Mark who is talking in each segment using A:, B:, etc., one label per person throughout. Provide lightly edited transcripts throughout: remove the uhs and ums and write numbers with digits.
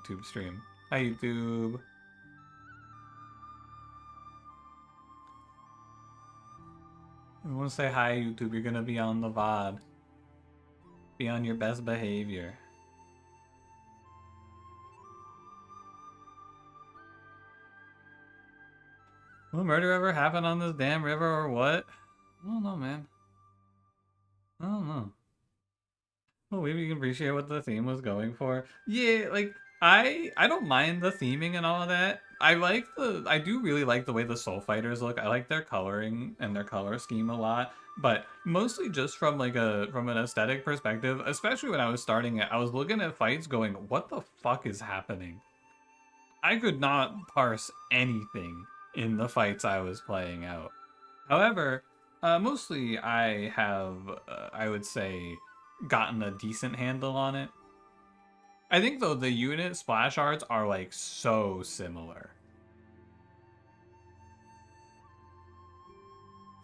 A: YouTube stream. Hi, YouTube. I want to say hi, YouTube. You're gonna be on the VOD. Be on your best behavior. Will murder ever happen on this damn river or what? I don't know, man. I don't know. Well, maybe you can appreciate what the theme was going for. Yeah, like I don't mind the theming and all of that. I do really like the way the Soul Fighters look. I like their coloring and their color scheme a lot, but mostly just from like from an aesthetic perspective, especially when I was starting it, I was looking at fights going, what the fuck is happening? I could not parse anything in the fights I was playing out. However, mostly I have, I would say, gotten a decent handle on it. I think though the unit splash arts are like so similar.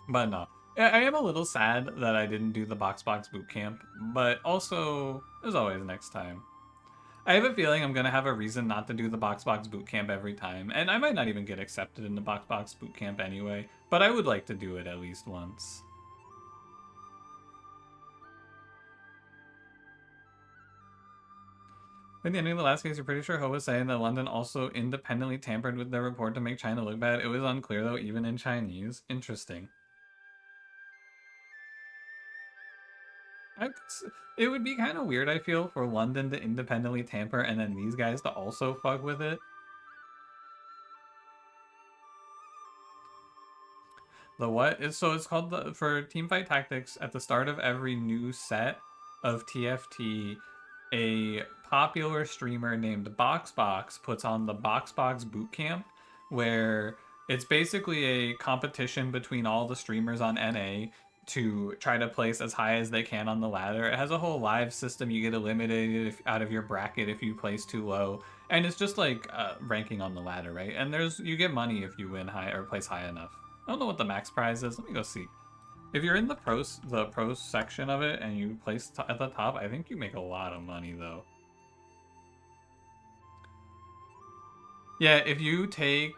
A: But no, I am a little sad that I didn't do the box boot camp, but also there's always next time. I have a feeling I'm gonna have a reason not to do the box boot camp every time, and I might not even get accepted in the box boot camp anyway, but I would like to do it at least once. At the ending of the last case, you're pretty sure Ho was saying that London also independently tampered with their report to make China look bad. It was unclear though, even in Chinese. Interesting. It would be kind of weird, I feel, for London to independently tamper and then these guys to also fuck with it. The what? So it's called for Teamfight Tactics, at the start of every new set of TFT, a popular streamer named Boxbox puts on the Boxbox Bootcamp, where it's basically a competition between all the streamers on NA to try to place as high as they can on the ladder. It has a whole live system. You get eliminated out of your bracket if you place too low, and it's just like ranking on the ladder, right? And you get money if you win high or place high enough. I don't know what the max prize is. Let me go see. If you're in the pros section of it and you place at the top, I think you make a lot of money though. Yeah, if you take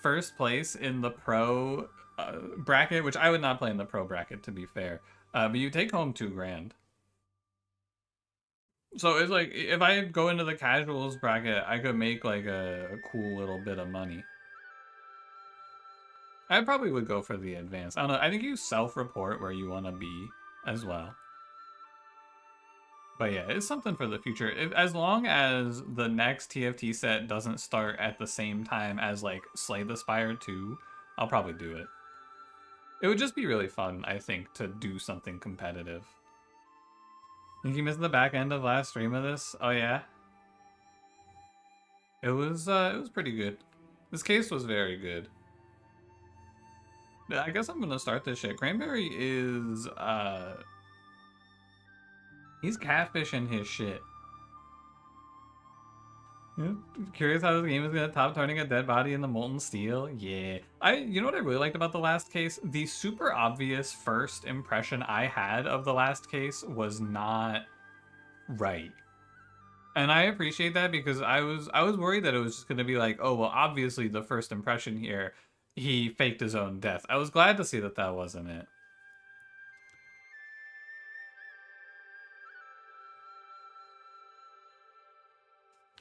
A: first place in the pro bracket, which I would not play in the pro bracket to be fair, but you take home $2 grand. So it's like, if I go into the casuals bracket, I could make like a cool little bit of money. I probably would go for the advanced. I don't know. I think you self-report where you want to be as well. But yeah, it's something for the future. As long as the next TFT set doesn't start at the same time as like Slay the Spire 2, I'll probably do it. It would just be really fun, I think, to do something competitive. Think you missed the back end of last stream of this? Oh yeah? It was pretty good. This case was very good. I guess I'm gonna start this shit. Cranberry is, he's catfishing his shit. Curious how this game is gonna top turning a dead body into molten steel? Yeah. You know what I really liked about the last case? The super obvious first impression I had of the last case was not right. And I appreciate that, because I was worried that it was just gonna be like, oh, well, obviously the first impression here, he faked his own death. I was glad to see that that wasn't it.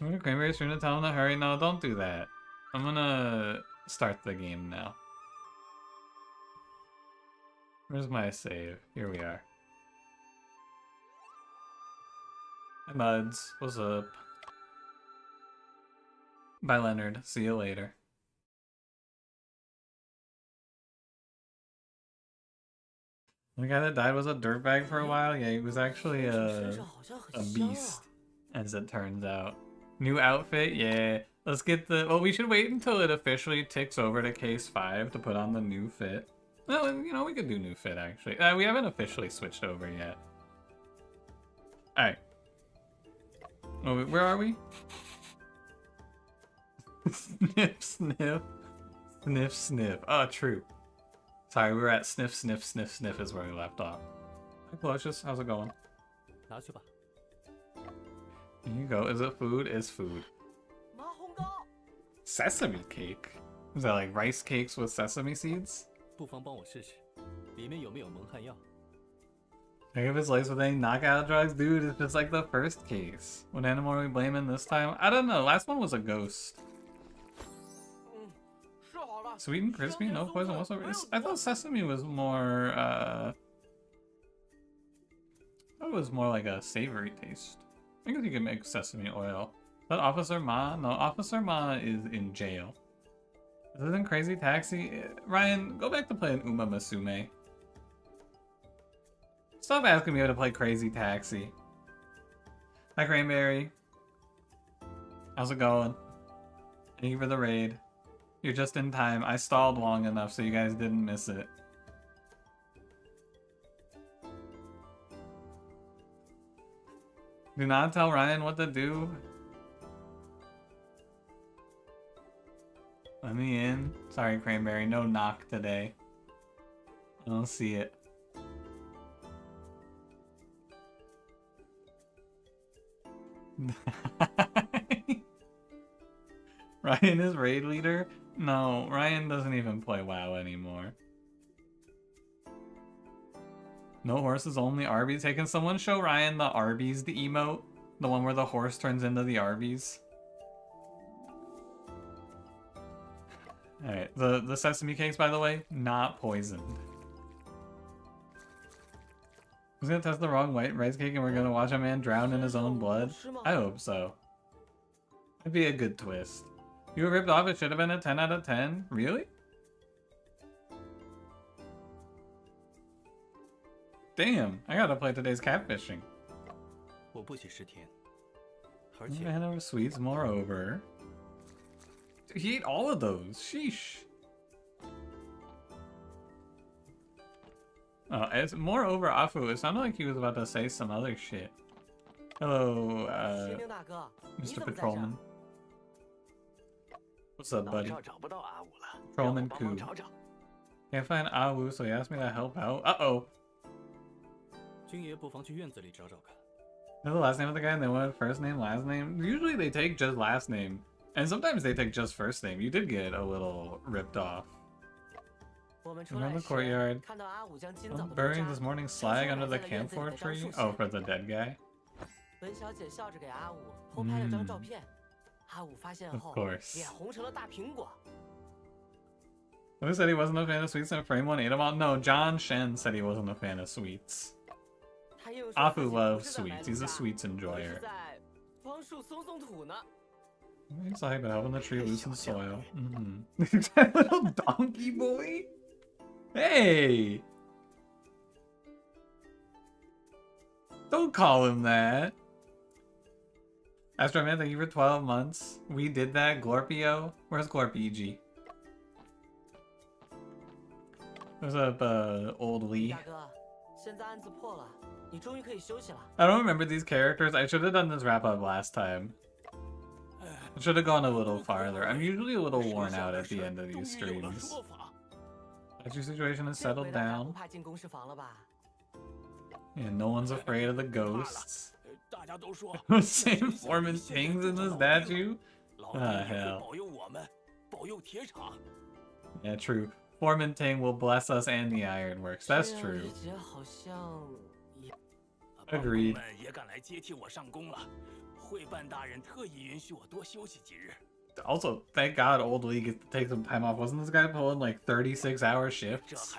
A: I'm gonna Cranberry's trying to tell him to hurry. No, don't do that. I'm gonna start the game now. Where's my save? Here we are. Hi, Muds. What's up? Bye, Leonard. See you later. The guy that died was a dirtbag for a while? Yeah, he was actually a beast, as it turns out. New outfit? Yeah. Let's get the... Well, we should wait until it officially ticks over to case 5 to put on the new fit. Well, you know, we could do new fit, actually. We haven't officially switched over yet. Alright. Oh, where are we? Sniff, sniff. Sniff, sniff. Oh, true. Sorry, we were at sniff, sniff, sniff, sniff is where we left off. Hi, Colossus. How's it going? Here you go. Is it food? It's food. Sesame cake? Is that like rice cakes with sesame seeds? I give his laced with any knockout drugs? Dude, it's just like the first case. What animal are we blaming this time? I don't know. Last one was a ghost. Sweet and crispy, no poison whatsoever. I thought sesame was more, it was more like a savory taste. I guess you could make sesame oil. Is that Officer Ma? No, Officer Ma is in jail. This isn't Crazy Taxi. Ryan, go back to playing Uma Musume. Stop asking me how to play Crazy Taxi. Hi, Cranberry. How's it going? Thank you for the raid. You're just in time. I stalled long enough so you guys didn't miss it. Do not tell Ryan what to do. Let me in. Sorry, Cranberry. No knock today. I don't see it. Ryan is raid leader? No, Ryan doesn't even play WoW anymore. No horses, only Arby's. Hey, can someone show Ryan the Arby's, the emote? The one where the horse turns into the Arby's? Alright, the sesame cakes, by the way, not poisoned. I was gonna test the wrong white rice cake and we're gonna watch a man drown in his own blood? I hope so. That'd be a good twist. You were ripped off, it should have been a 10 out of 10? Really? Damn, I gotta play today's catfishing. Banana sweets, moreover. Dude, he ate all of those. Sheesh. Oh, it's moreover Afu. It sounded like he was about to say some other shit. Hello, Mr. Patrolman. What's up, buddy? Patrolman Koo. Can't find Awu, so he asked me to help out. Uh-oh. Know the last name of the guy and they wanted first name, last name? Usually they take just last name. And sometimes they take just first name. You did get a little ripped off. Around the courtyard. Burying this morning slag under the camphor tree? Oh, for the dead guy? Of course. Who said he wasn't a fan of sweets and Frame 1 ate them all? No, John Shen said he wasn't a fan of sweets. Afu loves sweets. He's a sweets enjoyer. He's like, but helping the tree loosen soil. That little donkey boy? Hey! Don't call him that. Astro Man, thank you for 12 months. We did that. Glorpio? Where's Glorpg? What's up, old Lee? I don't remember these characters. I should have done this wrap-up last time. I should have gone a little farther. I'm usually a little worn out at the end of these streams. That your situation has settled down. And no one's afraid of the ghosts. Same Foreman Tings in the statue? Ah, hell. Yeah, true. Foreman Ting will bless us and the ironworks. That's true. Agreed. Also, thank God Old Lee gets to take some time off. Wasn't this guy pulling like 36-hour shifts?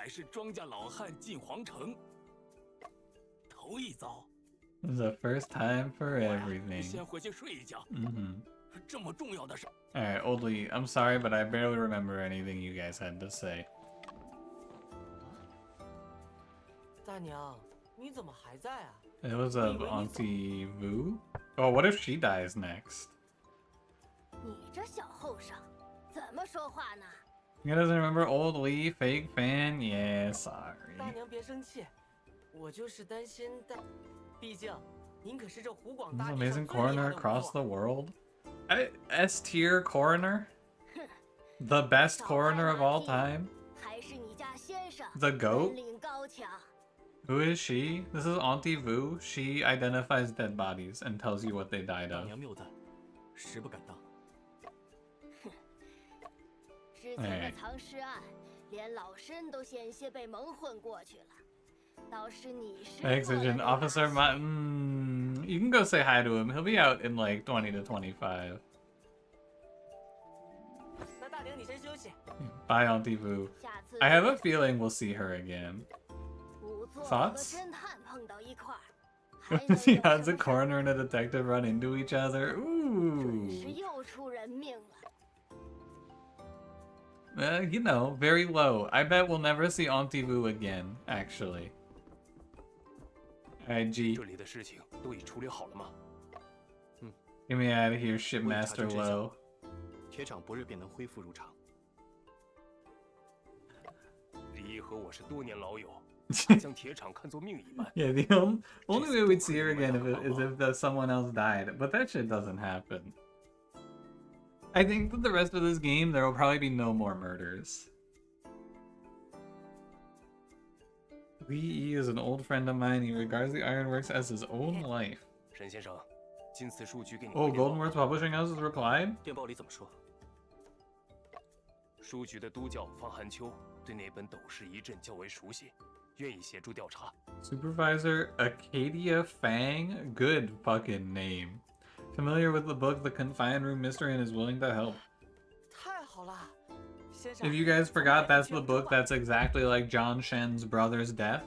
A: This is the first time for everything. Alright, Old Lee, I'm sorry, but I barely remember anything you guys had to say. It was a Auntie Vu? Oh, what if she dies next? You doesn't remember Old Lee, fake fan? Yeah, sorry. This amazing coroner across the world? S-tier coroner? The best coroner of all time? The GOAT? Who is she? This is Auntie Vu. She identifies dead bodies and tells you what they died
B: 大
A: of.
B: 娘谬赞，实不敢当。
C: 之前的藏尸案，连老身都险些被蒙混过去了。倒是你是。
A: Exigent Officer you can go say hi to him. He'll be out in like 20 to 25.
B: 那大娘你先休息。
A: Bye, Auntie Vu. I have a feeling we'll see her again. Thoughts? See how the coroner and a detective run into each other? Ooh. You know, very low. I bet we'll never see Auntie Vu again, actually. Alright, G.
D: 这里的事情都已处理好了吗？
A: Get me out of here, Shipmaster Low.
B: 铁厂不日便能恢复如常。
D: 李毅和我是多年老友，将铁厂看作命一般。
A: Yeah, the only way we'd see her again is if someone else died, but that shit doesn't happen. I think that the rest of this game, there will probably be no more murders. Li Yi is an old friend of mine. He regards the ironworks as his own life.
D: 沈先生，今次数据给你。
A: Oh, Goldenworth Publishing House has replied?
B: 电报里怎么说？
D: 书局的督教方寒秋对那本《斗士遗阵》较为熟悉，愿意协助调查。
A: Supervisor Acadia Fang? Good fucking name. Familiar with the book The Confined Room Mystery and is willing to help.
B: 太好了，先生。
A: If you guys forgot, that's the book that's exactly like John Shen's brother's death,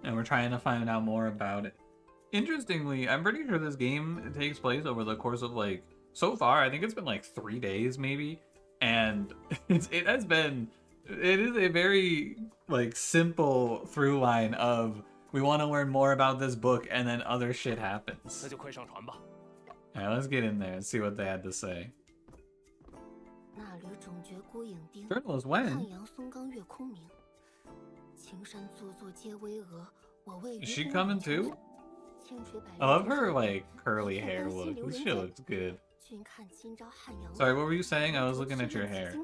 A: and we're trying to find out more about it. Interestingly, I'm pretty sure this game takes place over the course of like, so far, I think it's been like 3 days maybe, and it is a very like simple through line of we want to learn more about this book and then other shit happens.
D: 那就快上船吧。
A: Alright, let's get in there and see what they had to say. Journalist when? Is she coming too? I love her like curly hair look. This shit looks good. Sorry, what were you saying? I was looking at your hair.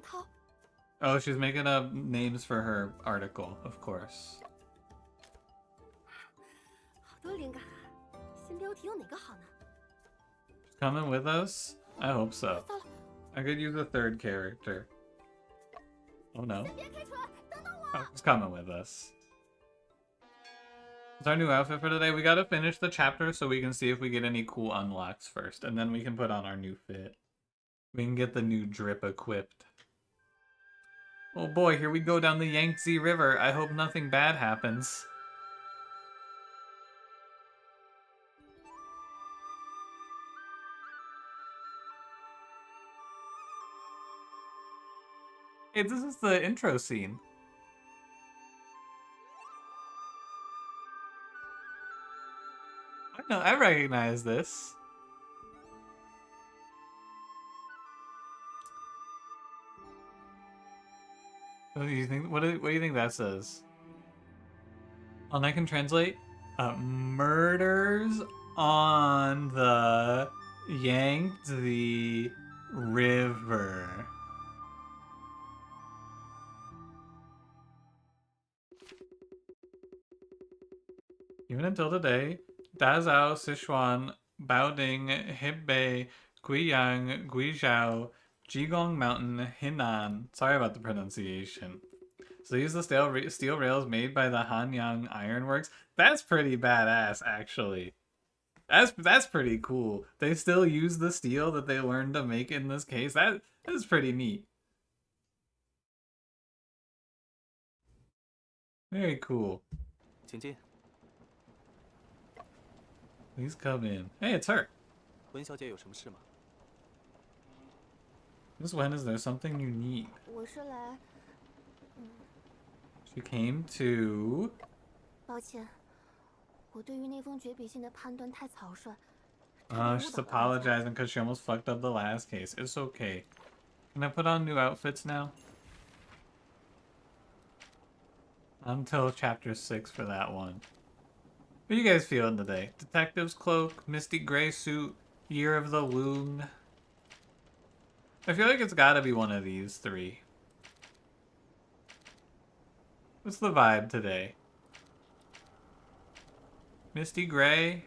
A: Oh, she's making up names for her article, of course. Coming with us? I hope so. I could use a third character. Oh no. Oh, it's coming with us. It's our new outfit for today. We gotta finish the chapter so we can see if we get any cool unlocks first. And then we can put on our new fit. We can get the new drip equipped. Oh boy, here we go down the Yangtze River. I hope nothing bad happens. Hey, this is the intro scene. I know, I recognize this. What do you think? What do you think that says? And I can translate. Murders on the Yangtze River. Even until today, Dazhao, Sichuan, Baoding, Hebei, Guiyang, Guizhou, Jigong Mountain, Henan. Sorry about the pronunciation. So these are the steel rails made by the Hanyang Ironworks. That's pretty badass, actually. That's pretty cool. They still use the steel that they learned to make in this case. That is pretty neat. Very cool.
B: 请进。
A: Please come in. Hey, it's her.
B: 文小姐有什么事吗？
A: Miss Wen, is there something you need? She came to...
C: 抱歉，我对于那封绝笔信的判断太草率。
A: she's apologizing because she almost fucked up the last case. It's okay. Can I put on new outfits now? Until chapter 6 for that one. What are you guys feeling today? Detective's cloak, misty gray suit, year of the loon. I feel like it's gotta be one of these three. What's the vibe today? Misty Gray.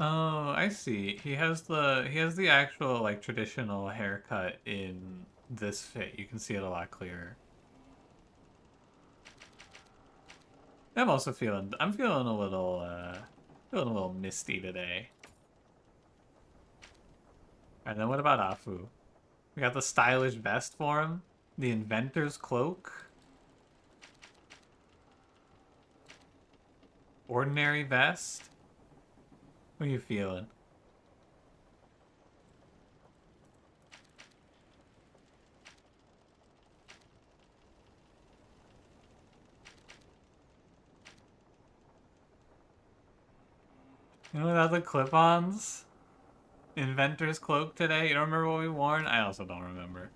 A: Oh, I see. He has the actual like traditional haircut in this fit. You can see it a lot clearer. I'm feeling a little misty today. And then what about Afu? We got the stylish vest for him, the inventor's cloak, ordinary vest. What are you feeling? You know, without the clip-ons? Inventor's cloak today? You don't remember what we worn? I also don't remember.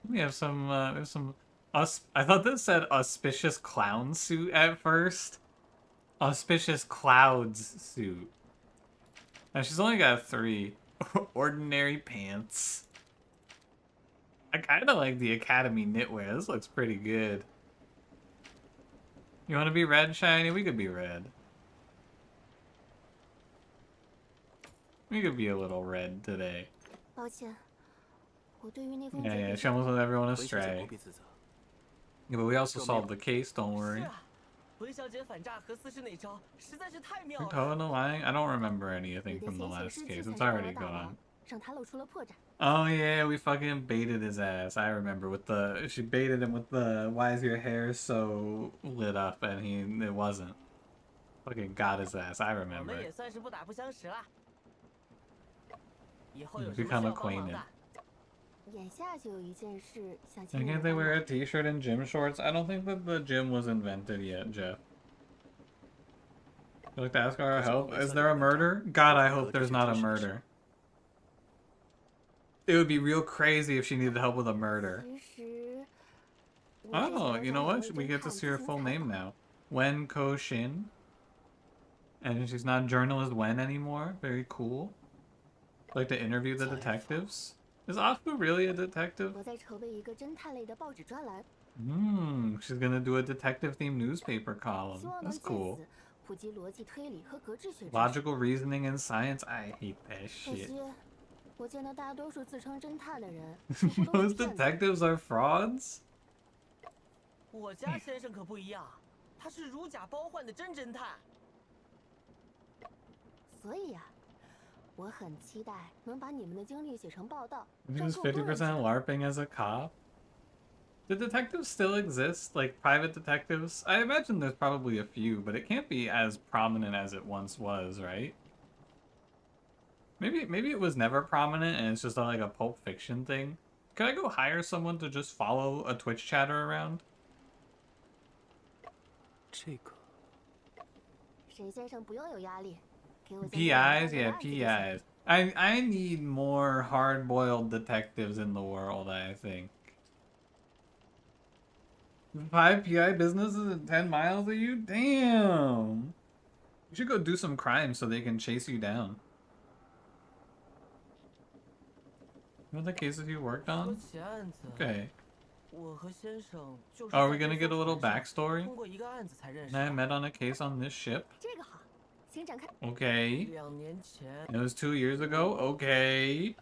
A: We have some, I thought this said auspicious clown suit at first. Auspicious clouds suit. Now she's only got 3. Ordinary pants. I kinda like the Academy knitwear. This looks pretty good. You wanna be red, Shiny? We could be red. We could be a little red today. Yeah, she almost led everyone astray. Yeah, but we also solved the case, don't worry. You're totally lying? I don't remember anything from the last case. It's already gone. Oh yeah, we fucking baited his ass. I remember she baited him with the why is your hair so lit up and it wasn't. Fucking got his ass. I remember. We've become acquainted. And can't they wear a t-shirt and gym shorts? I don't think that the gym was invented yet, Jeff. Would you like to ask our help? Is there a murder? God, I hope there's not a murder. It would be real crazy if she needed help with a murder. Oh, you know what? We get to see her full name now. Wen Ko Shin. And she's not journalist Wen anymore. Very cool. Like to interview the detectives. Is Afu really a detective? She's gonna do a detective-themed newspaper column. That's cool. Logical reasoning and science. I hate that shit. Most detectives are frauds? Use 50% LARPing as a cop? Do detectives still exist? Like private detectives? I imagine there's probably a few, but it can't be as prominent as it once was, right? Maybe it was never prominent and it's just like a Pulp Fiction thing. Could I go hire someone to just follow a Twitch chatter around? PIs? Yeah, PIs. I need more hard-boiled detectives in the world, I think. 5 PI businesses at 10 miles of you? Damn! You should go do some crime so they can chase you down. What are the cases you worked on? Okay. Oh, are we gonna get a little backstory? And I met on a case on this ship. Okay. It was 2 years ago? Okay.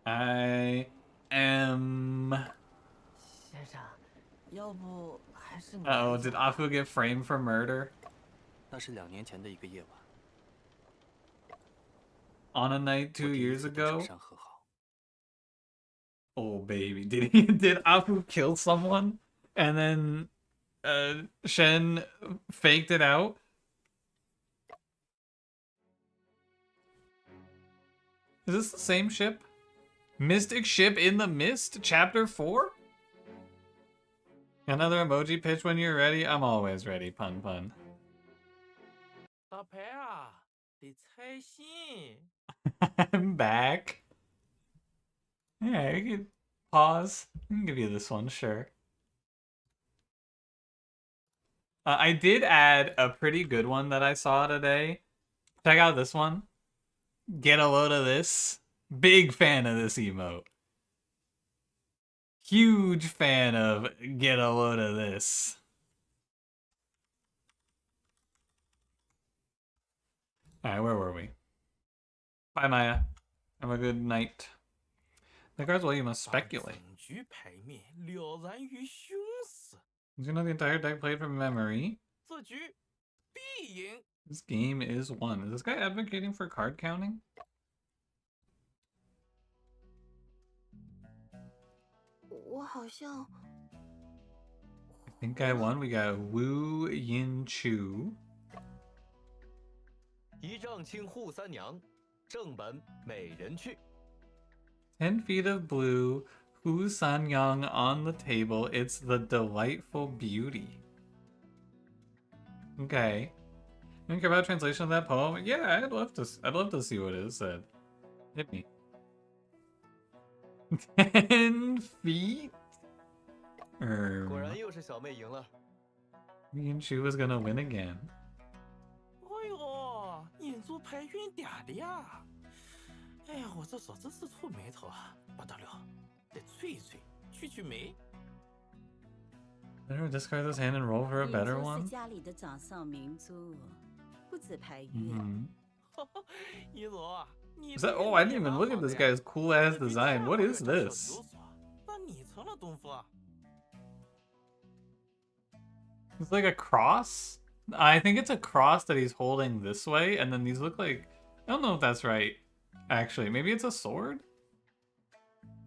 A: I am... Uh-oh, did Afu get framed for murder? On a night 2 years ago? Oh baby, did Afu kill someone? And then Shen faked it out? Is this the same ship? Mystic Ship in the Mist, Chapter 4? Another emoji pitch when you're ready? I'm always ready, pun pun. I'm back. Yeah, you can pause. I can give you this one, sure. I did add a pretty good one that I saw today Check out this one. Get a load of this. Big fan of this emote. Huge fan of get a load of this. Alright, where were we? Bye, Maya. Have a good night. The cards, well, you must speculate.
E: 整局牌面了然于胸死，
A: Did you know the entire deck played from memory?
E: 这局必赢。
A: This game is won. Is this guy advocating for card counting? I think I won. We got Wu Yin Chu.
F: 一丈青扈三娘，正本美人去。
A: 10 feet of blue, Hu Sanyang on the table. It's the delightful beauty. Okay. You don't care about translation of that poem? Yeah, I'd love to see what it said. Hit me. 10 feet?
F: 果然又是小妹赢了。
A: Yin Chu was gonna win again.
E: 哎呦，引出牌运嗲的呀！哎呀，我这手真是触眉头啊，不得了，得吹一吹，去霉。
A: Better discard this hand and roll for a better one?
G: 家里的掌上明珠，不止牌运。
E: 一罗，你
A: Is that? Oh, I didn't even look at this guy's cool ass design. What is this?
E: 那你成了东夫啊？
A: It's like a cross? I think it's a cross that he's holding this way, and then these look like... I don't know if that's right, actually. Maybe it's a sword?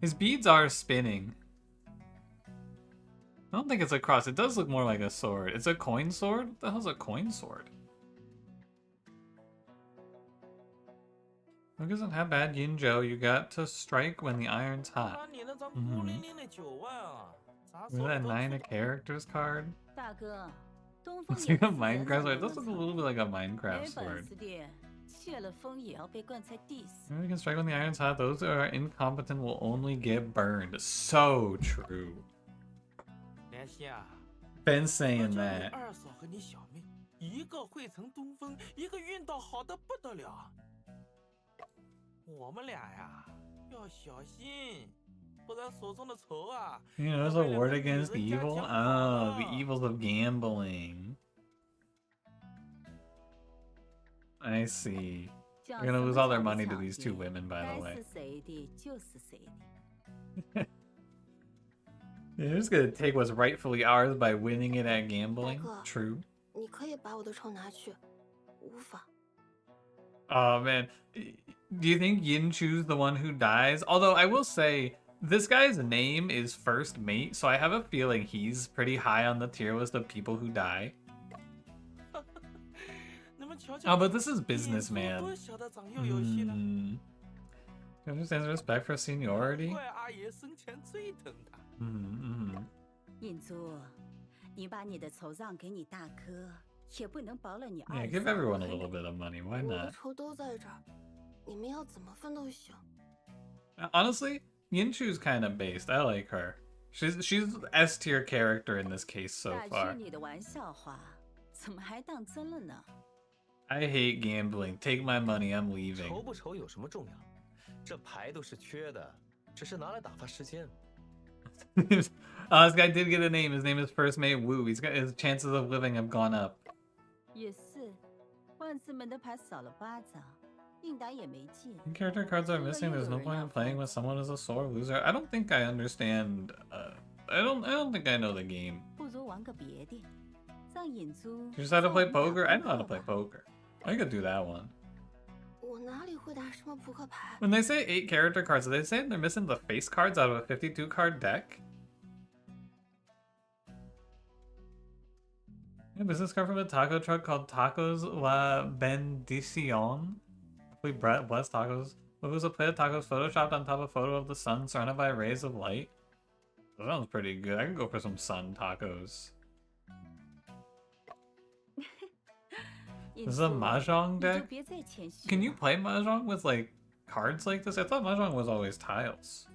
A: His beads are spinning. I don't think it's a cross. It does look more like a sword. It's a coin sword? What the hell's a coin sword? Look doesn't have bad Yinzhou. You got to strike when the iron's hot.
E: 你那张孤零零的9万啊，咋
A: Is that 9 a characters card?
G: 大哥，东风
A: It's like a Minecraft sword. It does look a little bit like a Minecraft
G: 没
A: sword.
G: 本事的，泄了风也要被灌在地死。
A: You can strike when the iron's hot. Those who are incompetent will only get burned. So true.
E: 莲希啊，
A: Been
E: 我
A: saying
E: 叫你
A: that.
E: 二嫂和你小妹，一个会成东风，一个运道好的不得了。我们俩呀，要小心，不然手中的仇啊。
A: You know, it's a ward against evil? Oh, the evils of gambling. I see. They're gonna lose all their money to these two women, by the way.
G: 该是谁的就是谁的。
A: They're just gonna take what's rightfully ours by winning it at gambling.
C: 大哥。
A: True.
C: 你可以把我的仇拿去，无法。
A: Oh man, do you think Yin Chu's the one who dies? Although I will say, this guy's name is First Mate, so I have a feeling he's pretty high on the tier list of people who die.
E: 你们瞧
A: Oh,
E: 瞧，
A: but this is
E: 引出
A: businessman.
E: 多小的长幼有序呢。
A: Understands respect for seniority.
E: 怪阿爷生前最疼他。
G: 印珠，你把你的仇让给你大哥，也不能薄了你二
A: Yeah,
G: 嫂。
A: give everyone a little bit of money. Why
C: 我的
A: not?
C: 仇都在这儿，你们要怎么分都行。
A: Honestly, Yin Chu's kind of based. I like her. She's S tier character in this case so
G: 打
A: far.
G: 趣你的玩笑话，怎么还当真了呢？
A: I hate gambling. Take my money. I'm
F: 仇
A: leaving.
F: 不仇有什么重要？这牌都是缺的，只是拿来打发时间。
A: This guy did get a name. His name is First Mate Wu. He's got his chances of living have gone up.
G: 也是，万字门的牌少了8张，应答也没进。
A: Character cards are missing. There's no point in playing with someone as a sore loser. I don't think I understand. I don't think I know the game.
G: 不如玩个别的，让引珠。
A: You just how to play poker? I know how to play poker. I could do that one.
C: 我哪里会打什么扑克牌？
A: When they say 8 character cards, are they saying they're missing the face cards out of a 52 card deck? A business card from a taco truck called Tacos La Bendición. We bless tacos. What was a plate of tacos photoshopped on top of a photo of the sun surrounded by rays of light? That sounds pretty good. I can go for some sun tacos. This is a mahjong
G: 你就
A: deck?
G: 别再谦虚了。
A: Can you play mahjong with like cards like this? I thought mahjong was always tiles.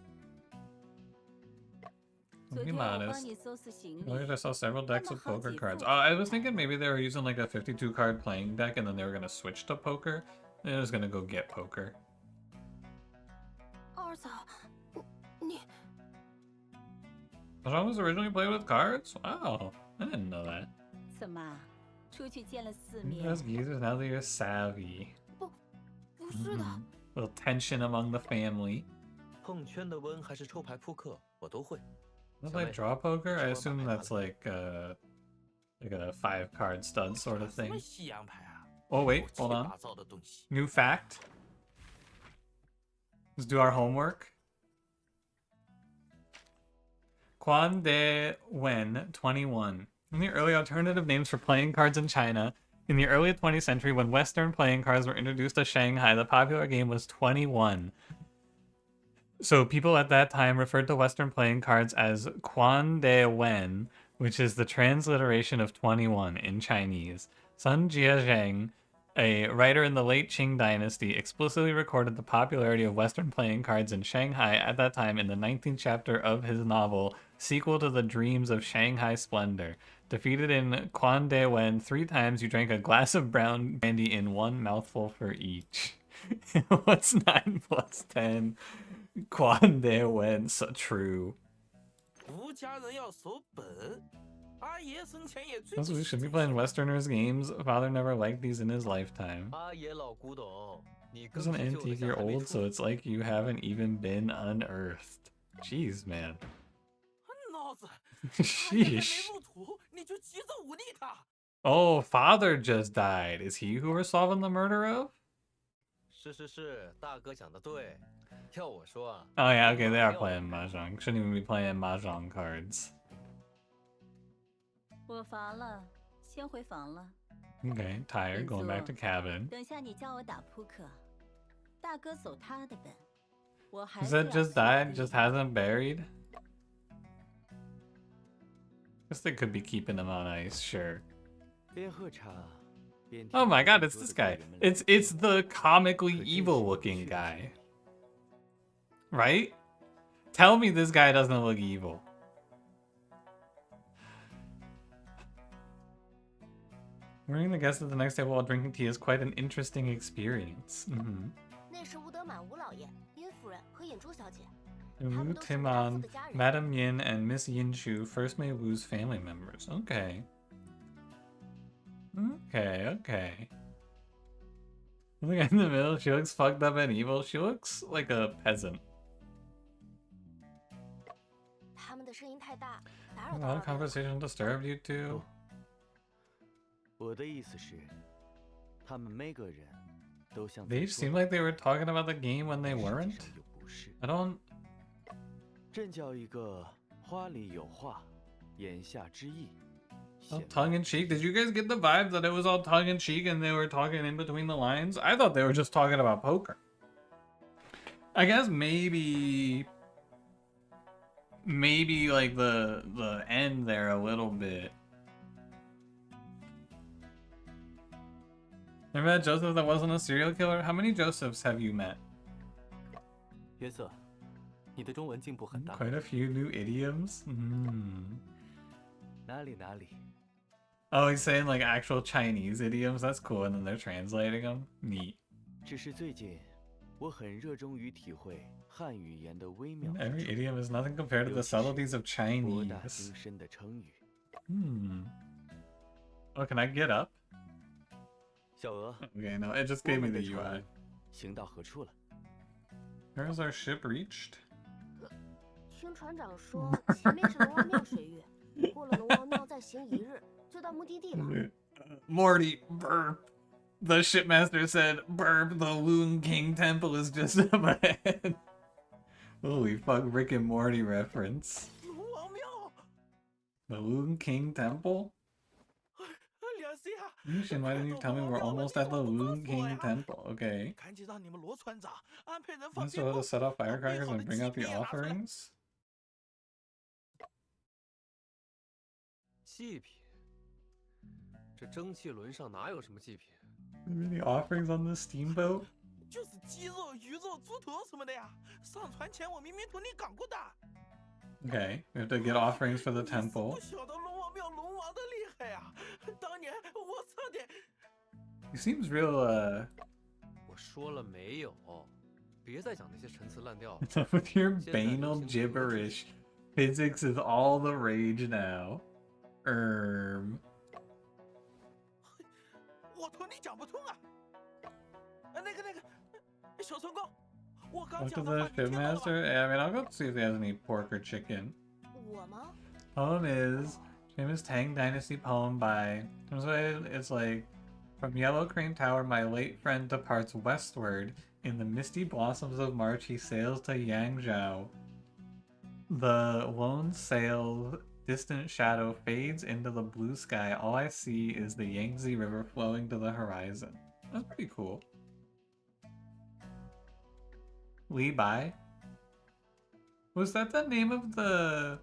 G: 昨
A: Be
G: 天我帮
A: modest.
G: 你收拾行
A: I
G: 李，
A: I saw several decks of
G: Mama
A: poker
G: Hati
A: cards.
G: Fu
A: Oh, I was
G: Fu
A: thinking
G: Fu.
A: maybe they were using like a 52 card playing deck and then they were gonna switch to poker. And I was gonna go get poker.
C: 二嫂，你
A: Sean was originally played with cards? Wow, I didn't know that.
G: 怎么，出去见了世
A: You
G: 面
A: guys geezers, now that you're savvy.
C: 不是的，
A: Little tension among the family.
F: 碰圈的温还是抽牌扑克，我都会。
A: Is that
F: 小妹，
A: like draw poker? I
F: 吃完
A: assume
F: 把牌
A: that's
F: 拿来。
A: like a 5 card stud sort of
E: 什么
A: thing.
E: 西洋牌啊？
A: Oh wait,
E: 乱七
A: hold on.
E: 八糟的东西。
A: New fact. Let's do our homework. Quan De Wen, 21. In the early alternative names for playing cards in China, in the early 20th century, when Western playing cards were introduced to Shanghai, the popular game was 21. So people at that time referred to Western playing cards as Quan De Wen, which is the transliteration of 21 in Chinese. Sun Jiazheng, a writer in the late Qing dynasty, explicitly recorded the popularity of Western playing cards in Shanghai at that time in the 19th chapter of his novel, Sequel to the Dreams of Shanghai Splendor. Defeated in Quan De Wen 3 times, you drank a glass of brown brandy in 1 mouthful for each. What's 9 plus 10? Quan De Wen, so true.
E: 吴家人要守本，阿爷生前也最
A: Those
E: 忌
A: we should be
E: 这
A: playing
E: 些。
A: Westerners games. Father never liked these in his lifetime.
F: 阿爷老古董，你
A: It's
F: 更
A: an
F: 是旧的
A: antique
F: 像
A: year
F: 还没
A: old,
F: 出
A: so it's like you haven't even been unearthed. Jeez, man.
E: 孬子，阿爷还没
A: Sheesh.
E: 入土，你就急着忤逆他。
A: Oh, father just died. Is he who we're solving the murder of?
F: 是，大哥讲的对。要我说啊，
A: Oh yeah, okay, they are playing mahjong. Shouldn't even be playing mahjong cards.
G: 我乏了，先回房了。
A: Okay, tired, going back to cabin.
G: 等下你叫我打扑克，大哥走他的本，我还
A: Is
G: 是要
A: that just
G: 下
A: died?
G: 地
A: Just hasn't buried? Guess they could be keeping him on ice, sure.
B: 边喝茶边
A: Oh
B: 听
A: my god,
B: 你
A: it's
B: 说
A: this
B: 的
A: guy.
B: 故人们
A: It's the comically
B: 可真是
A: evil
B: 有
A: looking
B: 趣
A: guy. Right? Tell me this guy doesn't look evil. Wearing the guest at the next table while drinking tea is quite an interesting experience.
C: 那是吴德满吴老爷、殷夫人和尹珠小姐，
A: Wu Timon, Madam Yin, and Miss Yin Chu first may lose family members. Okay. Okay. Look in the middle, she looks fucked up and evil. She looks like a peasant.
C: 他们的声音太大，打扰
A: A
C: 到
A: lot
C: 二
A: of
C: 位了。
A: conversation disturbed you two.
B: 我的意思是，他们每个人都像
A: They seemed like they were talking about the game when they weren't.
B: 有不是，
A: I don't.
B: 真叫一个话里有话，言下之意。
A: All
B: 显得
A: tongue in cheek. Did you guys get the vibe that it was all tongue in cheek and they were talking in between the lines? I thought they were just talking about poker. I guess maybe like the end there a little bit. Never met Joseph that wasn't a serial killer? How many Josephs have you met?
B: 约瑟，你的中文进步很大。
A: Quite a few new idioms.
B: 哪里哪里，
A: Oh, he's saying like actual Chinese idioms. That's cool. And then they're translating them. Neat.
B: 只是最近我很热衷于体会汉语言的微妙之
A: Every
B: 处，
A: idiom is nothing compared to the subtleties of
B: 博大
A: Chinese.
B: 精深的成语。
A: Oh, can I get up?
B: 小鹅，
A: Okay, no, it just
B: 我
A: gave me
B: 们
A: the
B: 的
A: UI.
B: 船行到何处了？
A: Where's our ship reached?
C: 听船长说，前面是龙王庙水域，过了龙王庙再行1日，就到目的地了。
A: Morty, burp. The shipmaster said, burp, the Loon King temple is just up ahead. Holy fuck, Rick and Morty reference.
E: 龙王庙，
A: The Loon King temple?
E: 两谁啊？
A: Yushin, why didn't you tell me we're almost at the Loon King temple? Okay.
E: 赶紧让你们罗船长安排人
A: I'm
E: 放
A: supposed to set off firecrackers and bring out the
E: 拿出来。
A: offerings?
D: 祭品？这蒸汽轮上哪有什么祭品？
A: Maybe the offerings on the steamboat?
E: 就是鸡肉、鱼肉、猪头什么的呀。上船前我明明同你讲过的。
A: Okay, we have to get offerings for the
E: 你是
A: temple.
E: 不晓得龙王庙龙王的厉害呀！当年我差点。
A: He seems real,
F: 我说了没有？别再讲那些陈词滥调了。
A: with your
F: 现在流
A: banal
F: 行格致
A: gibberish. Physics is all the rage now.
E: 我同你讲不通啊！那个，小成功，我刚
A: Look
E: 讲
A: at
E: 的话
A: the
E: 你听到了吗？
A: shipmaster. Yeah, I mean, I'll go see if he has any pork or chicken.
C: 我吗？
A: Poem is famous Tang Dynasty poem by. It's like, from Yellow Crane Tower, my late friend departs westward. In the misty blossoms of March, he sails to Yangzhou. The lone sail, distant shadow fades into the blue sky. All I see is the Yangtze River flowing to the horizon. That's pretty cool. Li Bai? Was that the name of the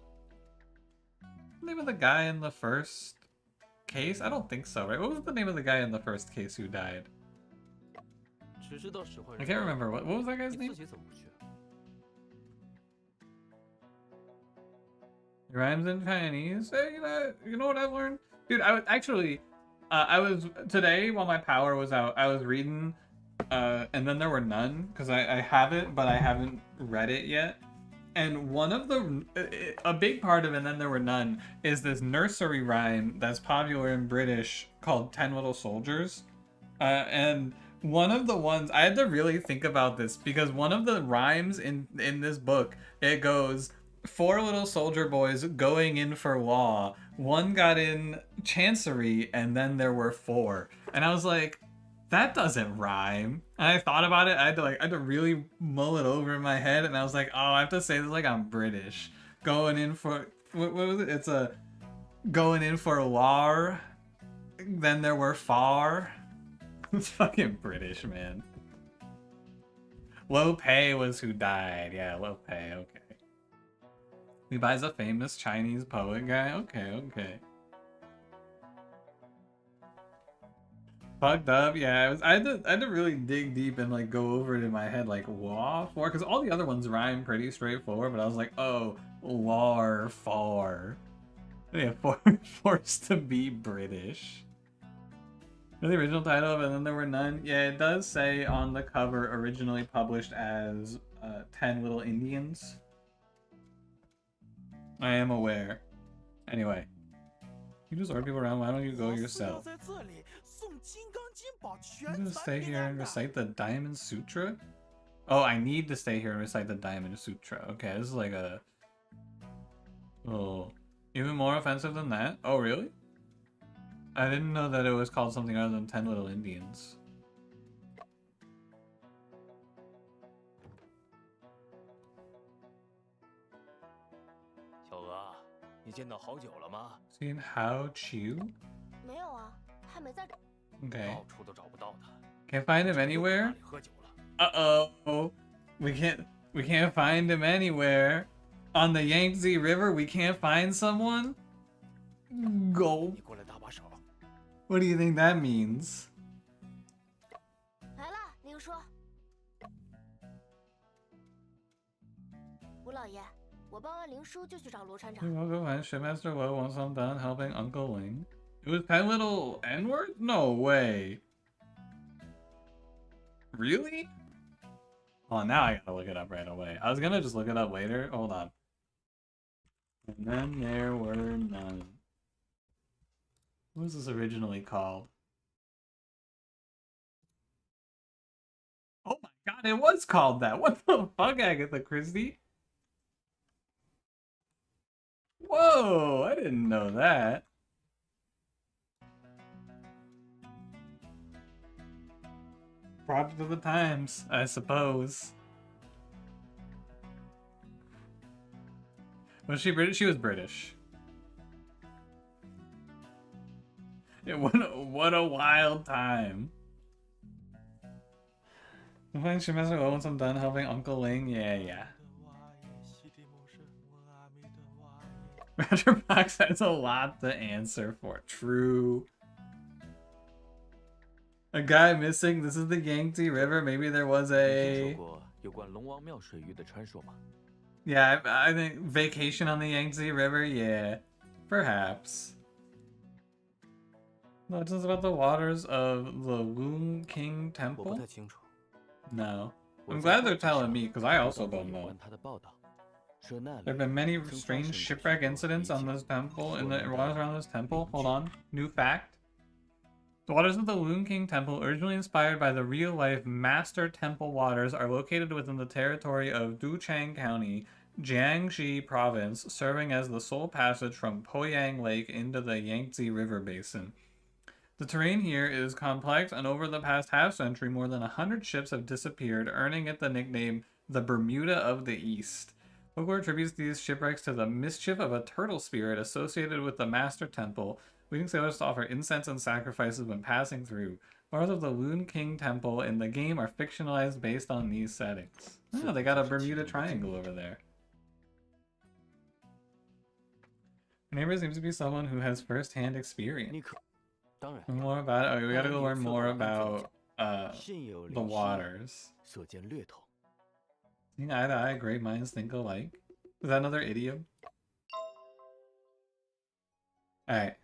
A: guy in the first case? I don't think so, right? What was the name of the guy in the first case who died?
F: 只知道使唤
A: I
F: 人。
A: can't remember. What was that guy's
F: 你
A: name?
F: 自己怎么不去？
A: It rhymes in Chinese. Hey, you know what I've learned? Dude, I was today while my power was out, I was reading, and then there were none, because I have it, but I haven't read it yet. And one of a big part of And Then There Were None is this nursery rhyme that's popular in British called 10 Little Soldiers. And one of the ones, I had to really think about this, because one of the rhymes in this book, it goes, 4 little soldier boys going in for law. One got in chancery, and then there were 4. And I was like, that doesn't rhyme. And I thought about it. I had to really mull it over in my head, and I was like, oh, I have to say this like I'm British. Going in for what was it? It's a going in for law. Then there were far. It's fucking British, man. Lo Pei was who died. Yeah, Lo Pei. Okay. He buys a famous Chinese poet guy. Okay. Fucked up. Yeah, I had to really dig deep and like go over it in my head, like law for, because all the other ones rhyme pretty straightforward. But I was like, oh, lar far. Yeah, forced to be British. The original title of And Then There Were None. Yeah, it does say on the cover, originally published as 10 Little Indians. I am aware. Anyway, you just order people around. Why don't you go yourself? I'm gonna stay here and recite the Diamond Sutra. Oh, I need to stay here and recite the Diamond Sutra. Okay, this is like a. Oh, even more offensive than that. Oh, really? I didn't know that it was called something other than 10 Little Indians.
D: 小鹅，你见到好酒了吗？
A: Seen How Chu?
C: 没有啊，还没在。
A: Okay.
D: 到处都找不到他。
A: Can't find him
D: 哪
A: anywhere?
D: 里喝酒了？
A: Uh-oh. We can't find him anywhere. On the Yangtze River, we can't find someone? Go.
D: 你过来搭把手。
A: What do you think that means?
C: 来了，林叔。吴老爷，我帮完林叔就去找罗船长。
A: I'll go find Shipmaster Lo once I'm done helping Uncle Ling. It was 10 little N-words? No way. Really? Oh, now I gotta look it up right away. I was gonna just look it up later. Hold on. And then there were none. What was this originally called? Oh my god, it was called that! What the fuck, Agatha Christie? Whoa, I didn't know that. Props to the times, I suppose. Was she British? She was British. Yeah, what a wild time. I'm playing Shipmaster Lo once I'm done helping Uncle Ling. Yeah. Roger Box has a lot to answer for. True. A guy missing. This is the Yangtze River. Maybe there was
B: 你听
A: a.
B: 说过有关龙王庙水域的传说吗？
A: Yeah, I think vacation on the Yangtze River, yeah. Perhaps. Legends about the waters of the Loon King
B: 我不
A: Temple?
B: 太清楚。
A: No.
B: 我
A: I'm
B: 在
A: glad they're
B: 报纸上
A: telling me, because I
B: 读
A: also
B: 到过
A: don't
B: 有
A: know.
B: 关他的报道，说那
A: There have
B: 里
A: been many
B: 曾发
A: strange
B: 生过
A: shipwreck
B: 许多
A: incidents
B: 离
A: on
B: 奇
A: this temple, in
B: 说
A: the
B: 明
A: waters
B: 的
A: around this temple.
B: 名
A: Hold
B: 句。
A: on. New fact. The waters of the Loon King Temple, originally inspired by the real-life Master Temple waters, are located within the territory of Duchang County, Jiangxi Province, serving as the sole passage from Poyang Lake into the Yangtze River basin. The terrain here is complex, and over the past half-century, more than 100 ships have disappeared, earning it the nickname the Bermuda of the East. Folklore attributes these shipwrecks to the mischief of a turtle spirit associated with the Master Temple, leading sailors to offer incense and sacrifices when passing through. Parts of the Loon King Temple in the game are fictionalized based on these settings. Oh, they got a Bermuda Triangle over there. My neighbor seems to be someone who has first-hand experience.
B: 你可当然，
A: More about it. Oh, we gotta go learn more
B: 按你所
A: about
B: 讲信有
A: the
B: 灵犀
A: waters.
B: 所见略同。
A: Seeing eye to eye, great minds think alike. Is that another idiom? Alright.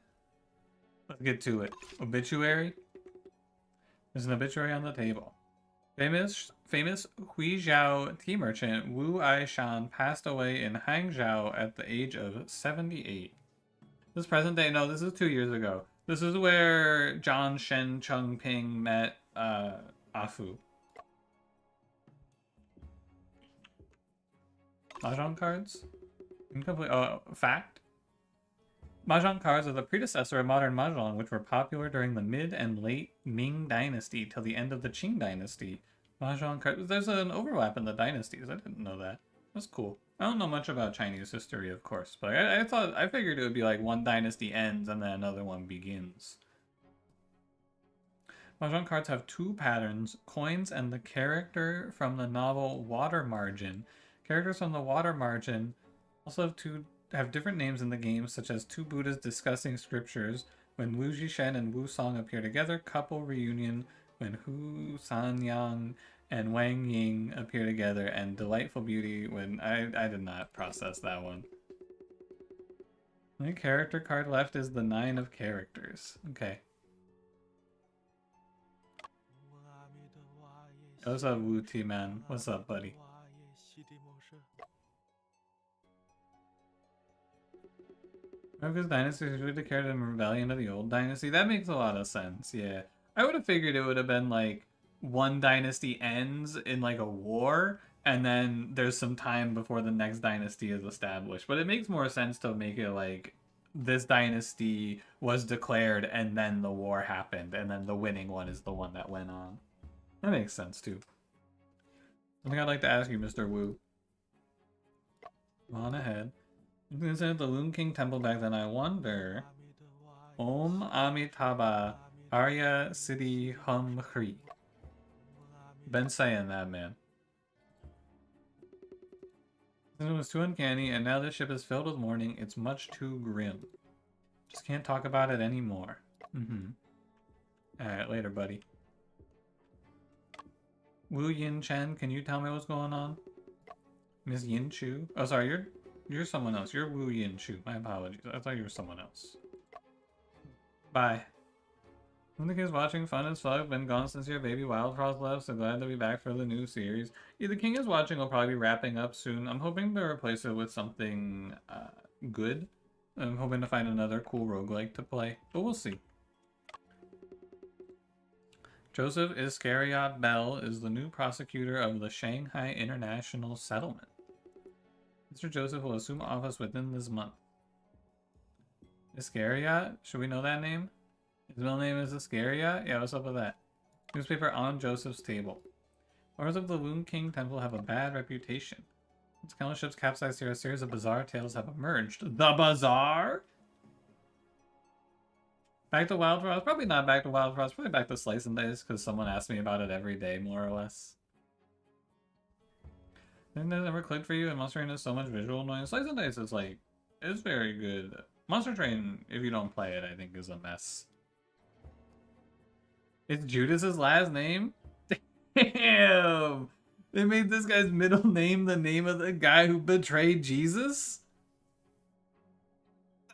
A: Let's get to it. Obituary? There's an obituary on the table. Famous Huizhou tea merchant Wu Aishan passed away in Hangzhou at the age of 78. This present day, no, this is 2 years ago. This is where John Shen Chung Ping met Afu. Mahjong cards? Incomplete. Oh, fact? Mahjong cards are the predecessor of modern Mahjong, which were popular during the mid and late Ming Dynasty till the end of the Qing Dynasty. Mahjong cards. There's an overlap in the dynasties. I didn't know that. That's cool. I don't know much about Chinese history, of course, but I figured it would be like one dynasty ends and then another one begins. Mahjong cards have two patterns: coins and the character from the novel Water Margin. Characters from the Water Margin also have different names in the game, such as two Buddhas discussing scriptures, when Wu Jishen and Wu Song appear together, couple reunion, when Hu Sanyang and Wang Ying appear together, and Delightful Beauty when I did not process that one. The only character card left is the 9 of characters. Okay. What's up, Wu T man? What's up, buddy? Because dynasty is usually declared in rebellion to the old dynasty. That makes a lot of sense, yeah. I would have figured it would have been like one dynasty ends in like a war, and then there's some time before the next dynasty is established. But it makes more sense to make it like this dynasty was declared and then the war happened, and then the winning one is the one that went on. That makes sense too. Something I'd like to ask you, Mr. Wu. Go on ahead. I'm considered the Loon King Temple back then. I wonder. Om Amitabha Arya Siddhi Hum Hri. Been saying that, man. It was too uncanny, and now this ship is filled with mourning. It's much too grim. Just can't talk about it anymore. Alright, later, buddy. Wu Yin Chen, can you tell me what's going on? Miss Yin Chu? Oh, sorry, you're someone else. You're Wu Yin Chu. My apologies. I thought you were someone else. Bye. When the kids watching, fun as fuck. Been gone since your baby Wildfrost left, so glad to be back for the new series. Yeah, the King is watching will probably be wrapping up soon. I'm hoping to replace it with something good. I'm hoping to find another cool roguelike to play, but we'll see. Joseph Iscariot Bell is the new prosecutor of the Shanghai International Settlement. Mr. Joseph will assume office within this month. Iscariot? Should we know that name? His middle name is Iscariot? Yeah, what's up with that? Newspaper on Joseph's table. Owners of the Loon King Temple have a bad reputation. Since countless ships capsized here, a series of bizarre tales have emerged. The Bazaar? Back to Wild Frost? Probably not back to Wild Frost. Probably back to Slice and Dice, because someone asks me about it every day, more or less. Didn't that ever click for you? And Monster Train has so much visual noise. Slice and Dice is like, it's very good. Monster Train, if you don't play it, I think is a mess. It's Judas's last name? Damn! They made this guy's middle name the name of the guy who betrayed Jesus?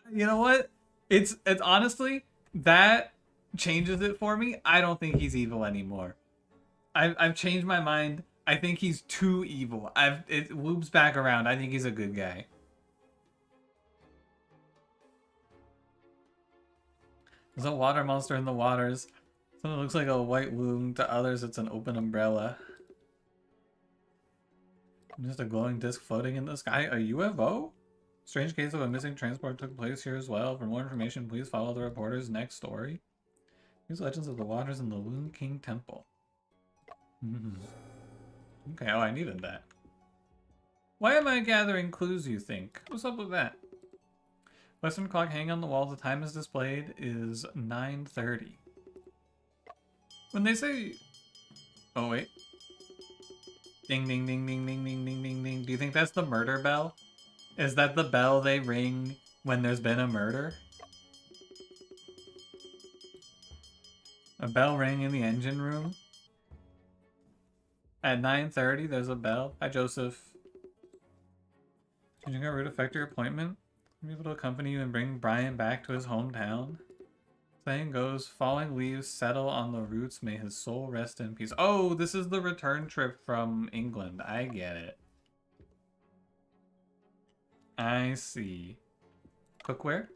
A: You know what? It's honestly, that changes it for me. I don't think he's evil anymore. I've changed my mind. I think he's too evil. It loops back around. I think he's a good guy. There's a water monster in the waters. Some looks like a white womb. To others, it's an open umbrella. Just a glowing disc floating in the sky. A UFO? Strange case of a missing transport took place here as well. For more information, please follow the reporter's next story. Here's Legends of the Waters in the Loon King Temple. Okay, oh, I needed that. Why am I gathering clues, you think? What's up with that? Western clock hanging on the wall. The time is displayed is 9:30. When they say... Oh, wait. Ding, ding, ding, ding, ding, ding, ding, ding, ding. Do you think that's the murder bell? Is that the bell they ring when there's been a murder? A bell rang in the engine room? At 9:30, there's a bell. Hi, Joseph. Changing our route affect your appointment? Be able to accompany you and bring Brian back to his hometown? Saying goes, falling leaves settle on the roots, may his soul rest in peace. Oh, this is the return trip from England. I get it. I see. Cookware?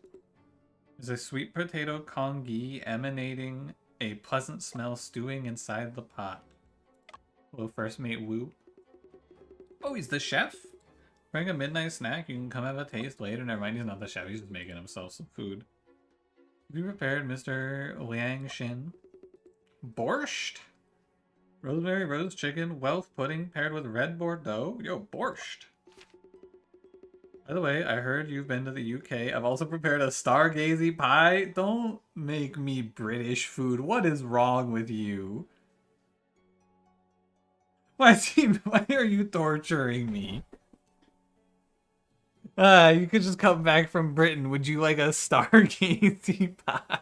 A: There's a sweet potato congee emanating a pleasant smell stewing inside the pot. Hello, first mate Woo. Oh, he's the chef? Bring a midnight snack, you can come have a taste later. Never mind, he's not the chef, he's just making himself some food. Have you prepared, Mr. Liang Xin? Borscht? Rosemary roast chicken, Welsh pudding paired with red Bordeaux? Yo, borscht! By the way, I heard you've been to the UK. I've also prepared a stargazy pie. Don't make me British food. What is wrong with you? Why are you torturing me? You could just come back from Britain. Would you like a stargazy pie?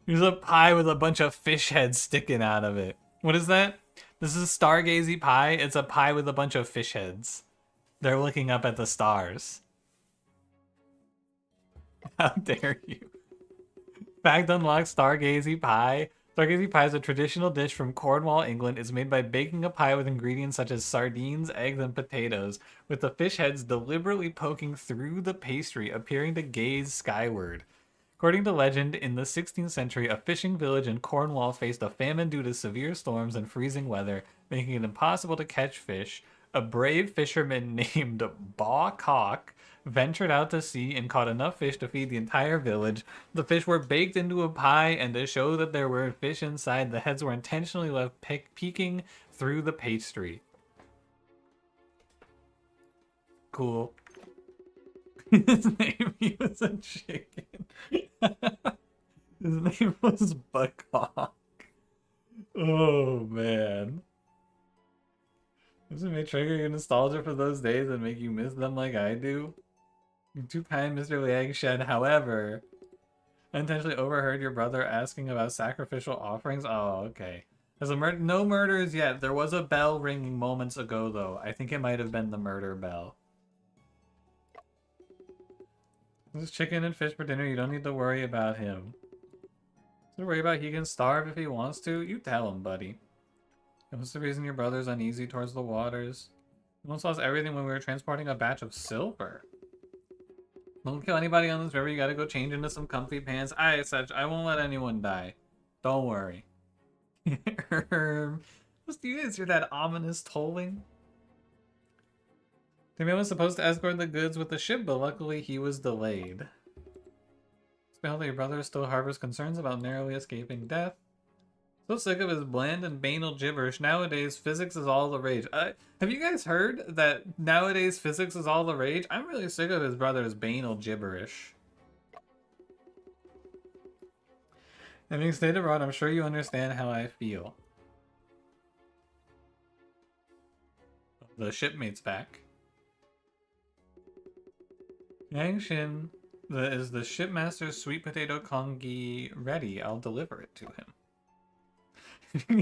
A: There's a pie with a bunch of fish heads sticking out of it. What is that? This is stargazy pie. It's a pie with a bunch of fish heads. They're looking up at the stars. How dare you? Fact unlocked stargazy pie. Stargazy pie is a traditional dish from Cornwall, England. It's made by baking a pie with ingredients such as sardines, eggs, and potatoes, with the fish heads deliberately poking through the pastry, appearing to gaze skyward. According to legend, in the 16th century, a fishing village in Cornwall faced a famine due to severe storms and freezing weather, making it impossible to catch fish. A brave fisherman named Baw Cock ventured out to sea and caught enough fish to feed the entire village. The fish were baked into a pie, and to show that there were fish inside, the heads were intentionally left peeking through the pastry. Cool. His name, he was a chicken. His name was Buckcock. Oh, man. Does it may trigger your nostalgia for those days and make you miss them like I do? You're too kind, Mr. Liang Shen. However, I intentionally overheard your brother asking about sacrificial offerings. Oh, okay. There's no murders yet. There was a bell ringing moments ago, though. I think it might have been the murder bell. This is chicken and fish for dinner. You don't need to worry about him. Don't worry about he can starve if he wants to. You tell him, buddy. What's the reason your brother's uneasy towards the waters? We almost lost everything when we were transporting a batch of silver. Don't kill anybody on this river. You gotta go change into some comfy pants. I won't let anyone die. Don't worry. What's the use? You're that ominous tolling. The man was supposed to escort the goods with the ship, but luckily he was delayed. Spell that your brother still harbors concerns about narrowly escaping death. So sick of his bland and banal gibberish. Nowadays, physics is all the rage. Have you guys heard that nowadays physics is all the rage? I'm really sick of his brother's banal gibberish. Having stayed abroad, I'm sure you understand how I feel. The shipmate's back. Yang Xin is the shipmaster's sweet potato congee ready. I'll deliver it to him.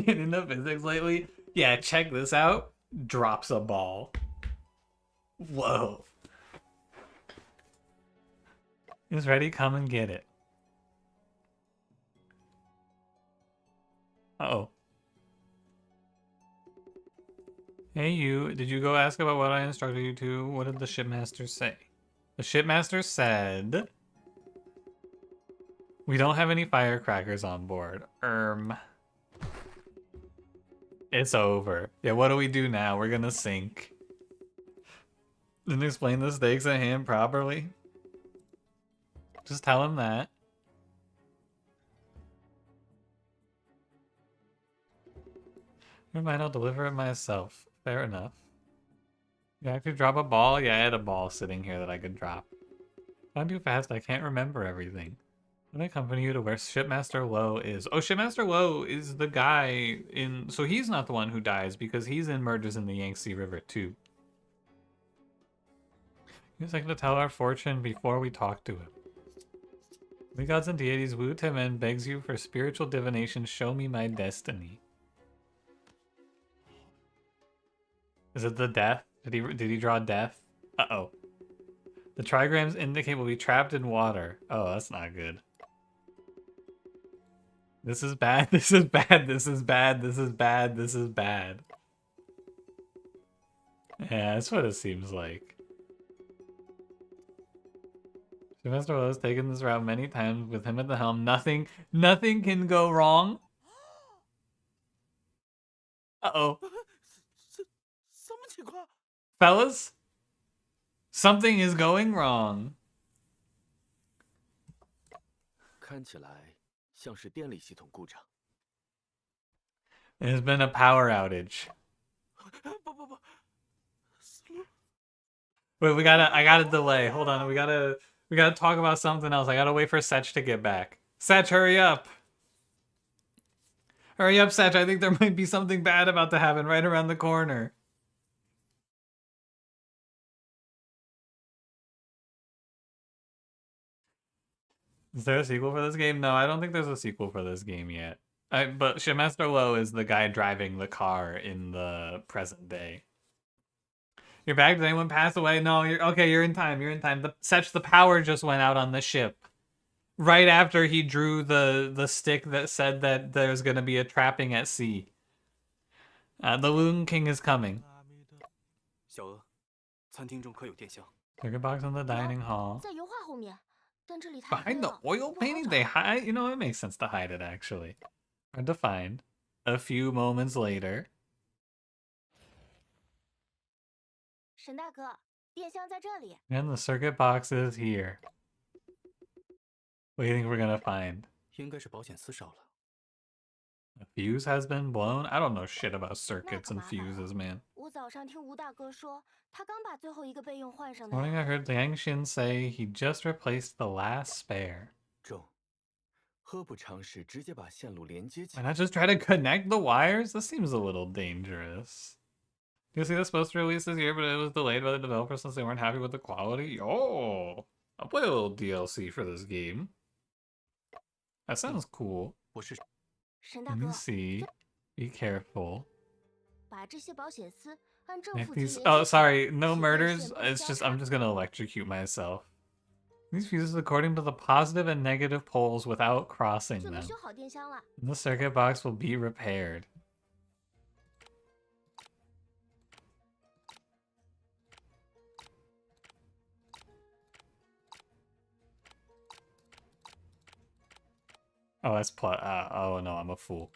A: Get into physics lately? Yeah, check this out. Drops a ball. Whoa. Is ready? Come and get it. Uh-oh. Hey you, did you go ask about what I instructed you to? What did the shipmaster say? The shipmaster said... We don't have any firecrackers on board. It's over. Yeah, what do we do now? We're gonna sink. Didn't explain the stakes at hand properly. Just tell him that. Never mind, I'll deliver it myself. Fair enough. You actually drop a ball? Yeah, I had a ball sitting here that I could drop. Gone too fast, I can't remember everything. I'm gonna accompany you to where Shipmaster Lowe is. Oh, Shipmaster Lowe is the guy in... So he's not the one who dies because he's in Murders in the Yangtze River too. He's like to tell our fortune before we talk to him. The gods and deities woo him and begs you for spiritual divination. Show me my destiny. Is it the death? Did he draw death? Uh-oh. The trigrams indicate we'll be trapped in water. Oh, that's not good. This is bad, this is bad, this is bad, this is bad, this is bad. Yeah, that's what it seems like. Sylvester has taken this route many times with him at the helm. Nothing can go wrong. Uh-oh. Fellas? Something is going wrong.
B: 看起来像是电力系统故障。
A: There's been a power outage. Wait, I gotta delay. Hold on, we gotta talk about something else. I gotta wait for Setch to get back. Setch, hurry up! Hurry up, Setch, I think there might be something bad about to happen right around the corner. Is there a sequel for this game? No, I don't think there's a sequel for this game yet. But Shipmaster Lowe is the guy driving the car in the present day. You're back? Did anyone pass away? No, you're okay, you're in time, you're in time. The power just went out on the ship. Right after he drew the stick that said that there's gonna be a trapping at sea. The Loon King is coming.
D: 小娥，餐厅中可有电箱？
A: Circuit box in the dining hall.
C: 在油画后面，但这里太
A: Behind
C: 黑
A: the
C: 了，
A: oil
C: 不好
A: painting,
C: 找
A: they hide. You know, it makes sense to hide it actually. Hard to find. A few moments later.
C: 沈大哥，电箱在这里。
A: And the circuit box is here. What do you think we're gonna find?
B: 应该是保险丝烧了。
A: A fuse has been blown? I don't know shit about
C: 那
A: circuits
C: 可
A: and
C: 麻烦了
A: fuses, man.
C: 我早上听吴大哥说，他刚把最后一个备用换上
A: This
C: 的
A: morning
C: 呀。
A: I heard Liang Xin say he just replaced the last spare.
B: 中，何不尝试直接把线路连接起
A: Why
B: 来？
A: not just try to connect the wires? This seems a little dangerous. You see, that's supposed to release this year, but it was delayed by the developers since they weren't happy with the quality. Oh, I'll play a little DLC for this game. That sounds cool.
B: 我是
C: 沈大
A: Let
C: 哥
A: me，see. Be careful.
C: 把这些保险丝按正
A: Connect
C: 负极
A: these.
C: 连
A: Oh,
C: 接起来
A: sorry. No
C: 使电
A: murders.
C: 线不
A: It's
C: 交
A: just
C: 叉
A: I'm just gonna electrocute myself. These fuses according to the positive and negative poles without crossing
C: 就能
A: them.
C: 修好电箱了。
A: And the circuit box will be repaired. Oh, that's oh no, I'm a fool.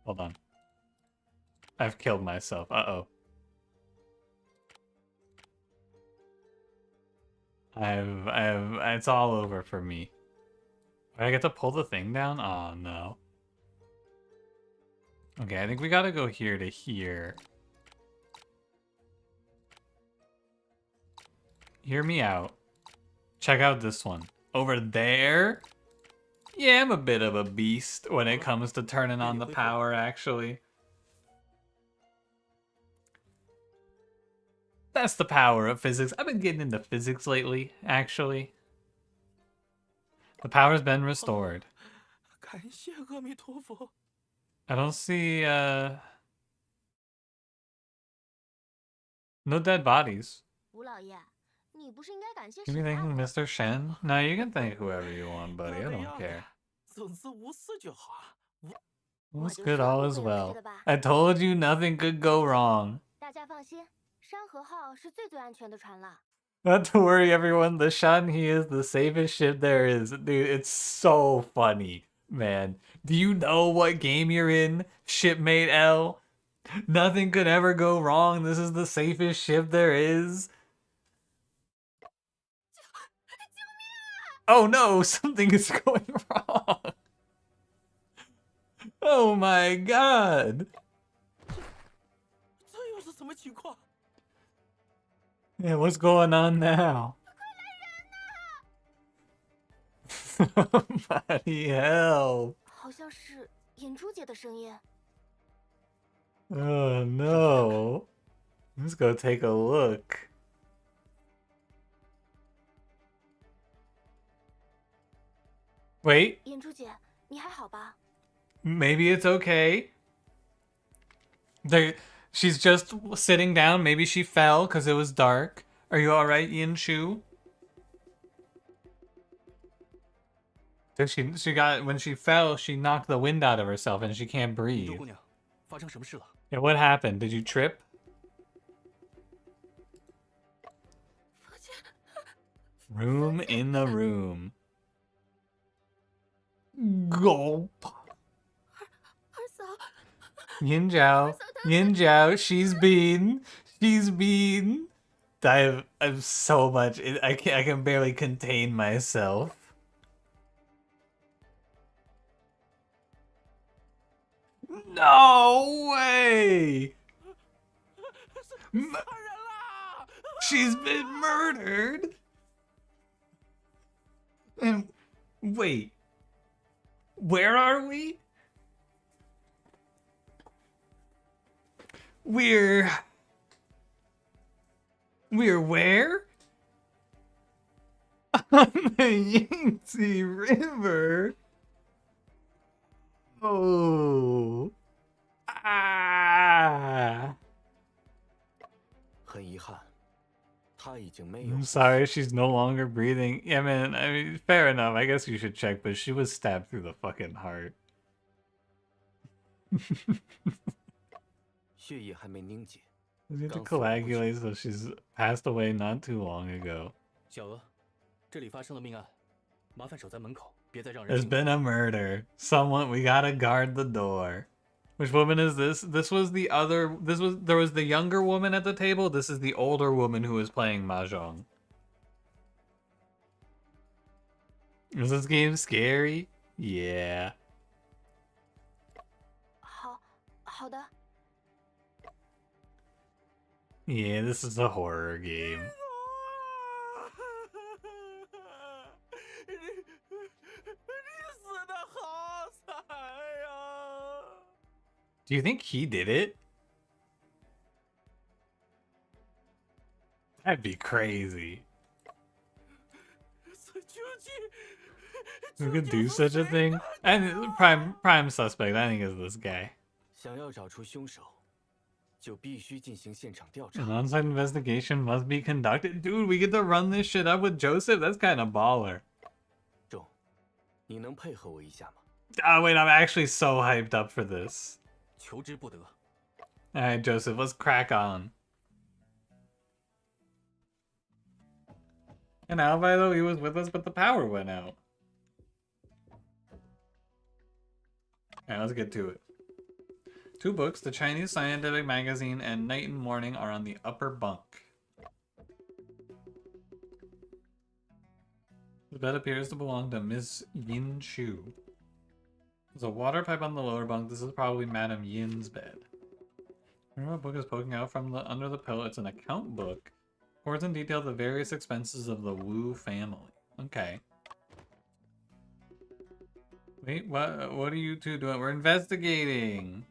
A: Hold on. I've killed myself. Uh-oh. It's all over for me. Do I get to pull the thing down? Oh, no. Okay, I think we gotta go here to here. Hear me out. Check out this one. Over there? Yeah, I'm a bit of a beast when it comes to turning on the power, actually. That's the power of physics. I've been getting into physics lately, actually. The power's been restored.
E: 感谢阿弥陀佛。
A: I don't see, No dead bodies.
C: 吴老爷，你不是应该感谢
A: You
C: 沈
A: be
C: 大
A: thanking
C: 吗？
A: Mr. Shen? No, you can thank whoever you want, buddy. I
E: 要的
A: don't
E: 要的
A: care.
E: 总之无事就好啊。
C: 我
A: It's
C: 就
A: good,
C: 说
A: all
C: 不
A: is
C: 会有事
A: well.
C: 的吧。
A: I told you nothing could go wrong.
C: 大家放心，山河号是最安全的船了。
A: Not to worry, everyone. The Shanhe is the safest ship there is. Dude, it's so funny, man. Do you know what game you're in, shipmate L? Nothing could ever go wrong. This is the safest ship there is. Oh no, something is going wrong. Oh my god.
E: 这又是什么情况？
A: Yeah, what's going on now? Somebody help.
C: 好像是银珠姐的声音。
A: Oh no. Let's go take a look. Wait,
C: 银珠姐，你还好吧？
A: maybe it's okay. She's just sitting down. Maybe she fell because it was dark. Are you alright, Yin Shu? So she got, when she fell, she knocked the wind out of herself and she can't
B: 银
A: breathe.
B: 珠姑娘，发生什么事了？
A: Yeah, what happened? Did you trip?
C: 父亲，
A: Room in the room. Gulp.
C: 二嫂，
A: Yin Jiao. Yin Jiao. She's been. I've so much. I can barely contain myself. No way!
E: 杀人啦！
A: She's been murdered. And wait, where are we? We're where? On the Yangtze River. Oh. Ah.
B: 很遗憾，她已经没有
A: I'm sorry, she's no longer breathing. Yeah, man, I mean, fair enough. I guess you should check, but she was stabbed through the fucking heart.
B: 血液还没凝结。
A: She's going to
B: Gone forward.
A: coagulate, so she's passed away not too long ago.
B: 小娥，这里发生了命案，麻烦守在门口，别再让人
A: There's
B: 进来。
A: been a murder. Someone, we gotta guard the door. Which woman is this? There was the younger woman at the table. This is the older woman who is playing Mahjong. Is this game scary? Yeah.
C: 好的。
A: Yeah, this is a horror game.
E: 你死的好惨呀！
A: Do you think he did it? That'd be crazy.
E: 究竟
A: Who could do such a thing? And prime suspect, I think, is this guy.
B: 想要找出凶手，就必须进行现场调查。
A: An on-site investigation must be conducted. Dude, we get to run this shit up with Joseph? That's kind of baller.
B: 仲，你能配合我一下吗？
A: Oh, wait, I'm actually so hyped up for this.
B: 求之不得。
A: Alright, Joseph, let's crack on. And Alvi, though, he was with us, but the power went out. Alright, let's get to it. 2 books, the Chinese Scientific Magazine and Night and Morning, are on the upper bunk. The bed appears to belong to Miss Yin Chu. There's a water pipe on the lower bunk. This is probably Madam Yin's bed. Remember, a book is poking out from under the pillow. It's an account book. Records in detail the various expenses of the Wu family. Okay. Wait, what are you two doing? We're investigating.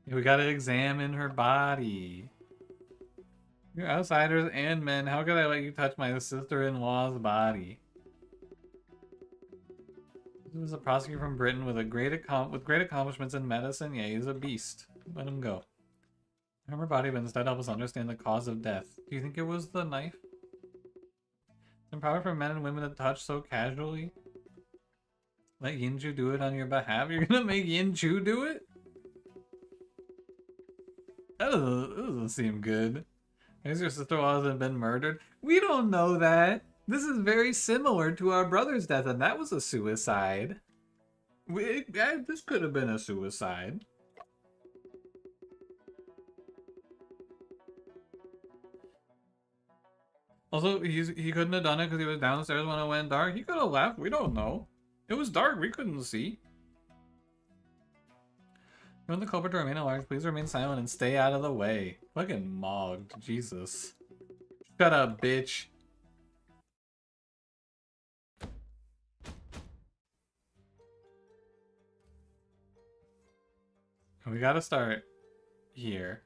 A: We gotta examine her body. You're outsiders and men. How could I let you touch my sister-in-law's body? He was a prosecutor from Britain with great accomplishments in medicine. Yeah, he's a beast. Let him go. Harm her body, but instead help us understand the cause of death. Do you think it was the knife? It's improper for men and women to touch so casually. Let Yinju do it on your behalf? You're gonna make Yinju do it? That doesn't seem good. I guess your sister hasn't been murdered. We don't know that. This is very similar to our brother's death, and that was a suicide. This could have been a suicide. Also, he couldn't have done it because he was downstairs when it went dark. He could have left. We don't know. It was dark. We couldn't see. You want the culprit to remain at large? Please remain silent and stay out of the way. Fucking mogged. Jesus. Shut up, bitch. We gotta start here.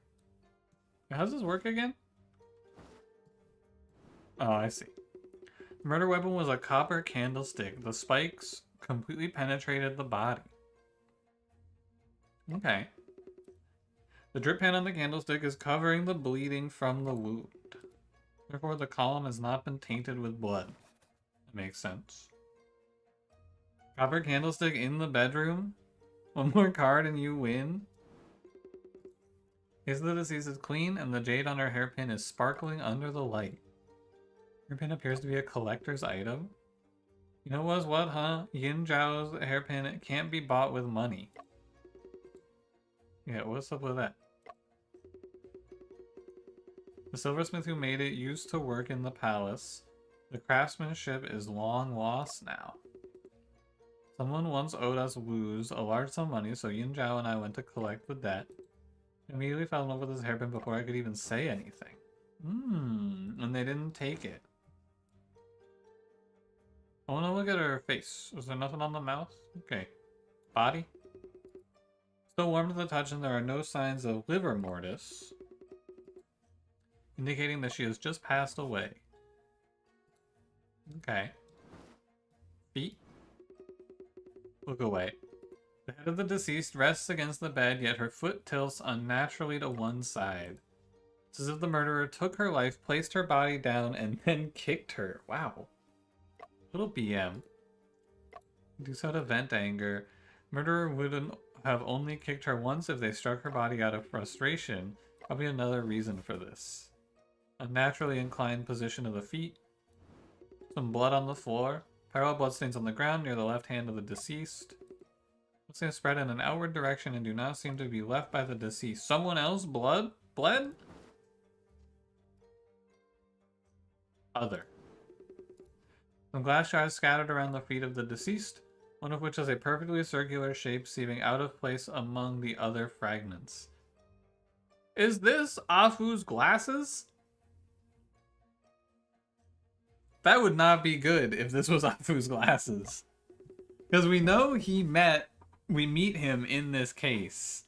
A: How does this work again? Oh, I see. The murder weapon was a copper candlestick. The spikes completely penetrated the body. Okay. The drip pan on the candlestick is covering the bleeding from the wound. Therefore, the column has not been tainted with blood. That makes sense. Copper candlestick in the bedroom? One more card and you win? Case of the deceased is clean and the jade on her hairpin is sparkling under the light. Hairpin appears to be a collector's item. You know what's what, huh? Yin Zhao's hairpin can't be bought with money. Yeah, what's up with that? The silversmith who made it used to work in the palace. The craftsmanship is long lost now. Someone once owed us woos a large sum of money, so Yin Zhao and I went to collect the debt. I immediately fell in love with his hairpin before I could even say anything. And they didn't take it. I want to look at her face. Was there nothing on the mouth? Okay. Body? Still warm to the touch, and there are no signs of liver mortis, indicating that she has just passed away. Okay. Feet? Look away. The head of the deceased rests against the bed, yet her foot tilts unnaturally to one side. It's as if the murderer took her life, placed her body down, and then kicked her. Wow. Little BM. Do so to vent anger. Murderer wouldn't have only kicked her once if they struck her body out of frustration. Probably another reason for this. Unnaturally inclined position of the feet. Some blood on the floor. Parallel bloodstains on the ground near the left hand of the deceased. Bloodstains spread in an outward direction and do not seem to be left by the deceased. Someone else bled? Other. Some glass shards scattered around the feet of the deceased, one of which has a perfectly circular shape seeming out of place among the other fragments. Is this Afu's glasses? That would not be good if this was Afu's glasses. Because we know we meet him in this case.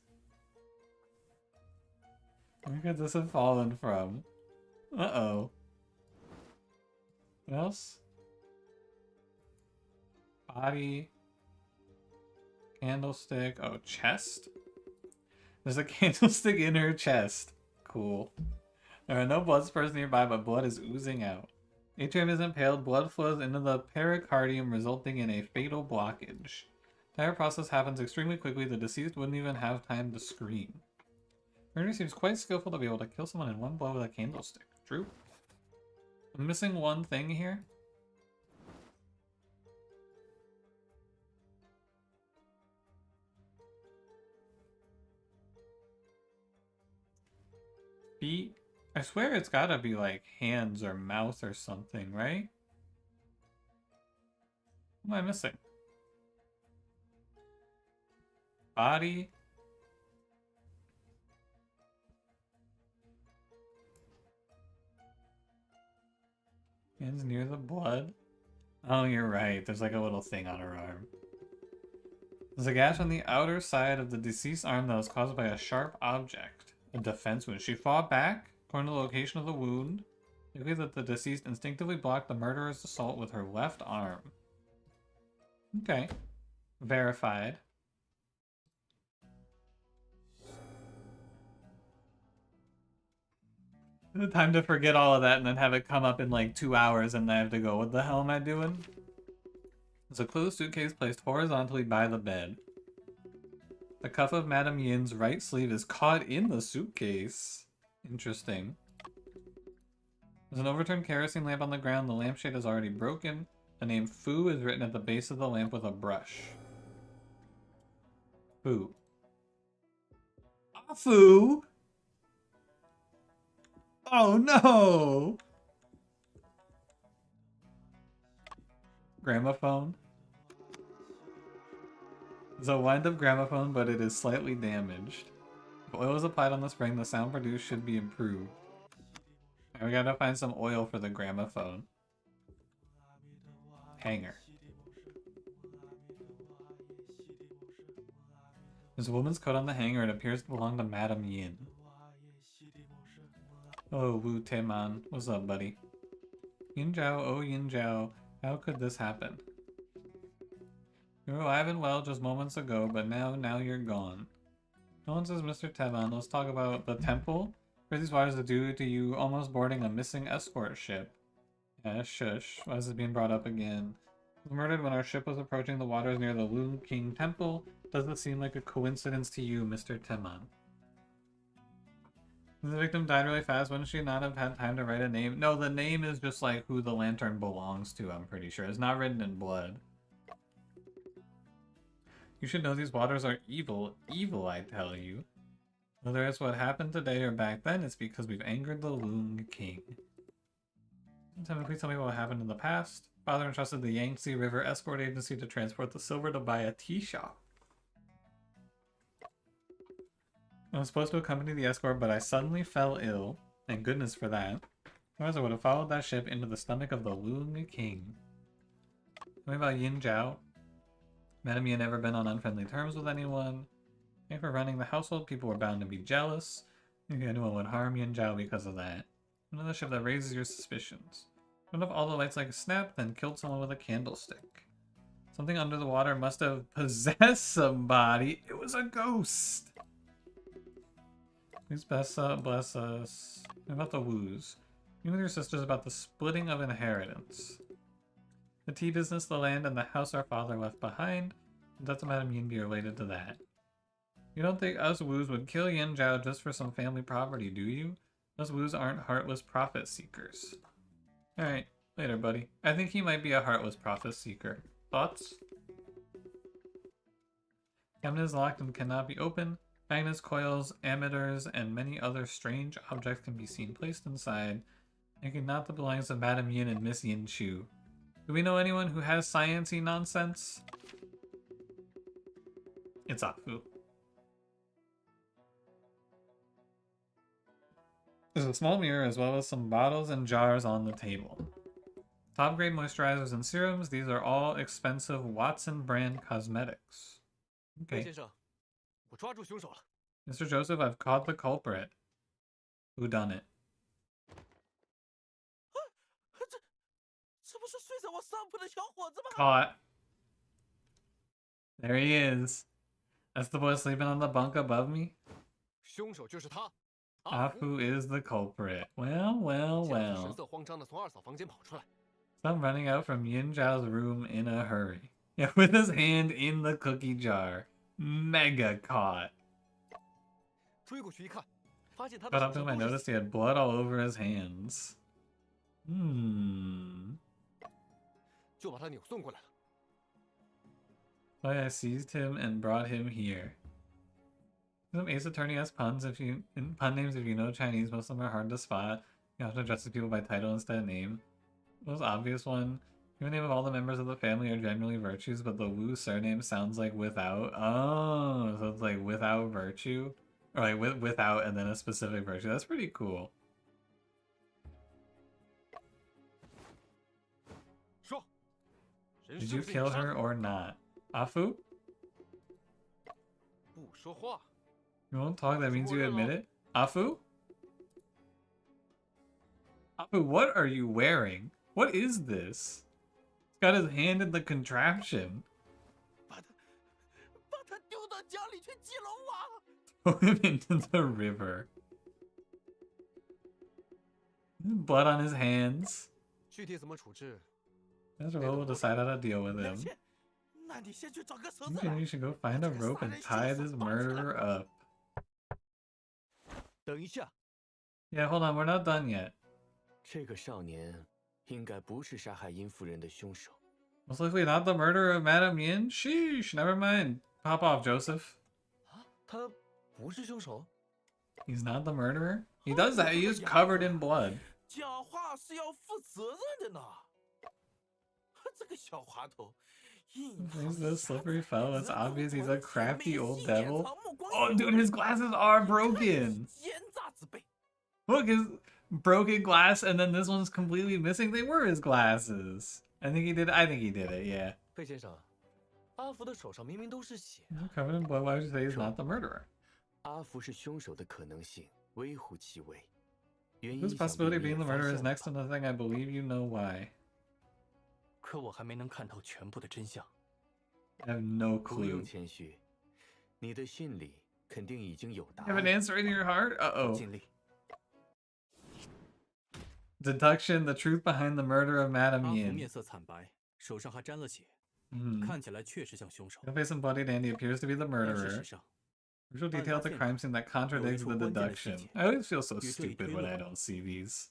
A: Where could this have fallen from? Uh-oh. What else? Body. Candlestick. Oh, chest? There's a candlestick in her chest. Cool. There are no blood spurs nearby, but blood is oozing out. Atrium is impaled, blood flows into the pericardium, resulting in a fatal blockage. The entire process happens extremely quickly, the deceased wouldn't even have time to scream. Murder seems quite skillful to be able to kill someone in one blow with a candlestick. True. I'm missing one thing here. Feet? I swear it's gotta be like hands or mouth or something, right? What am I missing? Body? Hands near the blood? Oh, you're right. There's like a little thing on her arm. There's a gash on the outer side of the deceased's arm that was caused by a sharp object. A defense wound. She fought back, according to the location of the wound. Likely that the deceased instinctively blocked the murderer's assault with her left arm. Okay. Verified. Time to forget all of that and then have it come up in like 2 hours and I have to go, what the hell am I doing? There's a closed suitcase placed horizontally by the bed. The cuff of Madame Yin's right sleeve is caught in the suitcase. Interesting. There's an overturned kerosene lamp on the ground. The lampshade is already broken. The name Fu is written at the base of the lamp with a brush. Fu. Ah, Fu! Oh no! Gramophone. It's a wind-up gramophone, but it is slightly damaged. If oil is applied on the spring, the sound produced should be improved. Right, we gotta find some oil for the gramophone. Hanger. There's a woman's coat on the hanger. It appears to belong to Madame Yin. Oh, Wu Teman. What's up, buddy? Yin Zhao, oh Yin Zhao. How could this happen? You were alive and well just moments ago, but now you're gone. No one says Mr. Teban. Let's talk about the temple. What are these waters to do to you almost boarding a missing escort ship? Yeah, shush. Why is this being brought up again? Was murdered when our ship was approaching the waters near the Loon King Temple. Doesn't seem like a coincidence to you, Mr. Teman. The victim died really fast. Wouldn't she not have had time to write a name? No, the name is just like who the lantern belongs to, I'm pretty sure. It's not written in blood. You should know these waters are evil. Evil, I tell you. Whether it's what happened today or back then, it's because we've angered the Loon King. Please tell me what happened in the past. Father entrusted the Yangtze River Escort Agency to transport the silver to buy a tea shop. I was supposed to accompany the escort, but I suddenly fell ill. Thank goodness for that. Otherwise, I would have followed that ship into the stomach of the Loon King. Tell me about Yin Zhao. Madame Yin never been on unfriendly terms with anyone. And for running the household, people were bound to be jealous. Maybe anyone would harm Yin Zhao because of that. Another ship that raises your suspicions. Turned off all the lights like a snap, then killed someone with a candlestick. Something under the water must have possessed somebody. It was a ghost. Please bless us. What about the woos? You and your sisters about the splitting of inheritance. The tea business, the land, and the house our father left behind. Doesn't Madame Yin be related to that? You don't think us woos would kill Yin Zhao just for some family property, do you? Us woos aren't heartless profit seekers. Alright, later, buddy. I think he might be a heartless profit seeker. Thoughts? Cabinet is locked and cannot be opened. Magnets, coils, ammeters, and many other strange objects can be seen placed inside, making not the belongings of Madame Yin and Miss Yin Chu. Do we know anyone who has science-y nonsense? It's Afu. There's a small mirror as well as some bottles and jars on the table. Top-grade moisturizers and serums. These are all expensive Watson brand cosmetics. Okay. Mr. Joseph, I've caught the culprit. Who done it? Caught. There he is. That's the boy sleeping on the bunk above me? Afu is the culprit. Well. Stop running out from Yin Zhao's room in a hurry. Yeah, with his hand in the cookie jar. Mega caught. Got up to him, I noticed he had blood all over his hands. So I seized him and brought him here. Some Ace Attorney has pun names if you know Chinese. Most of them are hard to spot. You have to address people by title instead of name. The most obvious one. The name of all the members of the family are generally virtues, but the Wu surname sounds like without. Oh, so it's like without virtue? Or like without and then a specific virtue. That's pretty cool. Did you kill her or not? Afu? You won't talk, that means you admit it? Afu? Afu, what are you wearing? What is this? He's got his hand in the contraption. Throw him into the river. Blood on his hands.
F: 具体怎么处置？
A: That's what we'll decide how to deal with
E: 良
A: him.
E: 心，那你先去找个绳
A: You
E: 子来。
A: should go find a rope and tie this murderer up.
B: 等一下，
A: Yeah, hold on, we're not done yet.
B: 这个少年应该不是杀害殷夫人的凶手。
A: Most likely not the murderer of Madame Yin? Sheesh, never mind. Pop off, Joseph.
F: 他不是凶手？
A: He's not the murderer? He does that, he is covered in blood.
E: 讲话是要负责任的呢。这个小滑头，印
A: He's the slippery fellow. It's obvious he's a crafty old
E: 眼
A: devil.
E: 藏目光
A: Oh, dude, his glasses are broken.
E: 奸诈之辈。
A: Look, his broken glass, and then this one's completely missing. They were his glasses. I think he did it, yeah.
F: 费先生，阿福的手上明明都是血。
A: He's covered in blood. Why would you say he's not the murderer?
B: 阿福是凶手的可能性微乎其微。原因
A: This
B: 想
A: possibility of
B: 必你
A: being
B: 也
A: the
B: 发
A: murderer
B: 现
A: is
B: 了
A: next to
B: 吧
A: nothing. I believe you know why.
D: 可我还没能看透全部的真相。
A: I have no
B: 不用
A: clue.
B: 谦虚，你的心里肯定已经有答
A: You have an
B: 案。
A: answer in your heart?
D: 我
A: Uh-oh.
D: 尽力。
A: Deduction, the truth behind the murder of
H: 阿
A: Madame
H: 福
A: Yin.
H: 面色惨白，手上还沾了血，
A: Hmm.
H: 看起来确实像凶手。
A: The face and bloodied and he appears to be the
H: 但事
A: murderer.
H: 实上，
A: Visual detail of the crime scene that contradicts the deduction. I always feel so stupid when I don't see these.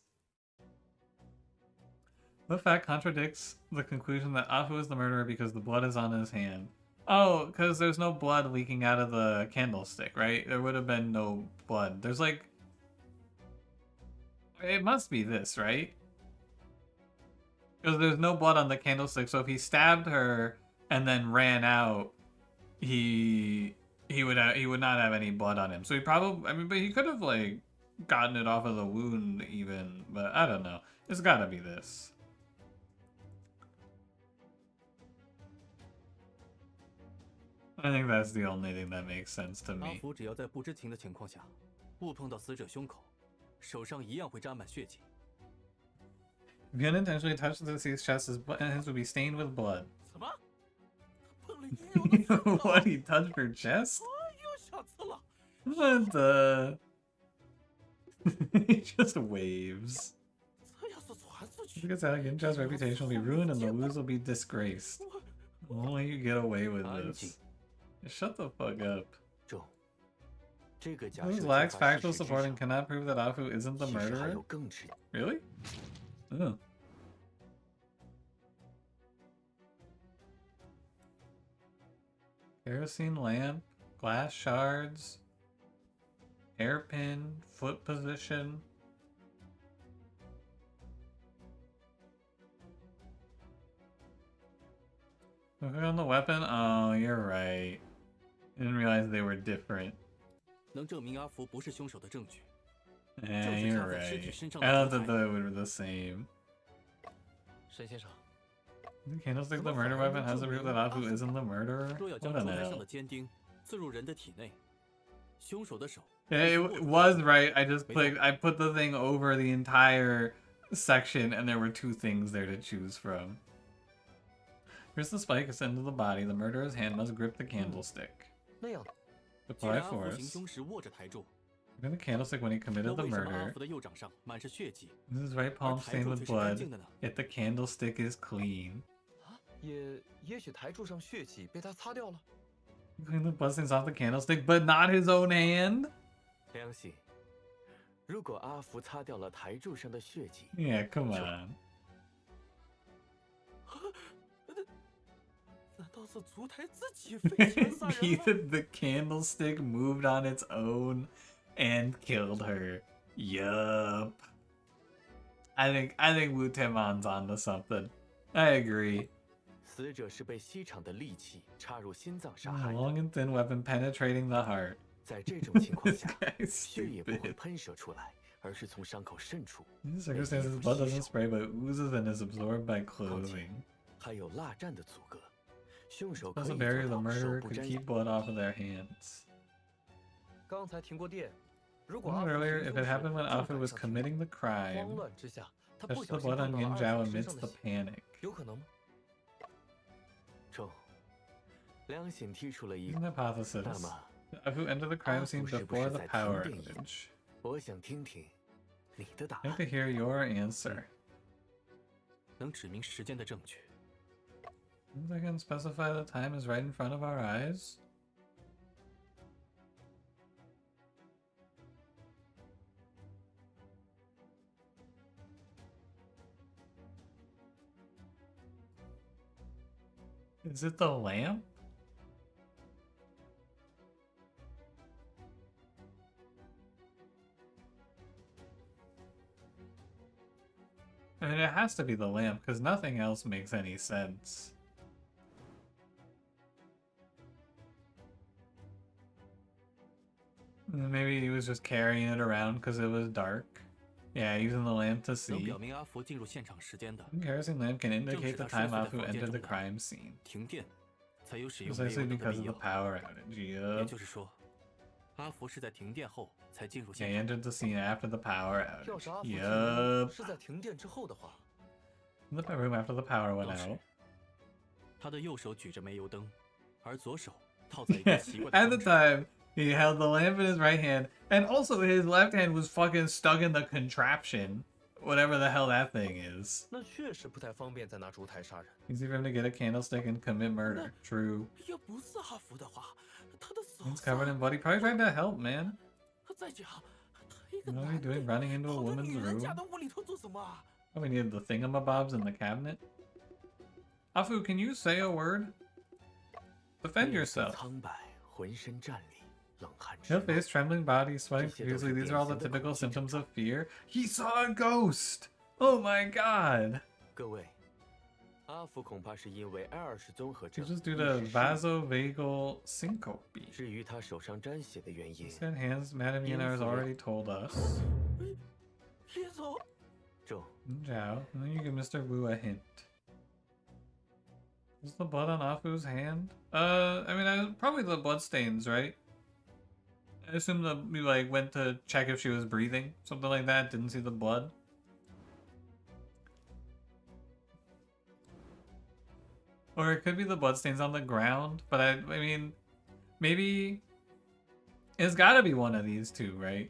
A: The fact contradicts the conclusion that Afu is the murderer because the blood is on his hand. Oh, because there's no blood leaking out of the candlestick, right? There would have been no blood. There's like... It must be this, right? Because there's no blood on the candlestick, so if he stabbed her and then ran out, he would not have any blood on him. So he probably, I mean, but he could have like gotten it off of the wound even, but I don't know. It's gotta be this. I think that's the only thing that makes sense to
H: 阿
A: me.
H: 福只要在不知情的情况下，误碰到死者胸口，手上一样会沾满血迹。
A: If you unintentionally touch the deceased's chest, his hands would be stained with blood.
E: 什么？他碰了阴柔的手呢
A: What? He touched her chest?
E: 又小次了。
A: What the? He just waves.
E: 这要是传出去，
A: Because Yin-cha's reputation will be ruined and the Wu's will be disgraced. Only you get away with this. Shut the fuck up.
B: 中，这个假
A: Those
B: 设
A: lacks
B: 就在
A: factual
B: 事实之
A: support and
B: 上
A: cannot prove that Afu isn't the
B: 其实还
A: murderer?
B: 有更直。
A: Really? Oh. Kerosene lamp, glass shards, hairpin, foot position. Look on the weapon? Oh, you're right. Didn't realize they were different.
H: 能证明阿福不是凶手的证据，
A: Eh, you're right. I thought that they were the same.
F: 沈先生，
A: The candlestick, the murder weapon, has to prove that Afu isn't the murderer?
H: 若要
A: What
H: 将
A: an
H: 桌台上
A: L.
H: 的尖钉刺入人的体内，凶手的手
A: Yeah, it was right. I just clicked. I put the thing over the entire section, and there were two things there to choose from. Here's the spike sent to the body. The murderer's hand must grip the candlestick.
F: 那样
H: 既
A: Apply
H: 然阿福行
A: force.
H: 凶时握着台柱，
A: Grip the candlestick when he
H: 那
A: committed the
H: 为什么阿
A: murder.
H: 福的右掌上满是血迹，
A: His right
H: 而
A: palm
H: 台
A: stained
H: 柱
A: with
H: 却是干
A: blood.
H: 净的呢？
A: Yet the candlestick is clean.
F: 也许台柱上血迹被他擦掉了。
A: Clean the bloodstains off the candlestick, but not his own hand.
B: 良心，如果阿福擦掉了台柱上的血迹，
A: Yeah, come on.
E: 难道是烛台自己飞钱杀人
A: He
E: 吗？
A: said the candlestick moved on its own and killed her. Yup. I think Wu Timon's onto something. I agree.
B: 死者是被西厂的利器插入心脏杀
A: A
B: 害的。
A: long and thin weapon penetrating the heart.
B: 在这种情况
A: This
B: 下，
A: guy's
B: 血液不会
A: stupid.
B: 喷射出来，而是从伤口渗出。
A: In these circumstances, blood doesn't spray, but oozes and is absorbed by
B: 况且
A: clothing.
B: 还有蜡蘸的阻隔，凶手可
A: Plus,
B: 以
A: a
B: 做
A: barrier, the
B: 到手
A: murderer
B: 不
A: could
B: 沾
A: keep blood off of their hands.
F: 刚才停过电，如果
A: I
F: 阿
A: mentioned
F: 福
A: earlier,
F: 行
A: if
F: 凶
A: it
F: 时
A: happened when
F: 正
A: Afu
F: 赶
A: was
F: 上
A: committing the
F: 慌
A: crime,
F: 乱之下，他不
A: touched
F: 小
A: the
F: 心
A: blood
F: 碰
A: on
F: 到了
A: Yin
F: 阿
A: Zhao
F: 福身
A: amidst
F: 上的
A: the
F: 血，
A: panic.
F: 有可能吗？
B: 中。良心提出了一
A: An
B: 个，那
A: hypothesis.
B: 么
A: Afu entered the crime scene
B: Afu 是不
A: before
B: 是
A: the
B: 在
A: power
B: 藏电影？
A: outage.
B: 我想听听，你的答
A: I
B: 案
A: have to hear your answer.
H: 能指明时间的证据。
A: If I can specify the time is right in front of our eyes. Is it the lamp? I mean, it has to be the lamp, because nothing else makes any sense. Maybe he was just carrying it around because it was dark. Yeah, using the lamp to
H: 能
A: see.
H: 表明阿福进入现场时间的，
A: The kerosene lamp can indicate the
H: 正是他
A: time
H: 睡
A: Afu
H: 在房间
A: entered the
H: 中的
A: crime scene.
H: 停电，才有使用煤
A: Precisely
H: 油灯的
A: because
H: 理
A: of the
H: 由。
A: power outage.
H: 也
A: Yup.
H: 就是说，阿福是在停电后才进入
A: Yeah,
H: 现
A: he
H: 场。
A: entered the scene after the power
F: 要
A: outage.
F: 是阿福进
A: Yup.
F: 屋是在停电之后的话，
A: In the room after the power went
H: 当时
A: out.
H: 他的右手举着煤油灯，而左手套在一个
A: Yeah,
H: 奇怪的
A: at the
H: 装置。
A: time, he held the lamp in his right hand, and also his left hand was fucking stuck in the contraption. Whatever the hell that thing is.
F: 那确实不太方便再拿烛台杀人。
A: Easy for him to get a candlestick and commit murder. True.
E: 要不是阿福的话，他的手
A: He's covered in blood. He probably tried to help, man.
E: 再讲，他一个
A: You know what
E: 男
A: he's
E: 的
A: doing running into a
E: 跑到
A: woman's
E: 女人家
A: room?
E: 的屋里头做什么啊？
A: Probably needed the thingamabobs in the cabinet. Afu, can you say a word? Defend
B: 面色
A: yourself.
B: 苍白，浑身战栗，冷汗直
A: Pale
B: 冒。
A: face, trembling body, sweating
B: 这些都是
A: profusely. These are all the
B: 典型的
A: typical
B: 恐惧症
A: symptoms of fear. He saw a ghost! Oh my god!
B: 各位，阿福恐怕是因为艾尔氏综合
A: He
B: 症
A: just due
B: 意
A: to
B: 识失忆。
A: vasovagal syncope.
B: 至于他手上沾血的原因，
A: Said hands, Madame Yener has already told us.
E: 野手，
B: 中
A: Zhao. And then you give Mr. Wu a hint. Is the blood on Afu's hand? I mean, probably the blood stains, right? I assume that we like went to check if she was breathing, something like that. Didn't see the blood. Or it could be the bloodstains on the ground, but I mean, maybe it's gotta be one of these two, right?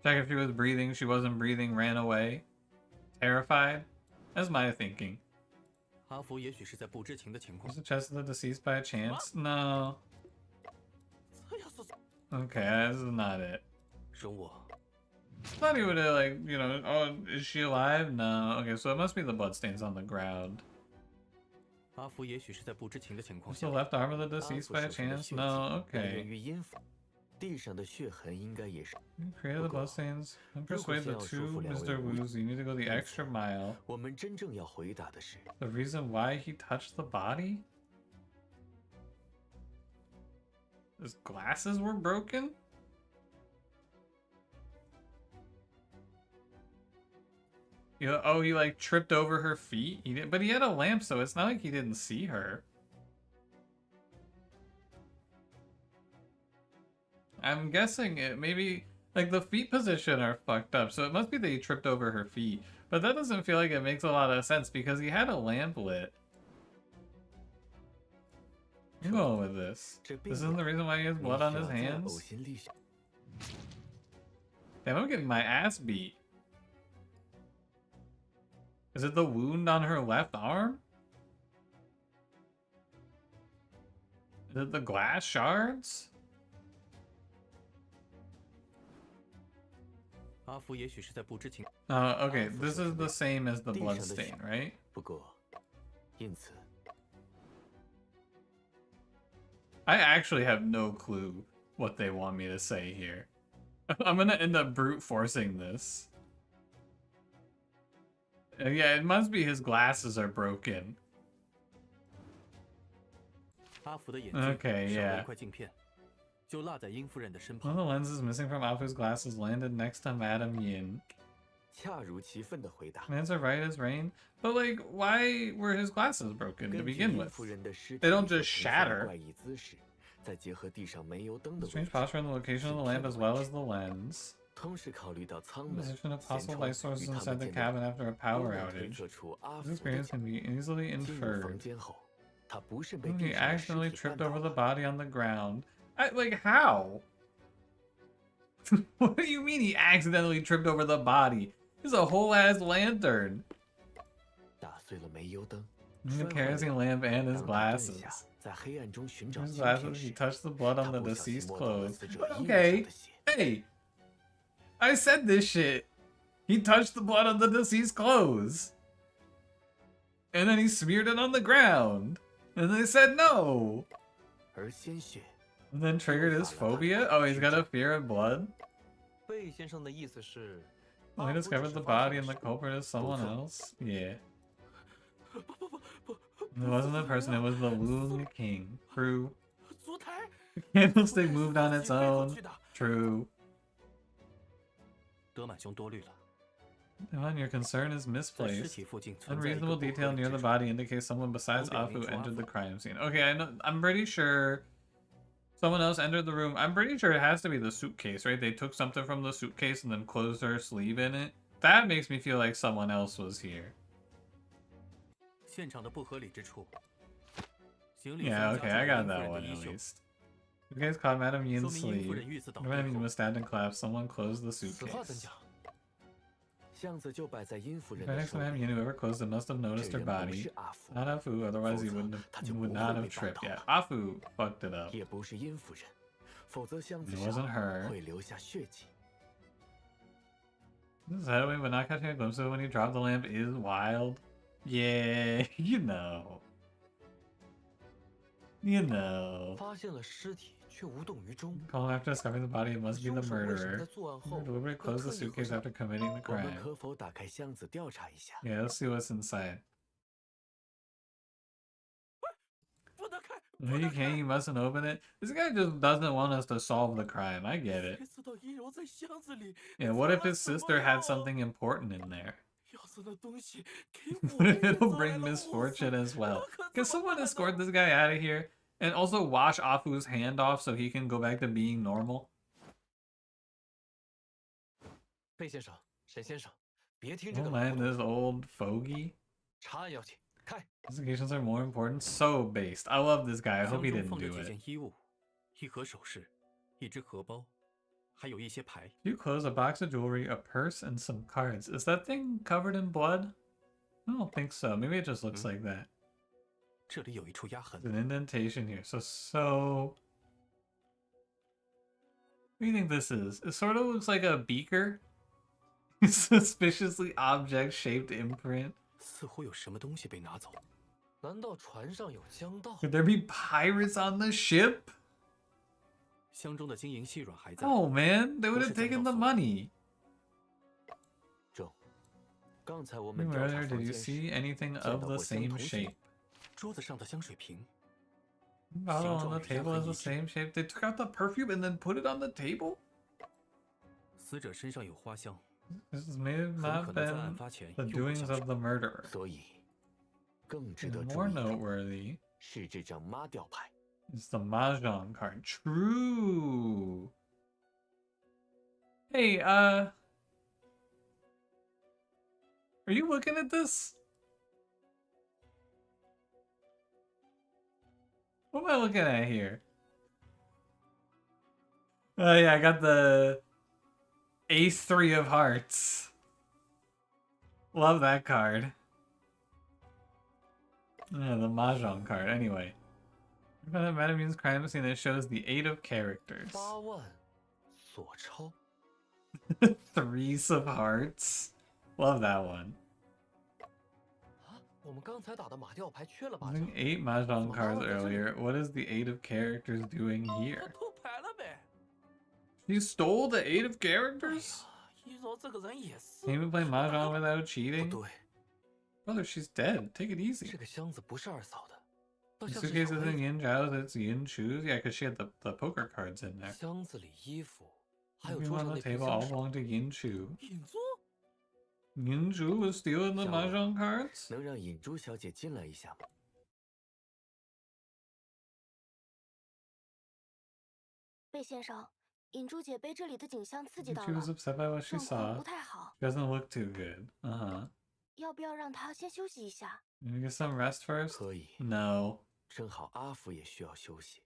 A: Check if she was breathing, she wasn't breathing, ran away. Terrified? That's my thinking.
H: 阿福也许是在不知情的情况
A: Was the chest of the deceased by chance? No.
E: 这要是
A: Okay, this is not it.
H: 容我
A: Thought he would have, like, you know, oh, is she alive? No. Okay, so it must be the bloodstains on the ground.
H: 阿福也许是在不知情的情况
A: Was the
H: 下，
A: left arm of the
B: 阿
A: deceased
B: 福
A: by
B: 手上的
A: chance?
B: 血
A: No,
B: 迹来源
A: okay.
B: 于阴府，地上的血痕应该也是。
A: You created the
B: Google.
A: bloodstains. I'm
B: 如果
A: persuaded
B: 先
A: the
B: 要说
A: two
B: 服两位
A: Mr.
B: 无
A: Woos, you need to go the extra mile.
B: 我们真正要回答的是，
A: The reason why he touched the body? His glasses were broken? Oh, he like tripped over her feet? He did, but he had a lamp, so it's not like he didn't see her. I'm guessing it maybe like the feet position are fucked up, so it must be that he tripped over her feet. But that doesn't feel like it makes a lot of sense because he had a lamp lit. I'm going with this. This isn't the reason why he has
B: 你
A: blood on
B: 小
A: his
B: 子呕
A: hands.
B: 心沥血。
A: Damn, I'm getting my ass beat. Is it the wound on her left arm? Is it the glass shards?
H: 阿福也许是在不知情。
A: Okay, this is the same as the blood stain, right?
B: 不过，因此
A: I actually have no clue what they want me to say here. I'm gonna end up brute forcing this. Yeah, it must be his glasses are broken.
H: 阿福的眼
A: Okay,
H: 镜少了
A: yeah.
H: 一块镜片，就落在殷夫人的身
A: One
H: 旁。
A: of the lenses missing from Afu's glasses landed next to Madame Yin.
B: 恰如其分的回答。
A: Man's are right as rain. But like, why were his glasses broken to
B: 根据
A: begin
B: 殷
A: with?
B: 夫人的尸体
A: They don't
B: 所
A: just
B: 呈现的
A: shatter.
B: 怪异姿势，再结合地上煤油灯的位
A: Strange
B: 置，
A: posture and the location of the lamp as well as the lens.
B: 同时考虑到舱门、
A: Position of
B: 舷
A: possible
B: 窗
A: light sources
B: 与他
A: inside
B: 们
A: the
B: 间的
A: cabin after a
B: 都
A: power
B: 能推
A: outage.
B: 测出阿
A: This
B: 福的
A: experience
B: 脚
A: can be easily
B: 进入房
A: inferred.
B: 间后，他不慎被
A: He
B: 地上的尸
A: accidentally
B: 体绊
A: tripped
B: 倒
A: over the
B: 了。
A: body on the ground. Like, how? What do you mean he accidentally tripped over the body? It's a whole ass lantern.
B: 打碎了煤油灯，
A: The
B: 摔坏了
A: kerosene lamp and his
B: 当他
A: glasses.
B: 蹲下，在黑暗中寻找
A: His
B: 金片
A: glasses, he
B: 时，
A: touched the blood on
B: 他
A: the
B: 不小心
A: deceased
B: 摸到了
A: clothes.
B: 死者衣服上
A: Okay,
B: 的血。
A: hey, I said this shit. He touched the blood on the deceased clothes. And then he smeared it on the ground. And they said no.
B: 而鲜血
A: And then triggered his phobia? Oh, he's got a fear of blood?
F: 贝先生的意思是，
A: Oh, he discovered the body and the culprit is someone else? Yeah. It wasn't the person, it was the Loon King. True.
E: 烛台，
A: The candlestick moved on its own. True.
H: 德满兄多虑了，
A: Devon, your concern is
H: 在尸
A: misplaced.
H: 体附近存在一个
A: Unreasonable
H: 不合
A: detail
H: 理
A: near
H: 之
A: the
H: 处。
A: body indicates someone besides
H: 都被
A: Afu
H: 抓
A: entered the
H: 捕。
A: crime scene. Okay, I know. I'm pretty sure someone else entered the room. I'm pretty sure it has to be the suitcase, right? They took something from the suitcase and then closed her sleeve in it. That makes me feel like someone else was here.
H: 现场的不合理之处，行李
A: Yeah,
H: 箱
A: okay,
H: 夹
A: I
H: 住了
A: got
H: 阴夫
A: that
H: 人的
A: one
H: 衣
A: at
H: 袖，
A: least. You guys caught Madame
H: 说
A: Yin's
H: 明阴夫人
A: sleeve.
H: 遇刺倒地
A: Madame Yin
H: 后，
A: was stabbed and collapsed. Someone closed the
B: 此话怎
A: suitcase.
B: 讲？箱子就摆在阴夫人
A: Right
B: 的
A: next to
B: 手
A: Madame
B: 里。
A: Yin, whoever closed it must have
B: 这
A: noticed her
B: 人不
A: body.
B: 是阿福，
A: Not Afu, otherwise he
B: 否则
A: wouldn't
B: 他就
A: have,
B: 不
A: would
B: 会
A: not
B: 被
A: have
B: 绊
A: tripped.
B: 倒
A: Yeah,
B: 了，
A: Afu fucked it up.
B: 也不是阴夫人，否则箱子
A: It
B: 上
A: wasn't her.
B: 会留下血迹。
A: This headway, but not catching a glimpse of it when you drop the lamp is wild. Yeah, you know. You know.
B: 发现了尸体却无动于衷。
A: Calling after discovering the body, it must be the
B: 凶手为什么
A: murderer.
B: 在作案
A: Who
B: 后
A: deliberately
B: 要
A: closed the
B: 特意合
A: suitcase
B: 上？
A: after committing the
B: 我们
A: crime.
B: 可否打开箱子调查一下？
A: Yeah, let's see what's inside.
E: 不能开，
A: No, you can't. You mustn't open it. This guy just doesn't want us to solve the crime. I get it.
E: 谁知道阴柔在箱子里
A: Yeah, what if
E: 藏了
A: his
E: 什么
A: sister had
E: 药
A: something important in there?
E: 要是那东西给我
A: What
E: 们
A: if
E: 也
A: it'll
E: 招来
A: bring
E: 了祸
A: misfortune
E: 害
A: as well?
E: 我可
A: Can
E: 怎么
A: someone
E: 办
A: escort
E: 呢？
A: this guy out of here? And also wash Afu's hand off so he can go back to being normal?
F: 贝先生、沈先生，别听这
A: Oh
F: 个老
A: man,
F: 糊涂
A: this old fogey.
F: 查案要紧，开！
A: Investigations are more important. So based. I love this guy. I
H: 箱
A: hope he
H: 中
A: didn't
H: 放着
A: do
H: 几
A: it.
H: 件衣物，一盒首饰，一只荷包，还有一些牌。
A: Few clothes, a box of jewelry, a purse, and some cards. Is that thing covered in blood? I don't think so. Maybe it just looks like that.
H: 这里有一处压痕
A: There's，an indentation here. So. What do you think this is? It sort of looks like a beaker. Suspiciously object-shaped imprint.
H: 似乎有什么东西被拿走。
B: 难道船上有江盗？
A: Could there be pirates on the ship?
H: 箱中的金银细软还在。
A: Oh man, they would have
H: What's it
A: taken the
H: for?
A: money.
B: 中。刚才我们调查
A: Earlier,
B: 房
A: did you
B: 间
A: see
B: 时，
A: anything
B: 见
A: of
B: 到
A: the
B: 过相
A: same
B: 同
A: shape?
B: 型。
H: 桌子上的香水瓶，
A: Bottle on the
H: 形状与烟
A: table
H: 痕
A: is the
H: 一致。
A: same shape. They took out the perfume and then put it on the table?
H: 死者身上有花香，
A: This may
H: 很
A: not
H: 可能在案
A: been
H: 发前
A: the
H: 用过
A: doings
H: 香
A: of
H: 水。
A: the murderer.
B: 所以，更值得
A: And
B: 注
A: more
B: 意的
A: noteworthy
B: 是这张妈吊牌。
A: is the mahjong card. True. Hey, are you looking at this? What am I looking at here? Oh yeah, I got the Ace 3 of Hearts. Love that card. Yeah, the Mahjong card. Anyway. Madame Yin's crime scene that shows the 8 of characters.
B: 8万，索钞。
A: Threes of Hearts. Love that one.
B: 我们刚才打的马吊牌缺了把
A: I
B: 张
A: think 8 Mahjong cards earlier. What is the 8 of characters doing
E: 他
A: here?
E: 偷牌了呗。
A: You stole the 8 of
E: 哎
A: characters?
E: 呀，阴柔这个人也是。
A: Can you even play Mahjong without
B: 不
A: cheating?
B: 对，
A: Brother, she's dead. Take it easy.
B: 这个箱子不是二嫂的，倒
A: The
B: 像是
A: suitcase
B: 小
A: isn't
B: 薇。
A: Yin Zhao's, it's Yin Chu's. Yeah, because she had the poker cards in there.
B: 箱子里衣服，还有
A: Everyone
B: 桌
A: on
B: 上
A: the
B: 那瓶
A: table
B: 香
A: all
B: 水，
A: belong to Yin Chu.
E: 引珠，
A: Yin Chu was stealing the
B: 小王
A: Mahjong cards?
B: 能让尹珠小姐进来一下吗？
C: 贝先生，尹珠姐被这里的景象刺激到
A: She was
C: 了，
A: upset by what she
C: 状况
A: saw.
C: 不太好，
A: She doesn't look too good. Uh-huh.
C: 要不要让她先休息一下？
A: You get some rest first?
B: 可以，
A: No.
B: 正好阿福也需要休息。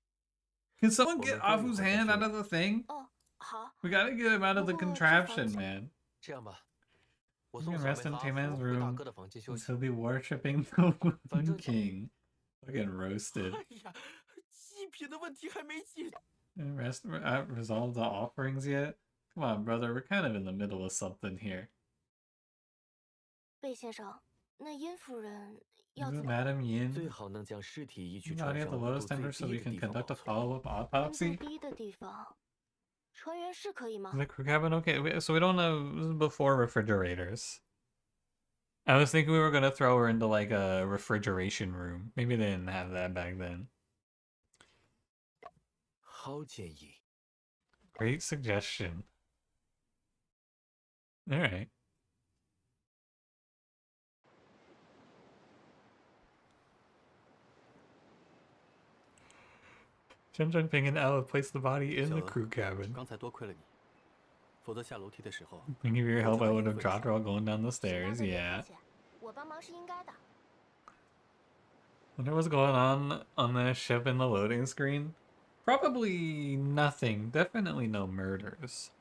A: Can someone
B: Well,
A: get
B: then,
A: Afu's
B: fine,
A: hand
B: thank
A: out of the thing?
C: 哦，好，
A: We gotta get him out of the
C: 不过这房
A: contraption,
C: 子
A: man.
F: 这样吧，我
A: You
F: 送
A: can
F: 小
A: rest
F: 妹
A: in
F: 和阿
A: Taeman's
F: 福回大
A: room
F: 哥的房间休
A: and
F: 息。
A: he'll be worshipping the Woon
F: 反正
A: King. Fucking roasted.
E: 哎呀，祭品的问题还没解。
A: And resolve the offerings yet? Come on, brother. We're kind of in the middle of something here.
C: 魏先生，那殷夫人
A: Is
C: 要
A: it
C: 怎么？
A: Madam
F: 最
A: Yin?
F: 好能将尸体移去
A: You
F: 船
A: body at
F: 上
A: the
F: 温
A: Lotus
F: 度最
A: Tender so
F: 低
A: we
F: 的
A: can
F: 地方
A: conduct
F: 保
A: a
F: 存。
A: follow-up
C: 温度
A: autopsy?
C: 低的地方，船员室可以吗
A: Is？ the crew cabin okay? So we don't have... This is before refrigerators. I was thinking we were gonna throw her into like a refrigeration room. Maybe they didn't have that back then.
F: 好建议。
A: Great suggestion. Alright. Chen Zhengping and Ella placed the body in the
H: 小娥
A: crew cabin.
H: 刚才多亏了你，否则下楼梯的时候，
A: Thank you for your
H: 我
A: help.
H: 就
A: I
H: 把
A: would
H: 衣
A: have
H: 服也
A: dropped her while going down the
C: 行了，
A: stairs.
C: 别客
A: Yeah.
C: 气，我帮忙是应该的。
A: Wonder what's going on the ship in the loading screen. Probably nothing. Definitely no murders.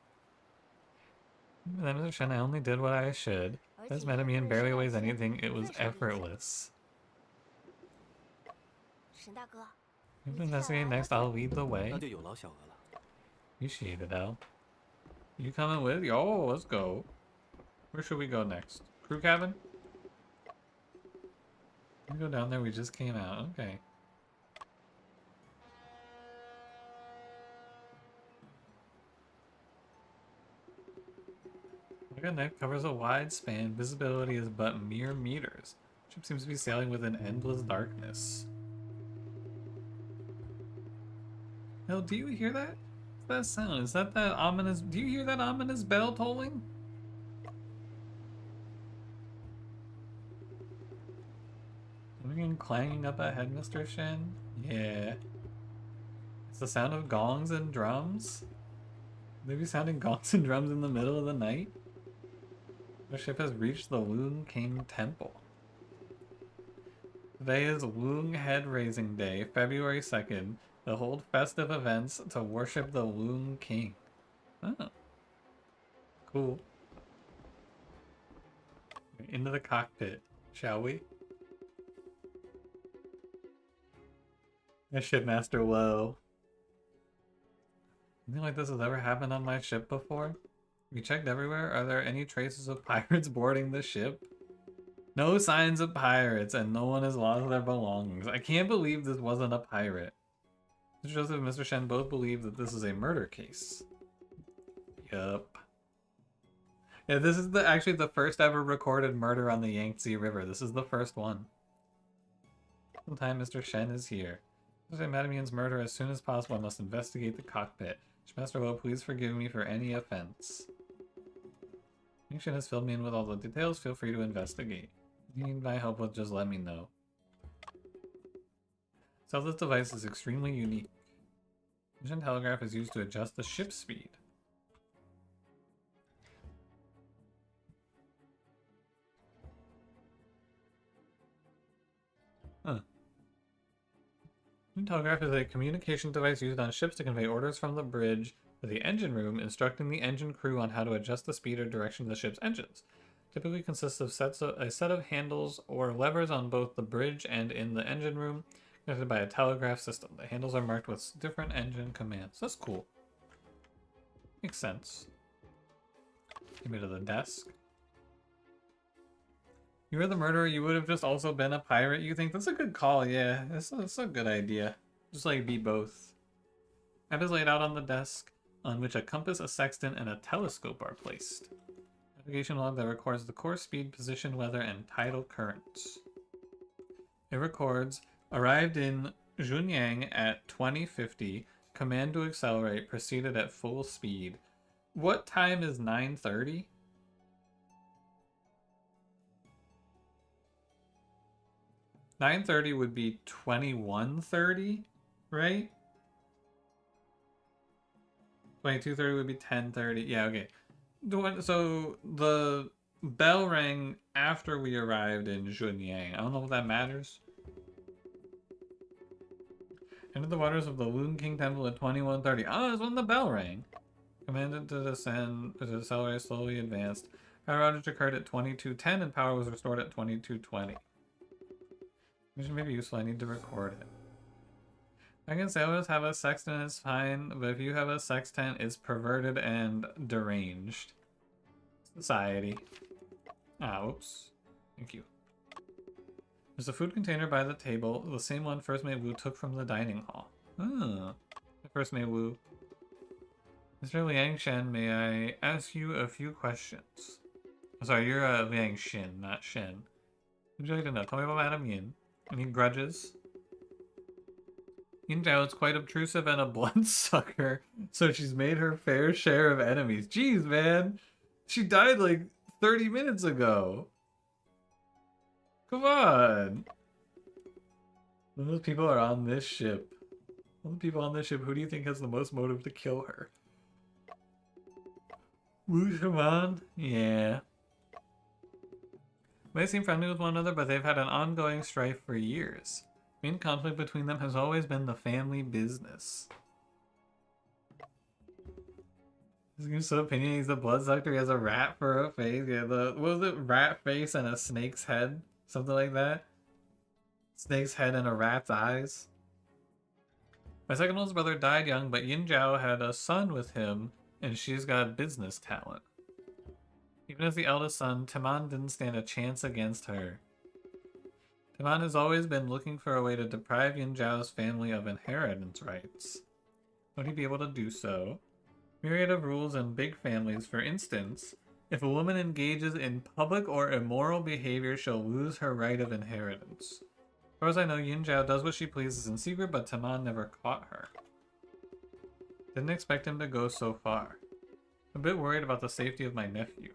A: Then Mr. Shen, I only did what I should.
C: 而
A: This
C: 且
A: Madam Yin
C: 夫人
A: barely
C: 是
A: weighs
C: 爱情
A: anything. It
C: 不
A: was
C: 费手力气
A: effortless.
C: 沈大哥，
A: If
C: 你接下
A: investigate
C: 来
A: next, I'll lead the way.
H: 那就有劳小娥了。
A: Appreciate it, Al. You coming with? Yo, let's go. Where should we go next? Crew cabin? We go down there. We just came out. Okay. Look at that. Covers a wide span. Visibility is but mere meters. Ship seems to be sailing within endless darkness. Hell, do you hear that? What's that sound? Is that ominous... Do you hear that ominous bell tolling? Something clanging up ahead, Mr. Shen? Yeah. It's the sound of gongs and drums? They be sounding gongs and drums in the middle of the night? The ship has reached the Woon King Temple. Today is Woon Head Raising Day, February 2nd. They hold festive events to worship the Woon King. Oh. Cool. Into the cockpit, shall we? Shipmaster Woe. Anything like this has ever happened on my ship before? We checked everywhere. Are there any traces of pirates boarding the ship? No signs of pirates, and no one has lost their belongings. I can't believe this wasn't a pirate. Mr. Joseph and Mr. Shen both believe that this is a murder case. Yup. Yeah, this is actually the first ever recorded murder on the Yangtze River. This is the first one. Sometime Mr. Shen is here. Mr. Madam Yin's murder as soon as possible. I must investigate the cockpit. Master Wo, please forgive me for any offense. Ming Shen has filled me in with all the details. Feel free to investigate. If you need my help with, just let me know. So this device is extremely unique. Vision telegraph is used to adjust the ship speed. Huh. Vision telegraph is a communication device used on ships to convey orders from the bridge to the engine room, instructing the engine crew on how to adjust the speed or direction of the ship's engines. Typically consists of a set of handles or levers on both the bridge and in the engine room, connected by a telegraph system. The handles are marked with different engine commands. That's cool. Makes sense. Get me to the desk. You were the murderer, you would have just also been a pirate, you think? That's a good call, yeah. That's a good idea. Just like be both. Map is laid out on the desk, on which a compass, a sextant, and a telescope are placed. Navigation log that records the course, speed, position, weather, and tidal currents. It records, arrived in Junyang at 2050, command to accelerate, proceeded at full speed. What time is 9:30? $9:30 would be 21:30, right? 22:30 would be 10:30. Yeah, okay. So the bell rang after we arrived in Junyang. I don't know if that matters. Entered the waters of the Woon King Temple at 21:30. Oh, that's when the bell rang. Commanded to descend, to decelerate, slowly advanced. Power outage occurred at 22:10 and power was restored at 22:20. Which may be useful, I need to record it. I can sailors have a sextant, it's fine, but if you have a sextant, it's perverted and deranged. Society. Ah, whoops. Thank you. There's a food container by the table, the same one First Mate Wu took from the dining hall. Ah, First Mate Wu. Mr. Liang Shen, may I ask you a few questions? Oh, sorry, you're Liang Xin, not Shen. Would you like to know? Tell me about Madame Yin. Any grudges? Yin Zhao is quite obtrusive and a bloodsucker, so she's made her fair share of enemies. Jeez, man! She died like 30 minutes ago! Come on! When those people are on this ship, all the people on this ship, who do you think has the most motive to kill her? Wu Shaman? Yeah. They seem friendly with one another, but they've had an ongoing strife for years. Main conflict between them has always been the family business. He's so opinionated, he's a bloodsucker, he has a rat for a face. Yeah, what was it? Rat face and a snake's head? Something like that? Snake's head and a rat's eyes? My second oldest brother died young, but Yin Zhao had a son with him, and she's got business talent. Even as the eldest son, Taman didn't stand a chance against her. Taman has always been looking for a way to deprive Yin Zhao's family of inheritance rights. Would he be able to do so? Myriad of rules in big families, for instance, if a woman engages in public or immoral behavior, she'll lose her right of inheritance. As far as I know, Yin Zhao does what she pleases in secret, but Taman never caught her. Didn't expect him to go so far. I'm a bit worried about the safety of my nephew.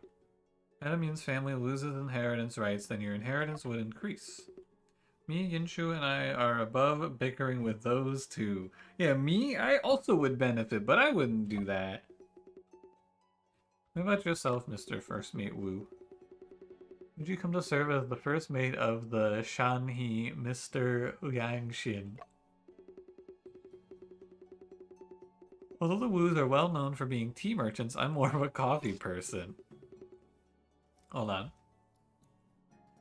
A: If Madame Yin's family loses inheritance rights, then your inheritance would increase. Me, Yinshu, and I are above bickering with those two. Yeah, me? I also would benefit, but I wouldn't do that. What about yourself, Mr. First Mate Wu? Would you come to serve as the first mate of the Shanhe Mr. Liang Xin? Although the Wus are well known for being tea merchants, I'm more of a coffee person. Hold on.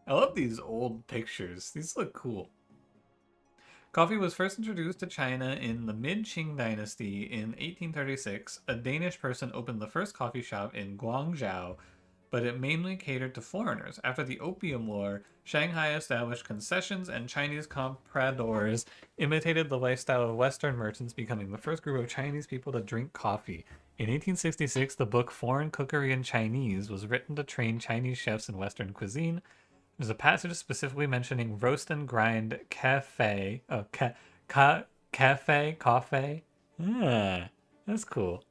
A: I love these old pictures. These look cool. Coffee was first introduced to China in the mid-Qing dynasty in 1836. A Danish person opened the first coffee shop in Guangzhou, but it mainly catered to foreigners. After the Opium War, Shanghai established concessions and Chinese compradors imitated the lifestyle of Western merchants, becoming the first group of Chinese people to drink coffee. In 1866, the book Foreign Cookery in Chinese was written to train Chinese chefs in Western cuisine. There's a passage specifically mentioning roast and grind cafe. Oh, cafe? Coffee? Ah, that's cool.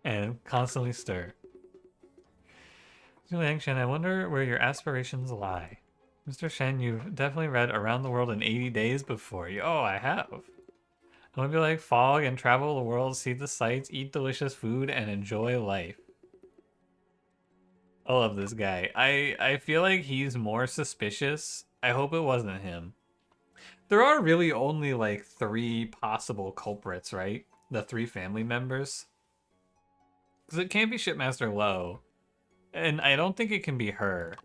A: And constantly stir. Liang Shen, I wonder where your aspirations lie. Mr. Shen, you've definitely read Around the World in 80 Days before. Oh, I have. I want to be like Fogg and travel the world, see the sights, eat delicious food, and enjoy life. I love this guy. I feel like he's more suspicious. I hope it wasn't him. There are really only like 3 possible culprits, right? The 3 family members. Because it can't be Shipmaster Lo. And I don't think it can be her.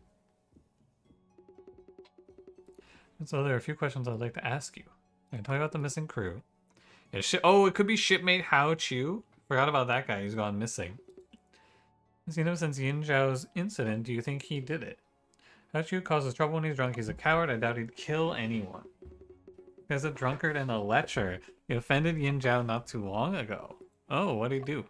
A: And so there are a few questions I'd like to ask you. I can tell you about the missing crew. Yeah, oh, it could be shipmate Hao Chu. Forgot about that guy. He's gone missing. You know, since Yin Zhao's incident, do you think he did it? Hao Chu causes trouble when he's drunk. He's a coward. I doubt he'd kill anyone. He's a drunkard and a lecher. He offended Yin Zhao not too long ago. Oh, what'd he do?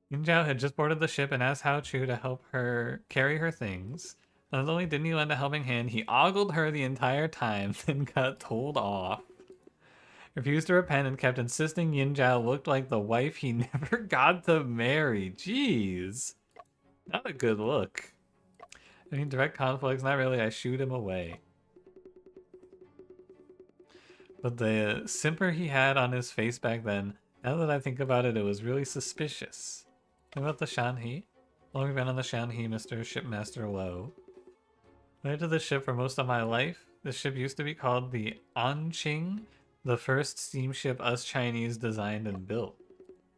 A: Yin Zhao had just boarded the ship and asked Hao Chu to help her carry her things. Not only didn't he lend a helping hand, he ogled her the entire time, then got told off. Refused to repent and kept insisting Yin Zhao looked like the wife he never got to marry. Jeez. Not a good look. I mean, direct conflicts, not really. I shoot him away. But the simper he had on his face back then, now that I think about it, it was really suspicious. What about the Shanhe? How long have you been on the Shanhe, Mr. Shipmaster Lo? I went to this ship for most of my life. This ship used to be called the Anqing, the first steamship us Chinese designed and built.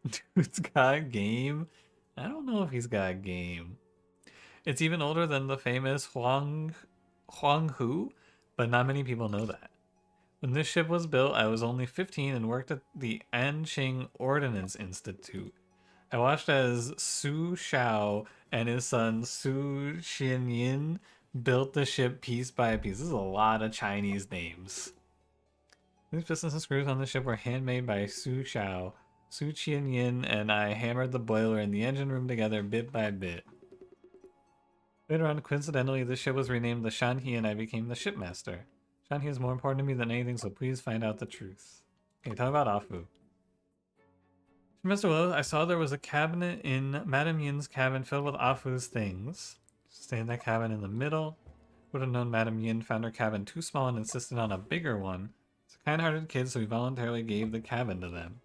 A: Dude's got game. I don't know if he's got game. It's even older than the famous Huang Hu, but not many people know that. When this ship was built, I was only 15 and worked at the Anqing Ordnance Institute. I watched as Su Shao and his son Su Xianyin built the ship piece by piece. This is a lot of Chinese names. These pistons and screws on the ship were handmade by Su Shao. Su Qianyin and I hammered the boiler in the engine room together bit by bit. Later on, coincidentally, the ship was renamed the Shanhe and I became the shipmaster. Shanhe is more important to me than anything, so please find out the truth. Okay, tell me about Afu. Mr. Lowe, I saw there was a cabinet in Madame Yin's cabin filled with Afu's things. Stay in that cabin in the middle. Would have known Madame Yin found her cabin too small and insisted on a bigger one. It's a kind-hearted kid, so he voluntarily gave the cabin to them.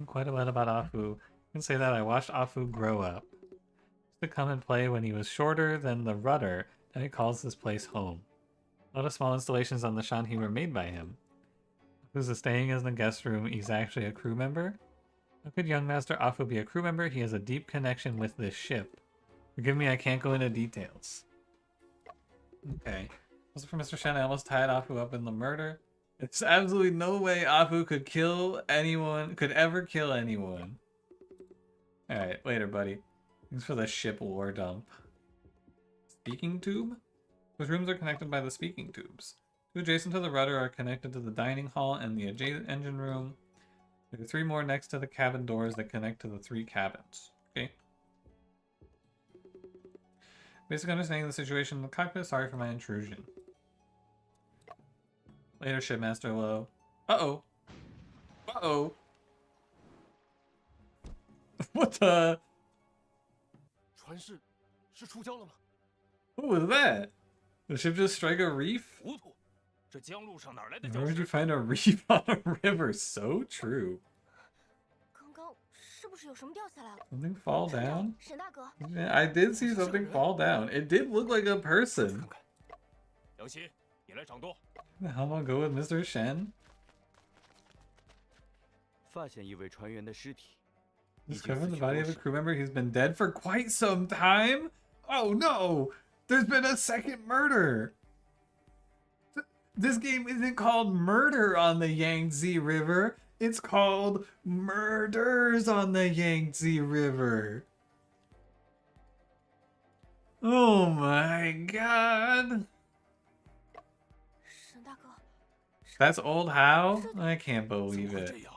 A: Quite a lot about Afu. I can say that I watched Afu grow up. He used to come and play when he was shorter than the rudder, and he calls this place home. A lot of small installations on the Shanhe were made by him. Afu's staying in the guest room. He's actually a crew member. How could young Master Afu be a crew member? He has a deep connection with this ship. Forgive me, I can't go into details. Okay. Also for Mr. Shen, I almost tied Afu up in the murder. There's absolutely no way Afu could kill anyone, could ever kill anyone. Alright, later, buddy. Thanks for the ship war dump. Speaking tube? Those rooms are connected by the speaking tubes. Two adjacent to the rudder are connected to the dining hall and the adjacent engine room. There are 3 more next to the cabin doors that connect to the 3 cabins. Okay. Basic understanding of the situation in the cockpit. Sorry for my intrusion. Later, Shipmaster Low. Uh-oh. Uh-oh. What the?
D: 船是出礁了吗？
A: What was that? The ship just strike a reef?
D: 糊涂，这江路上哪来的礁
A: Where would you
D: 石？
A: find a reef on a river? So true.
C: 刚刚是不是有什么掉下来了？
A: Something fall
C: 船长，
A: down?
C: 沈大哥，
A: Yeah, I did see something fall down. It did look like a
D: 看
A: person.
D: 看。杨希，你来掌舵。
A: How about go with Mr. Shen?
B: 发现一位船员的尸体，已经
A: Discovered
B: 死
A: the
B: 去
A: body
B: 多
A: of a
B: 时。
A: crew member. He's been dead for quite some time. Oh no! There's been a second murder. This game isn't called Murder on the Yangtze River. It's called Murders on the Yangtze River. Oh my god.
C: 沈大哥，
A: That's old How? I can't
D: 怎么
A: believe
D: 会
A: it.
D: 这样？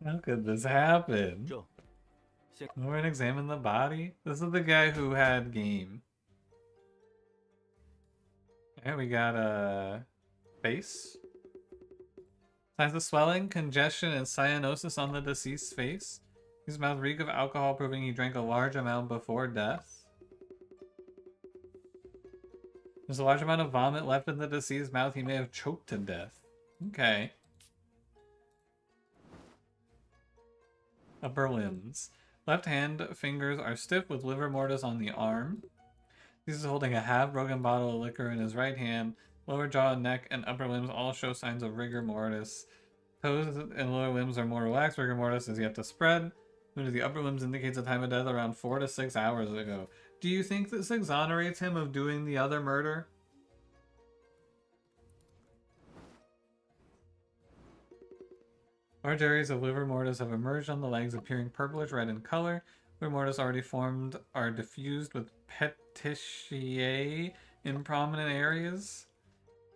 A: How could this happen?
B: 正，先
A: We're gonna examine the body? This is the guy who had game. Yeah, we got a face. Signs of swelling, congestion, and cyanosis on the deceased's face. His mouth reek of alcohol, proving he drank a large amount before death. There's a large amount of vomit left in the deceased's mouth. He may have choked to death. Okay. Upper limbs. Left hand fingers are stiff with livor mortis on the arm. He's holding a half-broken bottle of liquor in his right hand. Lower jaw, neck, and upper limbs all show signs of rigor mortis. Toes and lower limbs are more relaxed. Rigor mortis is yet to spread. Movement of the upper limbs indicates a time of death around 4 to 6 hours ago. Do you think this exonerates him of doing the other murder? Large areas of livor mortis have emerged on the legs, appearing purplish red in color. Livor mortis already formed are diffused with petechiae in prominent areas.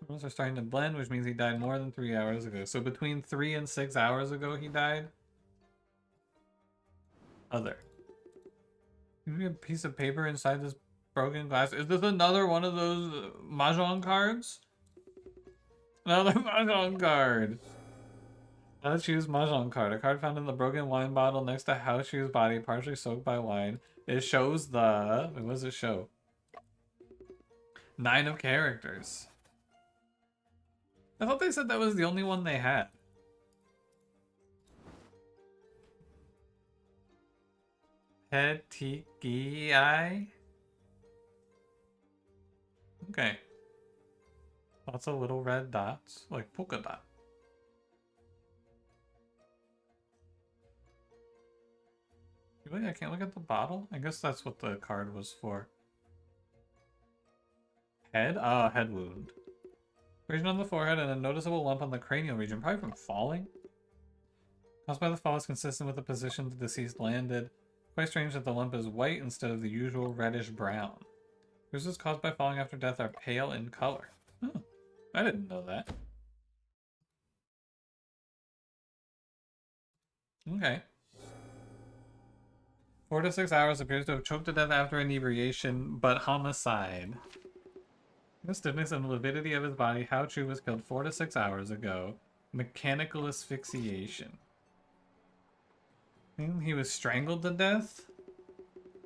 A: Mortals are starting to blend, which means he died more than 3 hours ago. So between 3 and 6 hours ago he died? Other. Maybe a piece of paper inside this broken glass. Is this another one of those mahjong cards? Another mahjong card. Let's choose mahjong card. A card found in the broken wine bottle next to Hao Shu's body, partially soaked by wine. It shows the... What does it show? 9 of characters. I thought they said that was the only one they had. Petechiae? Okay. Lots of little red dots, like polka dot. Really? I can't look at the bottle? I guess that's what the card was for. Head? Ah, head wound. Region on the forehead and a noticeable lump on the cranial region, probably from falling. Caused by the fall is consistent with the position the deceased landed. Quite strange that the lump is white instead of the usual reddish brown. Bruises caused by falling after death are pale in color. Oh, I didn't know that. Okay. 4 to 6 hours, appears to have choked to death after inebriation, but homicide. The stiffness and lividity of his body, Hao Chu was killed 4 to 6 hours ago. Mechanical asphyxiation. He was strangled to death?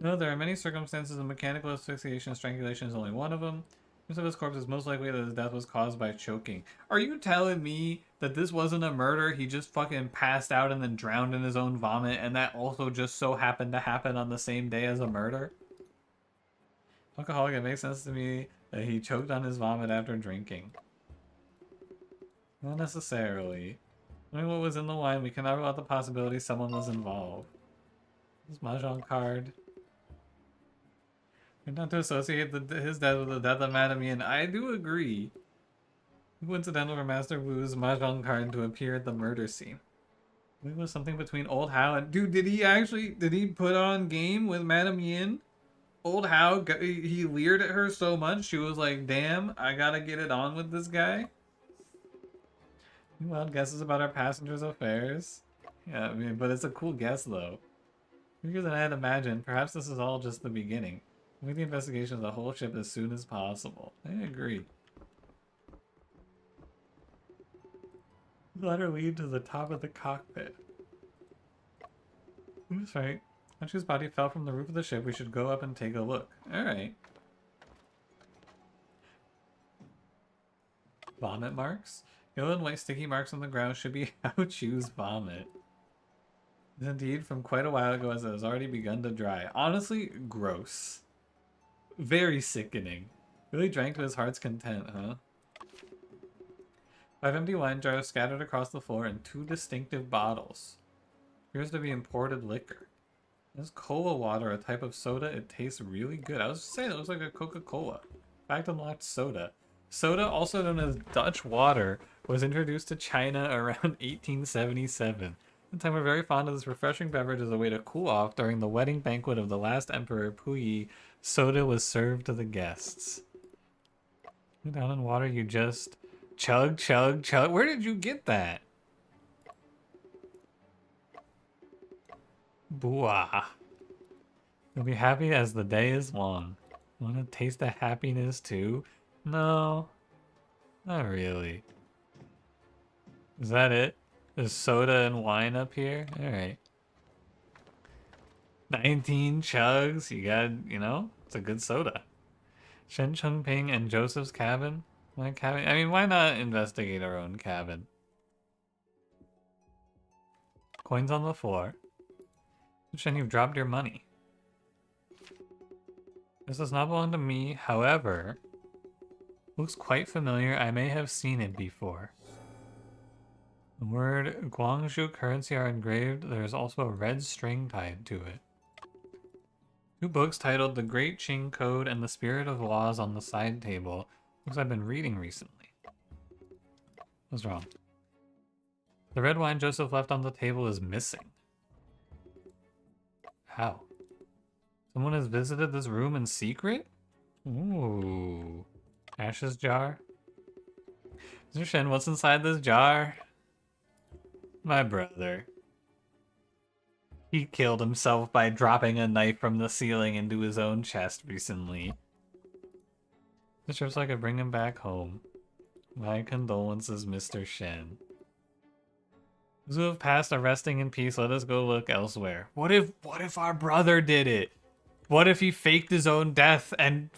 A: No, there are many circumstances of mechanical asphyxiation. Strangulation is only one of them. Use of his corpse is most likely that his death was caused by choking. Are you telling me that this wasn't a murder? He just fucking passed out and then drowned in his own vomit, and that also just so happened to happen on the same day as a murder? Alcoholic, it makes sense to me that he choked on his vomit after drinking. Not necessarily. Knowing what was in the wine, we cannot rule out the possibility someone was involved. This Mahjong card. And not to associate his death with the death of Madame Yin. I do agree. Coincidental for Master Wu's Mahjong card to appear at the murder scene. It was something between Old Hao and... Dude, did he put on game with Madame Yin? Old Hao, he leered at her so much, she was like, damn, I gotta get it on with this guy. Wild guesses about our passengers' affairs. Yeah, I mean, but it's a cool guess, though. Bigger than I had imagined. Perhaps this is all just the beginning. Make the investigation of the whole ship as soon as possible. I agree. Let her lead to the top of the cockpit. That's right. Hachu's body fell from the roof of the ship. We should go up and take a look. Alright. Vomit marks? Yellow and white sticky marks on the ground should be Hachu's vomit. Indeed, from quite a while ago as it has already begun to dry. Honestly, gross. Very sickening. Really drank to his heart's content, huh? 5 empty wine jars scattered across the floor in 2 distinctive bottles. Appears to be imported liquor. This cola water, a type of soda. It tastes really good. I was just saying, it looks like a Coca-Cola. Fact unlocked soda. Soda, also known as Dutch water, was introduced to China around 1877. At the time, we're very fond of this refreshing beverage as a way to cool off. During the wedding banquet of the last emperor, Puyi, soda was served to the guests. Go down in water, you just chug, chug, chug. Where did you get that? Booah. You'll be happy as the day is long. Want to taste the happiness too? No, not really. Is that it? There's soda and wine up here? Alright. 19 chugs. You got, you know, it's a good soda. Shen Chengping and Joseph's cabin? My cabin? I mean, why not investigate our own cabin? Coins on the floor. Shen, you've dropped your money. This does not belong to me, however, looks quite familiar. I may have seen it before. The word Guangzhou currency are engraved. There is also a red string tied to it. 2 books titled The Great Qing Code and The Spirit of Laws on the side table. Books I've been reading recently. What's wrong? The red wine Joseph left on the table is missing. How? Someone has visited this room in secret? Ooh. Ashes jar? Mr. Shen, what's inside this jar? My brother. He killed himself by dropping a knife from the ceiling into his own chest recently. The ship's like I bring him back home. My condolences, Mr. Shen. Those who have passed are resting in peace. Let us go look elsewhere. What if our brother did it? What if he faked his own death and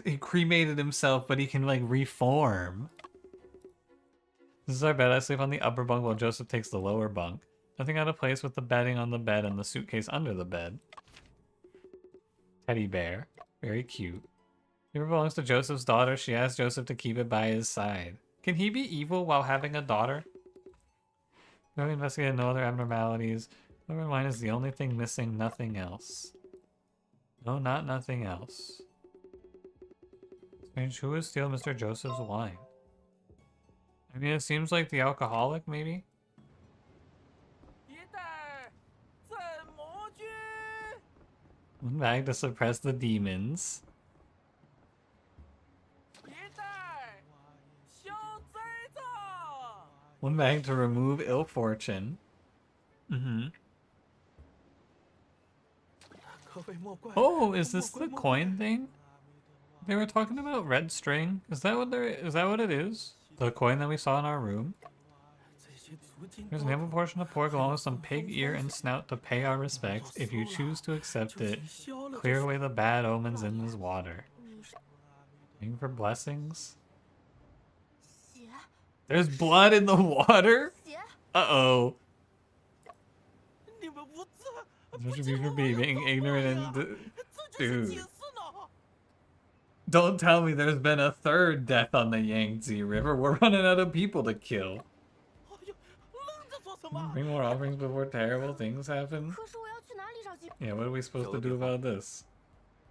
A: he cremated himself, but he can like reform? This is our bed. I sleep on the upper bunk while Joseph takes the lower bunk. Nothing out of place with the bedding on the bed and the suitcase under the bed. Teddy bear. Very cute. It belongs to Joseph's daughter. She asked Joseph to keep it by his side. Can he be evil while having a daughter? No investigated, no other abnormalities. Silver wine is the only thing missing, nothing else. No, not nothing else. Strange, who would steal Mr. Joseph's wine? I mean, it seems like the alcoholic, maybe?
E: 一代怎么军？
A: One bag to suppress the demons.
E: 一代小贼子。
A: One bag to remove ill fortune. Mm-hmm.
E: 可谓莫怪。
A: Oh, is this the coin thing? They were talking about red string. Is that what it is? The coin that we saw in our room?
E: 这些足金
A: There's an ample portion of pork along with some pig ear and snout to pay our respects. If you choose to accept it, clear away the bad omens in this water. Waiting for blessings?
C: 血
A: There's blood in the water?
C: 血，
A: Uh-oh.
E: 你们无知，
A: Such of you for being ignorant and...
E: 这就是解
A: Dude.
E: 释呢。
A: Don't tell me there's been a third death on the Yangtze River. We're running out of people to kill.
E: 哎呦，愣着做什么？
A: Bring more offerings before terrible things happen?
C: 可是我要去哪里找鸡？
A: Yeah, what are we supposed to do about this?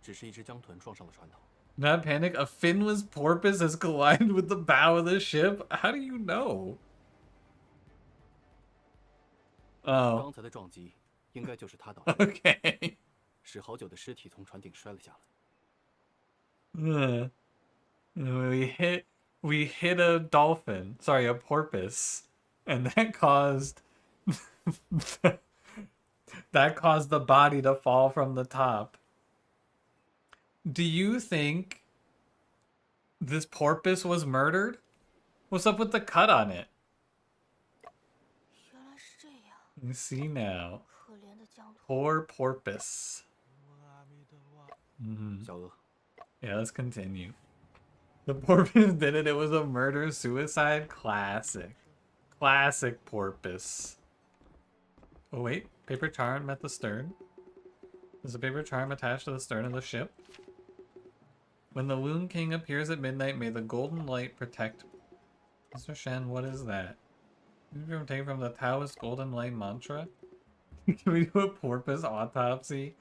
H: 只是一只江豚撞上了船头。
A: Not panic, a finless porpoise has collided with the bow of the ship? How do you know? Oh,
H: 刚才的撞击应该就是他导致的，
A: okay.
H: 使好久的尸体从船顶摔了下来。
A: We hit a dolphin. Sorry, a porpoise. And that caused that caused the body to fall from the top. Do you think this porpoise was murdered? What's up with the cut on it?
C: 原来是这样，
A: You see now.
C: 可怜的江豚。
A: Poor porpoise.
E: 阿弥陀佛。
A: Mhm.
H: 小鹅，
A: Yeah, let's continue. The porpoise did it. It was a murder-suicide classic. Classic porpoise. Oh, wait. Paper charm at the stern. Is a paper charm attached to the stern of the ship? When the Loon King appears at midnight, may the golden light protect... Mr. Shen, what is that? Taken from the Taoist golden light mantra? Can we do a porpoise autopsy?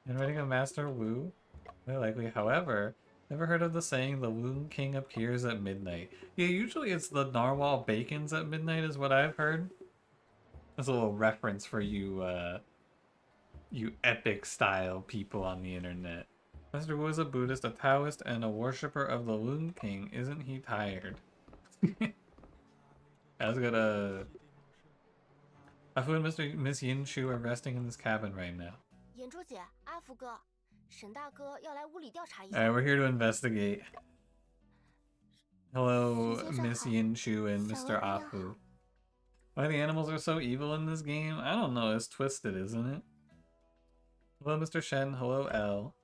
A: And writing a Master Wu? Very likely. However, never heard of the saying the Loon King appears at midnight. Yeah, usually it's the narwhal bacons at midnight is what I've heard. That's a little reference for you, you epic style people on the internet. Master Wu is a Buddhist, a Taoist, and a worshipper of the Loon King. Isn't he tired? I was gonna... Afu and Miss Yin Shu are resting in this cabin right now.
C: 眼珠姐，阿福哥，沈大哥要来屋里调查一下。
A: Alright, we're here to investigate. Hello, Miss Yin Shu and Mr. Afu. Why the animals are so evil in this game? I don't know, it's twisted, isn't it? Hello, Mr. Shen. Hello, L.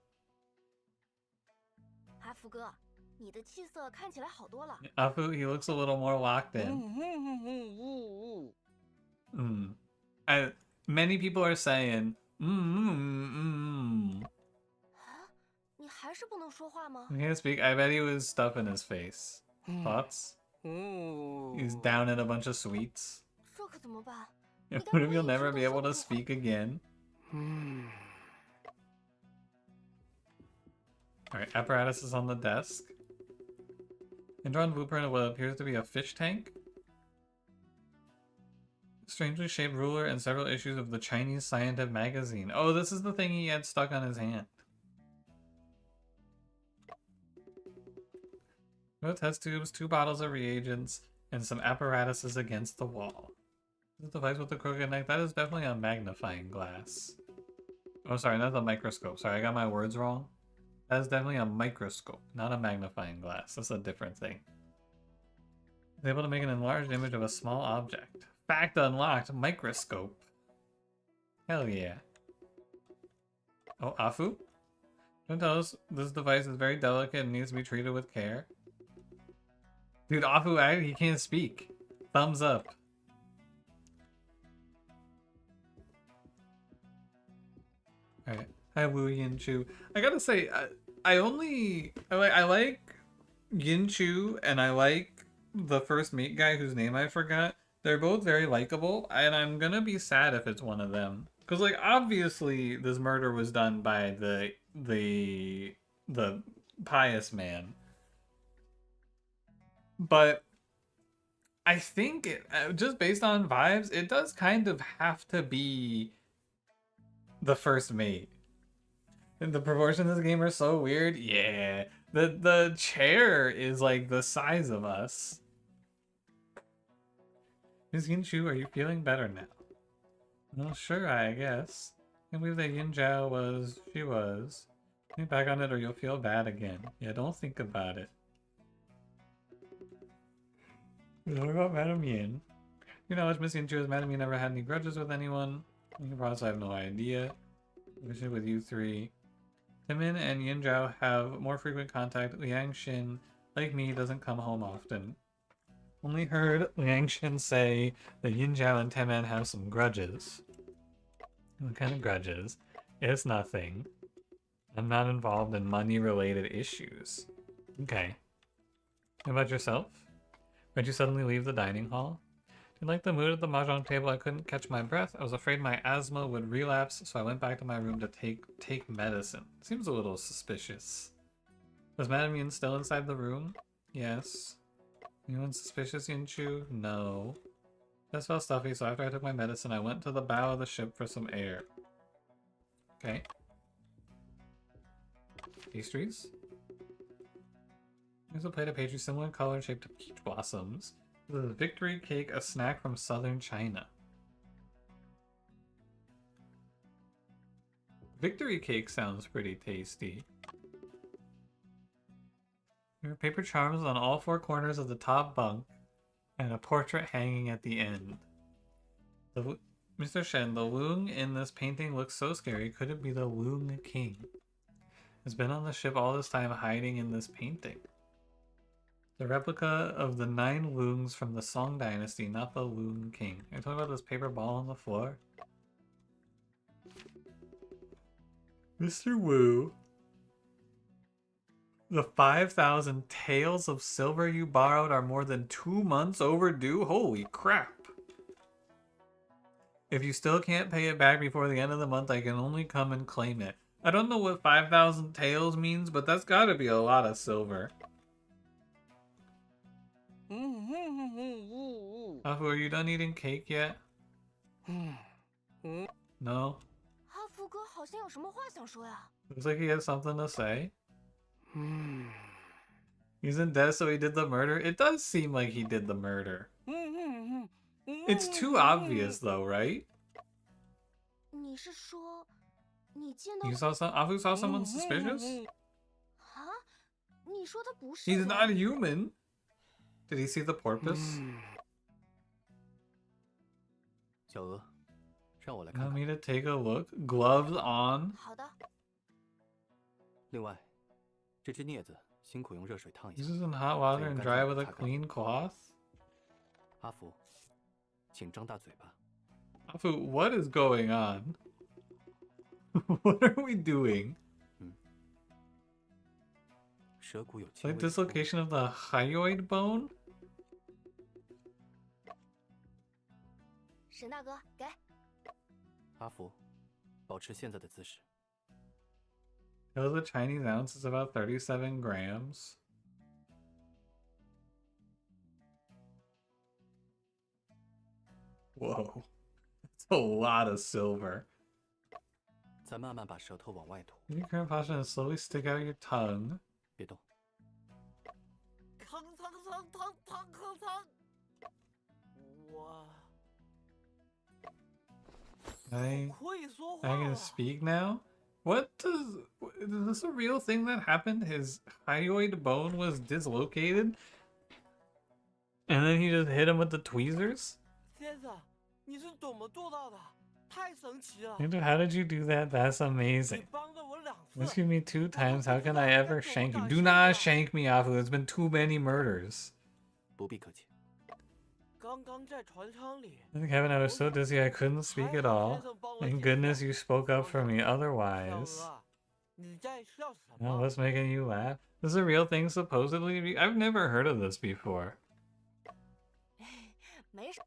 C: 阿福哥，你的气色看起来好多了。
A: Afu, he looks a little more locked in. Many people are saying,
C: 啊，你还是不能说话吗？
A: He can't speak. I bet he was stuff in his face. Thoughts? He's down in a bunch of sweets.
C: 这可怎么办？
A: What if you'll never be able to speak again? Alright, apparatus is on the desk. And drawn blueprint of what appears to be a fish tank. Strangely shaped ruler and several issues of the Chinese Scientific magazine. Oh, this is the thing he had stuck on his hand. No test tubes, 2 bottles of reagents, and some apparatuses against the wall. This device with the crooked neck, that is definitely a magnifying glass. Oh, sorry, not a microscope. Sorry, I got my words wrong. That is definitely a microscope, not a magnifying glass. That's a different thing. It's able to make an enlarged image of a small object. Fact unlocked, microscope. Hell yeah. Oh, Afu? Don't tell us this device is very delicate and needs to be treated with care. Dude, Afu, he can't speak. Thumbs up. Alright. Hi, Wu Yin Chu. I gotta say, I like Yin Chu, and I like the first mate guy whose name I forgot. They're both very likable, and I'm gonna be sad if it's one of them. Because, like, obviously this murder was done by the pious man. But I think, just based on vibes, it does kind of have to be the first mate. And the proportions of this game are so weird. Yeah. The chair is, like, the size of us. Ms. Yinshu, are you feeling better now? Well, sure, I guess. I believe that Yin Zhao was... She was. Think back on it or you'll feel bad again. Yeah, don't think about it. What about Madame Yin? You know, it's Miss Yinshu as Madame Yin never had any grudges with anyone. You probably have no idea. Especially with you three. Timin and Yin Zhao have more frequent contact. Liang Xin, like me, doesn't come home often. Only heard Liang Xin say that Yin Zhao and Timin have some grudges. What kind of grudges? It's nothing. I'm not involved in money-related issues. Okay. How about yourself? Why'd you suddenly leave the dining hall? Didn't like the mood at the mahjong table. I couldn't catch my breath. I was afraid my asthma would relapse, so I went back to my room to take medicine. Seems a little suspicious. Was Madame Yin still inside the room? Yes. Anyone suspicious, Yinshu? No. Just felt stuffy, so after I took my medicine, I went to the bow of the ship for some air. Okay. Pastries? Here's a plate of pastries similar in color and shaped to peach blossoms. This is a victory cake, a snack from southern China. Victory cake sounds pretty tasty. There are paper charms on all four corners of the top bunk, and a portrait hanging at the end. Mr. Shen, the Loong in this painting looks so scary. Could it be the Loong King? Has been on the ship all this time hiding in this painting. The replica of the 9 Loongs from the Song Dynasty, not the Loong King. Are you talking about this paper ball on the floor? Mr. Wu. The 5,000 taels of silver you borrowed are more than 2 months overdue? Holy crap. If you still can't pay it back before the end of the month, I can only come and claim it. I don't know what 5,000 taels means, but that's gotta be a lot of silver. Afu, are you done eating cake yet? No?
C: 阿福哥好像有什么话想说呀。
A: Looks like he has something to say. He's in debt, so he did the murder. It does seem like he did the murder. It's too obvious, though, right?
C: 你是说，你见到
A: You saw some. Afu saw someone suspicious.
C: 啊？你说他不是
A: He's
C: 人
A: not human. Did he see the porpoise?
H: 小娥，让我来
A: You
H: 看
A: want
H: 看。
A: me to take a look? Gloves on.
C: 好的，
H: 另外，这只镊子辛苦用热水烫一
A: Use
H: 下。
A: this in hot water and dry with a clean cloth.
H: 阿福，请张大嘴巴。
A: Afu, what is going on? What are we doing?
H: 舌骨有轻
A: Like
H: 微的脱落
A: dislocation of the hyoid bone?
C: 沈大哥，给。
H: 阿福，保持现在的姿势。
A: Kills the Chinese ounce is about 37 grams. Whoa. That's a lot of silver.
H: 再慢慢把舌头往外吐，
A: In your current posture, and slowly stick out your tongue.
H: 别动。
E: 疼疼疼疼疼疼疼！我
A: I
E: 会说话
A: I can
E: 了。
A: speak now? What does... Is this a real thing that happened? His hyoid bone was dislocated? And then he just hit him with the tweezers?
E: 先生，你是怎么做到的？太神奇了！
A: Dude, how did you do that? That's
E: 你
A: amazing.
E: 帮了我2次。
A: Rescue me 2 times. How can I ever shank you? Do not shank me, Afu. There's been too many murders.
H: 不必客气。
E: 刚刚在船舱里，
A: Kevin, I was so dizzy I couldn't speak at all. Thank goodness you spoke up for me.
E: 小
A: Otherwise...
E: 鹅，你在笑什
A: Oh,
E: 么？
A: what's making you laugh? This is a real thing, supposedly? I've never heard of this before.
C: 没事。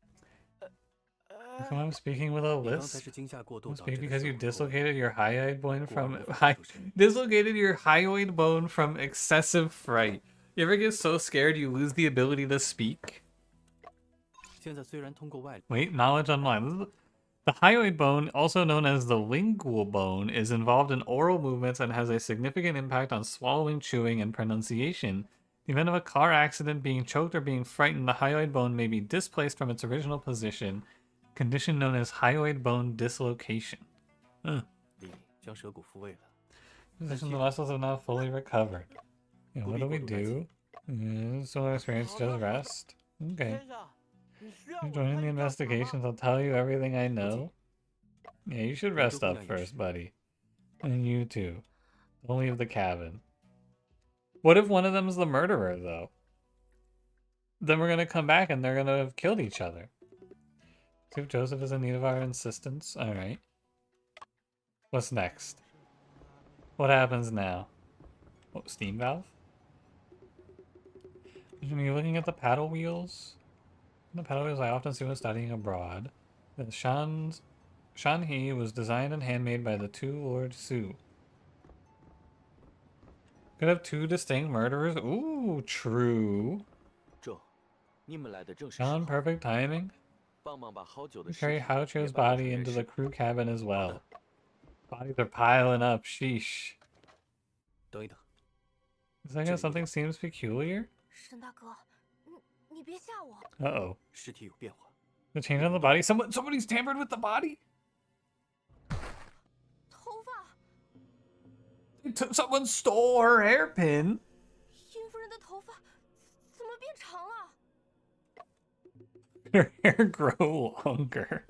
A: Come on, I'm speaking with a
H: 你刚才
A: lisp.
H: 是惊吓过度
A: Must
H: 导
A: be
H: 致的
A: because
H: 死
A: you
H: 亡后
A: dislocated your hyoid bone
H: 故而
A: from
H: 无法救生。
A: dislocated your hyoid bone from excessive fright. You ever get so scared you lose the ability to speak?
H: 现在虽然通过外力，
A: Wait, knowledge online. The hyoid bone, also known as the lingual bone, is involved in oral movements and has a significant impact on swallowing, chewing, and pronunciation. In the event of a car accident, being choked, or being frightened, the hyoid bone may be displaced from its original position, condition known as hyoid bone dislocation.
H: 力将舌骨复位了。
A: Position the muscles have now fully recovered. Yeah, what do we
H: 不必过度担
A: do?
H: 心。
A: Similar experience, just rest. Okay.
E: 先生，你需要
A: You're
E: 我
A: joining
E: 参
A: the
E: 与调查吗？
A: investigations. I'll tell you everything I know. Yeah, you should rest up first, buddy. And you too. Don't leave the cabin. What if one of them is the murderer, though? Then we're gonna come back and they're gonna have killed each other. See if Joseph is in need of our insistence. Alright. What's next? What happens now? Oh, steam valve? Are you looking at the paddle wheels? The paddle wheels I often see when studying abroad. The Shanhei was designed and handmade by the two Lord Su. Could have two distinct murderers? Ooh, true.
B: 这，你们来的正是时
A: John,
B: 候。
A: perfect timing.
B: 帮忙把好久的
A: We
B: 尸
A: carry
B: 体
A: Haocho's
B: 也搬到
A: body
B: 船
A: into
B: 员
A: the
B: 室。
A: crew cabin as well. Bodies are piling up, sheesh.
H: 等一等，
A: Second, something seems peculiar?
C: 沈大哥，你别吓我。
A: Uh-oh.
H: 尸体有变化。
A: The change on the body? Somebody's tampered with the body?
C: 头发，
A: Someone stole her hairpin.
C: 殷夫人的头发怎么变长了？
A: Her hair grow longer.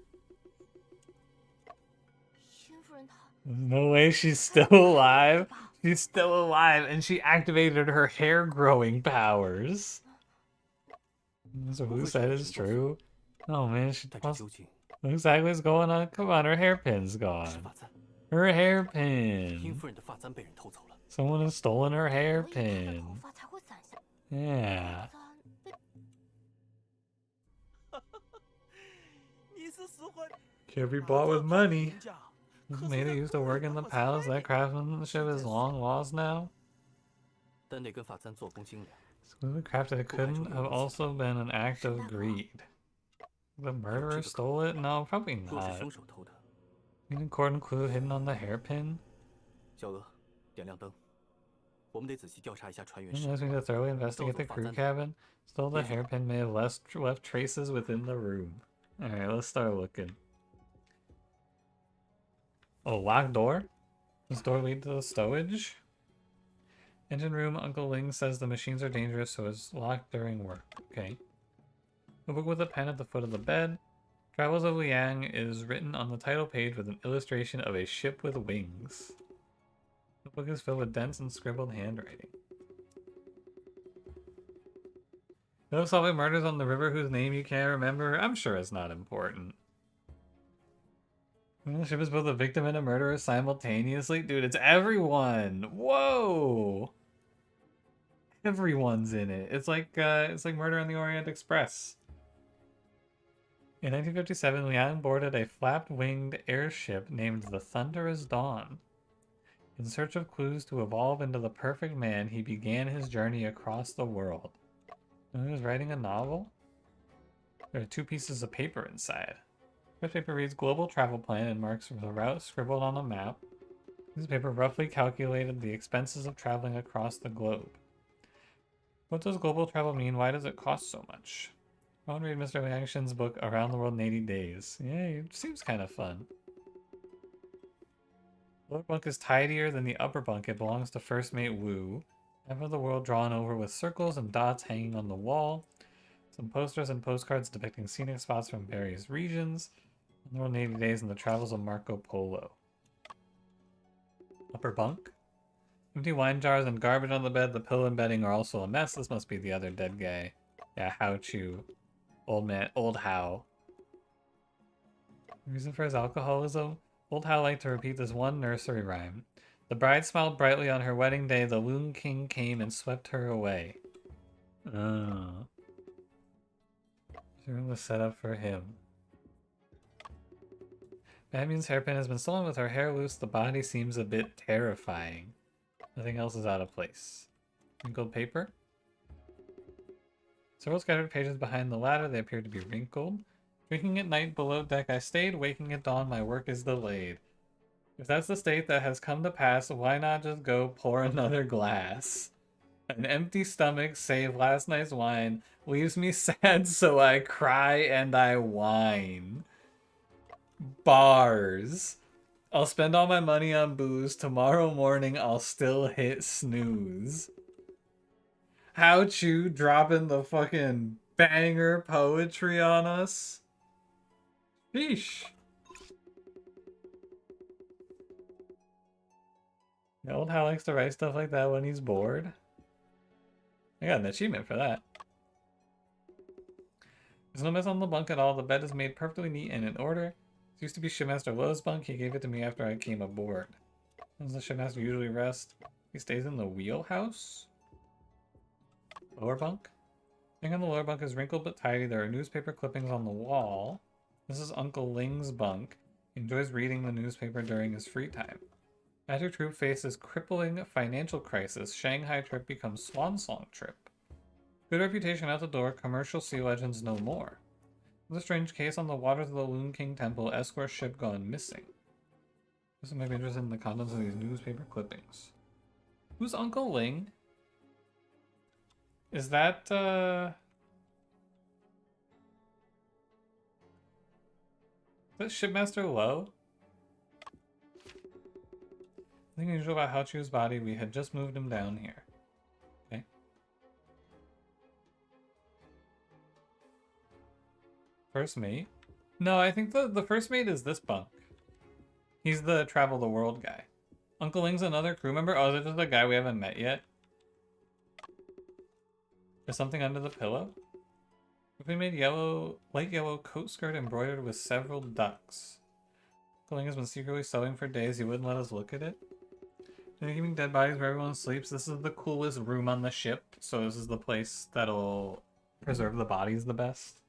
C: 殷夫人她
A: There's no way she's still alive. She's still alive, and she activated her hair growing powers. So who said it's true? Oh man, she
H: 但这
A: must.
H: 究竟
A: What exactly is going on? Come on, her hairpin's
H: 是
A: gone.
H: 发簪。
A: Her
H: 殷
A: hairpin.
H: 夫人的发簪被人偷走了。
A: Someone has stolen her
C: 所以她的
A: hairpin.
C: 头发才会散下。
A: Yeah.
C: 簪被
E: 你是死魂。
A: Can't be bought with money.
E: 这套
A: This
E: 评价，
A: lady used to work in the palace. That craftsmanship is long lost now.
H: 但那根发簪做工精良，
A: Smoothly crafted, it couldn't have also been an act of greed. The murderer stole it? No, probably
H: 若是
A: not.
H: 凶手偷的，
A: An important clue hidden on the hairpin?
H: 小娥，点亮灯。我们得仔细调查一下船员室。
A: Unless we need to thoroughly investigate the crew cabin. Stole the hairpin may have left traces within the room. Alright, let's start looking. Oh, locked door? Does door lead to the stowage? Engine room, Uncle Ling says the machines are dangerous, so it's locked during work. Okay. The book with a pen at the foot of the bed. Travels of Liang is written on the title page with an illustration of a ship with wings. The book is filled with dense and scribbled handwriting. Those solving murders on the river whose name you can't remember? I'm sure it's not important. The ship is both a victim and a murderer simultaneously? Dude, it's everyone! Whoa! Everyone's in it. It's like Murder on the Orient Express. In 1957, Liang boarded a flapped-winged airship named the Thunderous Dawn. In search of clues to evolve into the perfect man, he began his journey across the world. He was writing a novel? There are two pieces of paper inside. First paper reads Global Travel Plan and marks the route scribbled on a map. This paper roughly calculated the expenses of traveling across the globe. What does global travel mean? Why does it cost so much? I want to read Mr. Liang Shin's book, Around the World in 80 Days. Yeah, it seems kind of fun. The lower bunk is tidier than the upper bunk. It belongs to First Mate Wu. Map of the world drawn over with circles and dots hanging on the wall. Some posters and postcards depicting scenic spots from various regions. The world in 80 days and the travels of Marco Polo. Upper bunk. Empty wine jars and garbage on the bed. The pillow and bedding are also a mess. This must be the other dead guy. Yeah, Hao Chu. Old Hao. Reason for his alcoholism? Old Hao liked to repeat this one nursery rhyme. The bride smiled brightly on her wedding day. The Loon King came and swept her away. Oh. This room was set up for him. Badmin's hairpin has been stolen with her hair loose. The body seems a bit terrifying. Nothing else is out of place. Wrinkled paper? Several scattered pages behind the ladder. They appear to be wrinkled. Drinking at night below deck I stayed. Waking at dawn my work is delayed. If that's the state that has come to pass, why not just go pour another glass? An empty stomach, save last night's wine, leaves me sad, so I cry and I whine. Bars. I'll spend all my money on booze. Tomorrow morning I'll still hit snooze. How Chu dropping the fucking banger poetry on us? Sheesh. The old Hal likes to write stuff like that when he's bored. I got an achievement for that. There's no mess on the bunk at all. The bed is made perfectly neat and in order. It used to be Shipmaster Lowe's bunk. He gave it to me after I came aboard. Does the Shipmaster usually rest? He stays in the wheelhouse? Lower bunk? The thing on the lower bunk is wrinkled but tidy. There are newspaper clippings on the wall. This is Uncle Ling's bunk. He enjoys reading the newspaper during his free time. Magic Troop faces crippling financial crisis. Shanghai trip becomes Swan Song trip. Good reputation out the door. Commercial sea legends no more. With a strange case on the waters of the Loon King Temple. Escort ship gone missing. This might be interested in the contents of these newspaper clippings. Who's Uncle Ling? Is that Shipmaster Lowe? Nothing unusual about Hao Chu's body. We had just moved him down here. Okay. First mate? No, I think the first mate is this bunk. He's the travel the world guy. Uncle Ling's another crew member? Oh, is it just the guy we haven't met yet? There's something under the pillow? We made light yellow coat skirt embroidered with several ducks. Uncle Ling has been secretly sewing for days. He wouldn't let us look at it. They're keeping dead bodies where everyone sleeps. This is the coolest room on the ship, so this is the place that'll preserve the bodies the best.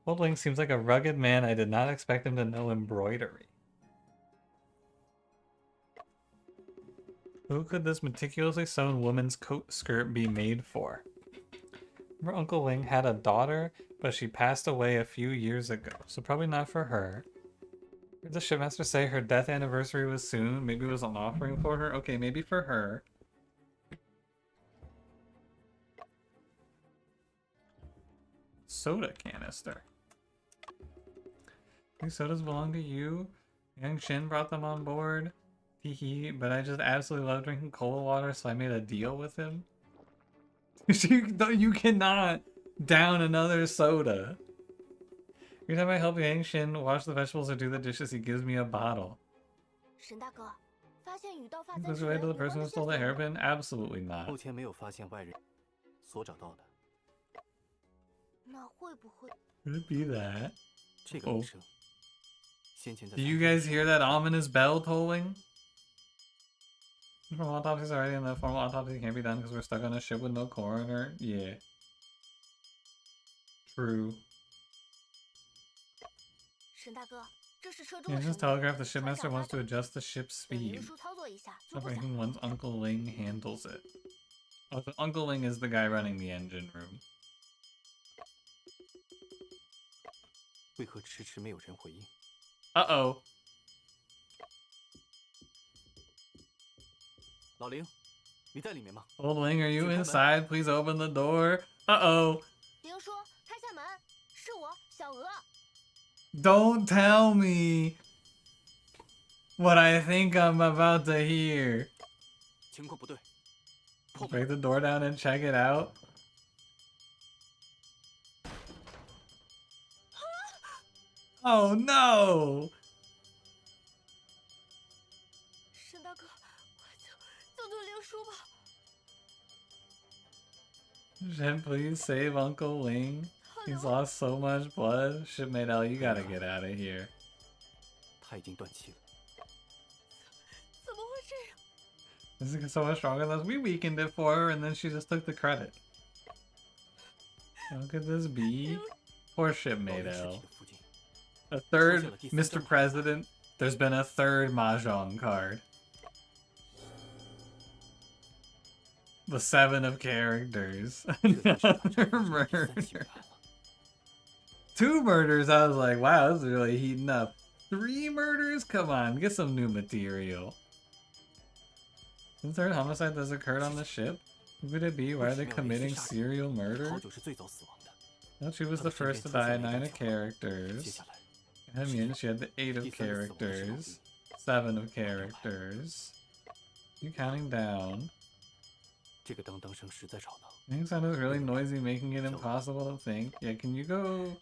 A: Old Ling seems like a rugged man. I did not expect him to know embroidery. Who could this meticulously sewn woman's coat skirt be made for? Remember Uncle Ling had a daughter, but she passed away a few years ago, so probably not for her. Did the shipmaster say her death anniversary was soon? Maybe it was an offering for her? Okay, maybe for her. Soda canister. These sodas belong to you? Young Shin brought them on board. Hee, but I just absolutely love drinking cola water, so I made a deal with him. You cannot down another soda. Every time I help Yang Shin wash the vegetables or do the dishes, he gives me a bottle. Is this related to the person who stole the hairpin? Absolutely not.
H: Could
A: it be that?
H: 这个女生先前在
A: Do you guys hear that ominous bell tolling? Formal autopsies already, and the formal autopsy can't be done because we're stuck on a ship with no coroner. Yeah. True. Just telegraph the shipmaster wants to adjust the ship's speed. Operating once Uncle Ling handles it. Oh, so Uncle Ling is the guy running the engine room.
H: 为何迟迟没有人回应？
A: Uh-oh.
H: 老林，你在里面吗？
A: Old Ling, are you inside? Please open the door. Uh-oh.
C: 林叔，开下门，是我，小娥。
A: Don't tell me what I think I'm about to hear.
H: 情况不对。
A: Break the door down and check it out. Oh no!
C: 沈大哥，快救林叔吧！
A: Shen, please save Uncle Ling. He's lost so much blood. Shipmate L, you gotta get out of here.
H: 他已经断气了。
C: 怎么会这样？
A: This is so much stronger than us. We weakened it for her, and then she just took the credit. How could this be? Poor shipmate
H: 堡垒尸
A: L.
H: 体的附近
A: A third
H: 出现了第三
A: Mr.
H: 张牌
A: President. There's been a third Mahjong card. The 7 of characters.
H: 这就是大
A: Another
H: 战发生的第
A: murder.
H: 三起命案了。
A: 2 murders, I was like, wow, this is really heating up. 3 murders? Come on, get some new material. The third homicide that's occurred on the ship? Who could it be? Why are they committing serial
H: 好
A: murder?
H: 久是最早死亡的。
A: Well, she was the first to die, 9 of characters.
H: 接下来
A: That means she had the 8 of characters. 7 of characters. You counting down.
H: 这个当当声实在吵闹。
A: I think sound is really noisy, making it impossible to think. Yeah, can you go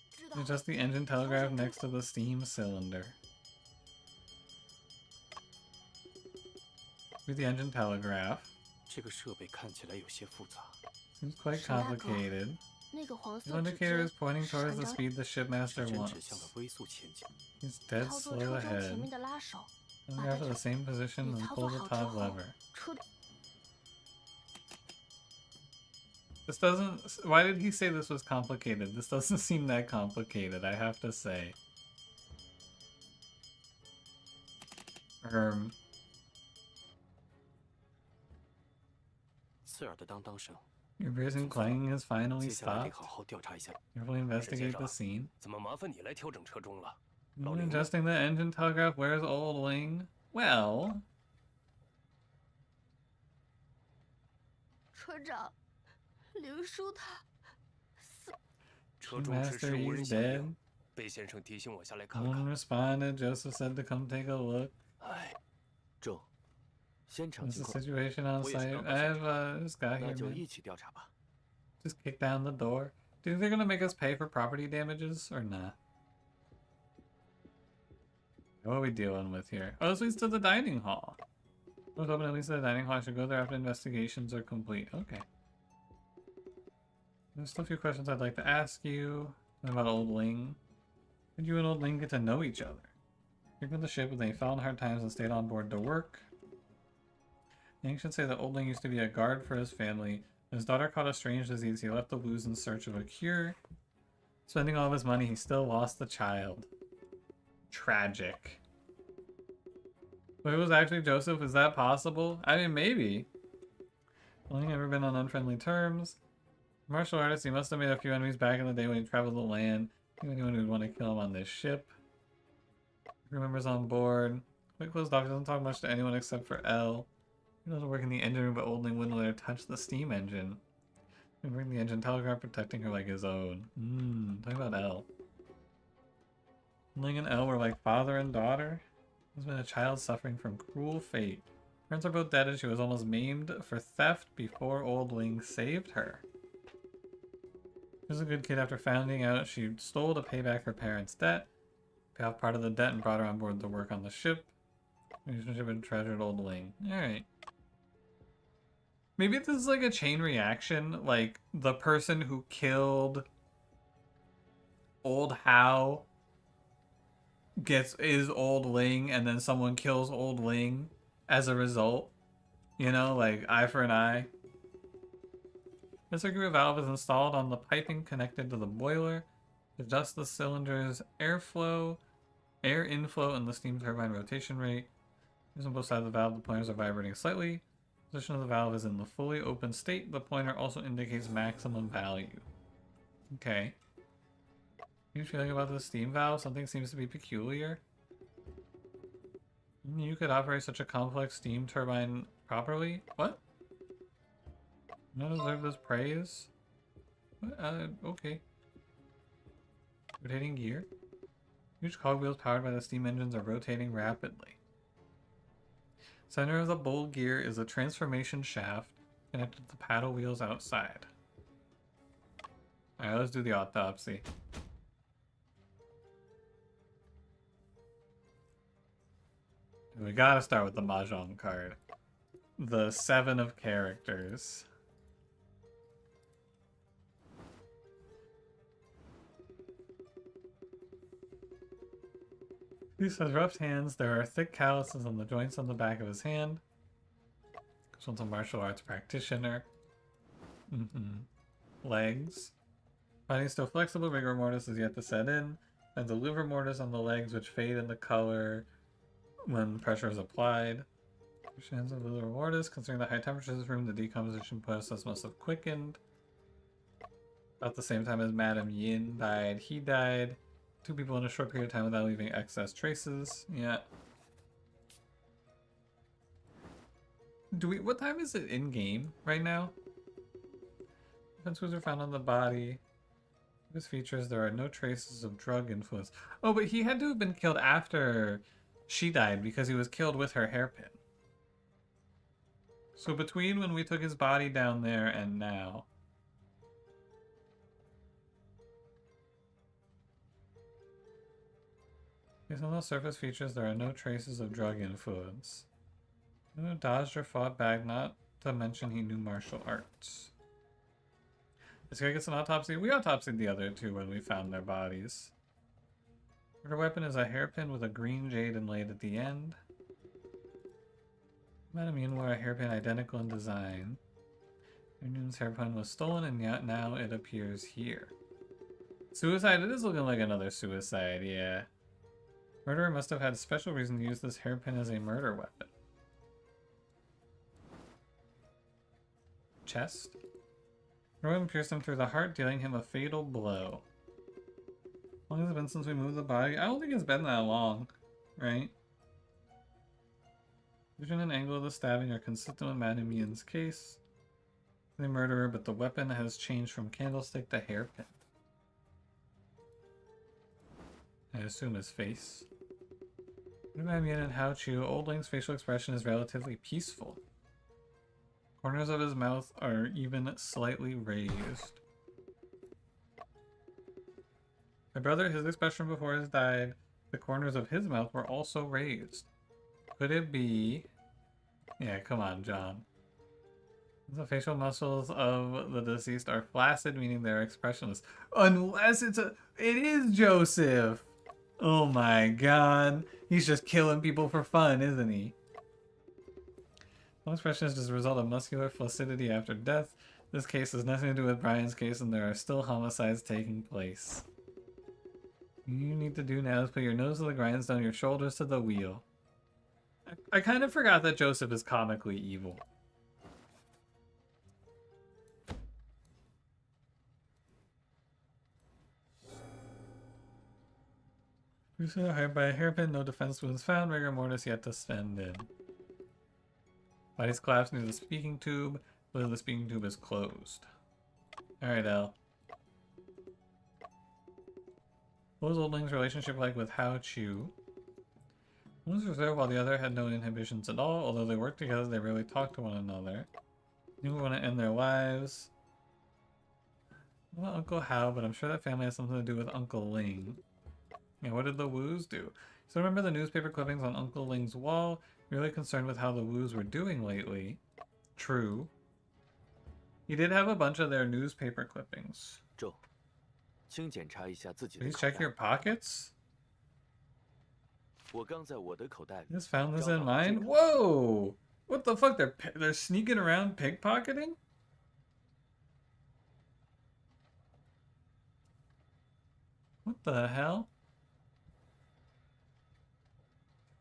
C: 知道。
A: adjust the engine telegraph next to the steam cylinder? With the engine telegraph.
H: 这个设备看起来有些复杂。
A: Seems quite
C: 是那个
A: complicated.
C: 那个黄
A: The
C: 色指
A: indicator is
C: 针
A: pointing towards the
C: 闪着
A: speed the shipmaster
H: 指针
A: wants.
H: 指向了微速前进。
A: He's dead
C: 操作
A: slow
C: 车轴前
A: ahead.
C: 面的拉手，
A: Telegraph to the same position
C: 你
A: and
C: 操
A: pull
C: 作
A: the
C: 好之
A: top
C: 后
A: lever.
C: 车
A: This doesn't... Why did he say this was complicated? This doesn't seem that complicated, I have to say.
H: 刺耳的当当声。
A: Your piercing clanging has finally
H: 接下来得
A: stopped.
H: 好好调查一下。
A: Carefully investigate the
D: 先生
A: scene.
D: 怎么麻烦你来调整车钟了？
A: When
D: 老林呢？
A: adjusting the engine telegraph, where's Old Wing? Well,
C: 车长，林叔他死，
D: 车钟是
A: Master,
D: 事无人
A: he's
D: 响
A: dead.
D: 应，贝先生提醒我下来
A: No
D: 看
A: one
D: 看。
A: responded. Joseph said to come take a look.
D: 哎，
H: 郑，现场
A: What's
H: 情
A: the
H: 况，
A: situation on
H: 我也是
A: site?
H: 刚到
A: I
H: 现
A: have
H: 场，
A: this guy
H: 那
A: here,
H: 就
A: man.
H: 一起调查吧。
A: Just kick down the door. Do you think they're gonna make us pay for property damages or not? What are we dealing with here? Oh, this leads to the dining hall. I was hoping at least the dining hall. I should go there after investigations are complete. Okay. There's still a few questions I'd like to ask you. What about Old Ling? Did you and Old Ling get to know each other? Frequent the ship when they fell in hard times and stayed on board to work. The ancients say that Old Ling used to be a guard for his family. When his daughter caught a strange disease, he left the Woos in search of a cure. Spending all of his money, he still lost the child. Tragic. But it was actually Joseph. Is that possible? I mean, maybe. Only never been on unfriendly terms. Martial artist, he must have made a few enemies back in the day when he traveled the land. Anyone who'd want to kill him on this ship. Crew members on board. Quick closed off, he doesn't talk much to anyone except for L. He doesn't work in the engine room, but Old Ling wouldn't let her touch the steam engine. He'd bring the engine telegraph, protecting her like his own. Talking about L. Ling and Elle were like father and daughter. There's been a child suffering from cruel fate. Parents are both dead and she was almost maimed for theft before Old Ling saved her. She was a good kid after finding out she stole to pay back her parents' debt. Pay off part of the debt and brought her on board to work on the ship. Relationship and treasured Old Ling. Alright. Maybe this is like a chain reaction, like the person who killed Old How is Old Ling, and then someone kills Old Ling as a result. You know, like eye for an eye. The circular valve is installed on the piping connected to the boiler to adjust the cylinder's airflow, air inflow, and the steam turbine rotation rate. Using both sides of the valve, the pointers are vibrating slightly. Position of the valve is in the fully open state. The pointer also indicates maximum value. Okay. You feeling about the steam valve? Something seems to be peculiar. You could operate such a complex steam turbine properly? What? Not deserve this praise? What? Okay. Rotating gear. Huge cogwheels powered by the steam engines are rotating rapidly. Center of the bowl gear is a transformation shaft connected to the paddle wheels outside. Alright, let's do the autopsy. We gotta start with the Mahjong card. The 7 of characters. He has rough hands. There are thick calluses on the joints on the back of his hand. This one's a martial arts practitioner. legs. Body still flexible, rigor mortis is yet to set in. And the liver mortis on the legs, which fade in the color when pressure is applied. Hands of the liver mortis, considering the high temperatures of this room, the decomposition process must have quickened. About the same time as Madame Yin died, he died. 2 people in a short period of time without leaving excess traces. Yeah. What time is it in game right now? Defense wounds are found on the body. His features, there are no traces of drug influence. Oh, but he had to have been killed after she died because he was killed with her hairpin. So between when we took his body down there and now. Based on those surface features, there are no traces of drug influence. No dodged or fought back, not to mention he knew martial arts. This guy gets an autopsy. We autopsied the other 2 when we found their bodies. Murder weapon is a hairpin with a green jade inlaid at the end. Madame Yin wore a hairpin identical in design. Newton's hairpin was stolen and yet now it appears here. Suicide? It is looking like another suicide, yeah. Murderer must have had a special reason to use this hairpin as a murder weapon. Chest? Rowan pierced him through the heart, dealing him a fatal blow. How long has it been since we moved the body? I don't think it's been that long, right? Vision and angle of the stabbing are consistent with Madame Yin's case. The murderer, but the weapon has changed from candlestick to hairpin. I assume his face. Madame Yin and Hao Chu, Old Ling's facial expression is relatively peaceful. Corners of his mouth are even slightly raised. My brother, his expression before his died, the corners of his mouth were also raised. Could it be... Yeah, come on, John. The facial muscles of the deceased are flaccid, meaning they're expressionless. Unless it is Joseph! Oh my god. He's just killing people for fun, isn't he? One expression is just a result of muscular flaccidity after death. This case has nothing to do with Brian's case, and there are still homicides taking place. What you need to do now is put your nose to the grindstone, your shoulders to the wheel. I kind of forgot that Joseph is comically evil. Bruises hired by a hairpin, no defense wounds found, rigor mortis yet to stand in. Body's collapsed near the speaking tube, whether the speaking tube is closed. Alright, Elle. What was Old Ling's relationship like with Hao Chu? One was reserved while the other had no inhibitions at all. Although they worked together, they rarely talked to one another. Knew we want to end their lives. Well, Uncle Hao, but I'm sure that family has something to do with Uncle Ling. Yeah, what did the Woos do? So remember the newspaper clippings on Uncle Ling's wall? Really concerned with how the Woos were doing lately. True. He did have a bunch of their newspaper clippings. Please check your pockets? Just found this in mine? Whoa! What the fuck? They're sneaking around pickpocketing? What the hell?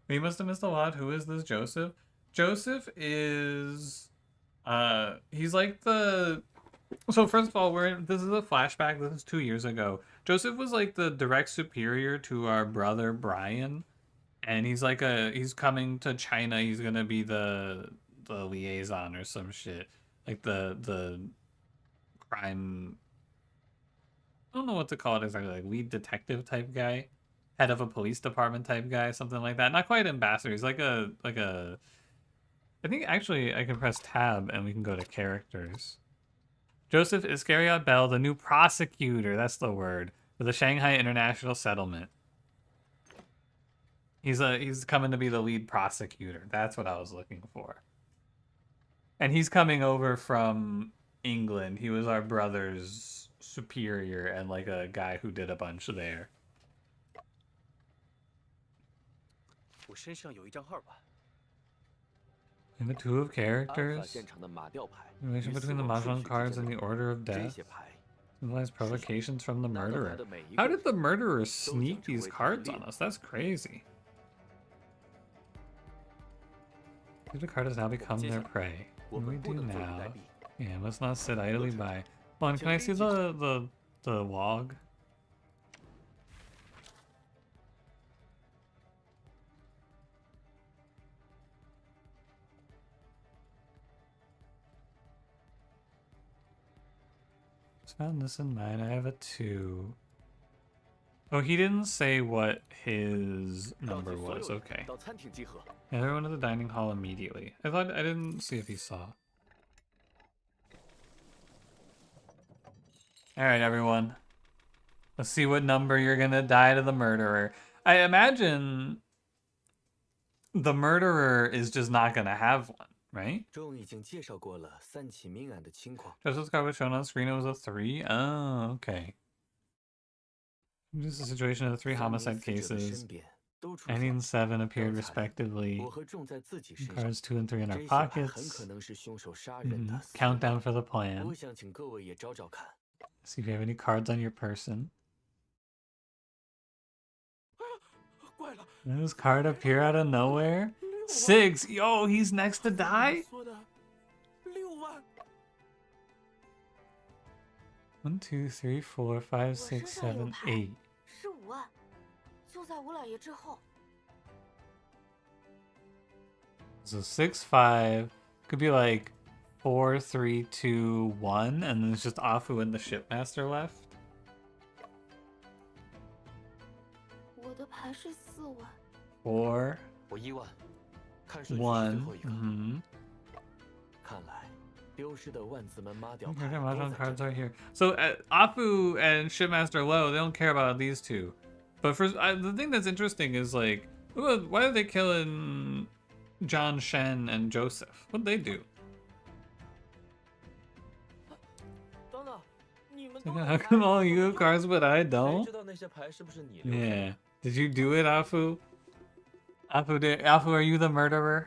A: We must have missed a lot. Who is this Joseph? Joseph is... he's like the... So first of all, this is a flashback. This is 2 years ago. Joseph was like the direct superior to our brother Brian. And he's like he's coming to China. He's gonna be the liaison or some shit. Like the crime... I don't know what to call it exactly. Like lead detective type guy. Head of a police department type guy, something like that. Not quite ambassador. He's like a... I think actually I can press tab and we can go to characters. Joseph Iscariot Bell, the new prosecutor. That's the word. For the Shanghai International Settlement. He's coming to be the lead prosecutor. That's what I was looking for. And he's coming over from England. He was our brother's superior and like a guy who did a bunch there. And the two of
B: 案发
A: characters.
B: 现场的马吊牌
A: Relation
B: 与
A: between the
B: 死亡顺
A: mahjong
B: 序之
A: cards
B: 间
A: and
B: 的
A: the order of
B: 这
A: death
B: 些牌
A: symbolize provocations from the
B: 拿到牌
A: murderer.
B: 的每一
A: How
B: 个
A: did the
B: 人
A: murderer
B: 都
A: sneak
B: 将成
A: these
B: 为他的
A: cards
B: 猎
A: on
B: 物
A: us? That's crazy. The card has now become their prey. What do we do now? Yeah, must not sit idly by. Hold on, can I see the log? Just found this in mine. I have a 2. Oh, he didn't say what his
B: 召
A: number
B: 集所
A: was.
B: 有人
A: Okay.
B: 到餐厅集合。
A: Yeah, everyone to the dining hall immediately. I didn't see if he saw. Alright, everyone. Let's see what number you're gonna die to the murderer. I imagine the murderer is just not gonna have one, right?
B: 中已经介绍过了3起命案的情况。
A: Justice card was shown on screen. It was a 3. Oh, okay. This is the situation of the 3
B: 3名
A: homicide
B: 死者的
A: cases.
B: 身边都出
A: Annie
B: 现
A: and 7 appeared
B: 刚才
A: respectively.
B: 我和重在自己身上。
A: Cards 2 and 3 in
B: 这
A: our
B: 些牌很
A: pockets.
B: 可能是凶手杀人的死
A: Countdown for the
B: 我
A: plan.
B: 想请各位也找找看。
A: See if you have any cards on your person.
E: 怪了，
A: Did this card appear out of nowhere? 6. Yo, he's next to die?
E: 说的6万，
A: 1, 2, 3, 4, 5,
C: 我
A: 6,
C: 身上有
A: 7,
C: 牌
A: 8.
C: 是5万，就在吴老爷之后。
A: So 6, 5 could be like 4, 3, 2, 1, and then it's just Afu and the shipmaster left.
C: 我的牌是4万，
A: 4,
B: 我1万，看顺序是最后
A: 1.
B: 一个。看来丢失的万字门马吊牌
A: Okay,
B: 都
A: mahjong
B: 在
A: cards
B: 这
A: are
B: 里。
A: here. So Afu and Shipmaster Low, they don't care about these two. But the thing that's interesting is like, why are they killing John Shen and Joseph? What'd they do?
E: 等等，你们
A: Like,
E: 都有
A: how
E: 牌
A: come all
E: 我
A: you
E: 没
A: have
E: 有
A: cards but I
F: 谁
A: don't?
F: 知道那些牌是不是你留下的？
A: Yeah. Did you do it, Afu? Afu, are you the murderer?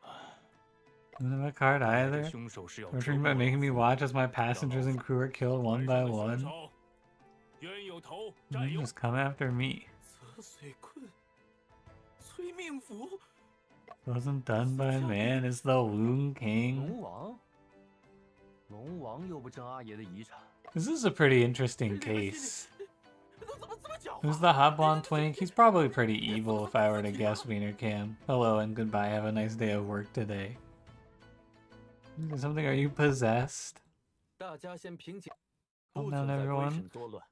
A: I don't have a card
D: 来的
A: either.
D: 凶手是要
A: We're
D: 折
A: talking
D: 磨
A: about
D: 老
A: making me
D: 夫
A: watch as my passengers and crew are killed one
D: 晚
A: by
D: 上的凶
A: one.
D: 手冤有头
A: You
D: 债有
A: just come after me.
E: 泽水困，催命符，
A: Wasn't done by man, it's the Wound King.
H: 龙王，龙王又不争阿爷的遗产，
A: This is a pretty interesting case.
E: 都怎么这么狡
A: Who's
E: 猾？
A: the hot blonde twink? He's probably pretty evil if I were to guess Wiener Cam. Hello and goodbye. Have a nice day of work today. Is something? Are you possessed?
B: 大家先平静，
A: Calm
B: 不
A: down,
B: 存在
A: everyone.
B: 规审多乱。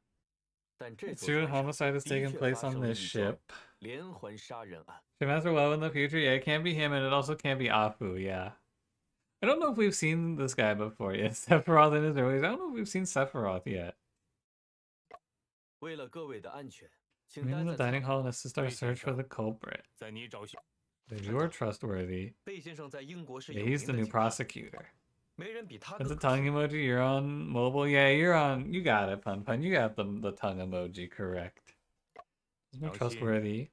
B: 但这座
A: Serial
B: 船上
A: homicide is
B: 的
A: taking
B: 确
A: place
B: 发
A: on
B: 生了
A: this
B: 一桩
A: ship.
B: 连环杀人案。
A: Shipmaster Well in the future. Yeah, it can't be him, and it also can't be Afu. Yeah. I don't know if we've seen this guy before yet. Sephiroth in his earlies. I don't know if we've seen Sephiroth yet.
B: 为了各位的安全，请
A: Remain
B: 待
A: in the
B: 在
A: dining
B: 舱
A: hall
B: 内。
A: and assist our search for the culprit.
D: 在你找寻
A: If you're trustworthy,
B: 贝先生在英国是
A: yeah,
B: 有
A: he's
B: 名
A: the
B: 的
A: new
B: 警察，
A: prosecutor.
B: 没人比他
A: That's
B: 更
A: a
B: 可
A: tongue
B: 信。
A: emoji. You're on mobile. Yeah, you're on. You got it, Pun Pun. You got the tongue emoji correct. He's more
D: Okay.
A: trustworthy.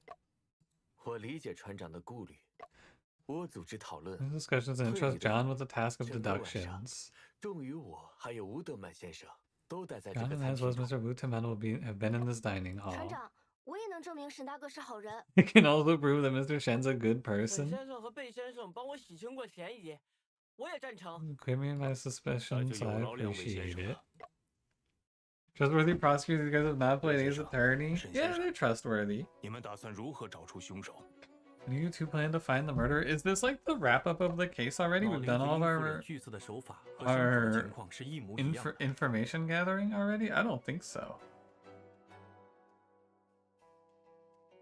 B: 我理解船长的顾虑。我组织讨论，
A: These discussions and entrust John with the task of
B: 整个晚上，
A: deductions.
B: 终于我还有吴德曼先生都待在这
A: John
B: 个
A: and
B: 餐
A: as well
B: 厅
A: as
B: 中。
A: Mr. Wutaman have been in this dining
C: 船
A: hall.
C: 长，我也能证明沈大哥是好人。
A: It can also prove that Mr. Shen's a good
E: 沈
A: person.
E: 先生和贝先生帮我洗清过嫌疑，我也赞成。
A: Clear me of my
D: 那
A: suspicions.
D: 就
A: I
D: 有劳两位先
A: appreciate
D: 生
A: it.
D: 了。
A: Trustworthy prosecutors. You guys have not played
D: Yes,
A: Ace
D: sir.
A: Attorney.
D: Yes,
A: Yeah,
D: sir.
A: they're trustworthy.
D: 你们打算如何找出凶手？
A: And you two plan to find the murderer. Is this like the wrap up of the case already?
H: 老
A: We've
H: 林
A: done
H: 和
A: all of
H: 殷夫
A: our
H: 人拒刺的手法和伤口的情况是一模一样的。
A: information gathering already? I don't think so.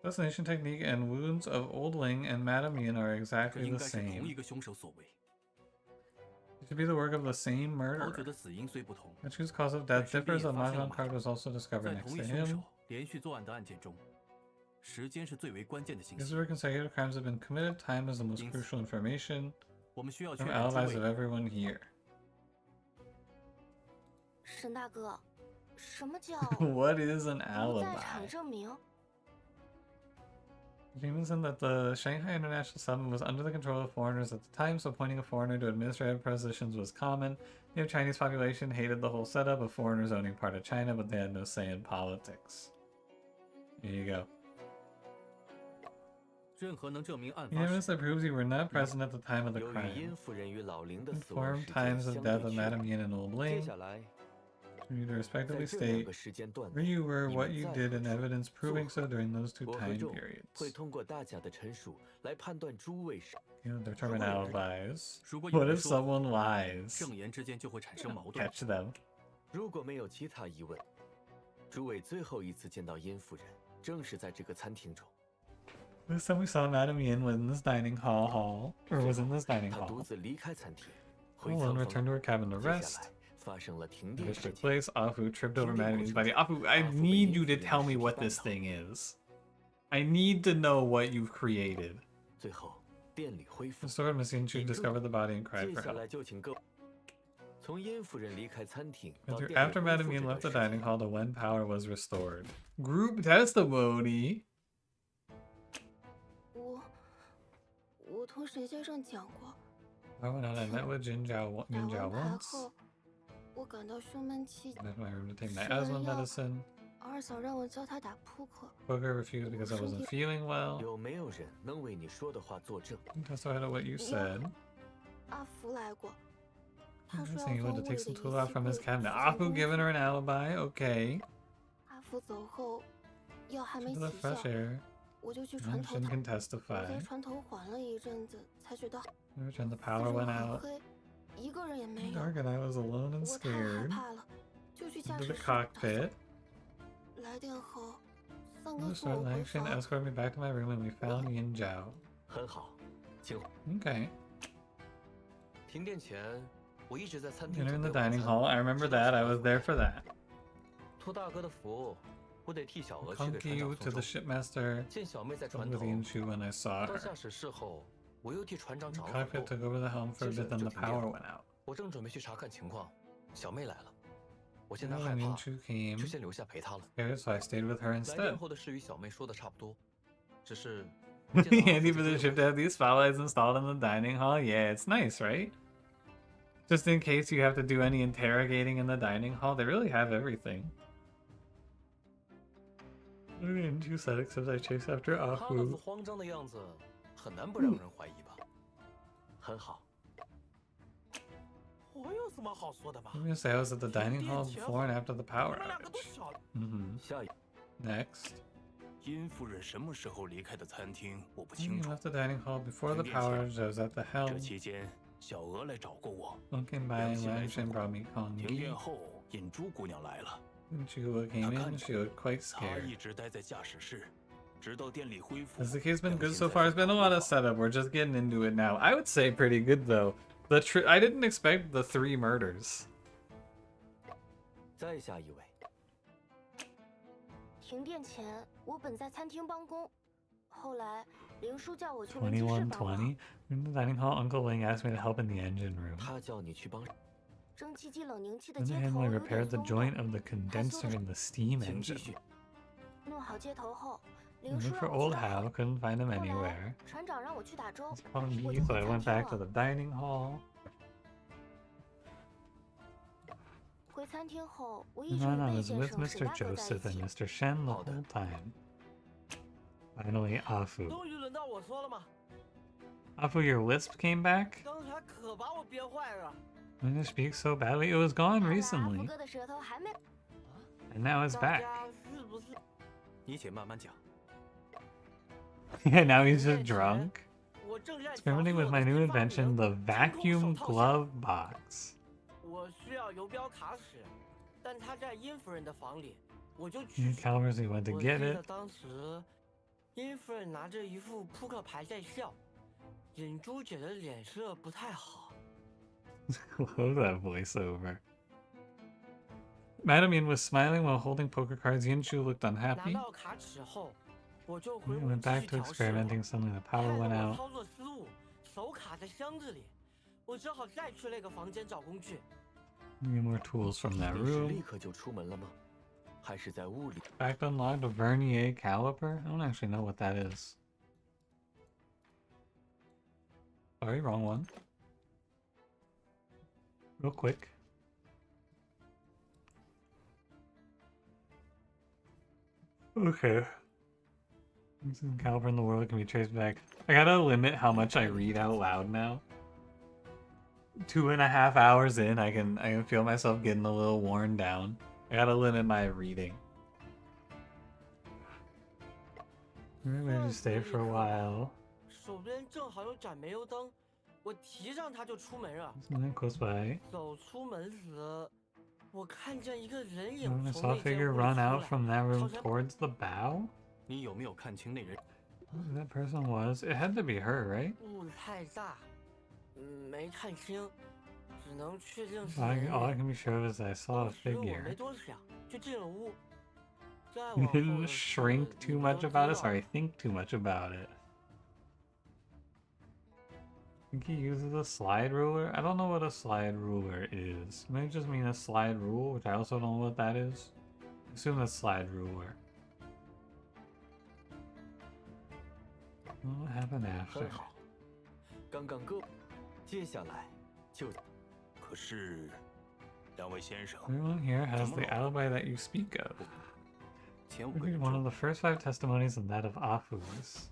A: Assassination technique and wounds of Old Ling and Madame Yin are
H: 这
A: exactly
H: 应
A: the
H: 该是同
A: same.
H: 一个凶手所为。
A: It should be the work of the same
H: 侯爵
A: murderer.
H: 的死因虽不同，
A: The true cause of death
H: 但身边
A: differs.
H: 也
A: A
H: 发现了
A: mahjong
H: 马
A: card
H: 脚
A: was also discovered
H: 在
A: next
H: 同
A: to
H: 一凶手
A: him.
H: 连续作案的案件中，时间是最为关键的信
A: This
H: 息
A: is。where consecutive crimes have been committed. Time is the most
H: 因此，
A: crucial information.
H: 我们需要确
A: From
H: 认诸
A: alibis of
H: 位
A: everyone here.
C: 沈大哥，什么叫
A: What is an
C: 不在
A: alibi?
C: 场证明？
A: Famous in that the Shanghai International Summit was under the control of foreigners at the time, so appointing a foreigner to administrative positions was common. The Chinese population hated the whole setup of foreigners owning part of China, but they had no say in politics. There you go.
H: 任何能证明案
A: The
H: 发
A: evidence
H: 时
A: that proves you were not present at the time of the
B: 由于
A: crime.
B: 殷夫人与老林的死亡
A: Confirm
B: 时间
A: times of
B: 相
A: death
B: 对
A: of
B: 确
A: Madame
B: 定，
A: Yin and Old
B: 接
A: Ling.
B: 下来
A: For you to
B: 在
A: respectively
B: 这两
A: state
B: 个时间段
A: where
B: 内，
A: you were,
B: 你
A: what
B: 们
A: you
B: 再
A: did,
B: 何
A: and
B: 处
A: evidence
B: 做
A: proving
B: 何
A: so
B: 处
A: during those two
B: 我和
A: time
B: 众
A: periods.
B: 会通过大家的陈述来判断诸位是
A: You know, determine alibis.
H: 如果有
A: What
H: 人
A: if
H: 说
A: someone lies?
H: 证言之间就会产生矛盾。
A: Catch them.
B: 如果没有其他疑问，诸位最后一次见到殷夫人，正是在这个餐厅中。
A: This time we saw Madame Yin was in this dining hall, or was in this dining
B: 她独
A: hall.
B: 自离开餐厅，回
A: Alone
B: 仓
A: returned to her cabin to
B: 接下
A: rest.
B: 来发生了停电
A: This
B: 事
A: took
B: 件。
A: place. Afu tripped over Madame Yin's body. Afu, I need you to tell me what this thing is. I need to know what you've created.
B: 最后电力恢复
A: The。sword Machine Chu discovered the body and cried
B: 接
A: for
B: 下
A: help.
B: 来就请各位从殷夫人离开餐厅到
A: After
B: 电力
A: after
B: 恢
A: Madame
B: 复
A: Yin
B: 这
A: left the
B: 段时
A: dining
B: 间，
A: hall to when power was restored. Group testimony.
C: 我同谁先生讲过，
A: I went out and met with Jin Zhao
C: 打
A: Ninja
C: 完牌
A: once.
C: 后，我感到胸闷气，
A: Left my room to take my
C: 吃了
A: asthma
C: 药
A: medicine.
C: 二嫂让我教她打扑克，
A: Poker refused because I wasn't feeling well.
B: 有没有人能为你说的话作证？
A: Testified to what you said.
C: 阿福来过，他
A: I'm
C: 说
A: saying
C: 要
A: you
C: 从
A: had
C: 屋
A: to
C: 里
A: take
C: 的
A: some
C: 仪
A: tools out
C: 器
A: from
C: 柜
A: his
C: 提
A: cabinet.
C: 前
A: Afu
C: 工
A: giving
C: 作
A: her an alibi. Okay.
C: 阿福走后，药还没
A: To the
C: 起效
A: fresh，air.
C: 我就去
A: And
C: 船头
A: Shin
C: 躺。
A: can
C: 我
A: testify.
C: 在船头缓了一阵子，才觉得
A: Every time the
C: 四
A: power
C: 周
A: went
C: 很
A: out.
C: 黑，一个人也没有。
A: Dark and I was alone and
C: 我太害
A: scared.
C: 怕了，就去驾
A: Into
C: 驶
A: the
C: 室打扫。
A: cockpit.
C: 来电后，3
A: The
C: 个送
A: start
C: 我回
A: Langshan
C: 房。
A: escorted me back to my room and we found Yin Zhao.
B: 很好，请。
A: Okay.
F: 停电前，我一直在餐厅
A: Dinner in
F: 准
A: the
F: 备晚
A: dining
F: 餐
A: hall. I remember that. I was there for that.
F: 托大哥的福，我得替小娥去给
A: Conky
F: 船长
A: you
F: 送
A: to the
F: 终。
A: shipmaster.
F: 见小妹在
A: Spoke
F: 船
A: with
F: 头，
A: Yin Chu when I saw
F: 到
A: her.
F: 驾驶室后，我又替船长
A: The
F: 找了很
A: cockpit
F: 多。
A: took over the helm for a
F: 接
A: bit,
F: 着
A: then
F: 就
A: the
F: 停电
A: power
F: 了
A: went out.
F: 我正准备去查看情况，小妹来了，我现
A: And
F: 在害
A: when
F: 怕
A: Yin，Chu came,
F: 就先留下陪她了。
A: scared, so I stayed with her
F: 来电
A: instead.
F: 后的事与小妹说的差不多，只是我见到阿
A: Handy
F: 福
A: for
F: 就
A: the
F: 追
A: ship
F: 了
A: to have these spotlights installed in the dining hall. Yeah, it's nice, right? Just in case you have to do any interrogating in the dining hall, they really have everything. And two said except I chase after
F: 他那副
A: Afu.
F: 慌张的样子，很难不让人怀疑吧？
B: 很好，
E: 我有什么好说的嘛？
A: I'm gonna say I was at the dining hall before and after the
E: 你
A: power
E: 们两个都
A: outage.
E: 小了。
A: Mm-hmm.
B: 下一
A: Next.
D: 殷夫人什么时候离开的餐厅，我不
A: I
D: 清楚。
A: left the dining hall before the power outage. I was at the
D: 这
A: helm.
D: 期间，小娥来找过我。
A: One came by and Langshan brought me
D: 停
A: Kongi.
D: 电后，尹珠姑娘来了，
A: When Chihua came in, she looked quite
D: 她
A: scared.
D: 一直待在驾驶室，直到电力恢复。
A: Has the case been
D: 表
A: good
D: 现
A: so
D: 在
A: far? It's been a lot of
D: 非常
A: setup. We're just getting into it now. I would say pretty good though. I didn't expect the 3 murders.
B: 再下一位，
C: 停电前，我本在餐厅帮工，后来林叔叫我去轮机室帮忙。
A: 2120. In the dining hall, Uncle Ling asked me to help in the engine room.
B: 他叫你去帮。
C: 蒸汽机冷凝器的
A: Then the
C: 接头
A: handler
C: 有
A: repaired
C: 点
A: the
C: 松
A: joint
C: 动，
A: of the condenser in the steam
B: 请继
A: engine.
B: 续。
C: 弄好接头后，
A: I
C: 林叔
A: looked for
C: 让我
A: old
C: 去打
A: Hal, couldn't find him
C: 后来
A: anywhere.
C: 船长让我去打粥，
A: He's calling
C: 我
A: me,
C: 就
A: so
C: 回
A: I
C: 餐
A: went
C: 厅
A: back to
C: 了。
A: the dining hall.
C: 回餐厅后，我一直与
A: And I
C: 魏
A: was
C: 先
A: with
C: 生、沈
A: Mr.
C: 大哥在一
A: Joseph and
C: 起。
A: Mr. Shen the
B: 好的。
A: whole time. Finally, Afu.
E: 终于轮到我说了吗？
A: Afu, your lisp came back?
E: 刚才可把我憋坏了。
A: When you speak so badly, it was gone
C: 看来阿福
A: recently.
C: 哥的舌头还没。
A: And now it's
E: 大
A: back.
E: 家是不是？
F: 你且慢慢讲。
A: Yeah, now he's just drunk.
E: 我正在
A: Experimenting with my new invention, the vacuum glove box.
E: 我需要游标卡尺，但他在殷夫人的房里，我就去
A: In。Calvers, he went to
E: 我
A: get
E: 记得
A: it.
E: 当时，殷夫人拿着一副扑克牌在笑，尹珠姐的脸色不太好。
A: Love that voiceover. Madame Yin was smiling while holding poker cards. Yin Chu looked
E: 拿
A: unhappy.
E: 到卡尺后，我就回
A: He
E: 屋
A: went
E: 继
A: back
E: 续
A: to
E: 调试了。
A: experimenting. Suddenly, the
E: 害
A: power
E: 得
A: went
E: 我
A: out.
E: 操作失误，手卡在箱子里，我只好再去那个房间找工具。
A: Need more tools from that
B: 你是立
A: room.
B: 刻就出门了吗？还是在屋里？
A: Back unlocked a vernier caliper. I don't actually know what that is. Sorry, wrong one. Real quick. Okay. This caliber in the world can be traced back. I gotta limit how much I read out loud now. 2.5 hours in, I can feel myself getting a little worn down. I gotta limit my reading. Maybe I just stay for a while.
I: 手边正好有盏煤油灯，我提上它就出门了。
A: Something close by.
I: 走出门时，我看见一个人
A: I
I: 影
A: saw
I: 从
A: a
I: 那间
A: figure
I: 屋里
A: run
I: 出
A: out
I: 来，
A: from that room
I: 朝前
A: towards the bow.
H: 你有没有看清那人？
A: Who that person was? It had to be her, right?
I: 雾太大，没看清，只能确定是
A: All
I: 人
A: I
I: 影。
A: can be sure of is I saw a
I: 当时我没
A: figure.
I: 多想，就进了屋。再
A: You
I: 往后
A: didn't
I: 的事
A: shrink
I: 你
A: too
I: 们
A: much
I: 都
A: about
I: 知
A: it.
I: 道
A: Sorry, think too much about it. I think he uses a slide ruler. I don't know what a slide ruler is. It may just mean a slide rule, which I also don't know what that is. I assume that's slide ruler. What happened after?
B: 很好，刚刚够，接下来就
D: 可是，两位先生，
A: Everyone here has the alibi that you speak of.
H: 前5
A: We
H: 个
A: read
H: 人
A: one of
H: 中，
A: the first 5 testimonies and that of Afu's.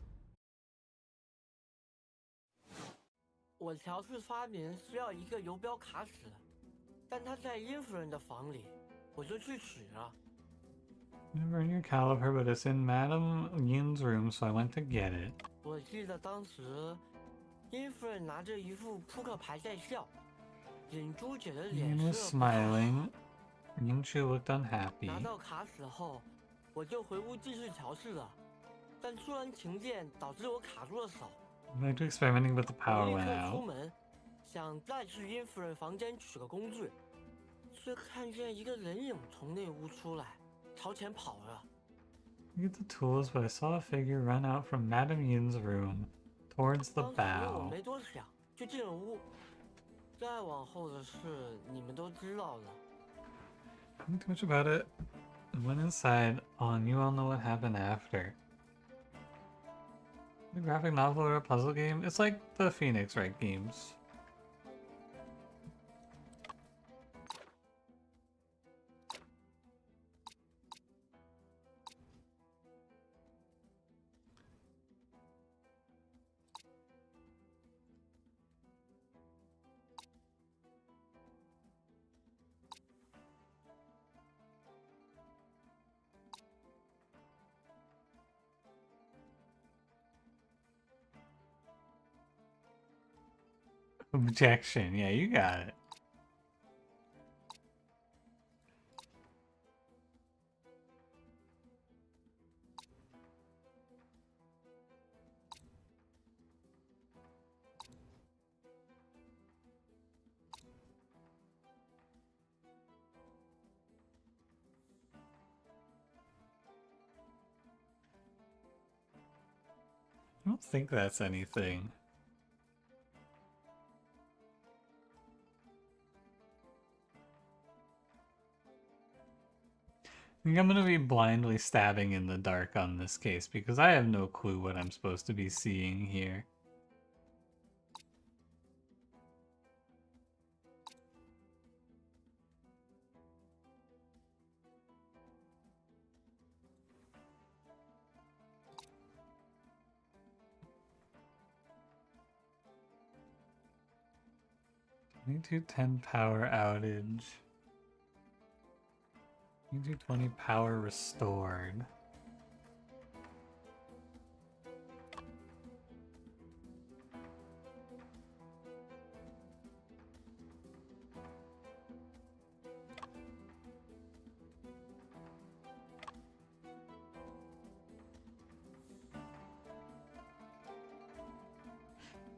I: 我调试发明需要一个游标卡尺，但它在殷夫人的房里，我就去取了。
A: Never in your caliber, but it's in Madame Yin's room, so I went to get it.
I: 我记得当时，殷夫人拿着一副扑克牌在笑，尹珠姐的脸
A: Yin was
I: 色不太好
A: smiling. Yin Chu looked unhappy.
I: 拿到卡尺后，我就回屋继续调试了，但突然停电导致我卡住了手。
A: Back to experimenting, but the
I: 我
A: power
I: 立
A: went
I: 刻出
A: out.
I: 门，想再去殷夫人房间取个工具，却看见一个人影从那屋出来，朝前跑了。
A: I get the tools, but I saw a figure run out from Madame Yin's room towards the
I: 当时我
A: bow.
I: 没多想，就进了屋。再往后的事你们都知道了。
A: Don't think too much about it. I went inside. And you all know what happened after. The graphic novel or a puzzle game? It's like the Phoenix Wright games. Objection. Yeah, you got it. I don't think that's anything. I think I'm gonna be blindly stabbing in the dark on this case because I have no clue what I'm supposed to be seeing here. $2210 power outage. 2220 power restored.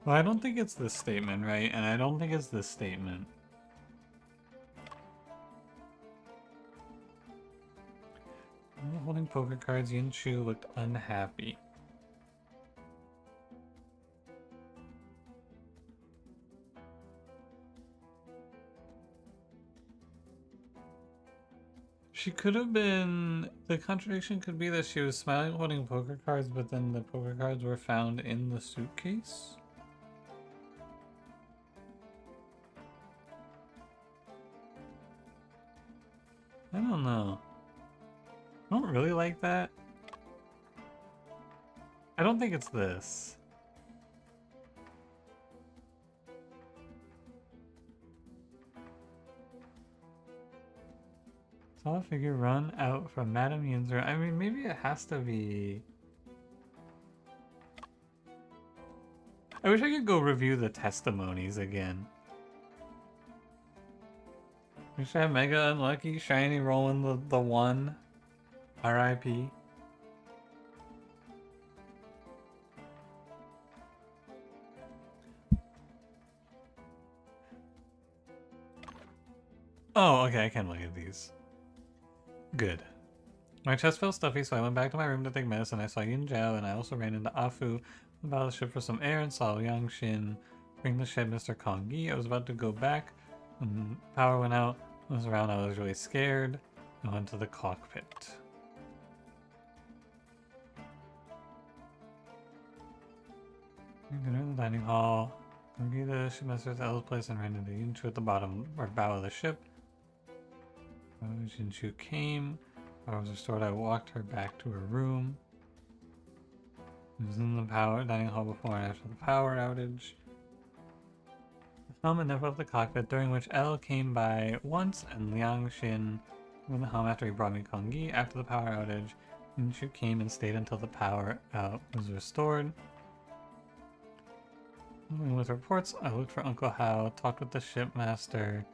A: Well, I don't think it's this statement, right? And I don't think it's this statement. Holding poker cards, Yin Chu looked unhappy. She could have been... The contradiction could be that she was smiling holding poker cards, but then the poker cards were found in the suitcase? I don't know. I don't really like that. I don't think it's this. Saw a figure run out from Madame Yin's room. I mean, maybe it has to be... I wish I could go review the testimonies again. Wish I had Mega Unlucky, Shiny rolling the one. R.I.P. Oh, okay, I can look at these. Good. My chest felt stuffy, so I went back to my room to take medicine. I saw Yin Zhao, and I also ran into Afu about the ship for some air and saw Yang Xin bring the ship Mr. Kong Yi. I was about to go back when power went out. I was around, I was really scared. I went to the cockpit. Dinner in the dining hall. Kong Yi, the shipmaster's L's place, and ran into Yin Chu at the bottom or bow of the ship. Yin Chu came. I was restored. I walked her back to her room. It was in the dining hall before and after the power outage. The helm never left the cockpit, during which L came by once and Liang Xin went the helm after he brought me Kong Yi. After the power outage, Yin Chu came and stayed until the power was restored. With reports, I looked for Uncle Hao, talked with the shipmaster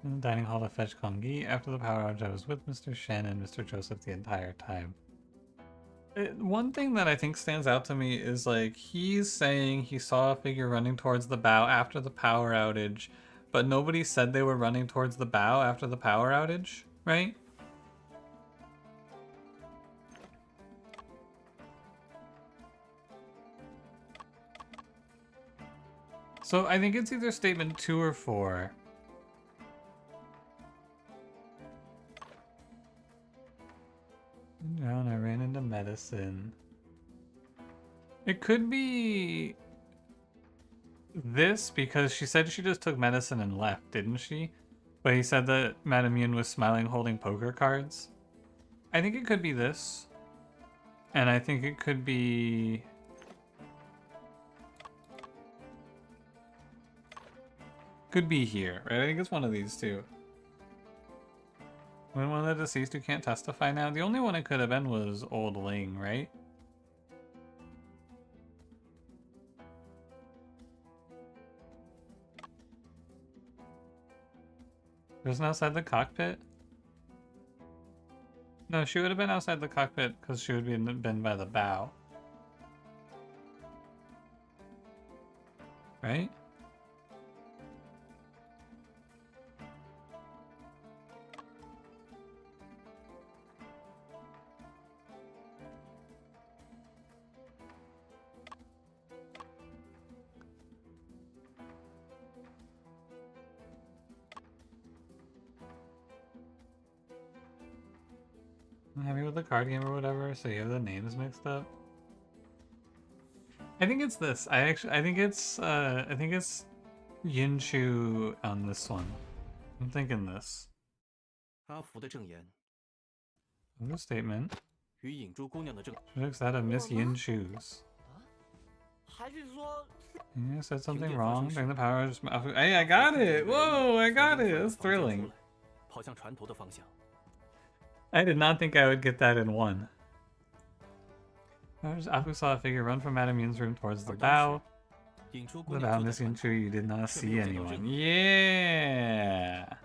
A: in the dining hall to fetch Kong Yi. After the power outage, I was with Mr. Shen and Mr. Joseph the entire time. One thing that I think stands out to me is like he's saying he saw a figure running towards the bow after the power outage, but nobody said they were running towards the bow after the power outage, right? So I think it's either statement 2 or 4. And I ran into medicine. It could be this because she said she just took medicine and left, didn't she? But he said that Madame Yun was smiling holding poker cards. I think it could be this. And I think it could be... Could be here, right? I think it's one of these two. When one of the deceased who can't testify now, the only one it could have been was Old Ling, right? Wasn't outside the cockpit? No, she would have been outside the cockpit because she would have been by the bow. Right? Happy with the card game or whatever, so you have the names mixed up. I think it's this. I think it's Yin Chu on this one. I'm thinking this.
H: 阿福的证言
A: The statement
H: 与引珠姑娘的证。
A: looks that of Miss Yin Chu's.
I: 还是说
A: You said something wrong during the power. Hey, I got it! Whoa, I got it! That's thrilling.
H: 跑向船头的方向。
A: I did not think I would get that in one. Afu saw a figure run from Madame Yin's room towards the bow.
H: 引珠姑
A: The
H: 娘
A: bow
H: 住
A: Miss
H: 在
A: Yin
H: 船
A: Chu, you did not see
H: 却没有见到
A: anyone.
H: 任何
A: Yeah!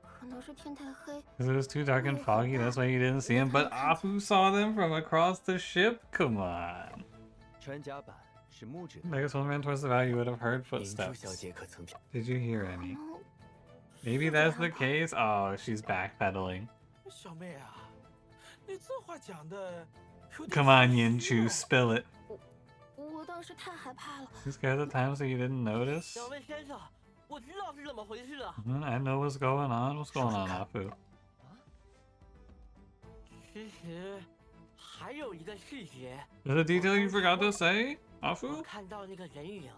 C: 可能是天太黑，
A: Because it was too dark and foggy, that's why you didn't see him. But Afu saw them from across the ship? Come on.
B: 穿甲板是木质的。
A: I guess when ran towards the bow, you would have heard
B: 银珠小
A: footsteps.
B: 姐可曾听？
A: Did you hear
C: 可
A: any?
C: 能
A: Maybe
C: 是这
A: that's
C: 样
A: the
C: 吧。
A: case? Oh, she's backpedaling.
E: 小妹啊，你这话讲的有点
A: Come on,
E: 心
A: Yin
E: 虚
A: Chu,
E: 哦
A: spill it.
C: 我当时太害怕了，
A: You scared at the time so you didn't notice?
I: 小魏先生，我知道是怎么回事了。
A: I know what's going on. What's going on, Afu?
I: 其实还有一个细节，
A: Is there a detail you forgot to say,
I: 我
A: Afu?
I: 看到那个人影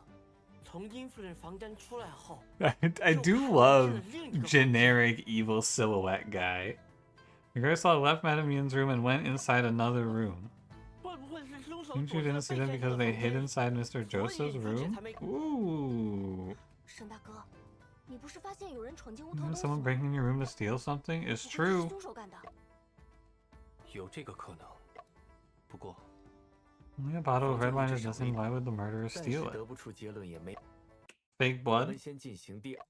I: 从殷夫人房间出来后，
A: I do love generic evil silhouette guy. The girl saw left Madame Yin's room and went inside another room.
I: 会不会是凶手
A: Think
I: 躲
A: you
I: 在
A: didn't see
I: 贝
A: them
I: 先
A: because
I: 生的
A: they
I: 房
A: hid
I: 间？
A: inside Mr.
I: 所以
A: Joseph's
I: 朱姐
A: room?
I: 才没。
A: Ooh.
C: 沈大哥，你不是发现有人闯进屋
A: You
C: 偷
A: know
C: 东西
A: someone
C: 吗？
A: breaking in your room to steal something?
C: 不会
A: It's
C: 是
A: true.
C: 凶手干的。
H: 有这个可能，不过
A: Only a bottle of red wine is
B: 房间
A: missing.
B: 里
A: Why would the murderer
B: 但是
A: steal it?
B: 得不出结论也没。
A: Fake
B: 我们
A: blood?
B: 先进行第二。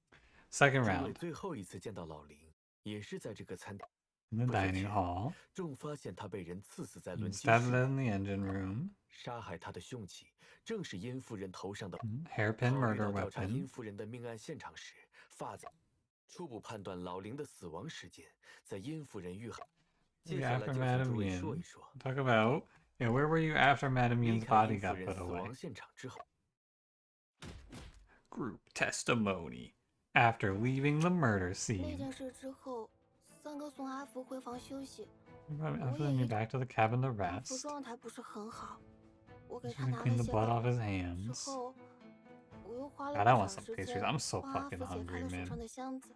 A: Second
B: 诸位
A: round.
B: 最后一次见到老林，也是在这个餐厅。
A: In the
B: 不久
A: dining
B: 前
A: hall.
B: 正发现他被人刺死在轮机
A: Stabbed
B: 室
A: in the engine room.
B: 杀害他的凶器正是殷夫人头上的
A: Hairpin
B: 考虑
A: murder
B: 到调查
A: weapon.
B: 殷夫人的命案现场时，发在初步判断老林的死亡时间在殷夫人遇害。接
A: The
B: 下来
A: after
B: 就请
A: Madame
B: 诸位
A: Yin.
B: 说一说，
A: Talk about, yeah, where were you after Madame
B: 离
A: Yin's
B: 开
A: body
B: 殷夫
A: got
B: 人
A: put
B: 死
A: away?
B: 亡现场之后，
A: Group testimony. After leaving the murder
C: 那
A: scene.
C: 件事之后，3个送阿福回房休息。
A: After then you back to the cabin to
C: 阿福
A: rest.
C: 状态不是很好，我给
A: He's
C: 他
A: gonna
C: 拿了
A: clean the
C: 些
A: blood
C: 药。
A: off his
C: 之
A: hands.
C: 后，我又花了
A: God,
C: 不
A: I
C: 少
A: want some
C: 时
A: pastries.
C: 间
A: I'm so
C: 帮阿
A: fucking
C: 福解开
A: hungry,
C: 了手
A: man.
C: 上的箱子。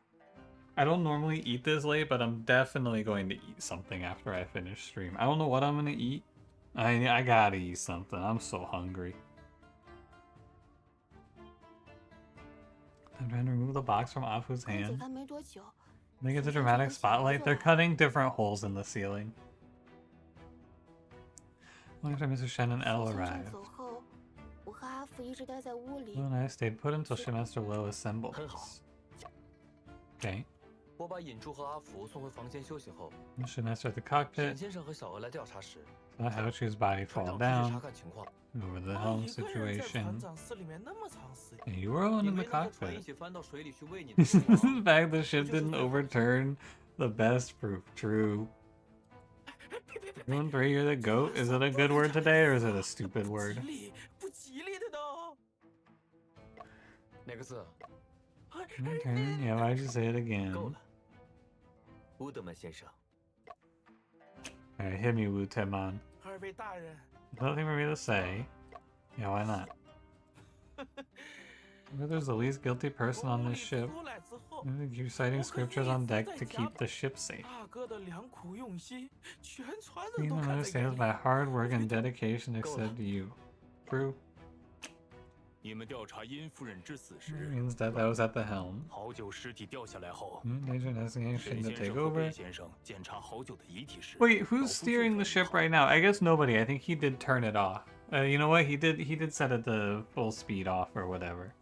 A: I don't normally eat this late, but I'm definitely going to eat something after I finish stream. I don't know what I'm gonna eat. I gotta eat something. I'm so hungry. I'm trying to remove the box from Afu's
C: 刚解
A: hand.
C: 开没多久，
A: I think it's a dramatic spotlight. They're cutting different holes in the ceiling. Long after Mr. Shen and
C: 徐
A: Elle
C: 先生
A: arrived.
C: 走后，我和阿福一直待在屋里
A: Will。and I stayed put until Shemaster Low assembles.
B: 很好。
A: Okay.
F: 我把尹珠和阿福送回房间休息后，
A: Shemaster at the
F: 沈
A: cockpit.
F: 先生和小娥来调查时，
A: Saw Haochu's body
F: 船
A: fall
F: 长继续查
A: down
F: 看情况。
A: over the
E: 我
A: helm
E: 一个人在船
A: situation.
E: 长室里面那么长时间，
A: And you were alone
F: 你
A: in the
F: 没能和船一
A: cockpit.
F: 起翻到水里去喂你的父
A: The
F: 王，
A: fact the ship didn't overturn the best proof true. 1-3, you're the goat. Is it a good word today or is it a stupid
E: 不
A: word?
E: 吉利，不吉利的呢。
F: 哪个字？
A: Okay, yeah, why'd you say it
B: 够
A: again?
B: 了，乌德曼先生。
A: Alright, hit me, Wu Temon.
E: 二位大人，
A: Nothing for me to say. Yeah, why not? But there's the least guilty person on
E: 从屋
A: this
E: 里
A: ship.
E: 出来之后，
A: You're citing scriptures on deck to keep the ship safe.
E: 大哥的良苦用心，全船
A: No
E: 人都
A: one
E: 看在眼
A: understands
E: 里。
A: my hard work and dedication except you. True.
D: 你们调查殷夫人之死
A: It
D: 时，
A: means that I was at the helm.
D: 好久尸体掉下来后，
A: Nature investigation
D: 沈
A: to
D: 先
A: take
D: 生和贝
A: over.
D: 先生检查好久的遗体时，
A: Wait,
D: 老
A: who's
D: 夫
A: steering the
D: 就
A: ship right now? I guess nobody. I think he did turn it off. You know what? He did set it to full speed off or whatever.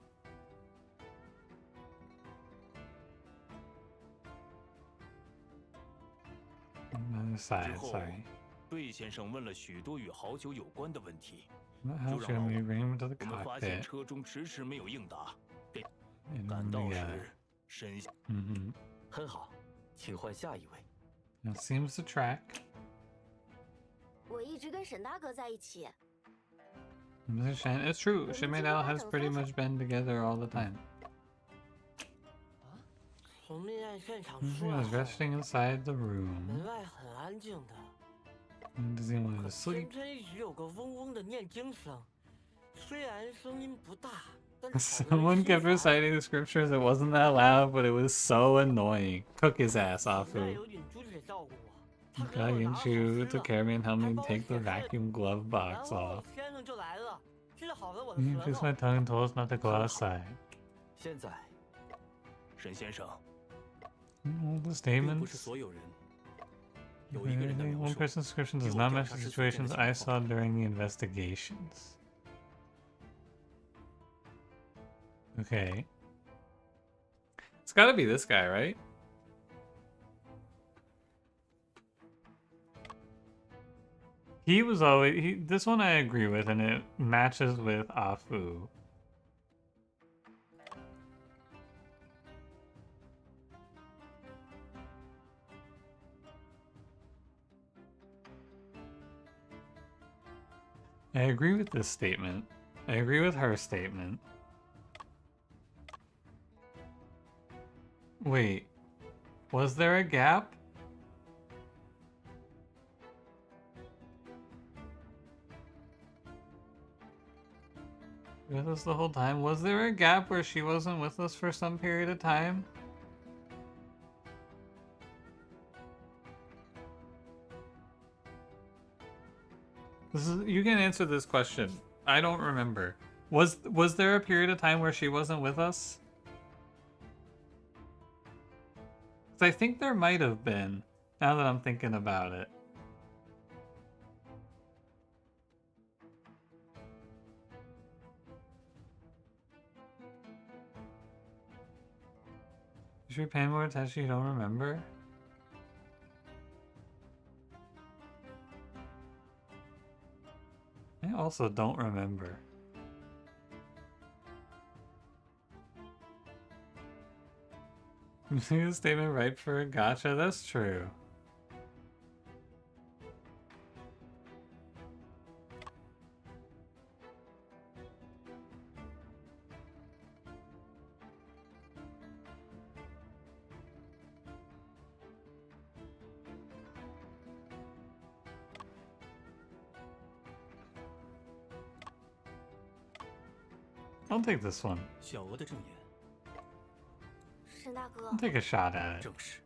A: Other
D: 之
A: side,
D: 后
A: sorry.
D: 贝先生问了许多与好酒有关的问题，
A: How should we bring him to the
D: 我们发现
A: cockpit?
D: 车中迟迟没有应答，
A: And
D: 赶
A: then
D: 到
A: we
D: 时
A: got.
D: 沈
A: Mm-hmm.
B: 很好，请换下一位。
A: That seems to track.
C: 我一直跟沈大哥在一起。
A: Mr. Shan, it's true. Ship and Al has pretty much been together all the time.
I: 从命案现场
A: He
I: 出来
A: was
I: 后，
A: resting inside the
I: 门
A: room.
I: 外很安静的，
A: Does he want
I: 可
A: to
I: 身
A: sleep?
I: 边一直有个嗡嗡的念经声，虽然声音不大，但
A: Someone kept reciting the scriptures. It wasn't that loud, but it was so annoying. Cook his ass off.
I: 现在有尹珠姐照顾我，她给
A: Got
I: 我拿
A: in
I: 了
A: you
I: 首
A: to
I: 诗
A: carry me and help
I: 还
A: me
I: 帮我
A: take the
I: 写了
A: vacuum glove
I: 然
A: box
I: 后
A: off.
I: 先生就来了，治好了我的
A: He
I: 舌
A: kissed
I: 头
A: my。tongue and told us not to go
B: 很好。
A: outside.
B: 现在，
D: 沈先生，
A: All the
H: 并不
A: statements.
H: 是所有人。有一个人的描
A: One
H: 述，
A: person's description does
H: 有
A: not
H: 调
A: match
H: 查
A: the
H: 时出现的
A: situations
H: 情
A: I
H: 况
A: saw during the investigations. Okay. It's gotta be this guy, right? He was always this one I agree with, and it matches with Afu. I agree with this statement. I agree with her statement. Wait, was there a gap? With us the whole time? Was there a gap where she wasn't with us for some period of time? You can answer this question. I don't remember. Was there a period of time where she wasn't with us? 'Cause I think there might have been, now that I'm thinking about it. Should we pay more attention? You don't remember? I also don't remember. Is the statement right for a gotcha? That's true. I'll take this one.
H: 小额的证言，
C: 沈大哥
A: I'll，take a shot at it.
H: 正是。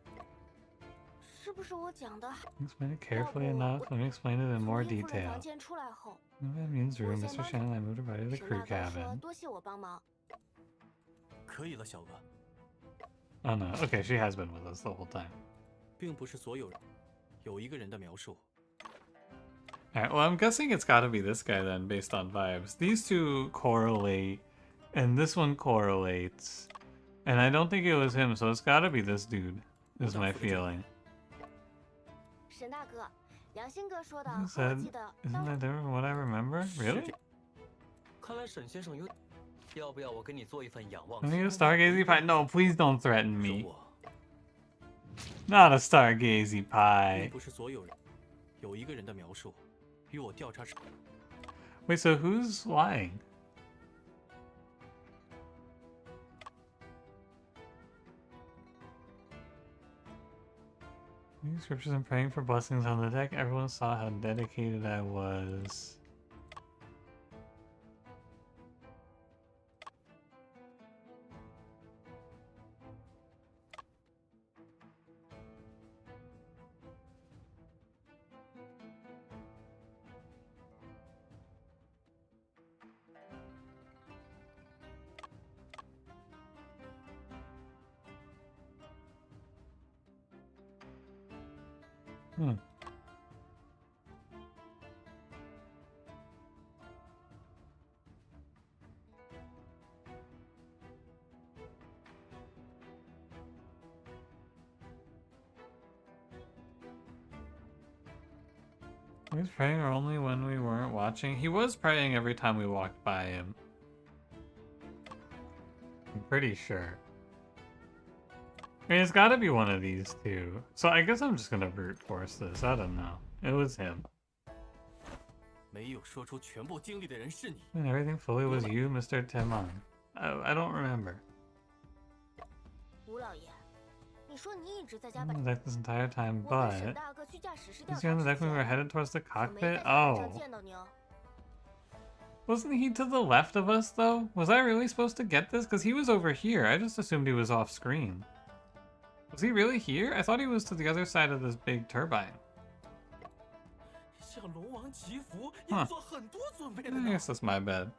C: 是不是我讲的？
A: Explain it carefully enough. Let me explain it in
C: 从
A: more
C: 殷夫人
A: detail.
C: 房间出来后，
A: In that means room,
C: 我先
A: Mr.
C: 帮
A: Shannon and I moved her body to the
C: 沈
A: crew
C: 大哥说
A: cabin.
C: 多谢我帮忙。
H: 可以了，小额，
A: Oh no. Okay, she has been with us the whole time.
H: 并不是所有人。有一个人的描述，
A: Alright, well, I'm guessing it's gotta be this guy then, based on vibes. These two correlate, and this one correlates. And I don't think it was him, so it's gotta be this dude, is my feeling.
C: 沈大哥，良心哥说的
A: You
C: 和我
A: said,
C: 记得
A: isn't
C: 当
A: that different from what I remember? Really?
F: 看来沈先生有，要不要我给你做一份仰望
A: I
F: 星
A: need a
F: 空
A: Stargazy pie. No, please don't threaten
H: 容
A: me.
H: 我，
A: Not a Stargazy
H: 并
A: pie.
H: 不是所有人。有一个人的描述，与我调查时
A: Wait, so who's lying? Reading scriptures and praying for blessings on the deck. Everyone saw how dedicated I was. Hmm. He was praying only when we weren't watching. He was praying every time we walked by him. I'm pretty sure. I mean, it's gotta be one of these two. So I guess I'm just gonna brute force this. I don't know. It was him.
H: 没有说出全部经历的人是你。
A: And everything fully was you, Mr. Timon. I don't remember.
C: 吴老爷，你说你一直在
A: I
C: 家
A: was
C: 摆，
A: on the deck this entire time,
C: 我跟沈
A: but
C: 大哥去驾驶室调
A: was
C: 查
A: he on
C: 之
A: the deck when we were
C: 前，
A: headed towards the
C: 我没
A: cockpit?
C: 在甲板上
A: Oh.
C: 见到您哦。
A: Wasn't he to the left of us, though? Was I really supposed to get this? Because he was over here. I just assumed he was off screen. Was he really here? I thought he was to the other side of this big turbine.
E: 向龙王祈福
A: Huh.
E: 要做很多准备的
A: I
E: 呢。
A: guess that's my bad.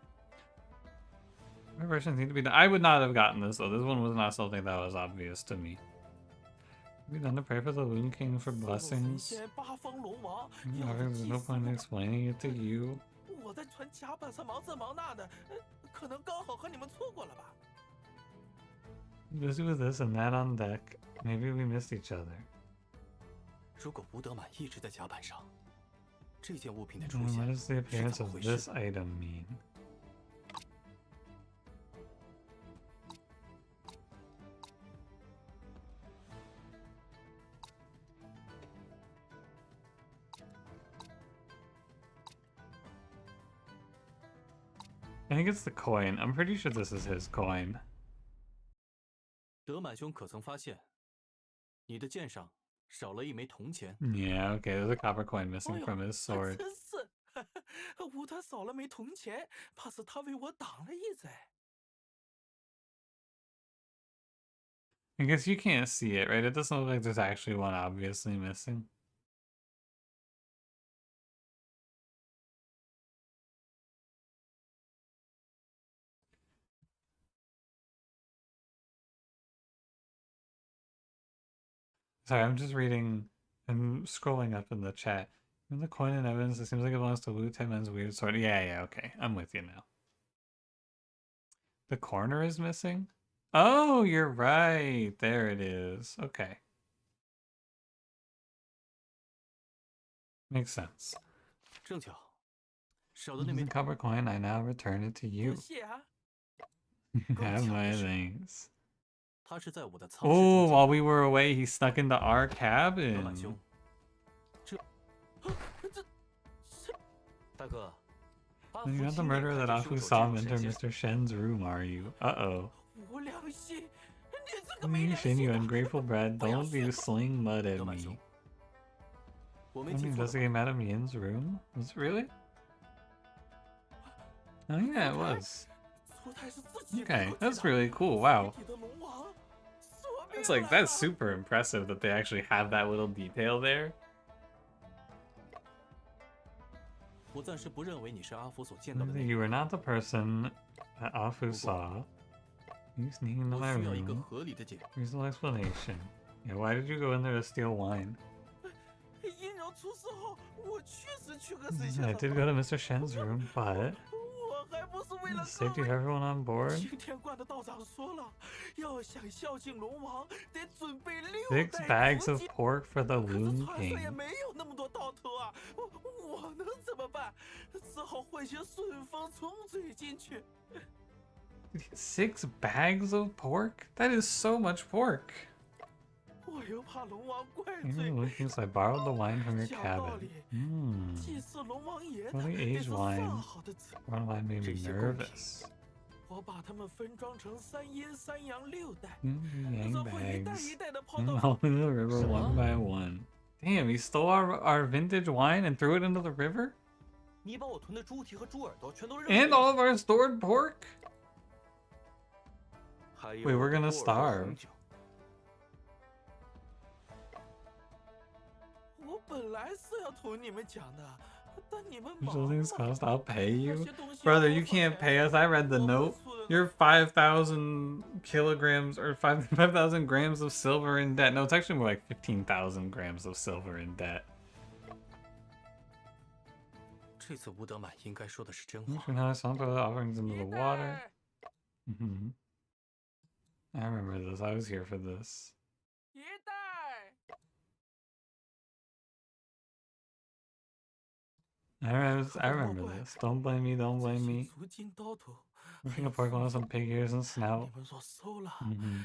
A: My version seemed to be done. I would not have gotten this, though. This one was not something that was obvious to me. We done to pray for the Loon King for
E: 四路神
A: blessings.
E: 仙八方龙王要
A: There's
E: 祭
A: no
E: 祀
A: point in
E: 我
A: explaining it to you.
E: 我在船甲板上忙这忙那的，可能刚好和你们错过了吧。
A: Busy with this and that on deck. Maybe we missed each other.
H: 如果吴德满一直在甲板上，这件物品的出
A: What
H: 现
A: does the
H: 是
A: appearance
H: 怎么
A: of
H: 回
A: this
H: 事？
A: item mean? I think it's the coin. I'm pretty sure this is his coin.
H: 德满兄可曾发现，你的剑上少了一枚铜钱？
A: Yeah, okay, there's a copper coin
E: 哎
A: missing
E: 呦
A: from his sword.
E: 真是，乎他少了枚铜钱，怕是他为我挡了一灾。
A: I guess you can't see it, right? It doesn't look like there's actually one obviously missing. Sorry, I'm just reading and scrolling up in the chat. In the coin and evidence, it seems like it belongs to Wu Tenman's weird sword. Yeah, okay. I'm with you now. The corner is missing? Oh, you're right. There it is. Okay. Makes sense.
H: 正巧，少的那
A: This
H: 枚
A: is a copper coin. I now return it to
E: 多
A: you.
E: 谢啊！
A: Have my thanks.
H: 它是在我的藏室
A: Oh,
H: 中
A: while
H: 间
A: we were away, he snuck into our
H: 德满
A: cabin.
H: 兄，
F: 大哥，阿
A: You're
F: 福
A: not the
F: 亲眼
A: murderer
F: 看
A: that
F: 着
A: Afu
F: 凶手
A: saw
F: 进入
A: enter
F: 神
A: Mr. Shen's room, are you? Uh-oh.
E: 无良心，你这个
A: You
E: 没良
A: Shen,
E: 心
A: you
E: 的！
A: ungrateful brat.
E: 不要
A: Don't
E: 血
A: you
E: 我！
A: sling mud at
H: 德满
A: me.
H: 兄，我没
A: Let
H: 记
A: me
H: 错的话，
A: investigate Madame Yin's room? Was it really? Oh yeah, it was.
E: 出太是自己
A: Okay,
E: 过去
A: that's
E: 的
A: really cool. Wow.
E: 自己的龙王索命
A: That's like
E: 来
A: that's
E: 了
A: super impressive that they actually have that little detail there.
H: 我暂时不认为你是阿福所见到的那
A: You
H: 个。
A: were not the person that Afu saw. You sneaking into
H: 我
A: my
H: 需要一个
A: room.
H: 合理的解。
A: Reasonable explanation. Yeah, why did you go in there to steal wine?
E: 阴柔出事后，我确实去过神
A: I
E: 仙
A: did
E: 的
A: go to Mr. Shen's room, but
E: 我还不是为了
A: safety
E: 各
A: of
E: 位。
A: everyone on board.
E: 青天观的道长说了，要想孝敬龙王，得准备6
A: 6
E: 代
A: bags
E: 福
A: of
E: 气。
A: pork for the
E: 可是
A: Loon
E: 船上也
A: King.
E: 没有那么多道头啊，我能怎么办？只好混些顺风冲嘴进去。
A: 6 bags of pork? That is so much pork.
E: 我又怕龙王怪
A: Maybe
E: 罪。
A: looking, so I borrowed the wine from your
E: 讲道
A: cabin.
E: 理，
A: Hmm.
E: 祭祀龙王爷的
A: Only
E: 得
A: aged
E: 是
A: wine.
E: 上好的子。
A: One wine made me
F: 这些贡品。
A: nervous.
E: 我把它们分装成3阴3阳6袋，
A: Yang
E: 然后一袋
A: bags.
E: 一袋的抛到
A: All in the river one by one. Damn, he stole our vintage wine and threw it into the river?
F: 你把我囤的猪蹄和猪耳朵全都扔
A: And
F: 了。
A: all of our stored pork?
F: 还有
A: Wait, we're gonna
F: 鹿耳和
A: starve.
F: 红酒。
E: 我本来是要同你们讲的，但你们
A: If
E: 忙
A: those things
E: 嘛。
A: cost, I'll pay
E: 那
A: you.
E: 些东西
A: Brother,
E: 要
A: you
E: 多少
A: can't
E: 钱
A: pay us. I read the
E: 我
A: note.
E: 付的
A: You're 5,000 kilograms or 5,000 grams of silver in debt. No, it's actually more like 15,000 grams of silver in debt.
H: 这次吴德满应该说的是真
A: You
H: 话。
A: should have some of the offerings into the
E: 一
A: water.
E: 袋
A: Hmm. I remember this. I was here for this.
E: 一袋。
A: I remember this. Don't blame me. Don't
E: 这
A: blame
E: 些
A: me.
E: 足金刀头，
A: Looking at pork on some pig ears and
E: 你
A: snout.
E: 们若收了，
A: Mm-hmm.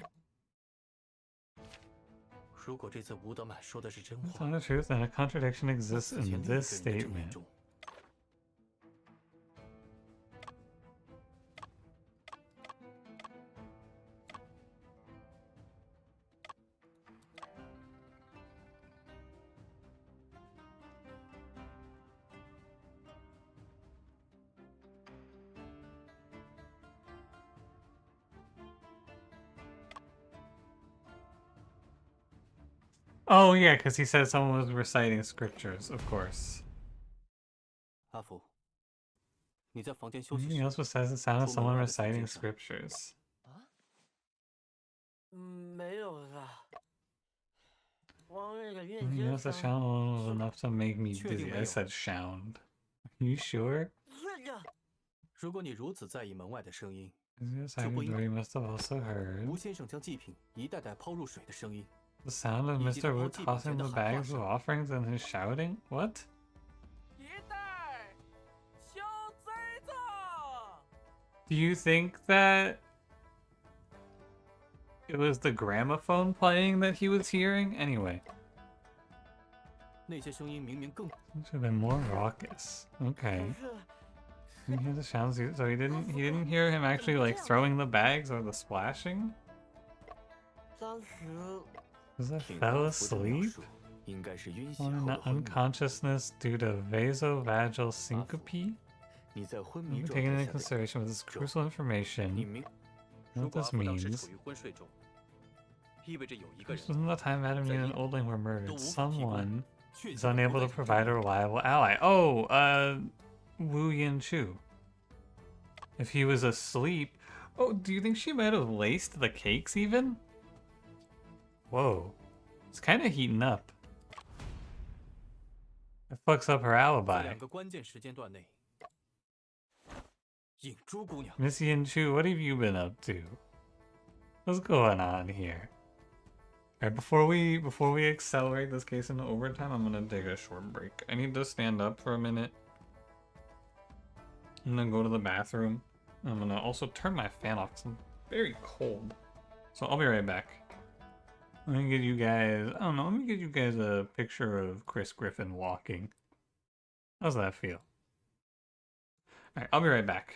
H: 如果这次吴德满说的是真
A: It's
H: 话，
A: not the truth, and a contradiction exists
H: 死前
A: in
H: 另一个
A: this
H: 人的证言
A: statement.
H: 中，
A: Oh yeah, because he said someone was reciting scriptures, of course.
H: 阿福，你在房间休息
A: Anything
H: 时，
A: else besides the sound of
H: Full
A: someone
H: moon
A: reciting
H: scriptures.
A: scriptures?
I: 没有了。往那个链
A: Anything
I: 接
A: else that
I: 上
A: sound alone was enough to make me
H: 确定
A: dizzy.
H: 没
A: I
H: 有。
A: said sound. Are you sure?
I: 是的，
H: 如果你如此在意门外的声音，
A: Yes, I
H: 就不应
A: Dory must have also heard
H: 吴先生将祭品一袋袋抛入水的声音，
A: the sound of
H: 以及
A: Mr.
H: 他抛
A: Wu
H: 祭品
A: tossing
H: 前的
A: the
H: 喊话
A: bags of
H: 声。
A: offerings and his shouting. What?
E: 一袋小贼子。
A: Do you think that it was the gramophone playing that he was hearing? Anyway,
H: 那些声音明明更
A: it should have been more raucous.
I: 可
A: Okay.
I: 是
A: Didn't hear the sounds, so he didn't hear him actually like throwing the bags or the splashing?
I: 当时
A: Was that
B: 听
A: fell
B: 阿福的描
A: asleep?
B: 述，应该是晕血
A: On
B: 后
A: an
B: 的昏迷。
A: unconsciousness due to vasovagal syncope?
B: 你在昏迷
A: We're
B: 状
A: taking
B: 态
A: into
B: 下的
A: consideration with this
B: 中
A: crucial information.
B: 你明
H: 如
A: What
H: 果阿
A: this
H: 福当时
A: means.
H: 处于昏睡中，意味着有一个
A: This
H: 人
A: wasn't the time Adam and
H: Zayn
A: Olding were
H: 都
A: murdered.
H: 无法提供
A: Someone
H: 确
A: is
H: 切的
A: unable
H: 不
A: to
H: 在场
A: provide
H: 证
A: a
H: 据。
A: reliable ally. Oh, Wu Yin-chu. If he was asleep... Oh, do you think she might have laced the cakes even? Whoa. It's kind of heating up. It fucks up her
H: 在
A: alibi.
H: 2个关键时间段内，影珠姑娘
A: Miss Yin-chu, what have you been up to? What's going on here? Alright, before we accelerate this case into overtime, I'm gonna take a short break. I need to stand up for a minute. I'm gonna go to the bathroom. I'm gonna also turn my fan off because I'm very cold. So I'll be right back. Let me get you guys, I don't know, let me get you guys a picture of Chris Griffin walking. How's that feel? Alright, I'll be right back.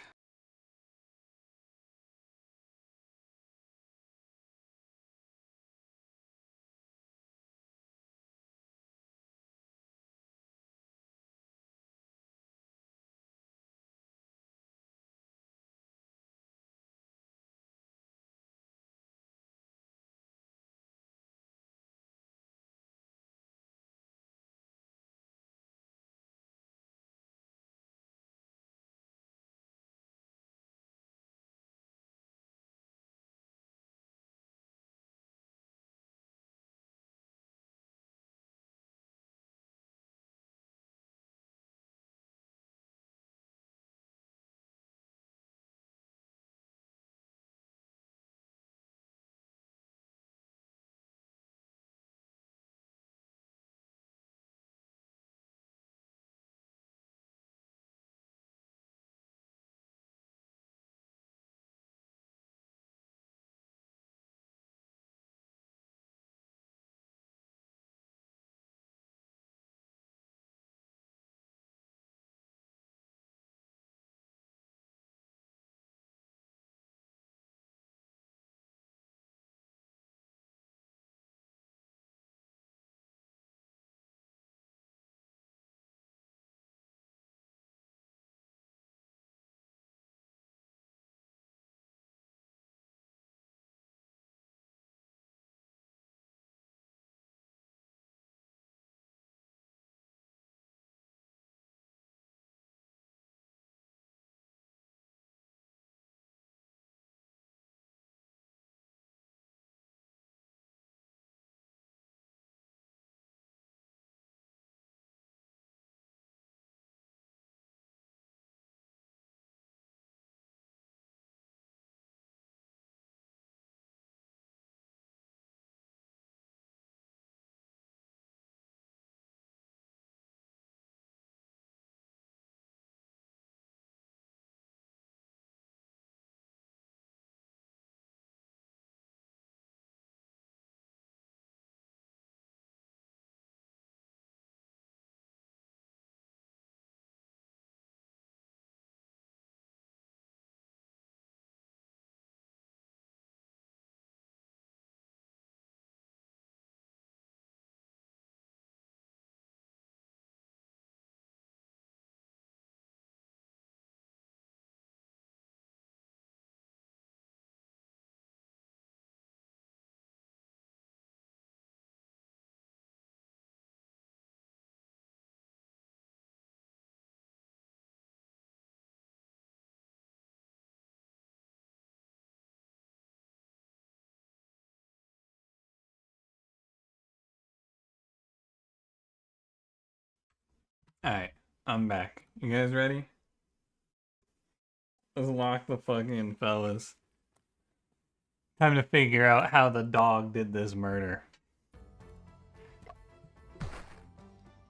A: Alright, I'm back. You guys ready? Let's lock the fuck in, fellas. Time to figure out how the dog did this murder.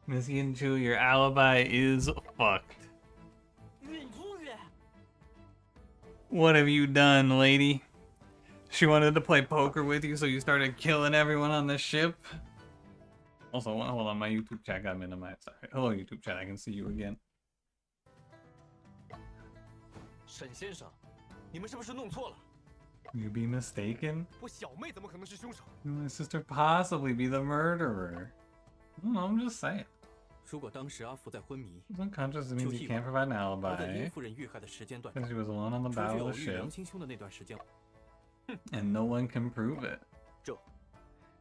A: Miss Yin-chu, your alibi is fucked. What have you done, lady? She wanted to play poker with you, so you started killing everyone on the ship? Also, hold on, my YouTube chat got minimized. Sorry. Hello, YouTube chat, I can see you again.
B: 沈先生，你们是不是弄错了？
A: You be mistaken?
D: 我小妹怎么可能是凶手？
A: Could my sister possibly be the murderer? I don't know, I'm just saying.
H: 如果当时阿福在昏迷，
A: Unconscious means he can't provide an
H: 他在
A: alibi
H: 殷夫人遇害的时间段，
A: because he was alone on the
H: 除去
A: battle
H: 偶
A: of the
H: 遇良
A: ship,
H: 心凶的那段时间，
A: and no one can prove it.
B: 周，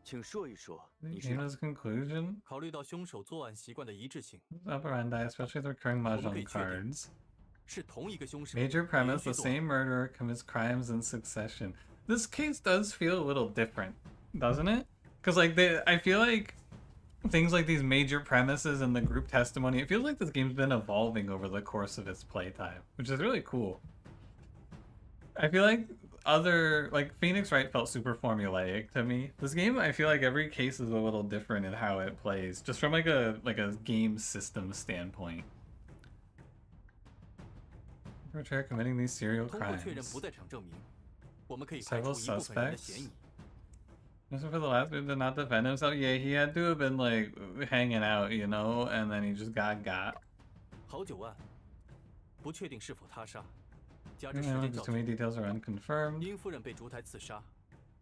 B: 请说一说
A: He
B: 你
A: came
B: 是
A: to his conclusion.
H: 考虑到凶手作案习惯的一致性，
A: His operandi, especially the recurring
H: 我们可
A: mahjong
H: 以确定
A: cards.
H: 是同一个凶手。
A: Major premise:
H: 连
A: the
H: 续作案
A: same murderer commits crimes in succession. This case does feel a little different, doesn't it? Because I feel like things like these major premises and the group testimony, it feels like this game's been evolving over the course of its playtime, which is really cool. I feel like Phoenix Wright felt super formulaic to me. This game, I feel like every case is a little different in how it plays, just from like a game system standpoint. Perpetrator committing these serial
H: 通过确认
A: crimes.
H: 不在场证明，我们可以排
A: Several
H: 除一部分人的
A: suspects.
H: 嫌疑。
A: Just for the last dude to not defend himself, yeah, he had to have been like hanging out, you know, and then he just got.
H: 好酒案，不确定是否他杀，加之
A: You
H: 时
A: know,
H: 间
A: just
H: 较
A: too many
H: 长，
A: details are unconfirmed.
H: 殷夫人被烛台刺杀，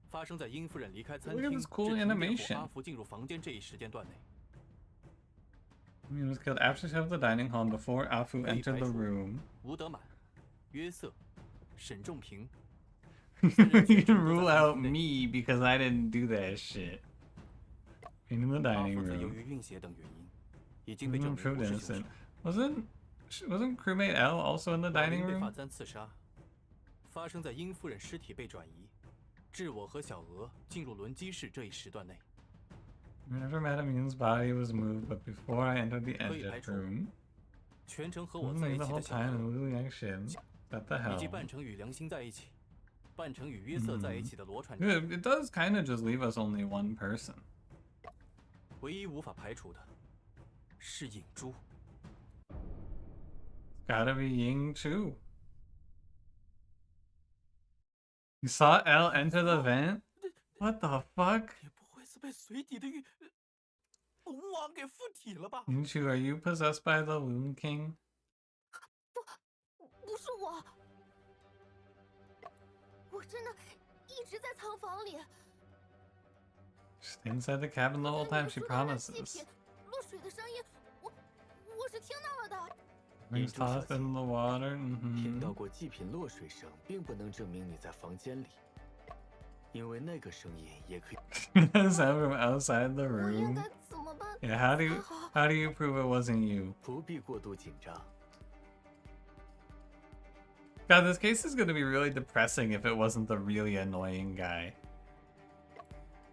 H: 发生在殷夫人离开餐
A: Look at
H: 厅
A: this
H: 至
A: cool
H: 停电后
A: animation.
H: 阿福进入房间这一时间段内，
A: He was killed after she left the dining hall and before Afu
H: 可以
A: entered
H: 排
A: the
H: 除
A: room.
H: 吴德满、约瑟、沈仲平。
A: You can rule out me because I didn't do that shit. In the
H: 阿
A: dining
H: 福则由
A: room.
H: 于晕血等原因，已经被证明
A: Proved
H: 不是凶
A: innocent.
H: 手。
A: Wasn't crewmate L also in the
H: 老
A: dining
H: 林被法
A: room?
H: 簪刺杀，发生在殷夫人尸体被转移，至我和小娥进入轮机室这一时段内。
A: I never met Amin's body was moved, but before I entered the
H: 可以排
A: engine
H: 除
A: room.
H: 全程和我
A: Wasn't
H: 在
A: me
H: 一
A: the
H: 起
A: whole
H: 的小
A: time and
H: 娥，
A: Wu Yangshin. What the
H: 以及
A: hell?
H: 扮成与良心在一起，扮成与约瑟在一起的罗船长。
A: It does kind of just leave us only one person.
H: 唯一无法排除的是影珠。
A: Gotta be Ying Chu. You saw L enter the vent? What the fuck?
E: 也不会是被水底的龙王给附体了吧？
A: Ying Chu, are you possessed by the Loon King?
C: 不是我，我真的一直在仓房里。
A: She's inside the cabin the whole time, she
C: 刚才你们说的那
A: promises.
C: 气瓶落水的声音，我是听到了的。
A: Rings tossed in the water.
B: 听
A: Mm-hmm.
B: 到过祭品落水声，并不能证明你在房间里，因为那个声音也可以。
A: Sound from outside the
C: 我应
A: room.
C: 该怎么办？
A: Yeah,
C: 才
A: how
C: 好？
A: do you prove it wasn't you?
B: 不必过度紧张。
A: God, this case is gonna be really depressing if it wasn't the really annoying guy.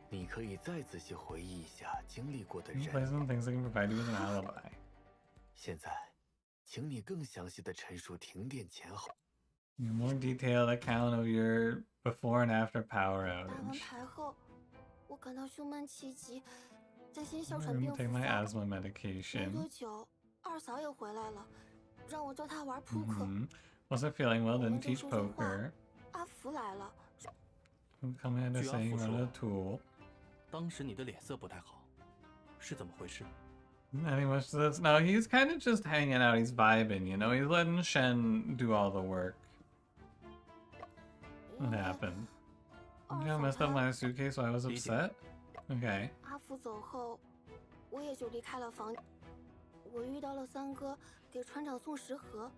B: 你可以再仔细回忆一下经历过的
A: Any
B: 人。
A: places and things that can provide you with an alibi.
B: 现在，请你更详细的陈述停电前后。
A: A more detailed account of your before and after power
C: 打完
A: outage.
C: 牌后，我感到胸闷气急，担心哮
A: I'm
C: 喘
A: gonna
C: 病
A: take
C: 复
A: my
C: 发。
A: asthma
C: 没多
A: medication.
C: 久，二嫂也回来了，让我教她玩扑克。
A: Wasn't feeling well,
C: 我
A: didn't
C: 们正
A: teach
C: 说着话，
A: poker.
C: 阿福来了，
A: Commander
H: 据阿
A: saying
H: 福
A: run a
H: 说，
A: tool.
H: 当时你的脸色不太好，是怎么回事？
A: Not much to this. No, he's kind of just hanging out. He's vibing, you know. He's letting Shen do all the work.
C: 因
A: What
C: 为
A: happened?
C: 二
A: You know,
C: 嫂
A: messed up
C: 她
A: my suitcase, so I was
H: 理解。
A: upset. Okay.
C: 阿福走后，我也就离开了房。我遇到了三哥，给船长送食盒。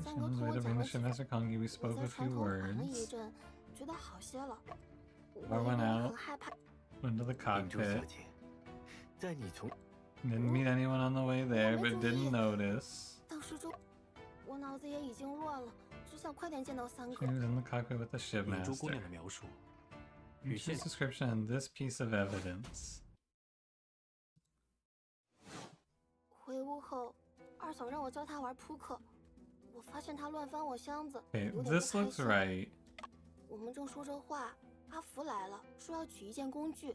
C: 三哥
A: Shen's
C: 托
A: way
C: 我
A: to
C: 讲
A: bring
C: 了
A: the
C: 几
A: ship
C: 句
A: Master Kongi. We
C: 我
A: spoke
C: 在
A: a
C: 船
A: few
C: 头缓了一
A: words.
C: 阵，觉得好些了。我
A: Bar
C: 一
A: went
C: 个人
A: out.
C: 很害怕，
A: Went to the
B: 明珠小
A: cockpit.
B: 姐，在你从
A: Didn't meet anyone on the way there, but didn't notice.
C: 当时就我脑子也已经乱了，只想快点见到三
A: She
C: 哥。
A: was in the cockpit with the
H: 影珠姑
A: shipmaster.
H: 娘的描述与现
A: His description and this piece of evidence.
C: 回屋后，二嫂让我教她玩扑克，我发现她乱翻我箱子，
A: Okay,
C: 有点不
A: this
C: 开
A: looks
C: 心。
A: right.
C: 我们正说着话，阿福来了，说要取一件工具。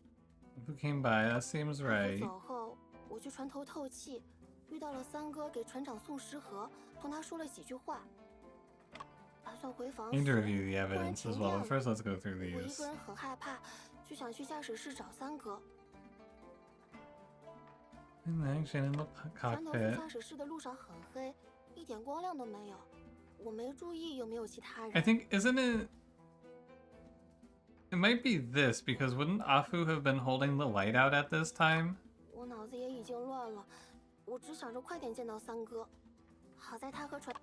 A: Who came by? That seems
C: 阿福
A: right.
C: 走后，我去船头透气，遇到了三哥，给船长送食盒，同他说了几句话。打算回房
A: Need to
C: 时，
A: review the
C: 突然
A: evidence
C: 停
A: as
C: 电
A: well.
C: 了。
A: First, let's go through
C: 我一
A: these.
C: 个人很害怕，就想去驾驶室找三哥。
A: And then Shen in the
C: 船头去
A: cockpit.
C: 驾驶室的路上很黑，一点光亮都没有。我没注意有没有其他
A: I
C: 人。
A: think, isn't it? It might be this, because wouldn't Afu have been holding the light out at this time?
C: 我脑子也已经乱了，我只想着快点见到三哥。好在他和船。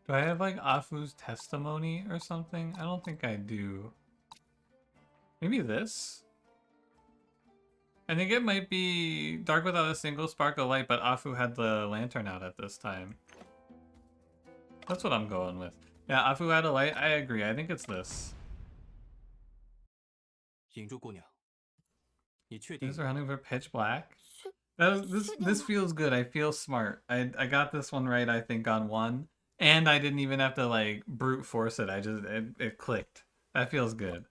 A: Do I have like Afu's testimony or something? I don't think I do. Maybe this? I think it might be dark without a single spark of light, but Afu had the lantern out at this time. That's what I'm going with. Yeah, Afu had a light. I agree. I think it's this.
H: 银珠姑娘，你确定
A: This running for pitch black. This feels good. I feel smart. I got this one right. I think on one, and I didn't even have to like brute force it. It clicked. That feels good.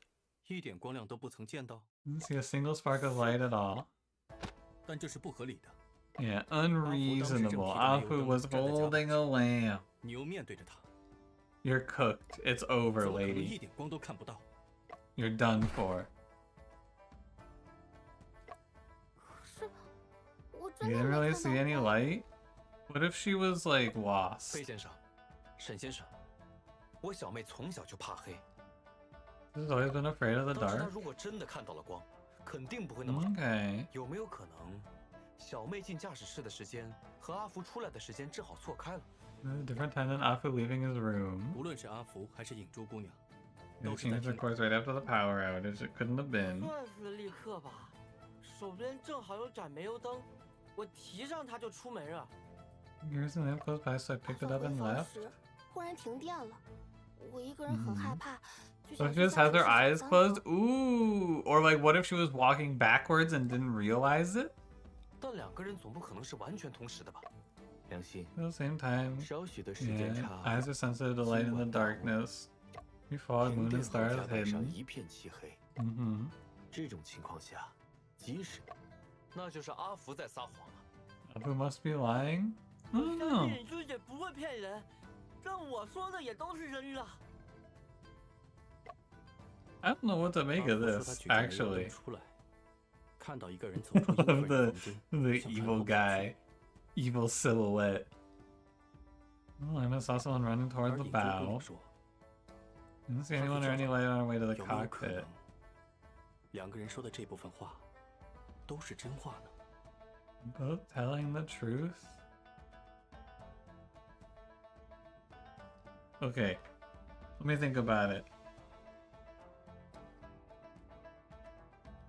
H: 一点光亮都不曾见到？
A: Didn't see a single spark of light at all.
H: 但这是不合理的。
A: Yeah, unreasonable. Afu was holding a lamp.
H: 你又面对着他，
A: You're cooked. It's over,
H: 怎么可能
A: lady.
H: 一点光都看不到？
A: You're done for.
C: 是，我真
A: You
C: 的
A: didn't
C: 没
A: really
C: 看
A: see
C: 到
A: any
C: 光。
A: light? What if she was like
B: 费
A: lost?
B: 先生，沈先生，我小妹从小就怕黑，
A: She's always been afraid of the
B: 当时她
A: dark.
B: 如果真的看到了光，肯定不会那么。
A: Okay.
B: 有没有可能，小妹进驾驶室的时间和阿福出来的时间正好错开了？
A: Different time than Afu leaving his room.
H: 无论是阿福还是影珠姑娘，
A: It
H: 都是在
A: seems
H: 听
A: of course right after the power outage. It couldn't have been.
I: 算是立刻吧，手边正好有盏煤油灯，我提上它就出门了。
A: Here's the lamp close by, so I
C: 打
A: picked it
C: 算
A: up
C: 回
A: and
C: 房
A: left.
C: 时，忽然停电了，我一个人很害怕，就
A: So
C: 想
A: she
C: 去
A: just
C: 驾
A: has
C: 驶
A: her
C: 室找
A: eyes
C: 三
A: closed?
C: 哥。
A: Ooh! Or like, what if she was walking backwards and didn't realize it?
B: 但两个人总不可能是完全同时的吧？良心，
A: At the same time,
B: 少许的时间
A: yeah,
B: 差，
A: eyes are sensitive to light in the darkness. We fog,
B: 停
A: moon
B: 电
A: and
B: 后
A: stars
B: 甲板上
A: hidden.
B: 一片漆黑。
A: Mm-hmm.
B: 这种情况下，即使那就是阿福在撒谎了。
A: Abu must be lying? I
I: 我
A: don't
I: 相
A: know.
I: 信朱姐不会骗人，但我说的也都是真的。
A: I don't know what to make
H: 阿
A: of
H: 福说他
A: this,
H: 举着煤油灯
A: actually.
H: 出来，看到一个人走出阴
A: Of
H: 妇
A: the,
H: 人房间，
A: the
H: 向船
A: evil
H: 头跑去
A: guy. Evil silhouette. Oh, I saw someone running
H: 而
A: toward the
H: 影珠姑
A: bow.
H: 娘说，
A: Didn't see anyone or any light on our way to the
H: 有没有可
A: cockpit.
H: 能两个人说的这部分话都是真话呢？
A: Both telling the truth? Okay. Let me think about it.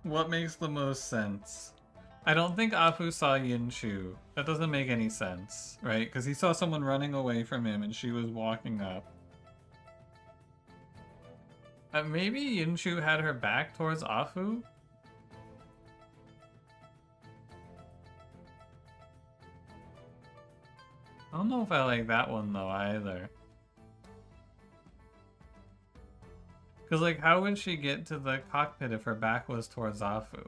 A: What makes the most sense? I don't think Apu saw Yinshu. That doesn't make any sense, right? Because he saw someone running away from him and she was walking up. Maybe Yinshu had her back towards Afu? I don't know if I like that one though either. Because like how would she get to the cockpit if her back was towards Afu?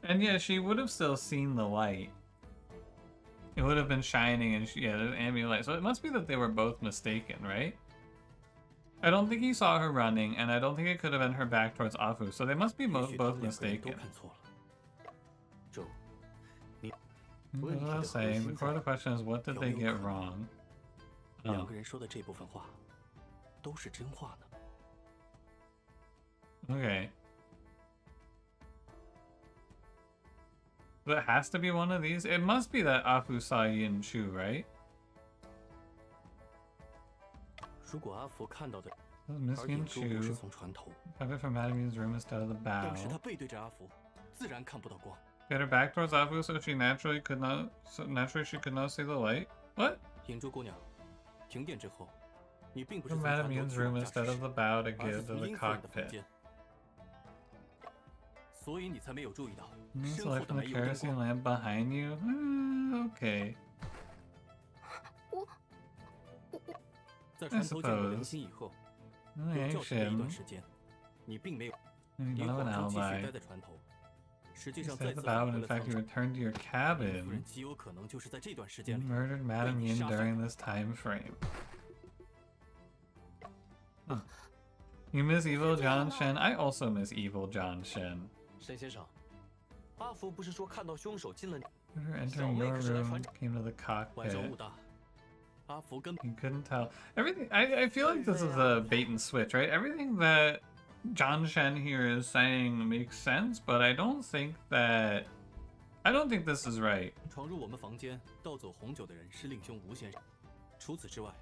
A: And yeah, she would have still seen the light. It would have been shining and yeah, there's ambient light. So it must be that they were both mistaken, right? I don't think he saw her running, and I don't think it could have been her back towards Afu, so they must be
H: 也许他
A: both
H: 们两个人都
A: mistaken.
H: 看错了。
B: 周，
A: That's what I was saying. The core of the question is, what did they get wrong?
H: 两
A: Oh,
H: 个人说的这部分话都是真话呢？
A: okay. But it has to be one of these. It must be that Afu saw Yin Chu, right?
H: 如果阿福看到的，
A: That was Miss
H: 而
A: Yin
H: 影珠不是
A: Chu.
H: 从船头，
A: Covered from Madame's room instead of the
H: 但是他
A: bow.
H: 背对着阿福，自然看不到光。
A: Get her back towards Afu so she naturally could not. So naturally she could not see the light. What?
H: 影珠姑娘，停电之后，你并不是
A: From
H: 从船头
A: Madame's
H: 去往
A: room
H: 驾
A: instead
H: 驶
A: of
H: 室，
A: the bow to
H: 而是
A: give to
H: 从
A: the
H: 英夫人的房
A: cockpit.
H: 间，所以你才没有注意到
A: This
H: 身
A: light
H: 后的
A: from the
H: 煤油灯
A: kerosene
H: 光。
A: lamp behind you? Okay.
H: 在船头见过
A: suppose.
H: 良心以后，
A: I
H: 有
A: ain't
H: 教训了一段
A: shim.
H: 时间，你并没有，
A: You
H: 你
A: don't have
H: 谎
A: an
H: 称继续
A: alibi.
H: 待在船头，实际
A: You
H: 上
A: stayed
H: 再
A: at the
H: 次
A: bow
H: 返
A: and
H: 回
A: in
H: 了
A: fact
H: 舱
A: you
H: 中。
A: returned to your
H: 林夫
A: cabin.
H: 人极有可能就是在这段时
A: You
H: 间里
A: murdered Madame Yin
H: 杀害
A: during this time frame. Huh. You miss evil John Shen? I also miss evil John Shen.
B: 沈先生，阿福不是说看到凶手进了？
A: After entering your room, came to the
H: 晚上
A: cockpit.
H: 雾大，阿福根
A: You couldn't tell. Everything. I feel like this is a bait and switch, right? Everything that John Shen here is saying makes sense, but I don't think that I don't think this is right.
H: 闯入我们房间盗走红酒的人是令兄吴先生。除此之外，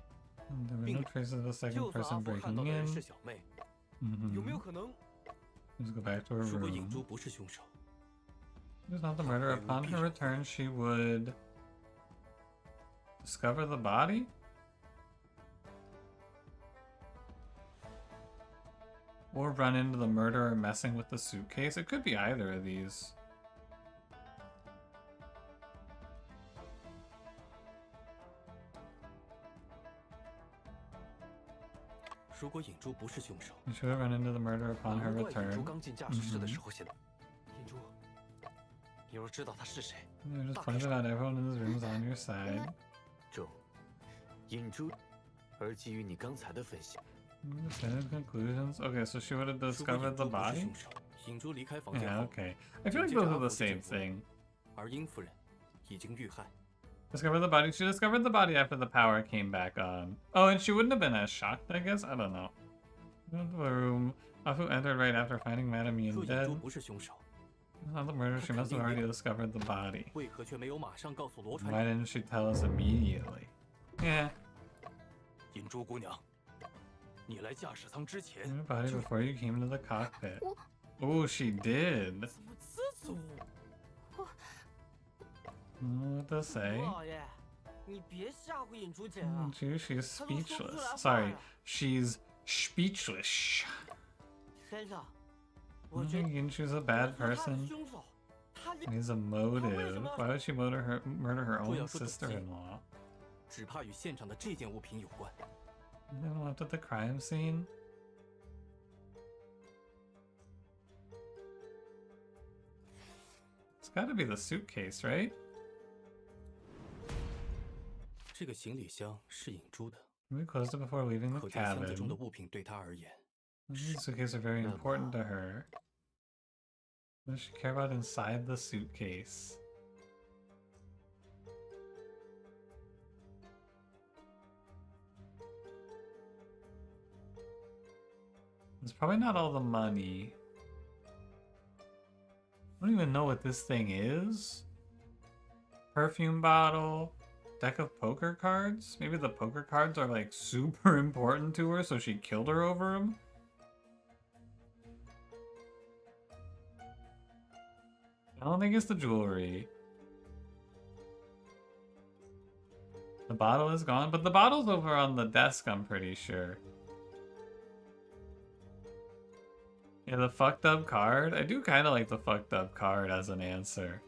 A: There were no traces of the second
D: 就算阿
A: person
D: 福看
A: breaking
D: 到的人
A: in.
D: 是小妹，
A: Mhm.
D: 有没有可能
A: Let's go back to her
H: 如果影
A: room.
H: 珠不是凶手，
A: It was not the murder. Upon her return, she would discover the body? Or run into the murderer messing with the suitcase? It could be either of these.
H: 如果影珠不是凶手，
A: She would run into the murderer upon her
B: 难怪影珠
A: return.
B: 刚进驾驶室的时候显得。影珠，你若知道他是谁，
A: You just pointed out everyone in this room is on your side.
B: 中，影珠。而基于你刚才的分析，
A: Definitive conclusions. Okay, so she would have
H: 如果
A: discovered
H: 影
A: the
H: 珠不是
A: body?
H: 凶手，影珠离开房间
A: Yeah,
H: 后，
A: okay. I feel like those are the same thing.
H: 而殷夫人已经遇害。
A: Discovered the body. She discovered the body after the power came back on. Oh, and she wouldn't have been as shocked, I guess? I don't know. Into the room. Afu entered right after finding Madame
H: 若
A: Yin
H: 影
A: dead.
H: 珠不是凶手，
A: Not the murder. She must have already discovered the body.
H: 为何却没有马上告诉罗传
A: Why didn't she tell us immediately? Yeah.
D: 影珠姑娘，你来驾驶舱之前
A: The body before you came into the cockpit.
C: 我
A: Oh, she did.
E: 怎么支持我？
A: What to say?
I: 老爷，你别吓唬影珠姐啊！
A: She's
I: 她都说不出来
A: speechless.
I: 话
A: Sorry,
I: 呀
A: she's speechless.
I: 先生，
A: I
I: 我
A: don't
I: 觉得
A: think she's a bad
I: 他是
A: person.
I: 凶手，他
A: Needs a motive. Why would she murder her own
H: 不要说动机。
A: sister-in-law?
H: 只怕与现场的这件物品有关。
A: Then left at the crime scene? It's gotta be the suitcase, right?
H: 这个行李箱是影珠的，
A: We closed it before leaving the
H: 可见箱子中的
A: cabin.
H: 物品对她而言，
A: These suitcases are very important to her. What does she care about inside the suitcase? It's probably not all the money. I don't even know what this thing is. Perfume bottle, deck of poker cards. Maybe the poker cards are like super important to her, so she killed her over them. I don't think it's the jewelry. The bottle is gone, but the bottle's over on the desk, I'm pretty sure. Yeah, the fucked up card. I do kind of like the fucked up card as an answer.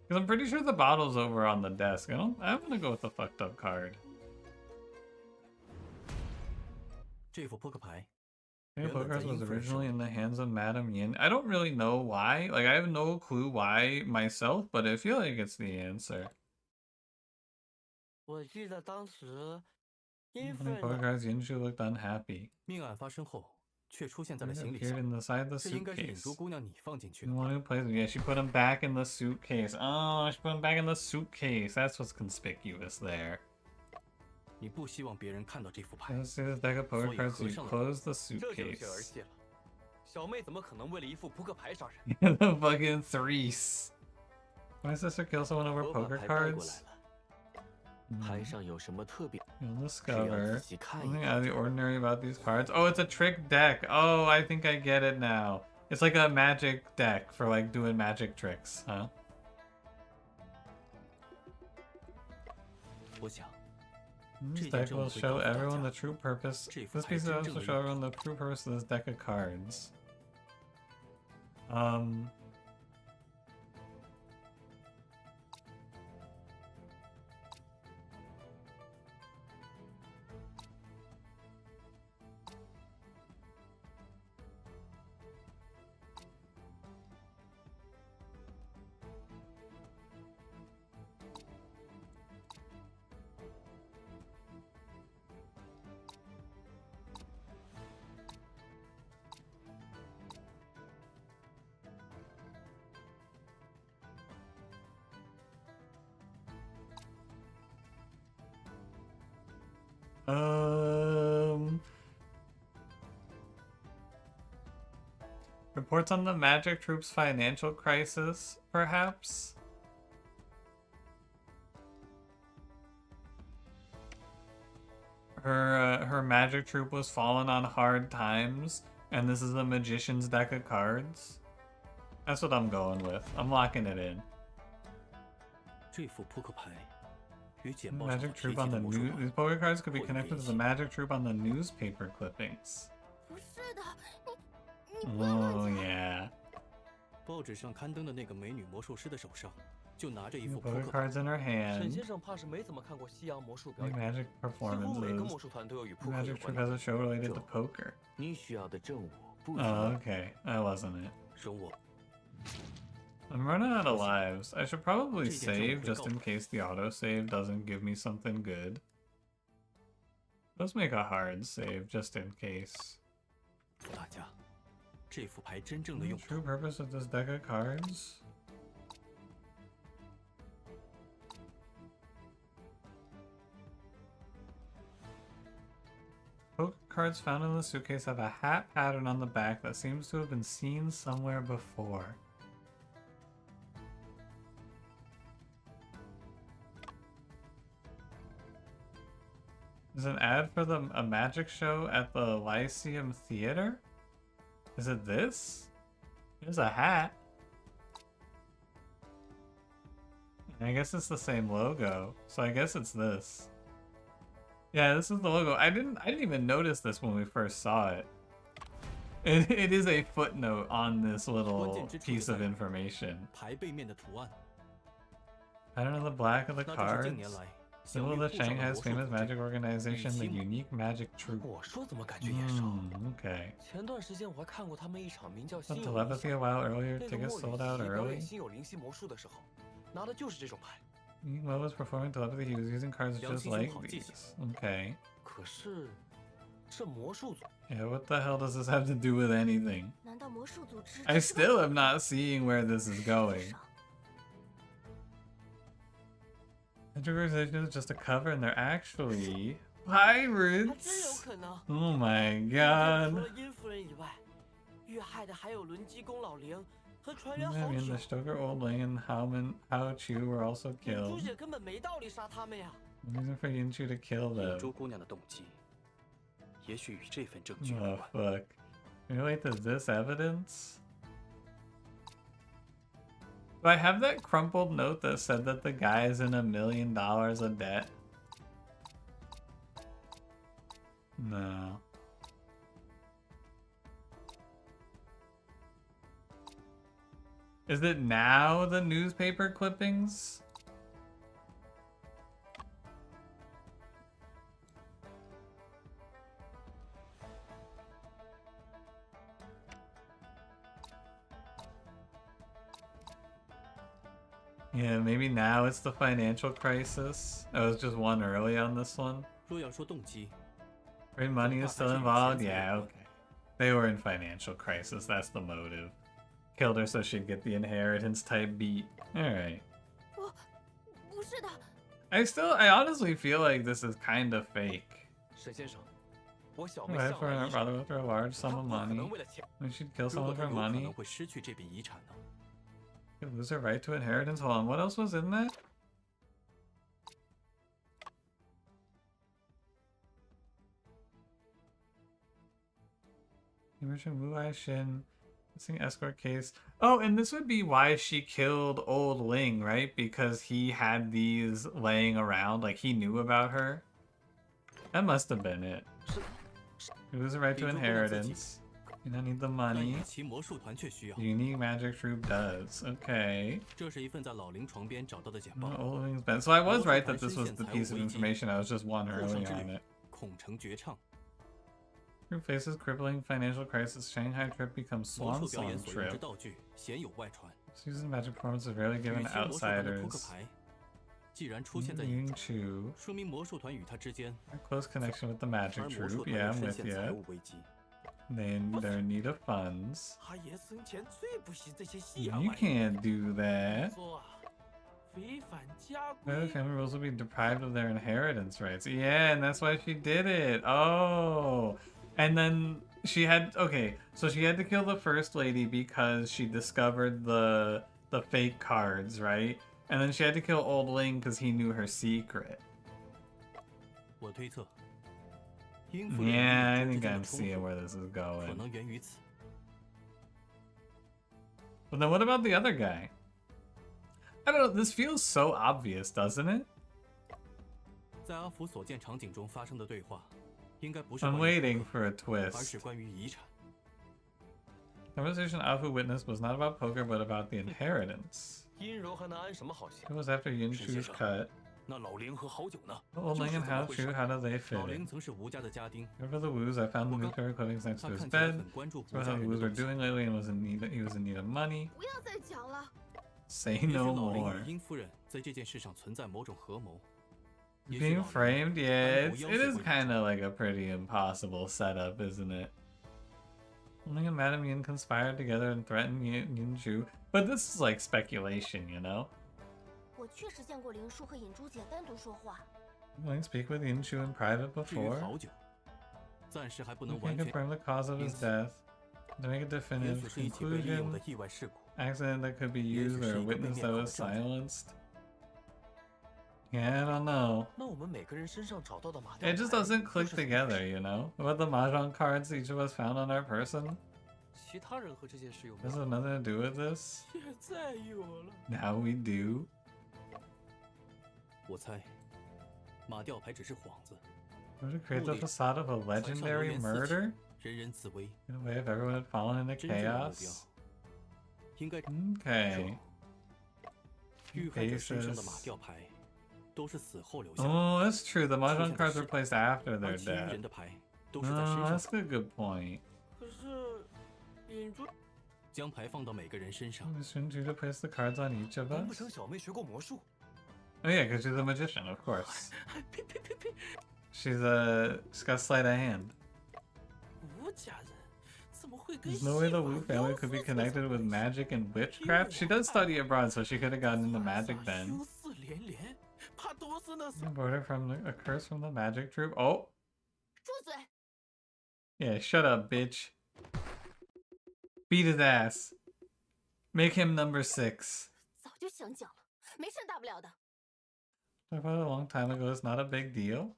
A: Because I'm pretty sure the bottle's over on the desk. I'm gonna go with the fucked up card.
H: 这副扑克牌
A: Yeah,
H: Yeah, that's
A: Poker
H: a
A: was
H: Yin
A: originally
H: version.
A: in the hands of Madame Yin. I don't really know why. Like, I have no clue why myself, but I feel like it's the answer.
I: 我记得当时殷夫
A: When
I: 人
A: Poker
I: 的
A: cards, Yin Shu looked unhappy.
H: 命案发生后却出现在
A: It
H: 了行李
A: appeared
H: 箱，
A: inside the
H: 这应该是影
A: suitcase.
H: 珠姑娘你放进去
A: The
H: 的。
A: one who plays, yeah, she put him back in the suitcase. Oh, she put him back in the suitcase. That's what's conspicuous there.
H: 你不希望别人看到这副牌，
A: This is deck of poker
H: So you
A: cards, so you
H: close
A: close the
B: 这就有些儿
A: suitcase.
B: 戏了。小妹怎么可能为了一副扑克牌杀人？
A: The fucking threes. My sister kill someone over
B: 我把
A: poker
B: 牌带过来
A: cards?
B: 了，牌上有什么特别？
A: You'll
B: 只要
A: discover
B: 仔细看一
A: something
B: 看
A: out of the ordinary about these cards. Oh, it's a trick deck. Oh, I think I get it now. It's like a magic deck for like doing magic tricks, huh?
H: 我想
A: This
H: 这件
A: deck
H: 证物
A: will
H: 会
A: show
H: 告诉大
A: everyone
H: 家
A: the true purpose.
H: 这副
A: This
H: 牌
A: piece
H: 真
A: will
H: 正
A: also
H: 的
A: show
H: 意
A: everyone
H: 义。
A: the true purpose of this deck of cards. Reports on the magic troops' financial crisis, perhaps? Her magic troop was fallen on hard times, and this is a magician's deck of cards? That's what I'm going with. I'm locking it in.
H: 这副扑克牌与简报上
A: Magic
H: 提
A: troop
H: 及
A: on
H: 的
A: the
H: 魔术
A: news.
H: 团
A: These poker cards could be
H: 或有
A: connected
H: 联
A: to the
H: 系。
A: magic troop on the newspaper clippings.
C: 不是的，你不要
A: Oh
C: 乱讲。
A: yeah.
H: 报纸上刊登的那个美女魔术师的手上就拿着一副扑
A: Poker
H: 克牌，
A: cards in her
B: 沈
A: hand.
B: 先生怕是没怎么看过西洋魔术表
A: Make
B: 演，
A: magic
B: 几乎每个
A: performances.
B: 魔术团都有与
A: The
B: 扑克有
A: magic
B: 关
A: troop has
B: 的。
A: a show related to
B: Joe.
A: poker.
B: 你需要的证物不一
A: Oh,
B: 样。
A: okay. That wasn't it.
H: 容我
A: I'm running out of lives. I should probably
H: This is a
A: save
H: joke,
A: just in
H: go.
A: case the autosave doesn't give me something good. Let's make a hard save just in case.
H: 告诉大家，这副牌真正的
A: The
H: 用途
A: true purpose of this deck of cards? Poker cards found in the suitcase have a hat pattern on the back that seems to have been seen somewhere before. There's an ad for a magic show at the Lyceum Theater? Is it this? There's a hat. I guess it's the same logo, so I guess it's this. Yeah, this is the logo. I didn't even notice this when we first saw it. It is a footnote on this little piece of information.
H: 牌背面的图案，
A: Pattern on the black of the
H: 那就是近年
A: cards.
H: 来
A: Symbol of
H: 享誉
A: the
H: 不少的
A: Shanghai's
H: 魔术
A: famous
H: 组织
A: magic organization, the
H: 与其
A: Unique Magic Troupe.
B: 我说怎么感觉眼熟？
A: Okay.
B: 前段时间我还看过他们一场名叫《心
A: Some
B: 有灵
A: telepathy
B: 犀
A: a while earlier.
B: 那个
A: Tickets
B: 莫
A: sold
B: 雨
A: out
B: 琦表演
A: early.
B: 心有灵犀魔术的时候，拿的就是这种牌。
A: Meanwhile, was performing telepathy. He was using cards
H: 良
A: just
H: 心中
A: like
H: 好记性。
A: these. Okay.
B: 可是，这魔术组
A: Yeah, what the hell does this have to do with anything?
C: 难道魔术组织
A: I
C: 只是为
A: still am not seeing where this is
C: 世界
A: going.
C: 上
A: Magic organization is just a cover, and they're actually
I: 还真有
A: pirates.
I: 可能。
A: Oh my
I: 除
A: god.
I: 了殷夫人以外，遇害的还有轮机工老林和船员
A: I
I: 好
A: mean,
I: 久
A: the。Stoker Old Ling and Hao Chu were also
I: 眼珠
A: killed.
I: 姐根本没道理杀他们呀。
A: The reason for Yin Chu to kill
H: 引
A: them.
H: 珠姑娘的动机，也许与这份证据有
A: Oh
H: 关。
A: fuck. Relate to this evidence? Do I have that crumpled note that said that the guy is in $1 million of debt? No. Is it now the newspaper clippings? Yeah, maybe now it's the financial crisis. I was just one early on this one.
H: 若要说动机，
A: Great money is still involved? Yeah, okay. They were in financial crisis, that's the motive. Killed her so she'd get the inheritance type beat. Alright.
C: 不是的，
A: I honestly feel like this is kind of fake.
B: 沈先生，我小妹
A: Right
B: 向
A: for
B: 来
A: her
B: 依仗
A: brother with a large
B: 她
A: sum of
B: 不可能
A: money.
B: 为了钱。
A: When she'd kill
H: 如果
A: someone
H: 她
A: for
H: 有可能
A: money,
H: 会失去这笔遗产呢？
A: could lose her right to inheritance. Hold on, what else was in that? Immersion Wu Shin. Missing escort case. Oh, and this would be why she killed old Ling, right? Because he had these laying around, like he knew about her. That must have been it. He lose the right to inheritance. You don't need the
H: 但
A: money.
H: 以其魔术团却需要。
A: Unique magic troop does. Okay.
H: 这是一份在老林床边找到的简报，
A: Old Ling's been. So I was right that this was the piece of information. I was just one
H: 后生
A: early
H: 之
A: on
H: 旅
A: it.
H: 恐成绝唱。
A: Troop faces crippling financial crisis. Shanghai trip becomes
H: 魔
A: Swan
H: 术表
A: Song
H: 演所用之
A: trip.
H: 道具鲜有外传，
A: Season magic performance is rarely
H: 与
A: given
H: 其魔术团的扑克
A: outsiders.
H: 牌，既然出现在眼
A: Ying
H: 中，
A: Chu.
H: 说明魔术团与他之间，
A: A close connection with the
H: 而
A: magic
H: 魔术
A: troop.
H: 团
A: Yeah,
H: 又
A: I'm
H: 深
A: with
H: 陷财
A: you.
H: 务危机。
A: They're in need of funds.
I: 阿爷生前最不惜这些西洋
A: You
I: 玩意
A: can't do
I: 儿。
A: that.
I: 说啊，违反家
A: The
I: 规。
A: family rules will be deprived of their inheritance rights. Yeah, and that's why she did it. Oh, and then she had okay, so she had to kill the first lady because she discovered the fake cards, right? And then she had to kill Old Ling because he knew her secret.
H: 我推测，殷夫人与
A: Yeah, I
H: 影珠之
A: think
H: 间的
A: I'm
H: 冲
A: seeing
H: 突
A: where this is
H: 可
A: going.
H: 能源于此。
A: But then what about the other guy? I don't know, this feels so obvious, doesn't it?
H: 在阿福所见场景中发生的对话，应该不是
A: I'm
H: 关于
A: waiting
H: poker，
A: for a
H: 而
A: twist.
H: 是关于遗产。
A: Conversation Afu witnessed was not about poker, but about the inheritance.
F: 阴柔还能安什么好心
A: It？was after Yin
D: 沈先
A: Chu's
D: 生
A: cut.
D: 那老林和好久呢？
A: Old
D: 这
A: Ling
D: 是
A: and
D: 怎么
A: How
D: 回
A: Chu,
D: 事？
A: how do they fit
H: 老林
A: in?
H: 曾是吴家的家丁，
A: Over the woos, I found the military clippings next
H: 他
A: to his
H: 看起来
A: bed.
H: 很关注
A: So
H: 吴
A: I
H: 家
A: thought the
H: 人的
A: woos were
H: 东西。
A: doing lately and he was in need of money.
C: 不要再讲了。
A: Say
H: 也许
A: no
H: 老林
A: more.
H: 与殷夫人在这件事上存在某种合谋。也许
A: Being
H: 老林
A: framed, yeah,
H: 单独
A: it
H: 要
A: is
H: 挟过
A: kind of like a pretty impossible setup, isn't it? Ling and Madame Yin conspired together and threatened Yin Chu, but this is like speculation, you know?
C: 我确实见过林叔和尹珠姐单独说话。
A: Ling speak with Yin Chu in private
H: 至于
A: before.
H: 好久，暂时还不
A: We
H: 能
A: can't
H: 完全，
A: confirm the cause of his
H: 因此
A: death. To make a
H: 也
A: definitive
H: 许是一起被利用的
A: conclusion,
H: 意外事故。
A: accident that could be
H: 也许
A: used
H: 是
A: or a
H: 一个被
A: witness
H: 灭
A: that
H: 口的
A: was
H: 证据。
A: silenced. Yeah, I don't know.
F: 那我们每个人身上找到的马吊
A: It just
F: 牌
A: doesn't
F: 又
A: click
F: 是怎么回
A: together,
F: 事
A: you know? About the mahjong cards each of us found on our person?
J: 其他人和这件事有没
A: This
J: 有？
A: has nothing to do with this?
E: 现在有了。
A: Now we do.
H: 我猜，马吊牌只是幌子，
A: Would it create the facade of a
H: 船上流
A: legendary
H: 言四起
A: murder?
H: 人人自危。
A: In a way, if everyone had fallen into
H: 真正的目标
A: chaos?
H: 应该
A: Okay.
H: 遇害者身上的马
A: Basis.
H: 吊牌都是死后留下的，
A: Oh, that's true. The mahjong
H: 出现的
A: cards
H: 是
A: were placed after
H: 而
A: their
H: 其余
A: death.
H: 人的牌都是在身
A: Oh,
H: 上
A: that's a good point.
E: 可是尹珠
H: 将牌放到每个人身上。
A: Shouldn't you to place the cards on each of
F: 难不
A: us?
F: 成小妹学过魔术？
A: Oh yeah, because she's a magician, of course.
E: 呸呸呸呸！
A: She's got sleight of hand.
E: 吴家人怎么会跟
A: There's no way the
E: 西
A: Wu
E: 方
A: family
E: 妖
A: could be
E: 妇扯
A: connected
E: 上
A: with
E: 关系
A: magic and witchcraft. She does study abroad, so she could have gotten into
E: 皇
A: magic
E: 上
A: then.
E: 羞事连连，怕都是那什
A: A border from a curse from the magic troop. Oh,
C: 住嘴！
A: yeah, shut up, bitch. Beat his ass. Make him number 6.
C: 早就想讲了，没事大不了的。
A: Talk about it a long time ago. It's not a big deal.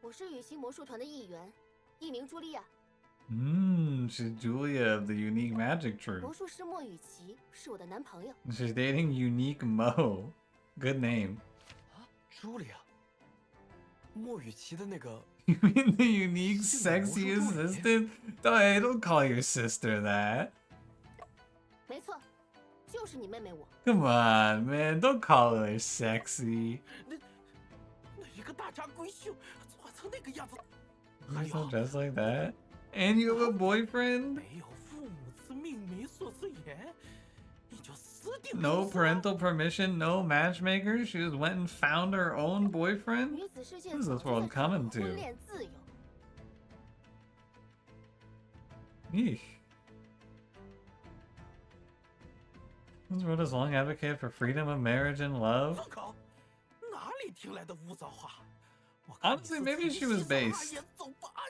C: 我是雨欣魔术团的一员，艺名茱莉亚。
A: She's Julia of the Unique Magic
C: 魔
A: Troop.
C: 术师莫雨琪是我的男朋友。
A: She's dating Unique Mo. Good name.
F: 茱莉亚，莫雨琪的那个
A: You mean the unique sexy assistant? Don't call your sister that.
C: 没错，就是你妹妹我。
A: Come on, man. Don't call her sexy.
E: 那一个大家闺秀做成那个样子，
A: You
E: 还
A: still
E: 有
A: dressed like that? And you have a boyfriend?
E: 没有父母之命，媒妁之言，你就死定了。
A: No parental permission, no matchmaker? She just went and found her own boyfriend?
C: 女子世界
A: What is
C: 早
A: this
C: 就
A: world
C: 在倡导
A: coming to?
C: 婚恋自由。
A: Eesh. This world has long advocated for freedom of marriage and love.
E: 糟糕，哪里听来的污糟话？我看你
A: Honestly,
E: 是
A: maybe
E: 从
A: she was
E: 西藏阿
A: based.
E: 爷走不安。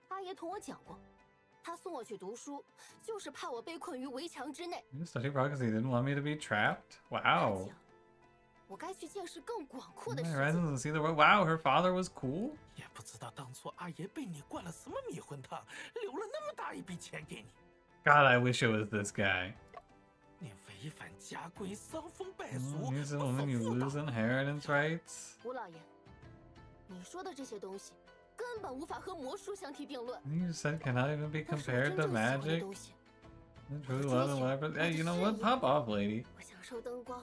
C: 阿爷同我讲过，他送我去读书，就是怕我被困于围墙之内。
A: You study abroad because he didn't want me to be trapped?
C: 他
A: Wow.
C: 讲，我该去见识更广阔
A: My
C: 的世
A: horizons
C: 界。
A: and see the world. Wow, her father was cool?
E: 也不知道当初阿爷被你灌了什么迷魂汤，留了那么大一笔钱给你。
A: God, I wish it was this guy.
E: 你违反家规，伤风败俗，
A: Oh, he's a
E: 不
A: woman,
E: 守
A: you
E: 妇
A: lose
E: 道。
A: inheritance rights.
C: 吴老爷，你说的这些东西根本无法和魔术相提并论。
A: You said cannot even be
C: 那是我
A: compared
C: 真
A: to
C: 正喜欢的
A: magic.
C: 东西。
A: The true love and whatever. Hey, you know what? Pop off, lady.
C: 我享受灯光，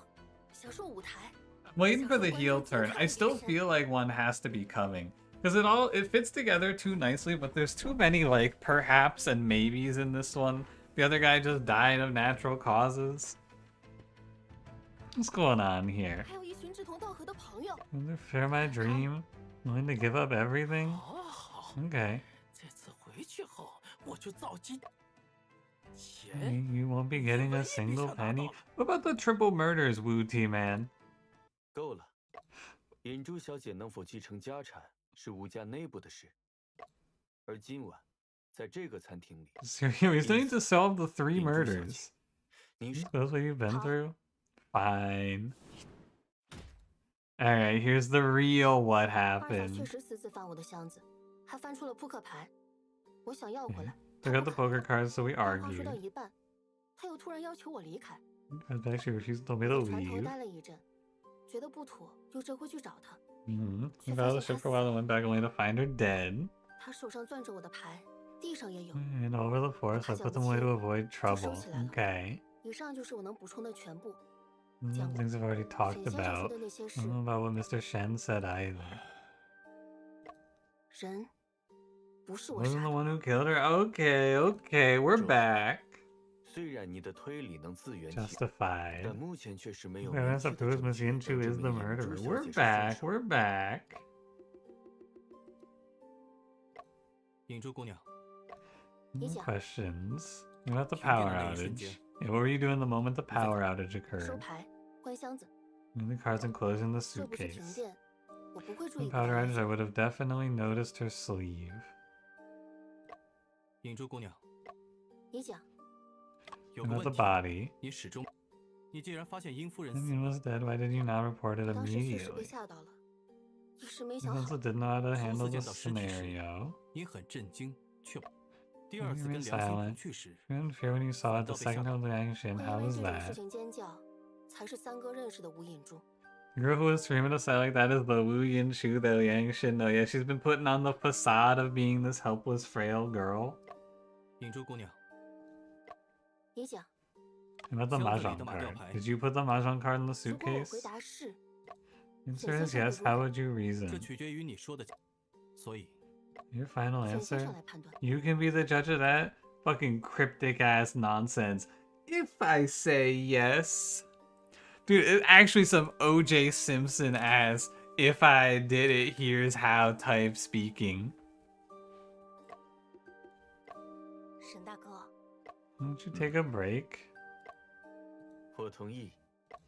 C: 享受舞台。
A: I'm waiting for the heel turn. I still feel like one has to be coming. Because it fits together too nicely, but there's too many like perhaps and maybes in this one. The other guy just died of natural causes. What's going on here?
C: 还有一群志同道合的朋友。
A: Will they share my dream? Willing to give up everything?
E: 好好，
A: Okay.
E: 这次回去后我就召集
A: You
E: 钱。
A: you won't be getting a single penny. What about the triple murders, Wu T man?
B: 够了，尹珠小姐能否继承家产是吴家内部的事，而今晚，在这个餐厅里，
A: So we still need to solve the 3
B: 银珠小姐，
A: murders.
B: 您
A: Is
B: 是
A: this what you've been through? Fine. Alright, here's the real what
C: 二嫂确
A: happened.
C: 实私自翻我的箱子，还翻出了扑克牌，我想要回来，
A: Took out the poker cards, so we
C: 但话说到
A: argued.
C: 一半，他又突然要求我离开。
A: I actually refused to tell me
C: 我
A: to
C: 在船头
A: leave.
C: 待了一阵，觉得不妥，又折回去找他。
A: We followed the ship for a while and went back only to find her dead.
C: 他手上攥着我的牌，地上也有。
A: And over the forest, I put them away to avoid trouble. Okay.
C: 以上就是我能补充的全部。
A: Things I've already talked
C: 沈先生说
A: about.
C: 的那些
A: I
C: 事，
A: don't know about what Mr. Shen said either.
C: 人不是我
A: Wasn't
C: 杀
A: the
C: 的。
A: one who killed her? Okay, okay, we're back.
B: 虽然你的推理能自圆其说，
A: Justified.
B: 但目前确实没有
A: Evidence
B: 明确
A: that
B: 的
A: proves
B: 证
A: Miss
B: 据
A: Yinchu
B: 能
A: is
B: 证
A: the
B: 明银
A: murderer.
B: 珠小
A: We're
B: 姐是凶
A: back,
B: 手。
A: we're back.
H: 银珠姑娘，
C: 你讲。
A: Questions? About the
H: 停电的
A: power
H: 那一瞬
A: outage.
H: 间，
A: Yeah, what were you doing the moment the power outage
C: 收
A: occurred?
C: 牌，关箱子。
A: The cards enclosed in the
C: 这不是停
A: suitcase.
C: 电，我不会注
A: The
C: 意
A: powder
C: 到
A: outage, I would have definitely noticed her sleeve.
H: 银珠姑娘，
C: 你讲。
H: 有个
A: About
H: 问
A: the
H: 题，
A: body.
H: 你始终，你既然发现殷夫人
A: The
H: 死，
A: man was dead. Why did you not report it
C: 当时确实被
A: immediately?
C: 吓到了，一时没
A: You
C: 想好。
A: also didn't know how to
H: 初
A: handle
H: 次
A: the
H: 见到尸体时，
A: scenario.
H: 你很震惊，却第二
A: You
H: 次
A: remained
H: 跟良心
A: silent.
H: 同去时，
A: You didn't fear when you saw it the second time with Yang Shin.
C: 会
A: How
C: 因为
A: was
C: 这种事
A: that?
C: 情尖叫，才是三哥认识的吴隐珠。
A: The girl who was screaming to sound like that is the Wu Yinshu that Yang Shin know. Yeah, she's been putting on the facade of being this helpless, frail girl.
H: 银珠姑娘，
C: 你讲。
A: About the
H: 箱子里
A: mahjong
H: 的马吊
A: card.
H: 牌，
A: Did you put the mahjong card in the
C: 如果我回
A: suitcase?
C: 答是，
A: Answer is yes. How would you
H: 这
A: reason?
H: 取决于你说的，所以
A: Your final
C: 沈先
A: answer?
C: 生来判断。
A: You can be the judge of that fucking cryptic ass nonsense. If I say yes. Dude, it's actually some OJ Simpson ass. If I did it, here's how type speaking.
C: 沈大哥，
A: Why don't you take a break?
B: 我同意。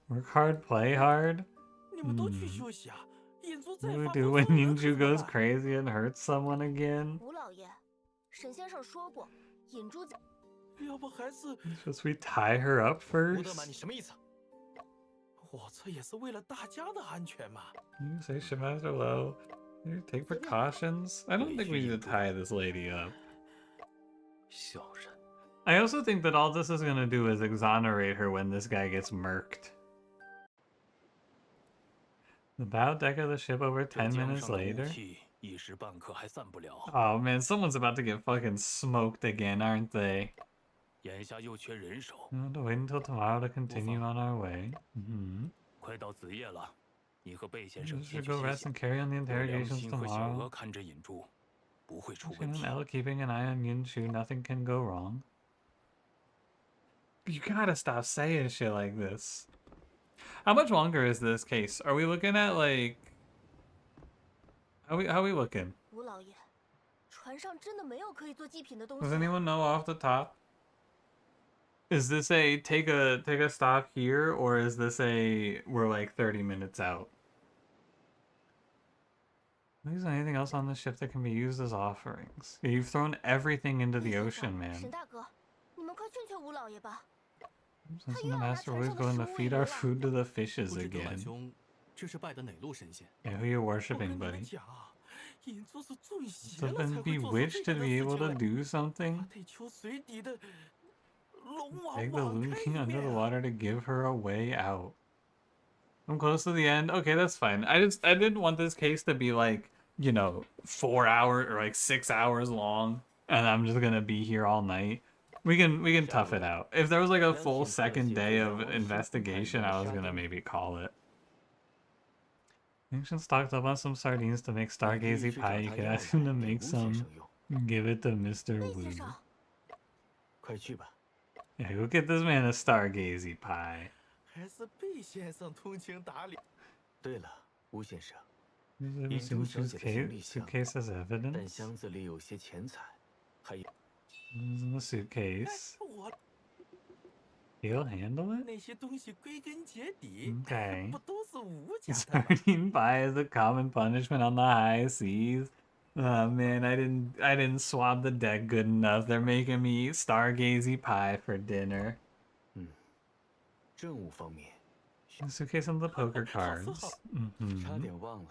A: Work hard, play hard?
E: 你们都去休息啊！银珠再
A: What do we
E: 发
A: do
E: 疯
A: when
E: 做人
A: Ninju
E: 可怎么
A: goes
E: 办？
A: crazy and hurts someone again?
C: 吴老爷，沈先生说过，引珠
E: 要不还是
A: Should we tie her up
F: 吴德满，你
A: first?
F: 什么意思？
E: 我这也是为了大家的安全嘛。
A: You say Shipmaster Low. You take precautions? I don't think we need to tie this lady up.
D: 小人，
A: I also think that all this is gonna do is exonerate her when this guy gets murked. The bow deck of the ship over
D: 这
A: 10
D: 江
A: minutes
D: 上的武
A: later.
D: 器一时半刻还散不了，
A: Oh man, someone's about to get fucking smoked again, aren't they?
D: 眼下又缺人手，
A: We'll have to wait until tomorrow to continue on our way. Mm-hmm.
D: 快到子夜了，你和贝先
A: We
D: 生先
A: should
D: 去
A: go
D: 歇
A: rest
D: 歇
A: and。carry on the
D: 有良
A: interrogations
D: 心和小娥
A: tomorrow.
D: 看着引珠，不会出
A: Shin
D: 问
A: and
D: 题。
A: Ella keeping an eye on Yunshu, nothing can go wrong. You gotta stop saying shit like this. How much longer is this case? Are we looking at like... How we looking?
C: 吴老爷，船上真的没有可以做祭品的东
A: Does
C: 西。
A: anyone know off the top? Is this a take a stop here, or is this a we're like 30 minutes out? Is there anything else on the ship that can be used as offerings? Yeah, you've thrown everything into the
C: 叶先
A: ocean,
C: 生
A: man.
C: 沈大哥，你们快劝劝吴老爷吧。
A: Since the master was going to feed our food to the fishes
H: 不知葛满
A: again.
H: 兄这是拜的哪路神仙？
A: Yeah, who you
E: 我
A: worshipping,
E: 跟你们
A: buddy?
E: 讲，银珠是中邪
A: Has
E: 了才
A: been
E: 会做出
A: bewitched
E: 这
A: to
E: 样的
A: be
E: 事
A: able
E: 情
A: to
E: 来。
A: do
E: 他
A: something?
E: 得求水底的龙王
A: Beg the
E: 网
A: Loon
E: 开
A: King
E: 一
A: under the
E: 面啊。
A: water to give her a way out. I'm close to the end. Okay, that's fine. I didn't want this case to be like, you know, 4 hours or like 6 hours long, and I'm just gonna be here all night. We can tough it out. If there was like a full second day of investigation, I was gonna maybe call it. Ancient stocked up on some sardines to make
B: 你可以
A: stargazy
B: 去找
A: pie. You
B: 他
A: could
B: 要
A: ask him to
B: 买给
A: make
B: 吴先
A: some.
B: 生用。
A: Give it to Mr.
C: 魏
A: Wu.
C: 先生，
B: 快去吧。
A: Yeah, go get this man a stargazy pie.
E: 还是贝先生通情達理。
B: 对了，吴先生，
A: This is
B: 银珠小
A: Suitcase
B: 姐的行李
A: suitcase
B: 箱，
A: as
B: 但
A: evidence.
B: 箱子里有些钱财，还有
A: This is in the suitcase.
E: 我
A: He'll handle it?
E: 那些东西归根结底
A: Okay.
E: 不都是吴家的吗？
A: Sardine pie is a common punishment on the high seas. Oh man, I didn't swab the deck good enough. They're making me eat stargazy pie for dinner.
B: 任务方面，
A: Suitcase and the poker
E: 好丝好。
A: cards.
B: 差点忘了，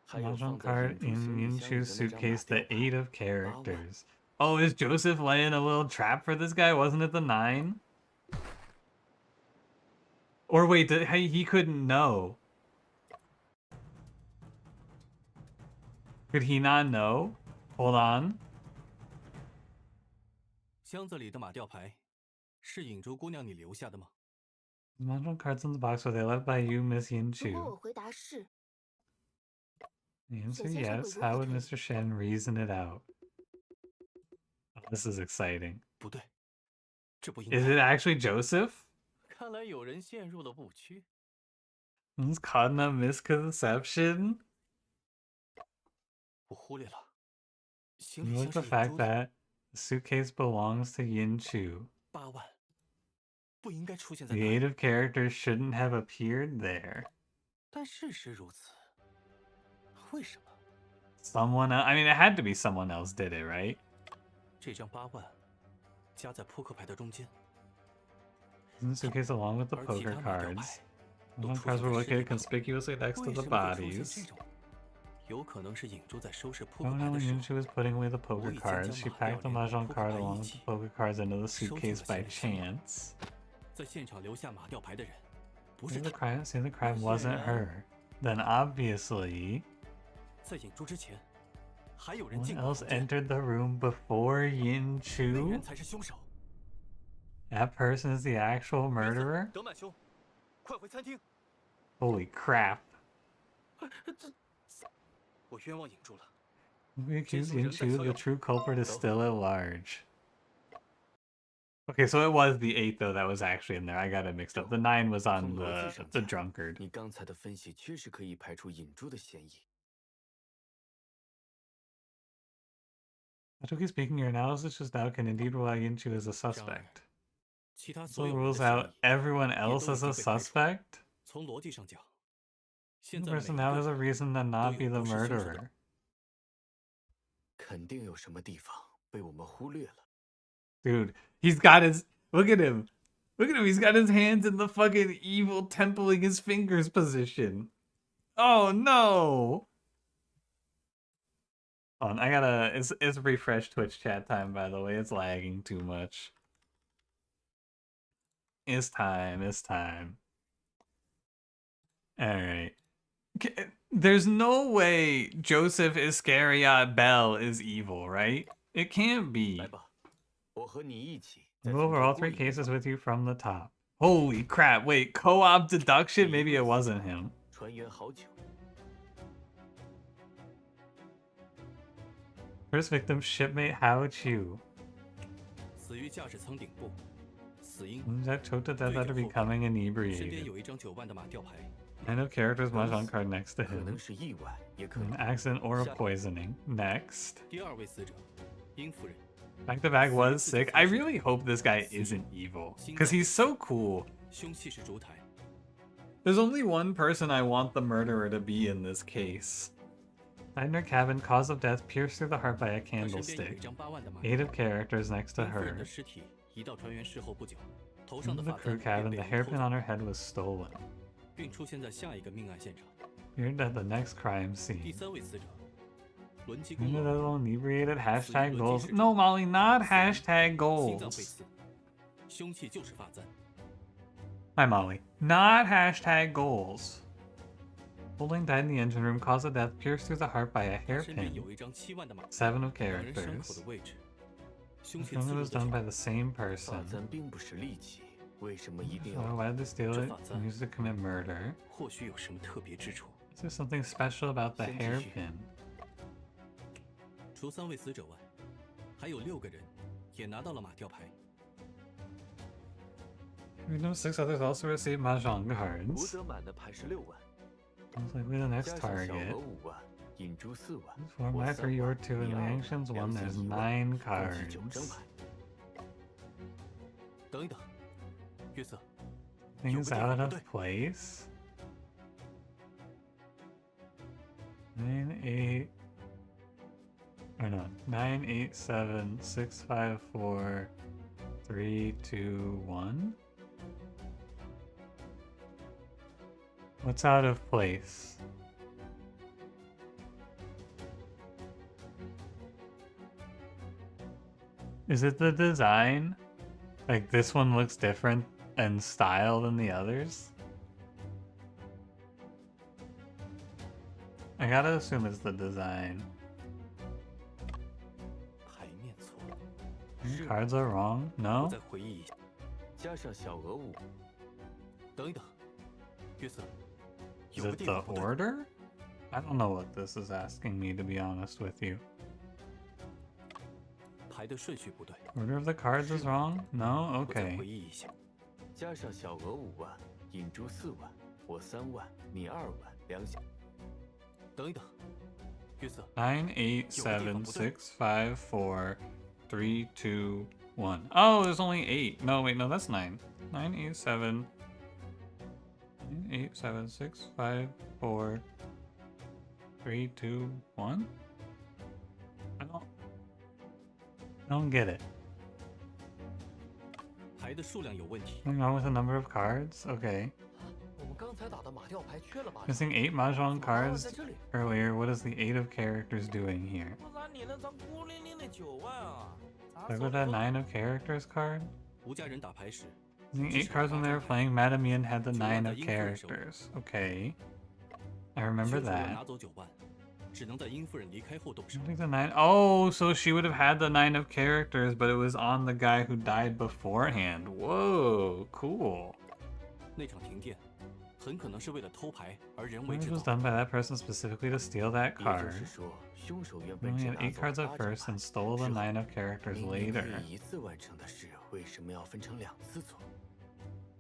B: 还有
A: Mahjong
B: 放在
A: card
B: 银
A: in
B: 珠行李箱里
A: Yinchu's
B: 的那张
A: suitcase,
B: 马
A: the
B: 吊牌
A: 8 of characters. Oh, is Joseph laying a little trap for this guy? Wasn't it the 9? Or wait, he couldn't know. Could he not know? Hold on.
H: 箱子里的马吊牌，是影珠姑娘你留下的吗？
A: Mahjong cards in the box were they left by you, Miss
C: 如果
A: Yinchu?
C: 我回答是，
A: The answer
C: 沈先生会
A: yes.
C: 如
A: How
C: 何
A: would
C: 推理？
A: Mr. Shen reason it out? Oh, this is exciting.
H: 不对，这不应
A: Is
H: 该。
A: it actually Joseph?
H: 看来有人陷入了误区。
A: He's caught in a misconception?
H: 我忽略了，行
A: You
H: 李
A: like
H: 箱
A: the
H: 是影
A: fact
H: 珠的
A: that the suitcase belongs to Yinchu.
H: 8万，不应该出现在
A: The
H: 那
A: 8
H: 里。
A: of characters shouldn't have appeared there.
H: 但事实如此，为什么？
A: Someone else, I mean, it had to be someone else did it, right?
H: 这张8万夹在扑克牌的中间，
A: In the suitcase along with the
H: 而其
A: poker
H: 他马吊
A: cards.
H: 牌
A: The
H: 都
A: one
H: 出
A: cards
H: 现
A: were
H: 在尸体
A: located
H: 旁。
A: conspicuously next to
H: 为
A: the
H: 什么会出现
A: bodies.
H: 这种？有可能是影珠在收拾扑
A: I
H: 克
A: don't
H: 牌
A: know
H: 的
A: when
H: 时
A: Yinchu
H: 候，
A: was putting away the poker
H: 无意间
A: cards,
H: 将
A: she
H: 马吊
A: packed the
H: 连同
A: mahjong
H: 扑克
A: card
H: 牌
A: along
H: 一
A: with
H: 起
A: the poker cards into the
H: 收进
A: suitcase
H: 了
A: by
H: 行李箱内。
A: chance.
H: 在现场留下马吊牌的人，不
A: See
H: 是
A: the
H: 她。
A: crime, see the crime wasn't her. Then obviously,
H: 在影珠之前，还有人
A: someone
H: 进过
A: else
H: 房间，
A: entered the room before
H: 那
A: Yinchu?
H: 人才是凶手。
A: That person is the actual murderer?
F: 德满兄，快回餐厅！
A: Holy crap.
H: 我冤枉影珠了。
A: We accuse Yinchu, the true culprit is still at large. Okay, so it was the 8 though that was actually in there. I got it mixed up. The 9 was on
B: 从逻辑上
A: the
B: 讲，
A: drunkard.
B: 你刚才的分析确实可以排除引珠的嫌疑。
A: Logically speaking, your analysis just now can indeed rule out Yinchu as a suspect.
H: 其他
A: So
H: 所有人
A: rules
H: 的嫌
A: out
H: 疑
A: everyone
H: 也
A: else
H: 都已
A: as
H: 经
A: a
H: 被排除。
A: suspect?
H: 从逻辑上讲，现
A: The
H: 在每一
A: person
H: 个
A: now has a
H: 人
A: reason to
H: 都
A: not be
H: 有
A: the
H: 不是凶手的
A: murderer.
B: 肯定有什么地方被我们忽略了。
A: Dude, he's got his... Look at him. Look at him. He's got his hands in the fucking evil templing his fingers position. Oh, no. Hold on, I gotta... It's refresh Twitch chat time, by the way. It's lagging too much. It's time. It's time. Alright. There's no way Joseph Iscariot Bell is evil, right? It can't be.
B: 来吧，我和你一起再
A: Go
B: 从
A: over
B: 头
A: all
B: 过
A: three
B: 一遍
A: cases with you from the top. Holy crap, wait, co-op deduction? Maybe it wasn't him.
B: 船员好久，
A: First victim, shipmate Hao Chu.
H: 死于驾驶舱顶部，死因
A: Jack choked to death
H: 醉
A: after
H: 酒后
A: becoming
H: 身边
A: inebriated.
H: 有一张9万的马吊牌，
A: I know character's mahjong card next to
B: 可能
A: him.
B: 是意外，也可
A: An
B: 能
A: accident or a poisoning. Next.
H: 第2位死者殷夫人，
A: Back to back was sick. I really hope this guy isn't evil. Because he's so cool.
H: 凶器是烛台，
A: There's only one person I want the murderer to be in this case. Died in her cabin, cause of death pierced through the heart by a
H: 她身边有一
A: candlestick.
H: 张8万的马
A: 8 of characters next to
H: 殷夫人
A: her.
H: 的尸体移到船员室后不久，头上
A: In
H: 的
A: the
H: 发
A: crew
H: 簪
A: cabin,
H: 被
A: the
H: 别人偷
A: hairpin
H: 走
A: on her head was stolen.
H: 并出现在下一个命案现场。
A: Appeared at the next crime
H: 第
A: scene.
H: 3位死者，轮机工
A: Remember
H: 人，
A: that little inebriated hashtag
H: Luigi
A: goals?
H: Shirt.
A: No, Molly, not hashtag
H: 心脏
A: goals.
H: 被刺，凶器就是发簪。
A: Hi, Molly. Not hashtag goals. Holding died in the engine room, cause of death pierced through the heart by a
H: 她身边
A: hairpin.
H: 有一张7万的马，
A: 7 of
H: 两人伤口
A: characters.
H: 的位置，凶器
A: The
H: 刺
A: film
H: 入
A: was
H: 的
A: done
H: 角
A: by the same
B: 发
A: person.
B: 簪并不是利器，为什么一定
A: So
B: 要
A: why did they steal it and use it to commit murder?
H: 或许有什么特别之处。
A: Is there something special about the
B: 先继续。
A: hairpin?
H: 除3位死者外，还有6个人也拿到了马吊牌。
A: We know 6 others also received mahjong
B: 吴
A: cards.
B: 德满的牌是6万，
A: Most likely the next
B: 加上小
A: target.
B: 额5万，引珠4万，
A: For
B: 我
A: my
B: 3
A: 3, your
B: 万，
A: 2,
B: 你
A: and
B: 2 万，
A: Liangshan's 1,
B: 良
A: there's
B: 心1万，
A: 9
B: 共计9
A: cards.
B: 张牌。
H: 等一等，约瑟，
A: Things
H: 有个地
A: out
H: 方
A: of
H: 不对。
A: place. 9, 8. Hold on. 9, 8, 7, 6, 5, 4, 3, 2, 1. What's out of place? Is it the design? Like this one looks different in style than the others? I gotta assume it's the design.
H: 牌面错了，
A: Cards are wrong?
H: 我
A: No?
H: 再回忆一下。
B: 加上小额5。
H: 等一等，约瑟，
A: Is
H: 有个
A: it
H: 地
A: the
H: 方不对。
A: order? I don't know what this is asking me, to be honest with you.
H: 牌的顺序不对。
A: Order of the cards is wrong? No?
H: 我再
A: Okay.
H: 回忆一下。
B: 加上小额5万，引珠4万，我3万，你2万，两小。
H: 等一等，约瑟，
A: 9, 8, 7, 6, 5, 4, 3, 2, 1. Oh, there's only 8. No, wait, no, that's 9. 9, 8, 7. 9, 8, 7, 6, 5, 4, 3, 2, 1? I don't get it.
H: 牌的数量有问题。
A: Something wrong with the number of cards? Okay.
J: 我们刚才打的马吊牌缺了吧？
A: Missing 8 mahjong
J: 怎么还要
A: cards
J: 在这里？
A: earlier. What is the 8 of characters doing here?
E: 不然你那张孤零零的9万啊，咱
A: Look
E: 手
A: at
E: 里
A: that
E: 头
A: 9 of characters card.
H: 吴家人打牌时，
A: Missing 8 cards when they were playing. Madame Yin had the 9 of characters. Okay. I remember
H: 凶手要
A: that.
H: 拿走9万，只能在殷夫人离开后动
A: I
H: 手
A: don't。think the 9. Oh, so she would have had the 9 of characters, but it was on the guy who died beforehand. Whoa, cool.
H: 那场停电，很可能是为了偷牌而人为
A: It
H: 制
A: was
H: 造。
A: done by that person specifically to steal that
B: 也就
A: card.
B: 是说，凶手原
A: He
B: 本
A: only
B: 只
A: had
B: 拿
A: 8 cards
B: 走
A: at
B: 8
A: first and stole the
B: 之后
A: 9 of characters
B: 明明可
A: later.
B: 以一次完成的事，为什么要分成2次做？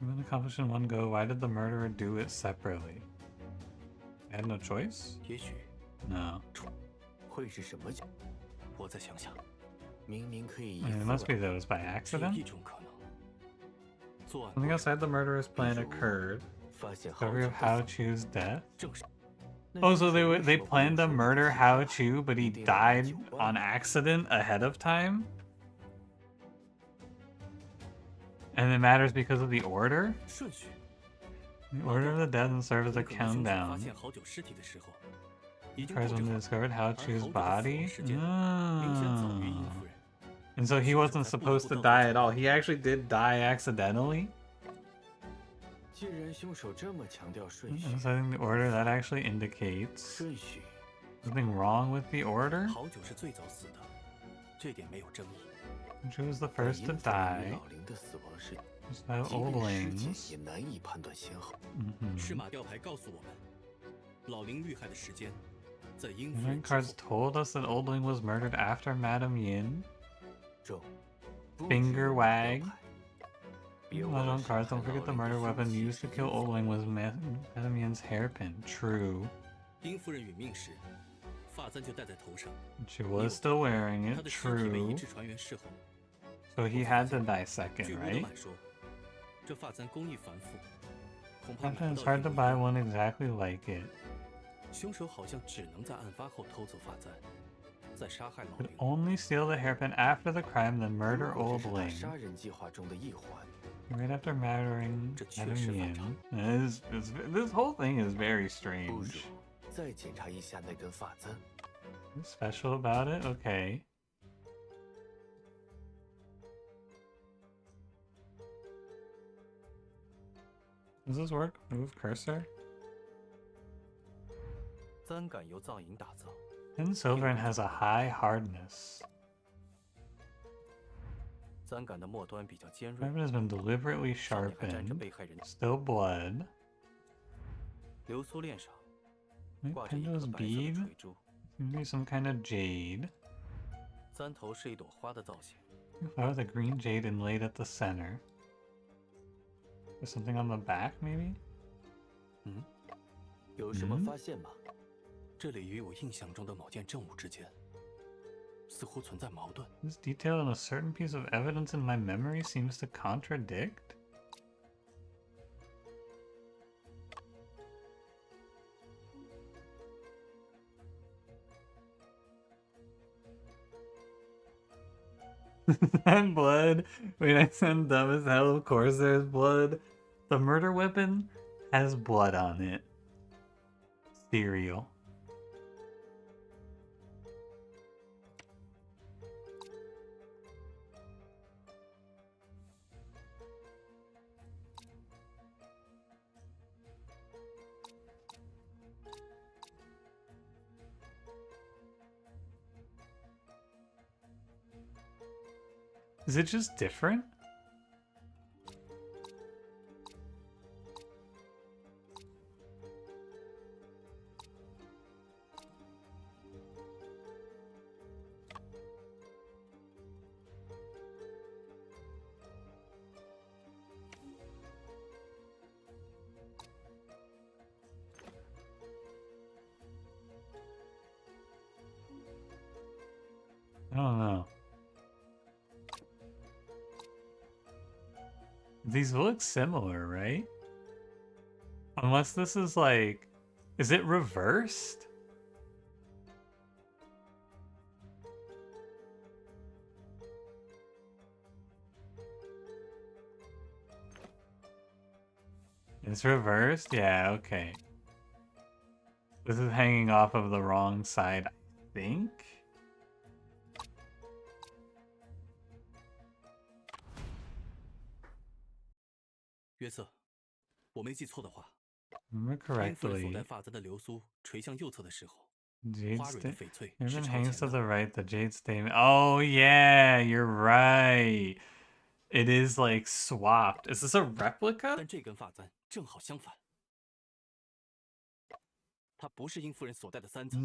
A: Even accomplished in one go, why did the murderer do it separately? I had no choice?
H: 也许
A: No.
B: 会是什么？
H: 我再想想，
B: 明明可以
A: I
B: 一
A: mean, it
B: 次
A: must be
B: 完
A: that it was by
H: 只有
A: accident.
H: 一种可能。作案
A: Something
H: 过程
A: outside the murderer's plan occurred.
B: 发现好
A: Discovery
B: 久
A: of
B: 的
A: Hao
B: 死
A: Chu's death.
H: 正是
A: Oh, so they planned to murder Hao Chu, but he died on accident ahead of time? And it matters because of the order?
H: 顺序。
A: The order of the death and serve as a
H: 很可能凶手发
A: countdown.
H: 现好久尸体的时候，已经
A: Tries
H: 布置
A: when they
H: 好
A: discovered Hao
H: 而
A: Chu's
H: 好久的死亡
A: body?
H: 时间明显早于殷
A: Ah.
H: 夫人。
A: And so he wasn't supposed to die at all. He actually did die accidentally?
B: 既然凶手这么强调顺序，
A: And so I think the order that actually indicates
B: 顺序
A: something wrong with the order?
H: 好久是最早死的，这点没有争议。
A: She was the
B: 在
A: first to
B: 殷夫人与
A: die.
B: 老林的死亡时，
A: Just have
B: 即便尸
A: oldlings.
B: 检也难以判断先后。
H: 是
A: Mm-hmm.
H: 马吊牌告诉我们，老林遇害的时间在殷夫
A: And
H: 人
A: then
H: 之
A: cards
H: 后。
A: told us that Oldling was murdered after Madame Yin.
B: 中，不
A: Finger
B: 止有
A: wag.
B: 吊牌别忘
A: Not
B: 了
A: on
B: 是
A: cards,
B: 看
A: don't forget the
B: 老林
A: murder
B: 的
A: weapon
B: 凶器
A: used to
B: 是
A: kill
B: 殷夫
A: Oldling was Madame Yin's hairpin. True.
H: 殷夫人殒命时，发簪就戴在头上。
A: She was still wearing
H: 她
A: it.
H: 的尸体被移
A: True.
H: 至船员室后，
A: So he had to die second,
H: 据吴德
A: right?
H: 满说，这发簪工艺繁复，恐怕买
A: Sometimes
H: 不
A: it's
H: 到
A: hard
H: 一
A: to
H: 模一
A: buy
H: 样。
A: one exactly like it.
H: 凶手好像只能在案发后偷走发簪，再杀害老
A: Could
H: 林。
A: only steal the hairpin after the crime, then murder
B: 如果这是他
A: Oldling.
B: 杀人计划中的一环，
A: Right after murdering
H: 这确
A: Madame
H: 实反
A: Yin.
H: 常。
A: This whole thing is very
B: 不
A: strange.
B: 如再检查一下那根发簪。
A: What's special about it? Okay. Does this work? Move cursor?
H: 簪杆由藏银打造，
A: Thin silver and has a high hardness.
H: 簪杆的末端比较尖锐，
A: Weapon has been deliberately
H: 上面还沾着
A: sharpened.
H: 被害人
A: Still blood.
H: 流苏链上
A: Maybe
H: 挂着一
A: Pendo's
H: 颗白色的
A: bead?
H: 垂珠，
A: Maybe some kind of jade.
H: 簪头是一朵花的造型。
A: Flower with a green jade inlaid at the center. There's something on the back, maybe?
B: 有什么发现吗？
H: 这里与我印象中的某件证物之间似乎存在矛盾。
A: This detail in a certain piece of evidence in my memory seems to contradict. And blood. Wait, I sound dumb as hell. Of course there's blood. The murder weapon has blood on it. Cereal. Is it just different? I don't know. These look similar, right? Unless this is like... Is it reversed? It's reversed? Yeah, okay. This is hanging off of the wrong side, I think? Remember correctly, Everyone hangs to the right, the jade statement. Oh yeah, you're right. It is like swapped. Is this a replica? This is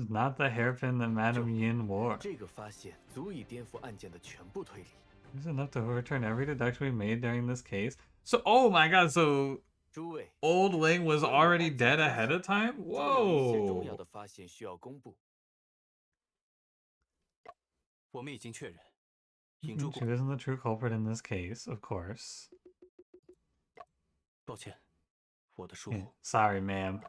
A: not the hairpin that Madame Yin wore.
B: 这个发现足以颠覆案件的全部推理。
A: This is enough to overturn every deduction we made during this case. So, oh my god, so
B: 诸位，
A: Old Ling was already dead ahead of time?
B: 有一些重要
A: Whoa!
B: 的发现需要公布。
A: She isn't the true culprit in this case, of course. Yeah, sorry, ma'am.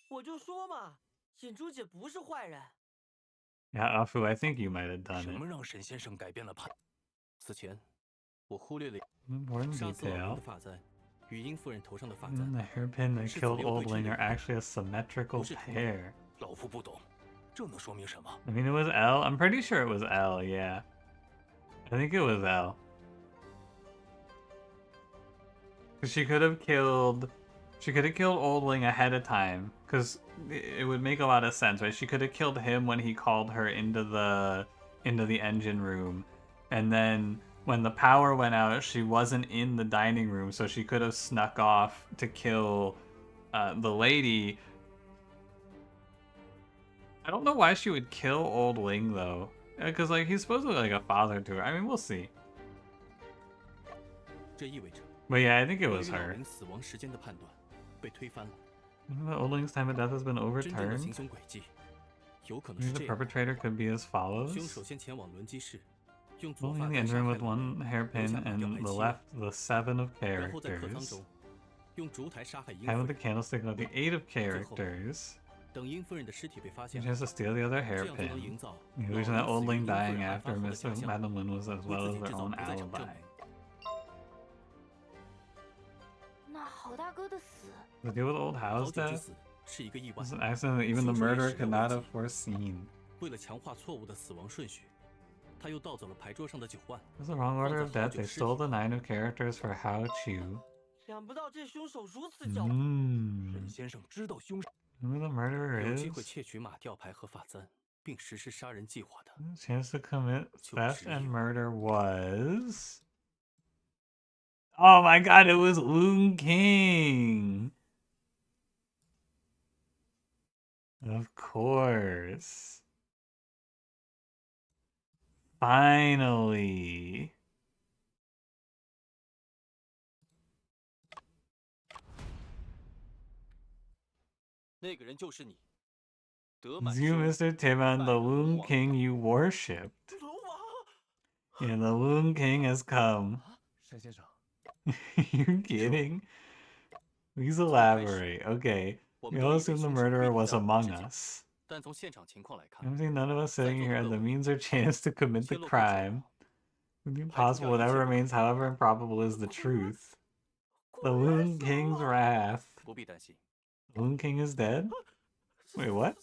I: 我就说嘛，尹珠姐不是坏人。
A: Yeah, Afu, I think you might have done
D: 什
A: it.
D: 么让沈先生改变了判？
A: Important detail. And the hairpin that killed Old Ling are actually a symmetrical pair.
D: 老夫不懂，这能说明什么？
A: I mean, it was L. I'm pretty sure it was L, yeah. I think it was L. Because she could have killed Old Ling ahead of time. Because it would make a lot of sense, right? She could have killed him when he called her into the engine room. And then when the power went out, she wasn't in the dining room, so she could have snuck off to kill the lady. I don't know why she would kill Old Ling, though. Because, like, he's supposed to be, like, a father to her. I mean, we'll see. But yeah, I think it was her. Old Ling's time of death has been overturned. Maybe the perpetrator could be as follows. Only in the engine room with one hairpin and the left the 7 of characters. Time with the candlestick with the 8 of characters. He has to steal the other hairpin. The illusion that Old Ling dying after Mr. Madame Lin was as well as their own alibi.
C: 那好大哥的死，
A: The deal with Old Howe's death was an accident that even the murderer could not have foreseen. That's the wrong order of death. They stole the 9 of characters for Hao Chu.
I: 想不到这凶手如此狡猾。
D: 沈先生知道凶手，
A: Who the murderer is? Chance to commit theft and murder was... Oh my god, it was Loon King! Of course. Finally. It's you, Mr. Timon, the Loon King you worshipped.
I: 龙王，
A: Yeah, the Loon King has come.
J: 沈先生，
A: You're kidding? Please elaborate. Okay. We all assume the murderer was among us. Obviously, none of us sitting here had the means or chance to commit the crime. The impossible, whatever remains, however improbable, is the truth. The Loon King's wrath.
H: 不必担心，
A: Loon King is dead? Wait, what?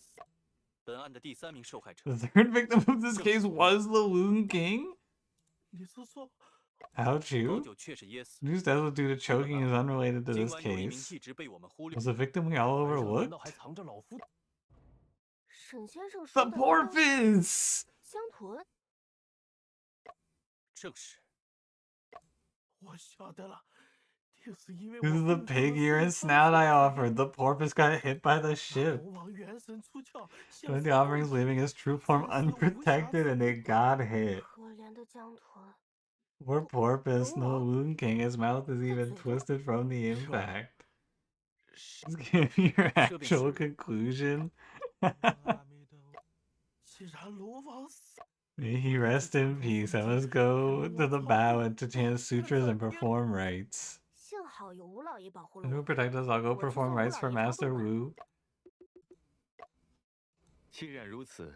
H: 本案的第3名受害者
A: The third victim of this case was the Loon King?
E: 你是说
A: How
H: 高
A: Chu?
H: 九确实噎死，
A: Whose death was due to choking is unrelated to
H: 尽
A: this
H: 管有一名
A: case.
H: 一直被我们忽略
A: Was，the victim we all
J: 难道
A: overlooked?
J: 还藏着老夫？
C: 沈先生
A: The
C: 说的难道
A: porpoise!
C: 香豚？
H: 正是。
E: 我晓得了，就是因为
A: This is
E: 我
A: the
E: 疯狂地
A: pig ear
E: 送
A: and
E: 上
A: snout I
E: 去
A: offered. The porpoise got hit by the
E: 把
A: ship.
E: 猴王元神出窍，向
A: When the
E: 三
A: offerings
E: 公
A: leaving his true form
E: 真是无瑕
A: unprotected
E: 疵
A: and it got hit.
C: 可怜的江豚，
A: Poor porpoise, no
C: Go on.
A: Loon King, his mouth is even
C: That's it.
A: twisted from the impact. Just give me your actual conclusion.
E: 阿弥陀佛，既然龙王死，
A: May he rest in peace. I must go to the bow and to chant sutras and perform rites.
C: 幸好有吴老爷保护了
A: And who
C: 我。
A: protect us? I'll go
C: 我去
A: perform
C: 送吴
A: rites
C: 老
A: for
C: 爷调
A: Master
C: 度吧。
A: Wu.
B: 既然如此，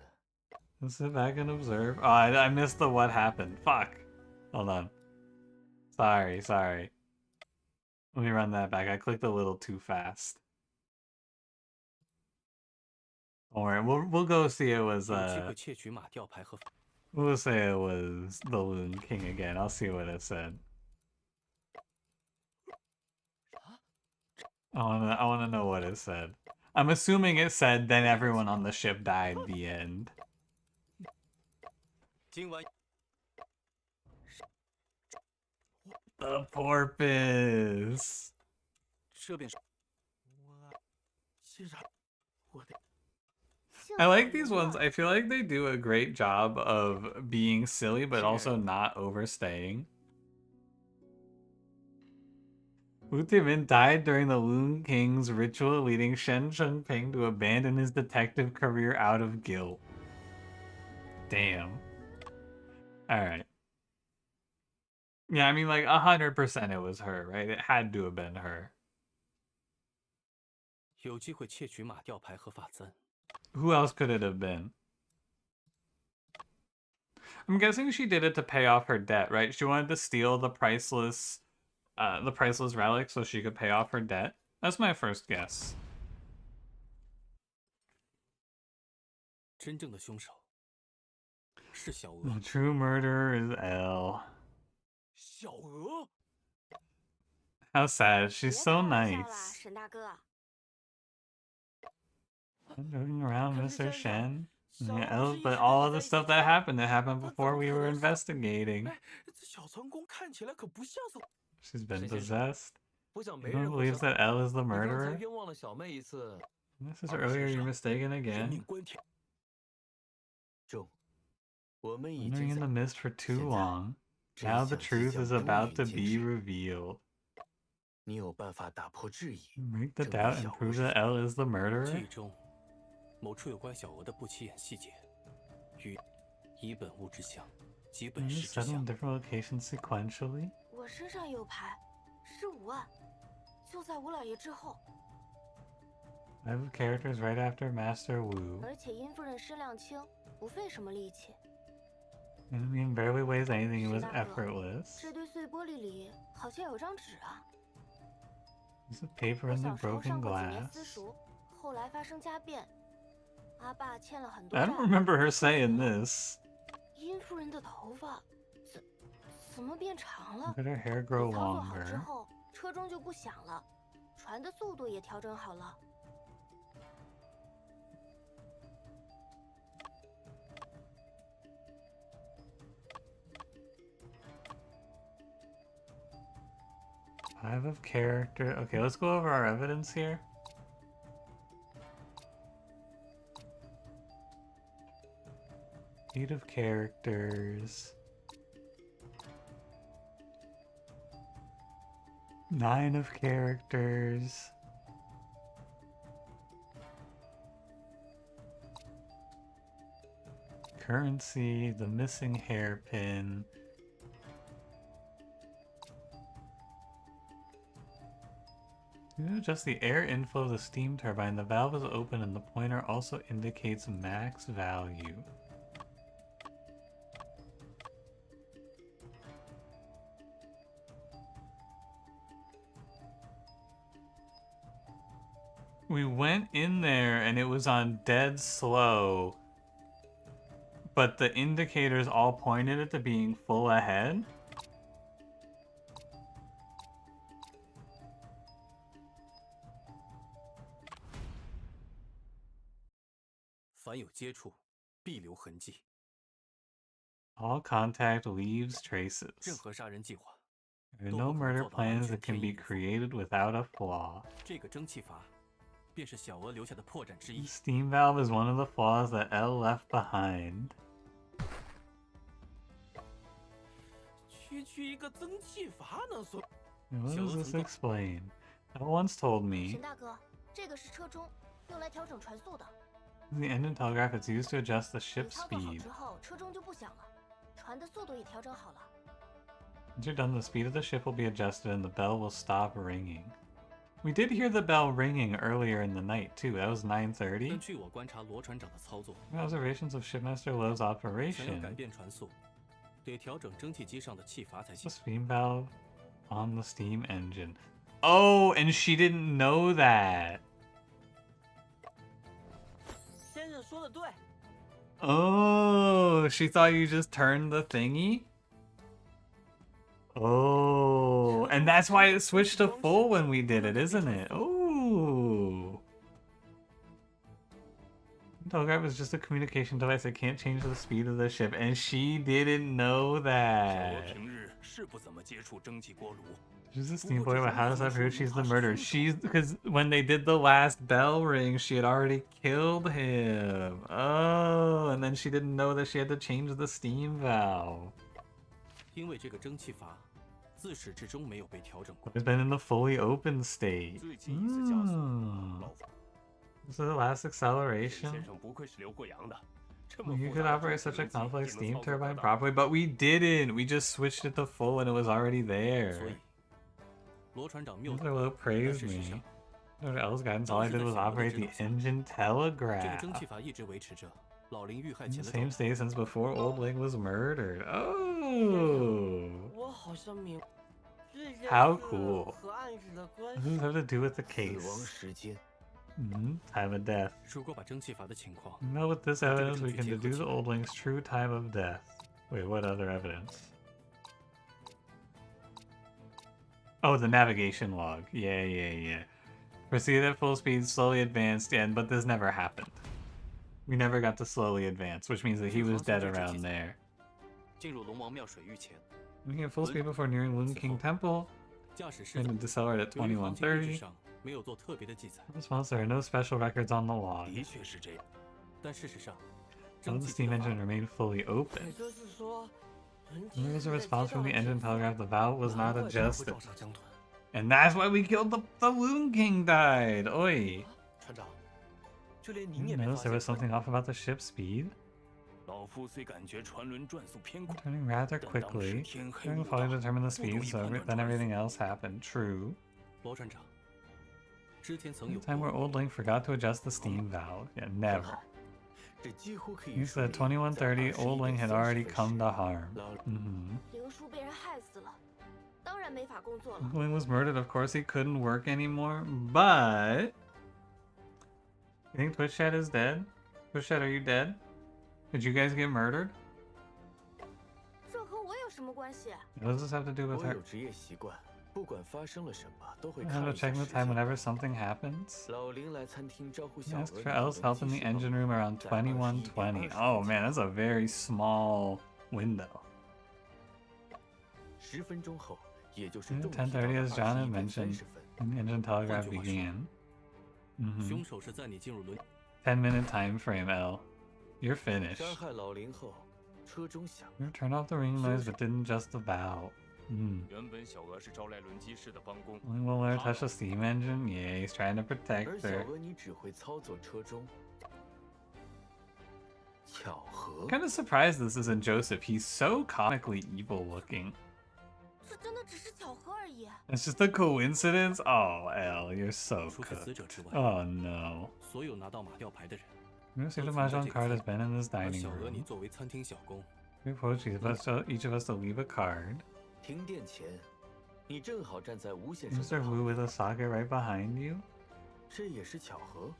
A: Let's sit back and observe. Oh, I missed the what happened. Fuck. Hold on. Sorry. Let me run that back. I clicked a little too fast. Don't worry. We'll go see it was
H: 有机会窃取马吊牌和
A: we'll say it was the Loon King again. I'll see what it said. I wanna know what it said. I'm assuming it said then everyone on the ship died. The end.
H: 今晚
A: The porpoise.
H: 这便是
E: 既然我的
A: I like these ones. I feel like they do a great job of being silly, but also not overstaying. Wu Timin died during the Loon King's ritual, leading Shen Chengping to abandon his detective career out of guilt. Damn. Alright. Yeah, I mean, like, 100% it was her, right? It had to have been her.
H: 有机会窃取马吊牌和法簪。
A: Who else could it have been? I'm guessing she did it to pay off her debt, right? She wanted to steal the priceless relic so she could pay off her debt. That's my first guess.
H: 真正的凶手是小娥。
A: The true murderer is L.
E: 小娥，
A: How sad. She's
C: 别
A: so
C: 开玩笑啦，
A: nice.
C: 沈大哥。
A: I'm joking around,
E: 可是
A: Mr.
E: 先生，
A: Shen.
E: 小
A: Yeah,
E: 娥是
A: but
E: 一直
A: all
E: 跟
A: of the
E: 在一起
A: stuff that
E: 跳
A: happened, that happened
E: 那怎
A: before
E: 么
A: we
E: 可
A: were
E: 能是？
A: investigating.
E: 哎，这小成功看起来可不像是。
A: She's been
B: 沈先生，
A: possessed.
B: 不想没
A: Everyone
B: 人会
A: believes
B: 相
A: that L is the
B: 你刚才
A: murderer.
B: 冤枉了小妹一次。
A: This is
B: 而
A: earlier,
B: 身
A: you're
B: 上
A: mistaken
E: 人
A: again.
E: 命关天。
B: 中，我们已
A: Wandering
B: 经
A: in
B: 在
A: the mist for too
B: 现在
A: long.
B: 真
A: Now the
B: 相即
A: truth
B: 将
A: is
B: 终
A: about
B: 于
A: to
B: 揭
A: be
B: 示。
A: revealed.
B: 你有办法打破质疑，
A: Break the
B: 证明
A: doubt
B: 小
A: and
B: 娥
A: prove
B: 是
A: that L is the
H: 记忆
A: murderer?
H: 中某处有关小娥的不起眼细节，与以本物之相，及
A: Can
H: 本
A: you
H: 事之
A: settle
H: 相。
A: in different locations sequentially?
C: 我身上有牌，15万，就在吴老爷之后，
A: I have characters right after Master Wu.
C: 而且殷夫人身量轻，不费什么力气。
A: Enemy in barely weighs anything, it was
C: 沈大哥，
A: effortless.
C: 这堆碎玻璃里好像有张纸啊。
A: There's a paper
C: 我
A: in the
C: 小时候
A: broken
C: 上过几年
A: glass.
C: 私塾，后来发生家变，阿爸欠了很多
A: I
C: 债。
A: don't remember her saying this.
C: 殷夫人的头发怎么变长了
A: Look？at her hair grow
C: 操作好之
A: longer.
C: 后，车钟就不响了，船的速度也调整好了。
A: 5 of character. Okay, let's go over our evidence here. Eight of characters. 9 of characters. Currency, the missing hairpin. Adjust the air inflow of the steam turbine. The valve is open and the pointer also indicates max value. We went in there and it was on dead slow, but the indicators all pointed it to being full ahead.
H: 凡有接触，必留痕迹。
A: All contact leaves traces.
H: 任何杀人计划
A: There are no murder plans that can be created without a flaw.
H: 这个蒸汽阀便是小娥留下的破绽之
A: The
H: 一。
A: steam valve is one of the flaws that L left behind.
E: 区一个蒸汽阀能说？
A: What does this explain? L once told me
C: 沈大哥，这个是车钟，用来调整船速的。
A: the engine telegraph is used to adjust the
C: 你
A: ship's
C: 操作好
A: speed.
C: 之后，车钟就不响了，船的速度也调整好了。
A: Once you're done, the speed of the ship will be adjusted and the bell will stop ringing. We did hear the bell ringing earlier in the night too. That was 9:30.
H: 根据我观察罗船长的操作，
A: Observations of Shipmaster Lowe's
H: 想要
A: operation.
H: 改变船速，得调整蒸汽机上的气阀才
A: The
H: 行。
A: steam valve on the steam engine. Oh, and she didn't know that.
I: 先生说的对，
A: Oh, she thought you just turned the thingy? Oh, and that's why it switched to full when we did it, isn't it? Oh. Telegraph is just a communication device that can't change the speed of the ship, and she didn't know
D: 小娥
A: that.
D: 平日是不怎么接触蒸汽锅炉，
A: She's a steam boy, but how does that prove she's the murderer? She's because when they did the last bell ring, she had already killed him. Oh, and then she didn't know that she had to change the steam valve.
H: 因为这个蒸汽阀自始至终没有被调整过。
A: It's been in the fully open state.
D: 最近一次加速， 老夫
A: This is the last
D: 先
A: acceleration.
D: 生不愧是留过洋的，这么
A: You
D: 复
A: could
D: 杂的
A: operate
D: 蒸
A: such a
D: 汽轮机
A: complex
D: 也
A: steam
D: 能操作
A: turbine
D: 得当
A: properly, but we didn't. We just switched it to full and it was already
H: 所
A: there.
H: 以，罗船长谬
A: Mr.
H: 导，
A: Lowe
H: 但
A: praised
H: 事实
A: me.
H: 上，
A: Under L's guidance, all I did was operate the engine
H: 这个蒸
A: telegraph.
H: 汽阀一直维持着老林遇害
A: In
H: 前
A: the
H: 的
A: same
H: 状态。
A: state since before Old Ling was murdered. Oh!
I: 我好像明。这件
A: How
I: 事
A: cool.
I: 和案子的关
A: What
I: 系
A: does it have to do with the
B: 死亡
A: case?
B: 时间，
A: Time of death.
H: 如果把蒸汽阀的情况
A: Now with this evidence, we can deduce Old Ling's true time of death. Wait, what other evidence? Oh, the navigation log. Yeah. Proceeded at full speed, slowly advanced, yeah, but this never happened. We never got to slowly advance, which means that he was dead around there.
H: 进入龙王庙水域前，
A: Looking at full speed before nearing Loon King Temple,
H: 驾驶室
A: and to decelerate at
H: 由于航行日志
A: 21:30.
H: 上没有做特别的记载，
A: In response, there are no special records on the log.
D: 的确是这样。
H: 但事实上，
A: All
H: 蒸
A: the
H: 汽
A: steam
H: 机的阀
A: engine remained fully
I: 也
A: open.
I: 就是说，轮机
A: There was a
I: 是在
A: response
I: 接
A: from
I: 到
A: the
I: 了
A: engine
I: 前方
A: telegraph. The valve was not
I: 难怪他会
A: adjusted.
I: 撞上江豚。
A: And that's why we killed the Loon King died. Oi.
B: 船长，就连您
A: You
B: 也没
A: noticed
B: 发
A: there
B: 现
A: was something off about the ship's speed?
D: 老夫虽感觉船轮转速偏快，
A: Turning rather
D: 但当时
A: quickly.
D: 天黑
A: During
D: 路
A: the fall,
D: 大，
A: you determined the
D: 不
A: speed,
D: 容易
A: so
D: 判断
A: then
D: 船
A: everything
D: 速。
A: else happened. True.
H: 罗船长，之前曾
A: The
H: 有
A: time where
H: 过
A: Old Ling forgot to adjust the steam valve. Yeah, never.
B: 这几乎可以
A: You
B: 说
A: said
B: 明在
A: 21:30, Old Ling had already
B: 21:30
A: come to harm.
B: 老
A: Mm-hmm.
C: 灵叔被人害死了，当然没法工作了。
A: Old Ling was murdered. Of course, he couldn't work anymore. But you think Twitch Chat is dead? Twitch Chat, are you dead? Did you guys get murdered?
C: 这和我有什么关系？
A: What does this have to do with
B: 我
A: her?
B: 有职业习惯，不管发生了什么，都会
A: I
B: 看
A: have
B: 一
A: to
B: 下
A: check the
B: 时
A: time
B: 间。
A: whenever something happens.
B: 老林来餐厅招呼小
A: Ask
B: 娥
A: for
B: 与
A: L's
B: 轮
A: help in
B: 机
A: the
B: 时
A: engine
B: 候
A: room around
B: 在
A: 21:20.
B: 21:20
A: Oh man, that's a very small window.
B: 10分钟后，也就是
A: Yeah,
B: 重体到
A: 10:30 as John had
B: 21:30
A: mentioned.
B: 分。
A: When the engine telegraph
H: 换句话说，
A: began. Mm-hmm.
H: 凶手是在你进入轮
A: 10-minute time frame, L. You're finished.
B: 杀害老林后，车钟响，
A: You turned off the ring noise but didn't adjust the valve.
D: 原本小娥是招来轮机室的帮工，
A: Only won't let her touch the steam engine? Yeah, he's trying to
B: 而
A: protect
B: 小
A: her.
B: 娥你只会操作车钟。巧合？
A: Kind of surprised this isn't Joseph. He's so comically evil looking.
C: 这真的只是巧合而已。
A: It's just a coincidence? Oh, L, you're so
H: 除去死者
A: cooked.
H: 之外，
A: Oh no.
H: 所有拿到马吊牌的人，
A: You received a mahjong card has been in this
H: 而
A: dining
H: 小娥你
A: room.
H: 作为餐厅小工，
A: We approach each of us to leave a card.
B: 停电前，你正好站在无线
A: Mr.
B: 声道
A: Wu
B: 旁
A: with
B: 边
A: a socket right behind you.
B: 这也是巧合。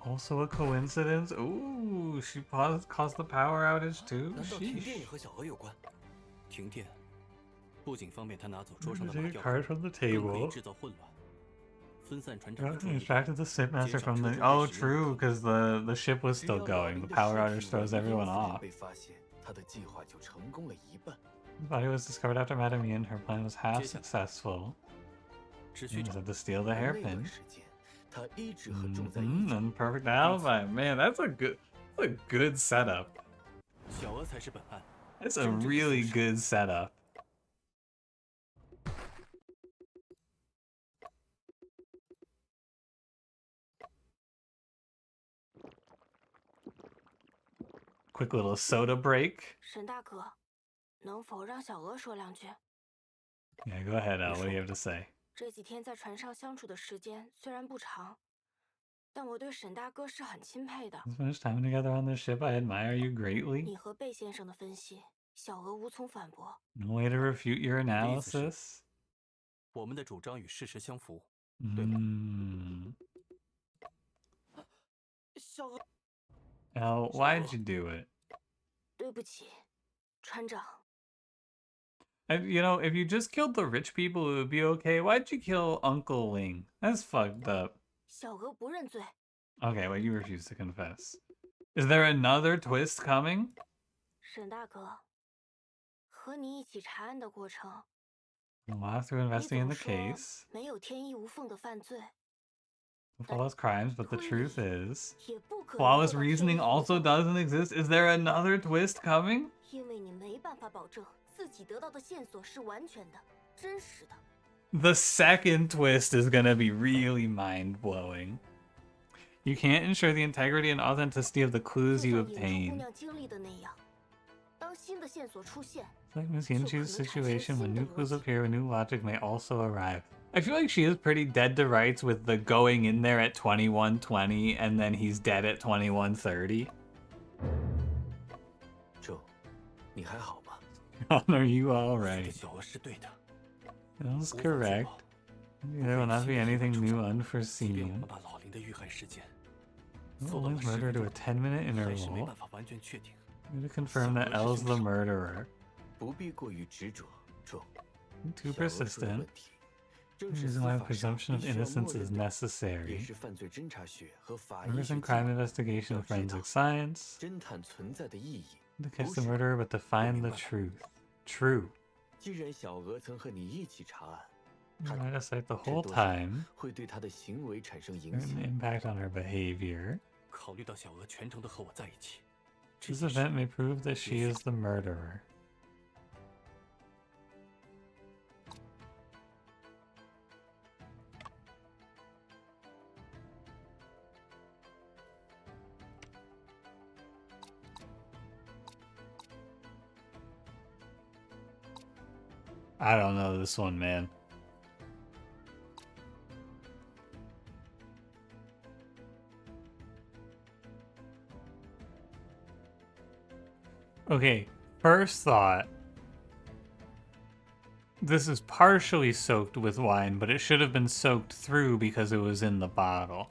A: Also a coincidence? Ooh, she caused the power outage too?
J: 难道停电也
A: Sheesh.
J: 和小鹅有关？
H: 停电不仅方便他拿走桌上的
A: Take
H: 马
A: a
H: 吊
A: card
H: 牌，
A: from the
H: 更可以
A: table.
H: 制造混乱，分散船长的
A: Got
H: 注意力。
A: distracted the shipmaster
H: 减少
A: from
H: 车
A: the.
H: 中
A: Oh,
H: 被使用
A: true,
H: 的可能
A: because the ship was
B: 只
A: still
B: 要老
A: going.
B: 林
A: The
B: 的
A: power
B: 尸
A: outage
B: 体
A: throws
B: 为
A: everyone
B: 因夫人
A: off.
B: 被发现，他的计划就成功了一半。
A: The body was discovered after Madame Yin. Her plan was half
H: 接下来
A: successful.
H: 只需
A: She
H: 找
A: had to steal the
B: 而那段
A: hairpin.
B: 时间，他一直和重在一起。
A: And perfect alibi. Man, that's a good setup.
H: 小鹅才是本案。
A: That's a really good setup. Quick little soda break.
C: 沈大哥，能否让小鹅说两句？
A: Yeah, go ahead, Al. What do you have to say?
C: 这几天在船上相处的时间虽然不长，但我对沈大哥是很钦佩的。
A: This much time together on this ship, I admire you greatly.
C: 你和贝先生的分析，小鹅无从反驳。
A: No way to refute your analysis.
H: 我们的主张与事实相符。
E: 小鹅，
A: Al, why'd you do it?
C: 对不起，船长。
A: And, you know, if you just killed the rich people, it would be okay. Why'd you kill Uncle Ling? That's fucked up.
C: 小鹅不认罪。
A: Okay, well, you refuse to confess. Is there another twist coming?
C: 沈大哥，和你一起查案的过程，
A: While through
C: 你
A: investing
C: 总
A: in the
C: 说
A: case,
C: 没有天衣无缝的犯罪，
A: follows crimes, but the truth is,
C: 也不可能
A: flawless
C: 做到
A: reasoning
C: 天衣无
A: also
C: 缝，
A: doesn't exist. Is there another twist coming?
C: 因为你没办法保证自己得到的线索是完全的、真实的。
A: The second twist is gonna be really mind-blowing. You can't ensure the integrity and authenticity of the clues
C: 就
A: you
C: 像引出姑
A: obtain.
C: 娘经历的那样，当新的线索出现，
A: It's like Miss Yinchu's situation when new clues
C: 就可能产生新的逻辑。
A: appear, new logic may also arrive. I feel like she is pretty dead to rights with the going in there at 21:20 and then he's dead at 21:30.
B: 周，你还好吗？
A: Are you
H: 我说
A: alright?
H: 的小鹅是对的。
A: That's
H: 无法
A: correct.
H: 自保
A: There will not be anything new
H: 即便我
A: unforeseen.
H: 们把老林的遇害事件
A: Will
H: 做到了
A: Ling's murder
H: 10
A: to a
H: 分钟，
A: 10-minute
H: 还是没
A: interval.
H: 办法完全确定。
A: To confirm that L's the murderer.
B: 不必过于执着，周。
A: Too
B: 小鹅出的
A: persistent.
B: 问题，
A: The
B: 正是
A: reason
B: 司
A: why
B: 法
A: presumption
B: 上
A: of
B: 必须要
A: innocence
B: 默
A: is
B: 认的，也
A: necessary.
B: 是犯罪侦查学和法医
A: Murders
B: 学
A: and
B: 基
A: crime
B: 本。
A: investigation
B: 要
A: and
B: 知道
A: forensic science.
B: 侦探存在的意义。
A: To catch
B: 不
A: the
B: 是
A: murderer, but to find the
B: 明白了。
A: truth. True.
B: 既然小鹅曾和你一起查案，
A: You
B: 看
A: might have said the
B: 这
A: whole
B: 多少
A: time.
B: 会对他的行为产生影
A: An
B: 响。
A: impact on her behavior.
H: 考虑到小鹅全程都和我在一起，这
A: This
H: 件事
A: event may prove that she is the murderer. I don't know this one, man. Okay, first thought. This is partially soaked with wine, but it should have been soaked through because it was in the bottle.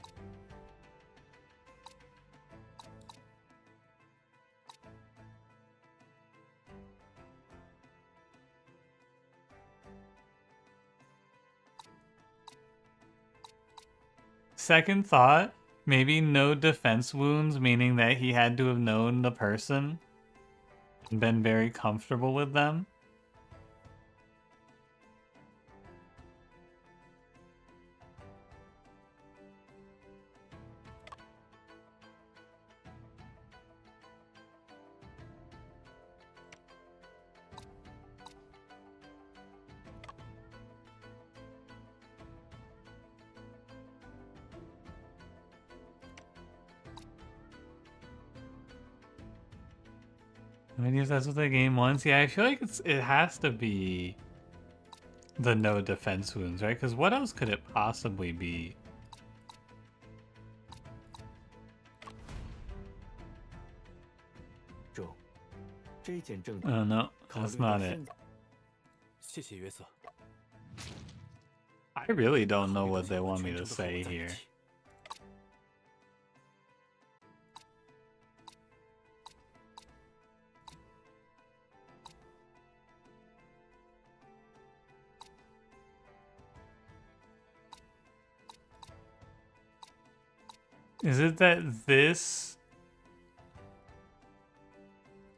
A: Second thought, maybe no defense wounds, meaning that he had to have known the person and been very comfortable with them. I mean, if that's what the game wants, yeah, I feel like it has to be the no defense wounds, right? Because what else could it possibly be?
B: Joe, 这件证据
A: Oh no,
B: 考
A: that's
B: 虑到
A: not it.
B: 现在，
H: 谢谢约瑟。
A: I really don't know
H: 考虑到
A: what
H: 小
A: they
H: 鹅
A: want me
H: 全
A: to
H: 程都和我
A: say
H: 在一
A: here.
H: 起
A: Is it that this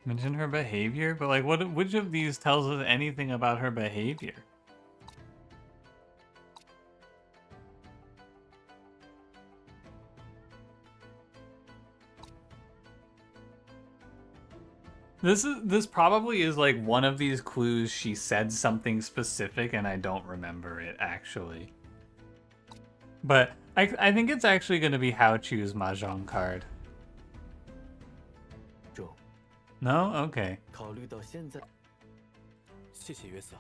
A: mention her behavior? But like, which of these tells us anything about her behavior? This probably is like one of these clues. She said something specific and I don't remember it actually. But I think it's actually going to be How Chu's Mahjong card. No? Okay.
B: 考虑到现在，
H: 谢谢约瑟。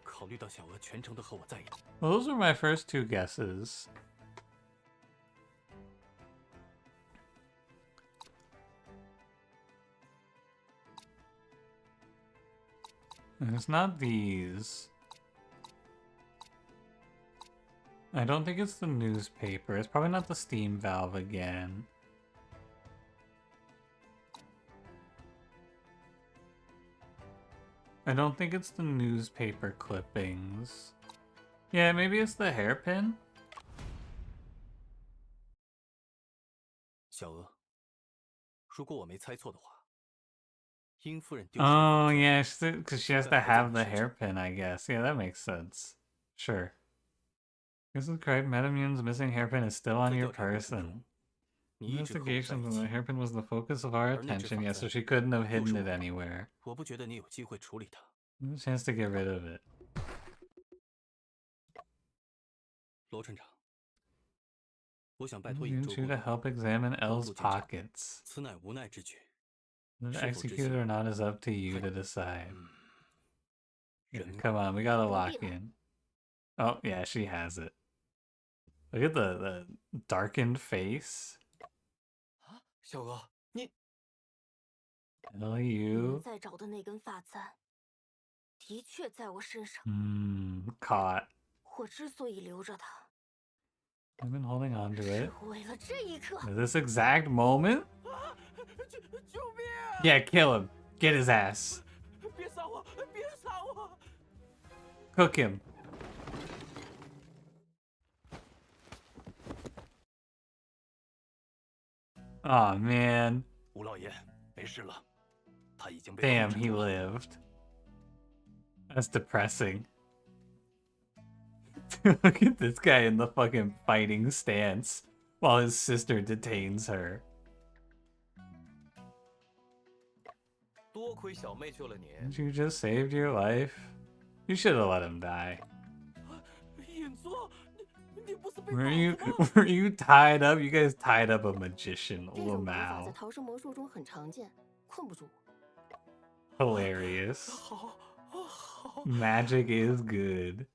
H: 考虑到小娥全程都和我在一起。
A: Well, those were my first two guesses. And it's not these. I don't think it's the newspaper. It's probably not the steam valve again. I don't think it's the newspaper clippings. Yeah, maybe it's the hairpin?
H: 小娥，如果我没猜错的话，殷夫人丢失。
A: Oh, yeah, because she has to have the hairpin, I guess. Yeah, that makes sense. Sure. This is correct. Metamune's missing hairpin is still on your person. Investigations when the hairpin was the focus of our attention. Yeah, so she couldn't have hidden it anywhere.
H: 我不觉得你有机会处理它。
A: No chance to get rid of it.
H: 罗船长，我想拜
A: I
H: 托尹
A: need
H: 周
A: you to help examine Elle's pockets.
H: 此乃无奈之举。
A: Whether to execute or not is up to you to decide. Come on, we gotta lock in. Oh, yeah, she has it. Look at the darkened face.
J: 小娥，你
A: Hell you.
C: 再找的那根发簪，的确在我身上。
A: Caught.
C: 我之所以留着它，
A: I've been holding on to it.
C: 是为了这一刻。
A: At this exact moment?
E: 救命！
A: Yeah, kill him. Get his ass.
E: 别杀我！别杀我！
A: Cook him. Aw, man.
D: 吴老爷，没事了，他已经被
A: Damn,
D: 控制
A: he
D: 住了。
A: lived. That's depressing. Look at this guy in the fucking fighting stance while his sister detains her.
F: 多亏小妹救了你。
A: Didn't you just saved your life? You should have let him die.
E: 尹族，你不是被
A: Were
E: 绑
A: you
E: 了吗？
A: were you tied up? You guys tied up a magician,
C: 这种打法在
A: Lamau.
C: 逃生魔术中很常见，困不住我。
A: Hilarious.
E: 好，好。
A: Magic is good.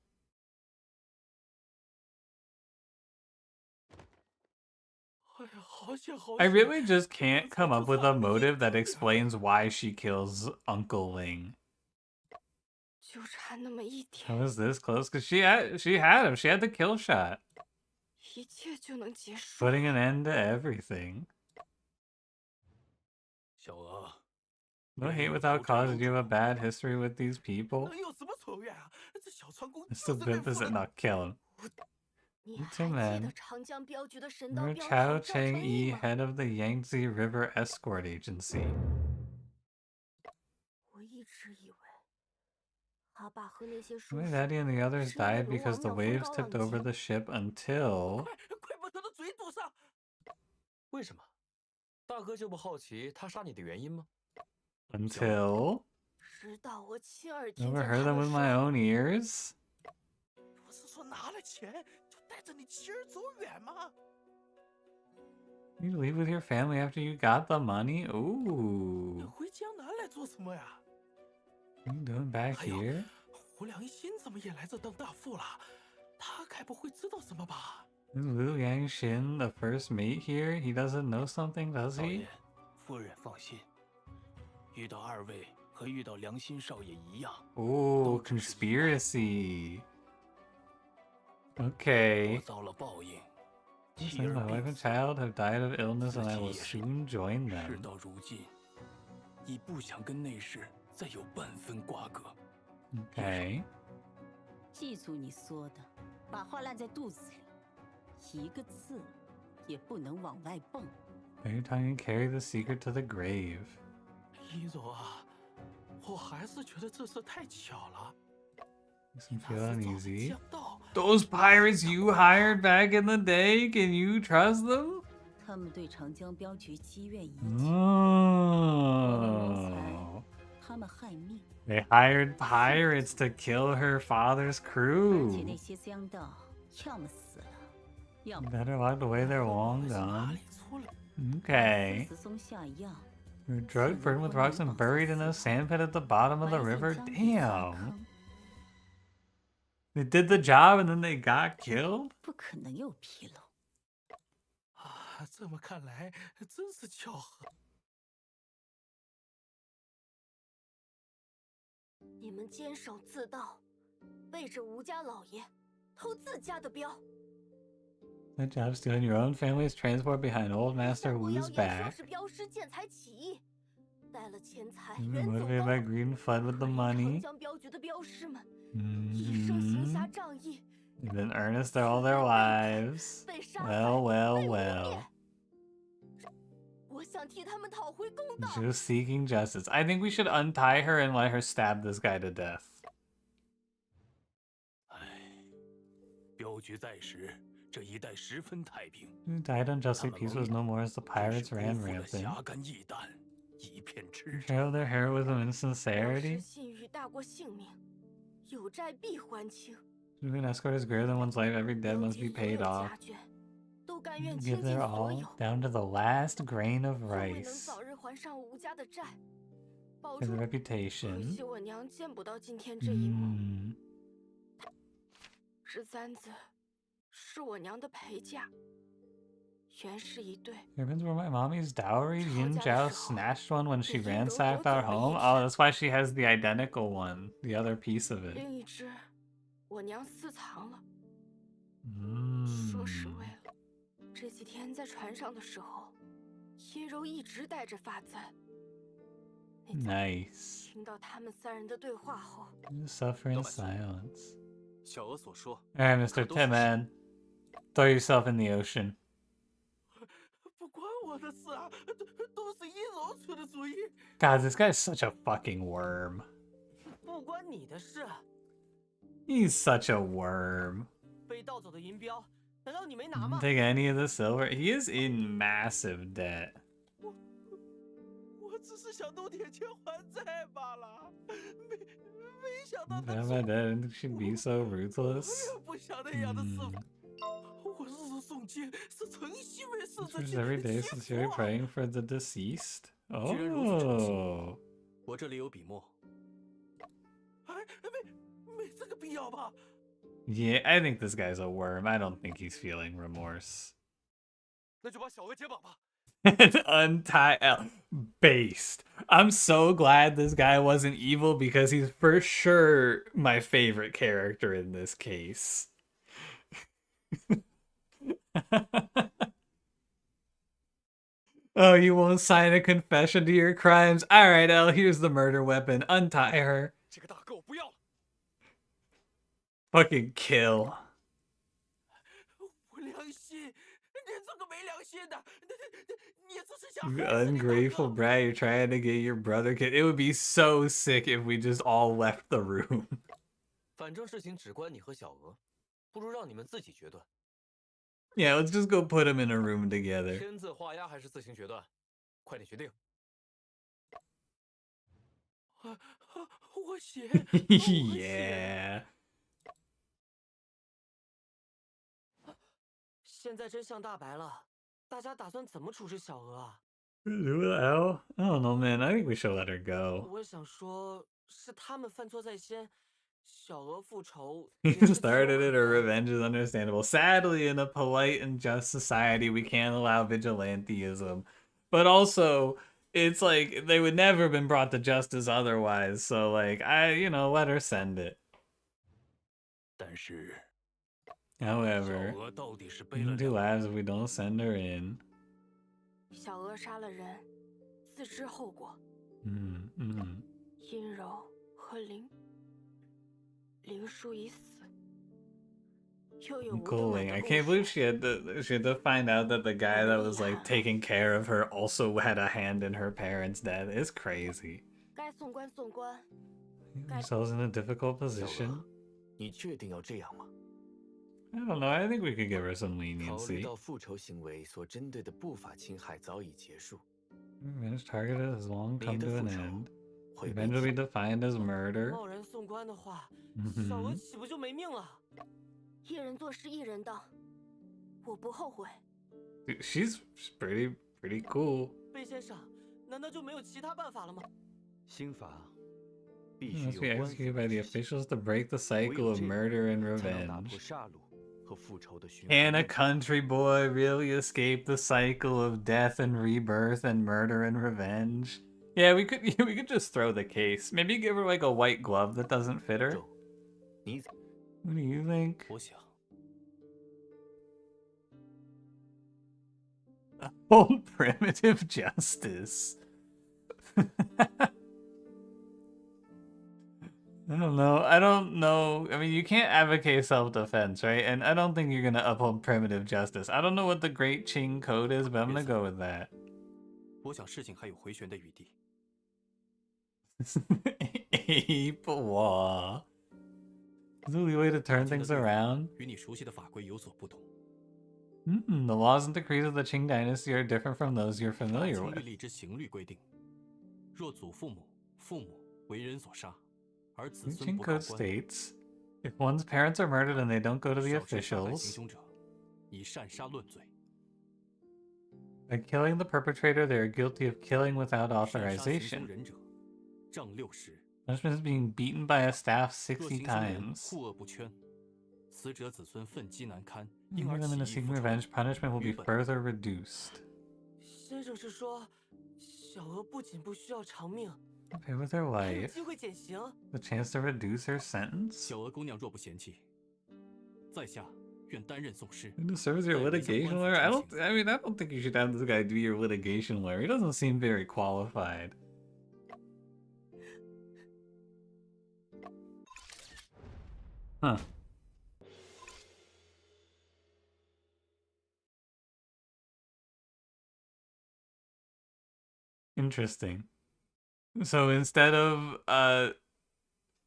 E: 哎呀，好险好险！
A: I really just can't come up with a motive that explains why she kills Uncle Ling.
C: 就差那么一点，
A: How is this close? Because she had him. She had the kill shot.
C: 一切就能结束。
A: Putting an end to everything.
H: 小娥，
A: No hate without cause. Did you have a bad history with these people?
E: 能有什么仇怨啊？这小船工
A: It's
E: 就
A: still
E: 是被
A: good. Does
E: 俘
A: it
E: 的。
A: not kill him?
C: 你
A: You
C: 还
A: two
C: 记
A: men.
C: 得长江镖局的神刀
A: You're
C: 镖
A: Chao
C: 头赵
A: Cheng
C: 成
A: Yi,
C: 义吗？
A: head of the Yangtze River Escort Agency.
C: 我一直以为阿爸和那些术
A: My
C: 士
A: daddy and the others
C: 是因为
A: died
C: 龙
A: because
C: 王
A: the
C: 庙风
A: waves
C: 高
A: tipped
C: 浪
A: over
C: 急
A: the ship until...
E: 快把他的嘴堵上！
F: 为什么？大哥就不好奇他杀你的原因吗？
A: Until...
C: 直到我亲耳听
A: Never
C: 见
A: heard
C: 他
A: them
C: 们
A: with
C: 说
A: my own ears?
E: 不是说拿了钱就带着你妻儿走远吗？
A: You leave with your family after you got the money?
E: 你
A: Ooh.
E: 回江南来做什么呀？
A: What are you doing back
E: 哎呦
A: here?
E: 胡良心怎么也来这当大副了？他该不会知道什么吧？
A: Is Liu Yangxin the first mate here? He doesn't know something, does
D: 老
A: he?
D: 爷，夫人放心，遇到二位和遇到良心少爷一样，
A: Ooh, conspiracy.
D: 我
A: Okay.
D: 遭了报应，妻
A: Listen,
D: 儿
A: my wife
D: 病
A: and
D: 死，
A: child have died of illness and I will
D: 自己也是。
A: soon join
D: 事
A: them.
D: 到如今，已不想跟内侍再有半分瓜葛。
A: Okay.
G: 记住你说的，把话烂在肚子里，一个字也不能往外蹦。
A: Bite your tongue and carry the secret to the grave.
E: 一柔啊，我还是觉得这事太巧了。
A: Makes him
E: 那
A: feel
E: 次早没
A: uneasy.
E: 想到，
A: Those pirates you hired back in the day, can you trust them?
G: 他们对长江镖局积怨已久，
A: Oh.
G: 我们谋财，他们害命。
A: They hired pirates to kill her father's
G: 而且
A: crew.
G: 那些江盗要么死了，要么
A: Better locked away, they're long
E: 是哪
A: gone.
E: 里出了？
A: Okay.
G: 死松下药，
A: They were drugged, burdened with rocks, and buried in a sandpit at the bottom of the
G: 埋
A: river.
G: 进江底下
A: Damn.
G: 坑，
A: They did the job and then they got killed?
G: 不可能有纰漏。
E: 啊，这么看来真是巧合。
C: 你们坚守自盗，背着吴家老爷偷自家的镖。
A: That job stealing your own family's transport behind old Master
C: 我
A: Wu's
C: 谣言说
A: back.
C: 是镖师见财起意，带了钱财
A: You
C: 远
A: were
C: 走
A: motivated
C: 高
A: by
C: 飞。
A: greed and fled with the
C: 可以
A: money.
C: 长江镖局的镖师们一生行侠
A: Mhm.
C: 仗义，
A: They've been earnest all their lives.
C: 被杀害，
A: Well, well,
C: 被污
A: well.
C: 蔑。我想替他们讨回公道。
A: Just seeking justice. I think we should untie her and let her stab this guy to death.
D: 唉，镖局在时，这一带十分太平。
A: Who died unjustly, peace was no more as the
D: 真
A: pirates
D: 是
A: ran
D: 辜负了
A: rampant.
D: 侠肝义胆，一片痴
A: Trail
D: 诚。
A: their heroism and
C: 镖师
A: sincerity.
C: 信誉大过性命，有债必还清。
A: If an escort is greater than one's life, every debt
C: 镖
A: must
C: 局
A: be
C: 所有
A: paid off.
C: 家眷都甘愿
A: Give
C: 倾尽
A: their
C: 所
A: all
C: 有，
A: down to the last grain of
C: 都未能
A: rice
C: 早日还上吴家的债，保
A: for
C: 住
A: the
C: 可
A: reputation.
C: 惜我娘见不到今天这一幕。
A: Mm.
C: 这簪子是我娘的陪嫁，原是一对。
A: Ribbons were my mommy's dowry. Yin
C: 吵架的
A: Zhao
C: 时候，
A: snatched one when she
C: 被阴柔
A: ransacked
C: 夺
A: our
C: 走了
A: home.
C: 一
A: Oh,
C: 只，
A: that's why she has the identical one, the other piece of it.
C: 另一只我娘私藏了。 说
A: Mm.
C: 是为了这几天在船上的时候，叶柔一直带着发簪。那次
A: Nice.
C: 听到他们三人的对话后，
A: Just suffer in
H: 老百姓。
A: silence.
H: 小娥所说，
A: Alright, Mr.
H: 可都是
A: Timman. Throw yourself in the ocean.
E: 不关我的事啊，都是一柔出的主意。
A: God, this guy's such a fucking worm.
I: 不关你的事。
A: He's such a worm.
I: 被盗走的银镖，难道你没拿
A: Didn't
I: 吗？
A: take any of the silver. He is in massive debt.
E: 我只是想弄点钱还债罢了，没想到
A: Damn
E: 他
A: my dad should be so
E: 我
A: ruthless.
E: 也不想那样的师傅。我日日诵经，是诚心为逝者
A: Just every day
E: 祈
A: sincerely
E: 福啊。
A: praying for the deceased.
H: 既然如此诚心，
A: Oh.
H: 我这里有笔墨。
E: 哎，没这个必要吧？
A: Yeah, I think this guy's a worm. I don't think he's feeling remorse.
J: 那就把小娥解绑吧。
A: Untie L. Based. I'm so glad this guy wasn't evil because he's for sure my favorite character in this case. Oh, you won't sign a confession to your crimes? Alright, Elle, here's the murder weapon. Untie her.
J: 这个大哥我不要了。
A: Fucking kill.
E: 我良心，你这个没良心的，你只是想
A: You
E: 害死你大
A: ungrateful
E: 哥。
A: brat, you're trying to get your brother killed. It would be so sick if we just all left the room.
B: 反正事情只关你和小娥，不如让你们自己决断。
A: Yeah, let's just go put them in a room together.
B: 签字画押还是自行决断？快点决定。
E: 我写，
A: Yeah.
I: 现在真相大白了，大家打算怎么处置小娥啊？
A: Well, I don't know, man. I think we should let her go.
I: 我想说，是他们犯错在先，小娥复仇
A: He
I: 也是情有
A: started
I: 可
A: it, or
I: 原。
A: revenge is understandable. Sadly, in a polite and just society, we can't allow vigilanteism. But also, it's like they would never have been brought to justice otherwise. So, like, let her send it.
D: 但是
A: However,
D: 小娥到底是背了
A: two
D: 两
A: lives if we don't send her in.
C: 小娥杀了人，自知后果。
A: Mm-hmm.
C: 阴柔和林叔已死，
I: 又有无动
A: Cooling.
I: 脑
A: I
I: 的
A: can't
I: 故
A: believe
I: 事。
A: she had to find out that the guy that was like taking care of her also had a hand in her parents' death. It's crazy.
C: 该送官送官，
A: Ourselves in a difficult
B: 小
A: position.
B: 娥，你确定要这样吗？
A: I don't know. I think we could give her some
B: 考虑
A: leniency.
B: 到复仇行为所针对的不法侵害早已结束，
A: Revenge targeted has long
B: 你
A: come
B: 的
A: to
B: 复
A: an
B: 仇
A: end.
B: 会被
A: Revenge will be defined as murder.
I: 贸然送官的话，小娥岂不就没命了？
C: 一人做事一人当，我不后悔。
A: Dude, she's pretty cool.
I: 贝先生，难道就没有其他办法了吗？
B: 刑罚
A: It
B: 必须
A: must
B: 由
A: be
B: 官府
A: executed by
B: 来
A: the
B: 执行，
A: officials to break the
B: 唯
A: cycle
B: 有
A: of
B: 这样
A: murder and
B: 才能打破
A: revenge.
B: 杀戮和复仇的循
A: Can
B: 环
A: a
B: 链。
A: country boy really escape the cycle of death and rebirth and murder and revenge? Yeah, we could just throw the case. Maybe give her like a white glove that doesn't fit her.
B: 咒，你
A: What do you think?
H: 我想，
A: Old primitive justice. I don't know. I mean, you can't advocate self-defense, right? And I don't think you're gonna uphold primitive justice. I don't know what the Great Qing Code is, but I'm gonna go with that.
H: 我想事情还有回旋的余地。
A: Ape law. Is there a way to turn things around?
H: 与你熟悉的法规有所不同。
A: The laws and decrees of the Qing dynasty are different from those you're
H: 大
A: familiar
H: 清律
A: with.
H: 例之刑律规定，若祖父母、父母为人所杀，而子
A: The
H: 孙
A: Qing
H: 不告
A: Code
H: 官，
A: states, if one's parents are murdered and they don't go to the
H: 小至杀害行
A: officials,
H: 凶者，以擅杀论罪；
A: by killing the perpetrator, they are guilty of killing without
H: 擅杀行凶
A: authorization.
H: 人者，杖60。
A: Punishment is being beaten by a staff
H: 若
A: 60
H: 行凶人
A: times.
H: 护恶不圈，死者子孙愤激难堪，
A: If
H: 因而
A: them in a
H: 起义
A: seeking
H: 复仇。
A: revenge, punishment will be
H: 愚笨。
A: further reduced.
I: 先生是说，小娥不仅不需要偿命，
A: Pay with her
I: 还有
A: life,
I: 机会减刑。
A: the chance to reduce her sentence.
H: 小娥姑娘若不嫌弃，在下愿担任讼师。
A: Who serves your litigation lawyer? I don't think you should have this guy do your litigation lawyer. He doesn't seem very qualified. Huh. Interesting. So instead of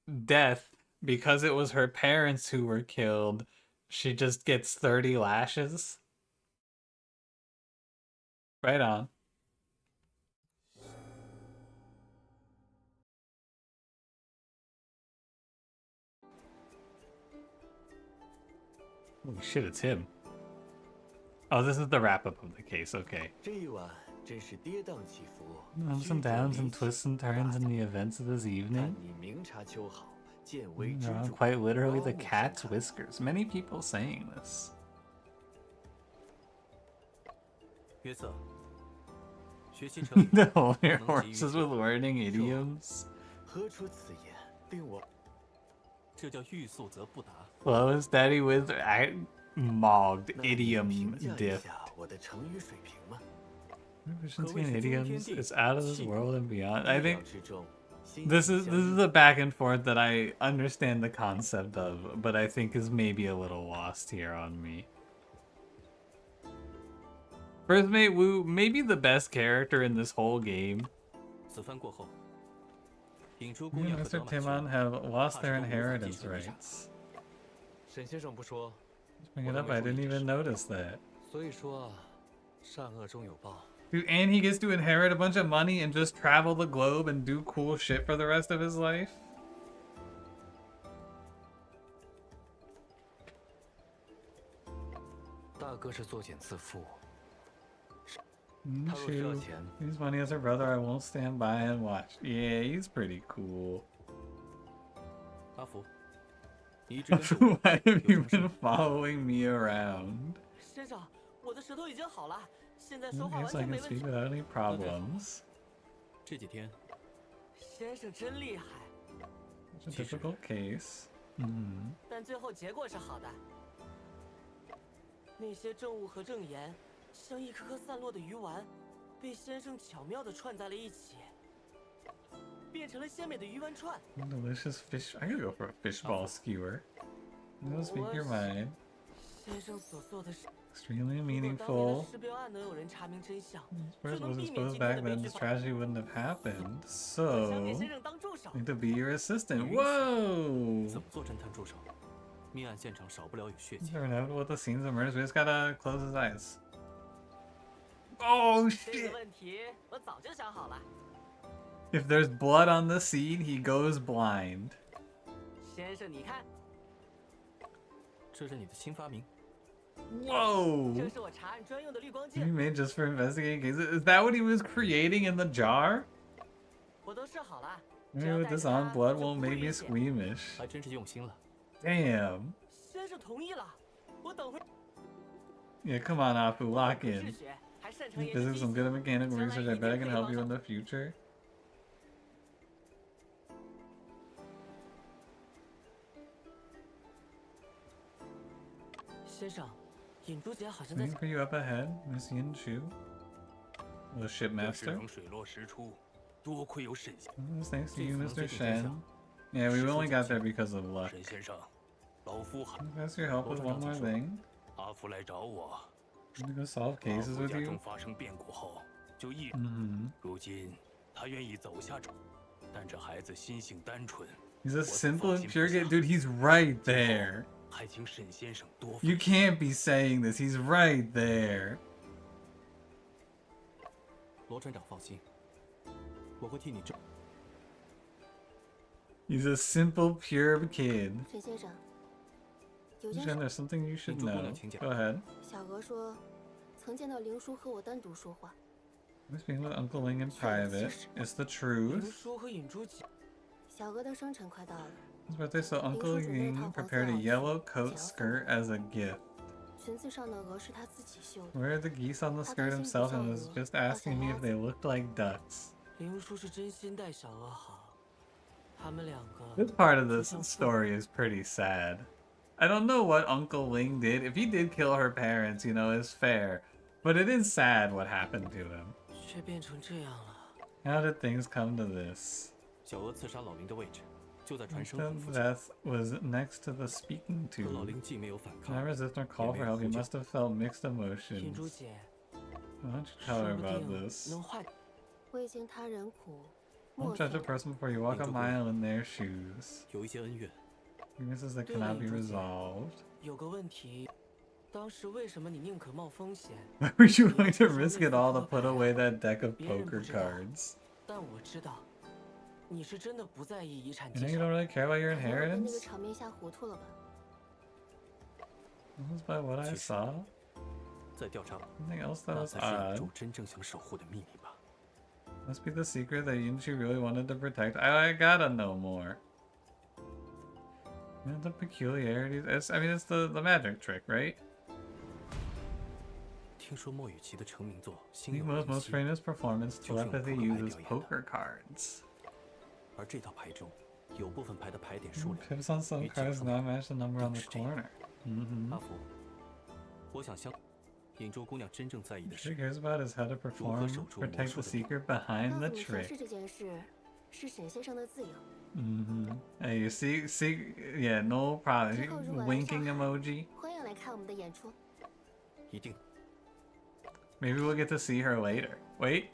A: death, because it was her parents who were killed, she just gets 30 lashes. Right on. Holy shit, it's him. Oh, this is the wrap-up of the case, okay.
B: 这一晚真是跌宕起伏，
A: Ups
B: 曲
A: and
B: 折
A: downs
B: 离
A: and
B: 奇
A: twists and turns in the events of this
B: 但
A: evening.
B: 你明察秋毫，见微知
A: They're on
B: 著，
A: quite literally
B: 刮
A: the
B: 目相
A: cat's
B: 看。
A: whiskers. Many people saying this.
H: 约瑟，学习成语
A: To hold your
H: 不能急于
A: horses with learning idioms.
B: 何出此言，令我
H: 这叫欲速则不达。
A: Slow and steady with mogged
B: 那你能
A: idiom
B: 评价一
A: diff.
B: 下我的成语水平吗？
A: Proficiency in idioms is out of this world and beyond. I
B: 意料
A: think
B: 之中，心
A: this
B: 心
A: is
B: 相
A: this is
B: 印
A: a back and forth that I understand the concept of, but I think is maybe a little lost here on me. Earthmate Wu, maybe the best character in this whole game.
H: 此番过后，引出姑
A: You
H: 娘
A: and
H: 和
A: Mr.
H: 德满
A: Timon
H: 兄
A: have lost their
H: 怕是都无法继
A: inheritance
H: 承遗产。
A: rights.
F: 沈先生不说，
A: Bring it up, I didn't even notice that.
F: 所以说啊，善恶终有报。
A: Dude, and he gets to inherit a bunch of money and just travel the globe and do cool shit for the rest of his life.
F: 大哥是作茧自缚，
A: Mm,
F: 他若需要
A: shoot.
F: 钱，
A: He's money as her brother, I won't stand by and watch. Yeah, he's pretty cool.
H: 阿福，你一直跟着我
A: Why have
H: 有
A: you
H: 什么
A: been following me around?
I: 先生，我的舌头已经好了，现在说话
A: Okay,
I: 完
A: so I
I: 全
A: can
I: 没问
A: speak
I: 题。
A: without any problems.
H: 这几天，
I: 先生真厉害，
A: It's a difficult case. Mm-hmm.
I: 但最后结果是好的。那些证物和证言，像一颗颗散落的鱼丸，被先生巧妙地串在了一起，变成了鲜美的鱼丸串。
A: Delicious fish. I gotta go for a fishball skewer. No, speak your mind. Extremely meaningful. This person wasn't exposed back then, this tragedy wouldn't have happened. So, I need to be your assistant. Whoa!
H: 怎么做侦探助手？命案现场少不了有血迹。
A: Never know what the scenes of murders. We just gotta close his eyes. Oh shit! If there's blood on the scene, he goes blind.
I: 先生，你看，
H: 这是你的新发明。
A: Whoa!
I: 这是我查案专用的滤光
A: He
I: 镜。
A: made just for investigating cases. Is that what he was creating in the jar?
I: 我都试好了。
A: Maybe with this on, blood won't make me squeamish.
H: 还真是用心了。
A: Damn.
I: 先生同意了，我等会。
A: Yeah, come on, Apu, lock
I: 是
A: in.
I: 学，还擅长研究
A: Physics,
I: 机
A: some
I: 械
A: good at mechanical
I: 将来
A: research. I
I: 一
A: bet I
I: 定
A: can
I: 可以
A: help
I: 帮
A: you
I: 上
A: in the future.
I: 先生，尹竹姐好像在
A: Waiting for you up ahead, Miss Yin Chu. The
D: 这事
A: shipmaster.
D: 能水落石出，多亏有沈先
A: Thanks to you,
H: 这次能
A: Mr.
H: 接近真
A: Shen.
H: 相。
A: Yeah, we only got there because of luck.
D: 沈先生，老夫还
A: Ask your help with one more thing.
D: 阿福来找我，
A: I'm gonna go solve
D: 阿
A: cases
D: 福
A: with
D: 家中
A: you.
D: 发生变故后，就一直
A: Mm-hmm.
D: 如今他愿意走下这，但这孩子心性单纯，
A: He's a simple and pure kid. Dude, he's right there.
D: 还请沈先生多
A: You
D: 费
A: can't be saying this. He's right there.
H: 罗船长放心，我会替你证。
A: He's a simple, pure kid.
C: 沈先生，有件
A: Shen,
C: 事，
A: there's something you should
H: 你主
A: know.
H: 动的请讲。
A: Go ahead.
C: 小娥说，曾见到灵叔和我单独说话。
A: I'm speaking with Uncle Ling in private. It's the
I: 林
A: truth.
I: 叔和尹竹姐，
C: 小娥的生辰快到了，
A: His birthday, so Uncle Ling prepared a yellow coat skirt as a gift.
C: 裙子上的鹅是他自己绣的。
A: Where are the geese on the skirt himself and was just asking me if they looked like ducks.
I: 林叔是真心待小娥好，他们两个。
A: This part of this story is pretty sad. I don't know what Uncle Ling did. If he did kill her parents, you know, it's fair. But it is sad what happened to him.
I: 却变成这样了。
A: How did things come to this?
H: 小娥刺杀老林的位置就在船身
A: The
H: 痕附近，
A: death was next to the speaking
H: 可老
A: tube.
H: 林既没有反抗
A: Can I，resist nor call for help? He must have felt mixed
I: 尹竹
A: emotions.
I: 姐，
A: Why don't you tell her
I: 说不
A: about
I: 定
A: this?
I: 能化。
C: 未经他人苦，
A: Don't
C: 莫
A: judge a
C: 测。
A: person before you walk a mile in their shoes.
H: 有一些恩怨，
A: Grievances that
I: 对了，
A: cannot be
I: 尹竹姐
A: resolved.
I: 有个问题，当时为什么你宁可冒风险？
A: Why were you going to risk it all to put away that deck of poker cards?
I: 但我知道，你是真的不在意遗产
A: You
I: 继
A: know you
I: 承。
A: don't really care about your
C: 可能我被那个
A: inheritance?
C: 场面吓糊涂了吧？
A: That was by what I saw.
H: 在调查，
A: Something else that
H: 那
A: was
H: 才是尹
A: odd.
H: 柱真正想守护的秘密吧。
A: Must be the secret that Yinchu really wanted to protect. I gotta know more. You know, the peculiarities. I mean, it's the magic trick, right?
H: 听说莫雨琪的成名作《
A: I
H: 心
A: think
H: 有
A: most
H: 灵犀》，
A: famous performance,
H: 就是用
A: telepathy
H: 扑克牌
A: uses
H: 表演的。
A: poker cards.
H: 而这套牌中有部分牌的牌点数量
A: Pips on some
H: 与角
A: cards
H: 色
A: not match the number on the
H: 定是这样。
A: corner. Mm-hmm.
H: 阿福，我想相尹州姑娘真正在意的
A: What she
H: 是
A: cares about is how to perform, protect the secret behind
C: 告
A: the
C: 诉你尝
A: trick.
C: 试这件事是沈先生的自由。
A: Mm-hmm. Hey, you see, yeah, no problem.
C: 之后如果来
A: Winking
C: 上海
A: emoji.
C: 欢迎来看我们的演出。
H: 一定
A: Maybe we'll get to see her later. Wait.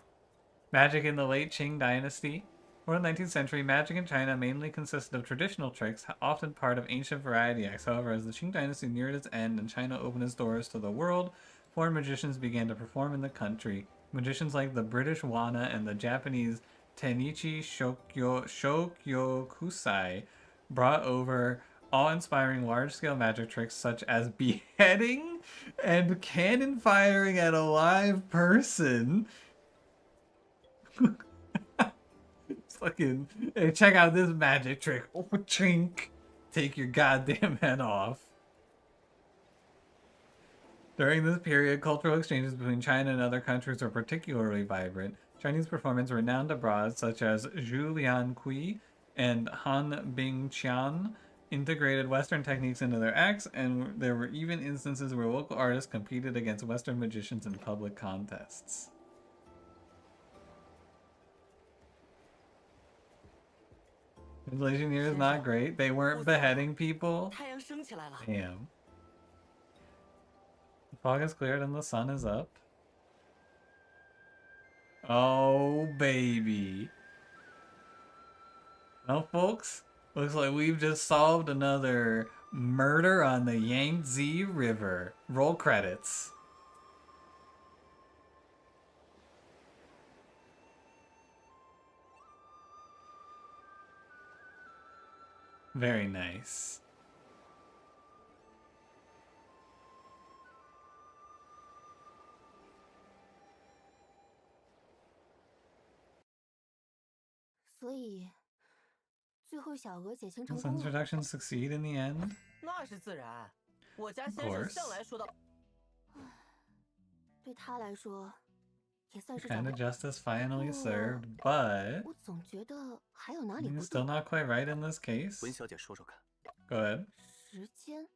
A: Magic in the late Qing dynasty? Or the 19th century, magic in China mainly consisted of traditional tricks, often part of ancient variety acts. However, as the Qing dynasty neared its end and China opened its doors to the world, foreign magicians began to perform in the country. Magicians like the British Wana and the Japanese Tenichi Shokyokusai brought over awe-inspiring large-scale magic tricks such as beheading and cannon firing at a live person. Fucking, hey, check out this magic trick. Oh, chink. Take your goddamn head off. During this period, cultural exchanges between China and other countries were particularly vibrant. Chinese performers renowned abroad, such as Zhu Liankui and Han Bingqian, integrated Western techniques into their acts, and there were even instances where local artists competed against Western magicians in public contests. Translation here is not great. They weren't beheading people.
I: 太阳升起来了。
A: Damn. Fog is cleared and the sun is up. Oh, baby. Well, folks, looks like we've just solved another murder on the Yangtze River. Roll credits. Very nice. Does introduction succeed in the end?
I: 那是自然，我家
A: Of
I: 先生
A: course.
I: 向来说到。
C: 对他来说，也算是
A: Kind
C: 找
A: of
C: 到。
A: justice finally
C: 不过
A: served, but
C: 我总觉得还有哪里
A: it's
C: 不
A: still
C: 对。
A: not quite right in this case.
B: 文小姐说说看。
A: Go ahead.
C: 时间，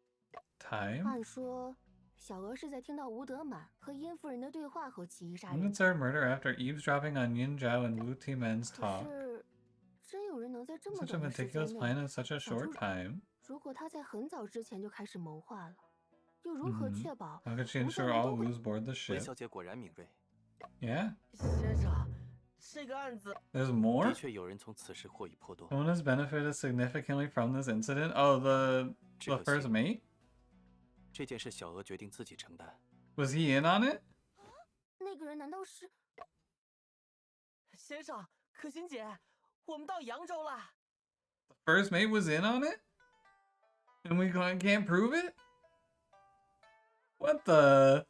A: Time.
C: 按说小娥是在听到吴德满和殷夫人的对话后起意杀
A: When
C: 人
A: did。Sir murder after eavesdropping on Yin Zhao and Wu Timen's
C: 可
A: talk?
C: 是，真有人能在这么
A: Such a
C: 短的时
A: meticulous
C: 间
A: plan
C: 内
A: in such a
C: 找
A: short
C: 出？
A: time.
C: 如果他在很早之前就开始谋划了，又如何
A: Mhm.
C: 确保
A: How could she
C: 吴在
A: ensure
C: 门
A: all
C: 都会？
A: Wu's board the
B: 文
A: ship?
B: 小姐果然敏锐，
A: Yeah?
I: 先生，这个案子
A: There's more?
B: 的确有人从此事获益颇多。
A: Someone has benefited significantly from this incident? Oh, the
B: 只可
A: first
B: 惜，
A: mate?
B: 这件事小娥决定自己承担。
A: Was he in on it?
C: 那个人难道是？
I: 先生，可心姐，我们到扬州了。
A: First mate was in on it? And we can't prove it? What the?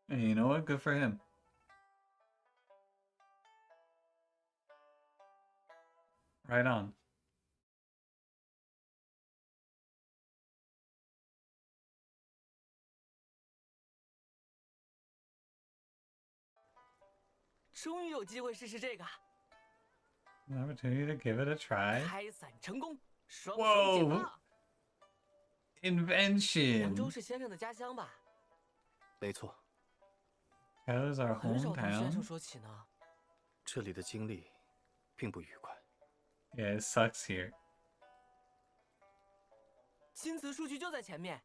A: Hey, you know what? Good for him. Right on.
I: 终于有机会试试这个，
A: An opportunity to give it a try.
I: 开伞成功，双手解
A: Whoa!
I: 放。
A: Invention!
I: 扬州是先生的家乡吧？
B: 没错，
A: That is our
I: 很少听先生
A: hometown.
I: 说起呢。
B: 这里的经历并不愉快。
A: Yeah, it sucks here.
I: 新词数据就在前面，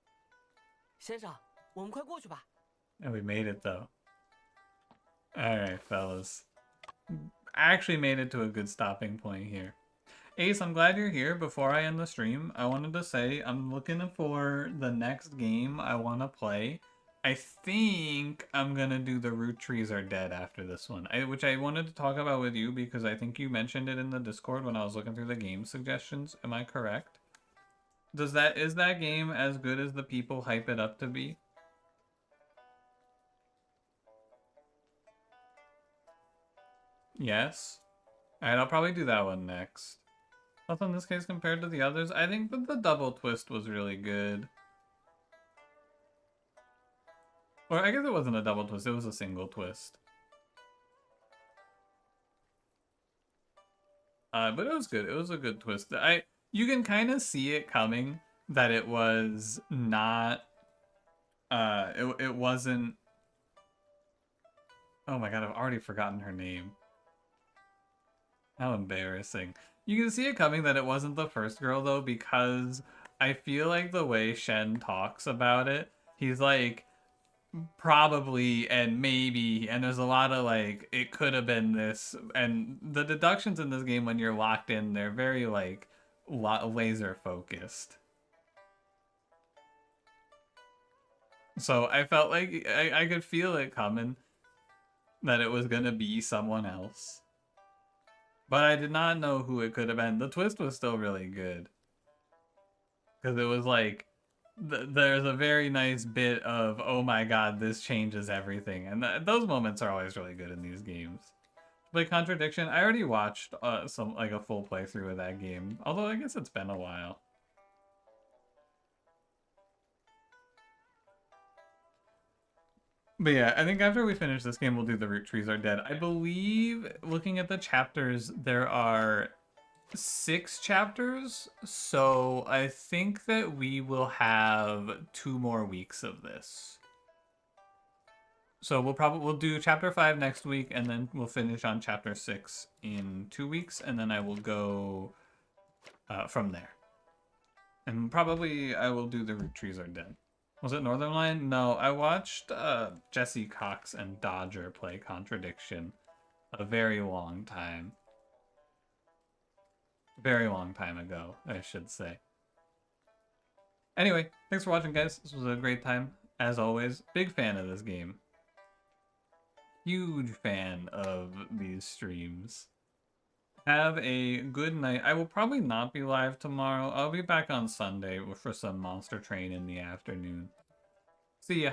I: 先生，我们快过去吧。
A: And we made it though. Alright, fellas. Actually made it to a good stopping point here. Ace, I'm glad you're here. Before I end the stream, I wanted to say I'm looking for the next game I want to play. I think I'm gonna do the Root Trees Are Dead after this one, which I wanted to talk about with you because I think you mentioned it in the Discord when I was looking through the game suggestions. Am I correct? Is that game as good as the people hype it up to be? Yes. Alright, I'll probably do that one next. Plus, in this case, compared to the others, I think that the double twist was really good. Or I guess it wasn't a double twist, it was a single twist. But it was good. It was a good twist. You can kind of see it coming that it was not it wasn't. Oh my god, I've already forgotten her name. How embarrassing. You can see it coming that it wasn't the first girl though, because I feel like the way Shen talks about it, he's like probably and maybe, and there's a lot of like it could have been this, and the deductions in this game when you're locked in, they're very like laser focused. So I felt like I could feel it coming that it was gonna be someone else, but I did not know who it could have been. The twist was still really good because it was like there's a very nice bit of, oh my god, this changes everything, and those moments are always really good in these games. But Contradiction, I already watched a full playthrough of that game, although I guess it's been a while. But yeah, I think after we finish this game, we'll do the Root Trees Are Dead. I believe, looking at the chapters, there are 6 chapters, so I think that we will have 2 more weeks of this. So we'll do chapter 5 next week, and then we'll finish on chapter 6 in 2 weeks, and then I will go from there. And probably I will do The Root Trees Are Dead. Was it Northern Line? No, I watched Jesse Cox and Dodger play Contradiction a very long time. Very long time ago, I should say. Anyway, thanks for watching, guys. This was a great time, as always. Big fan of this game. Huge fan of these streams. Have a good night. I will probably not be live tomorrow. I'll be back on Sunday for some Monster Train in the afternoon. See ya.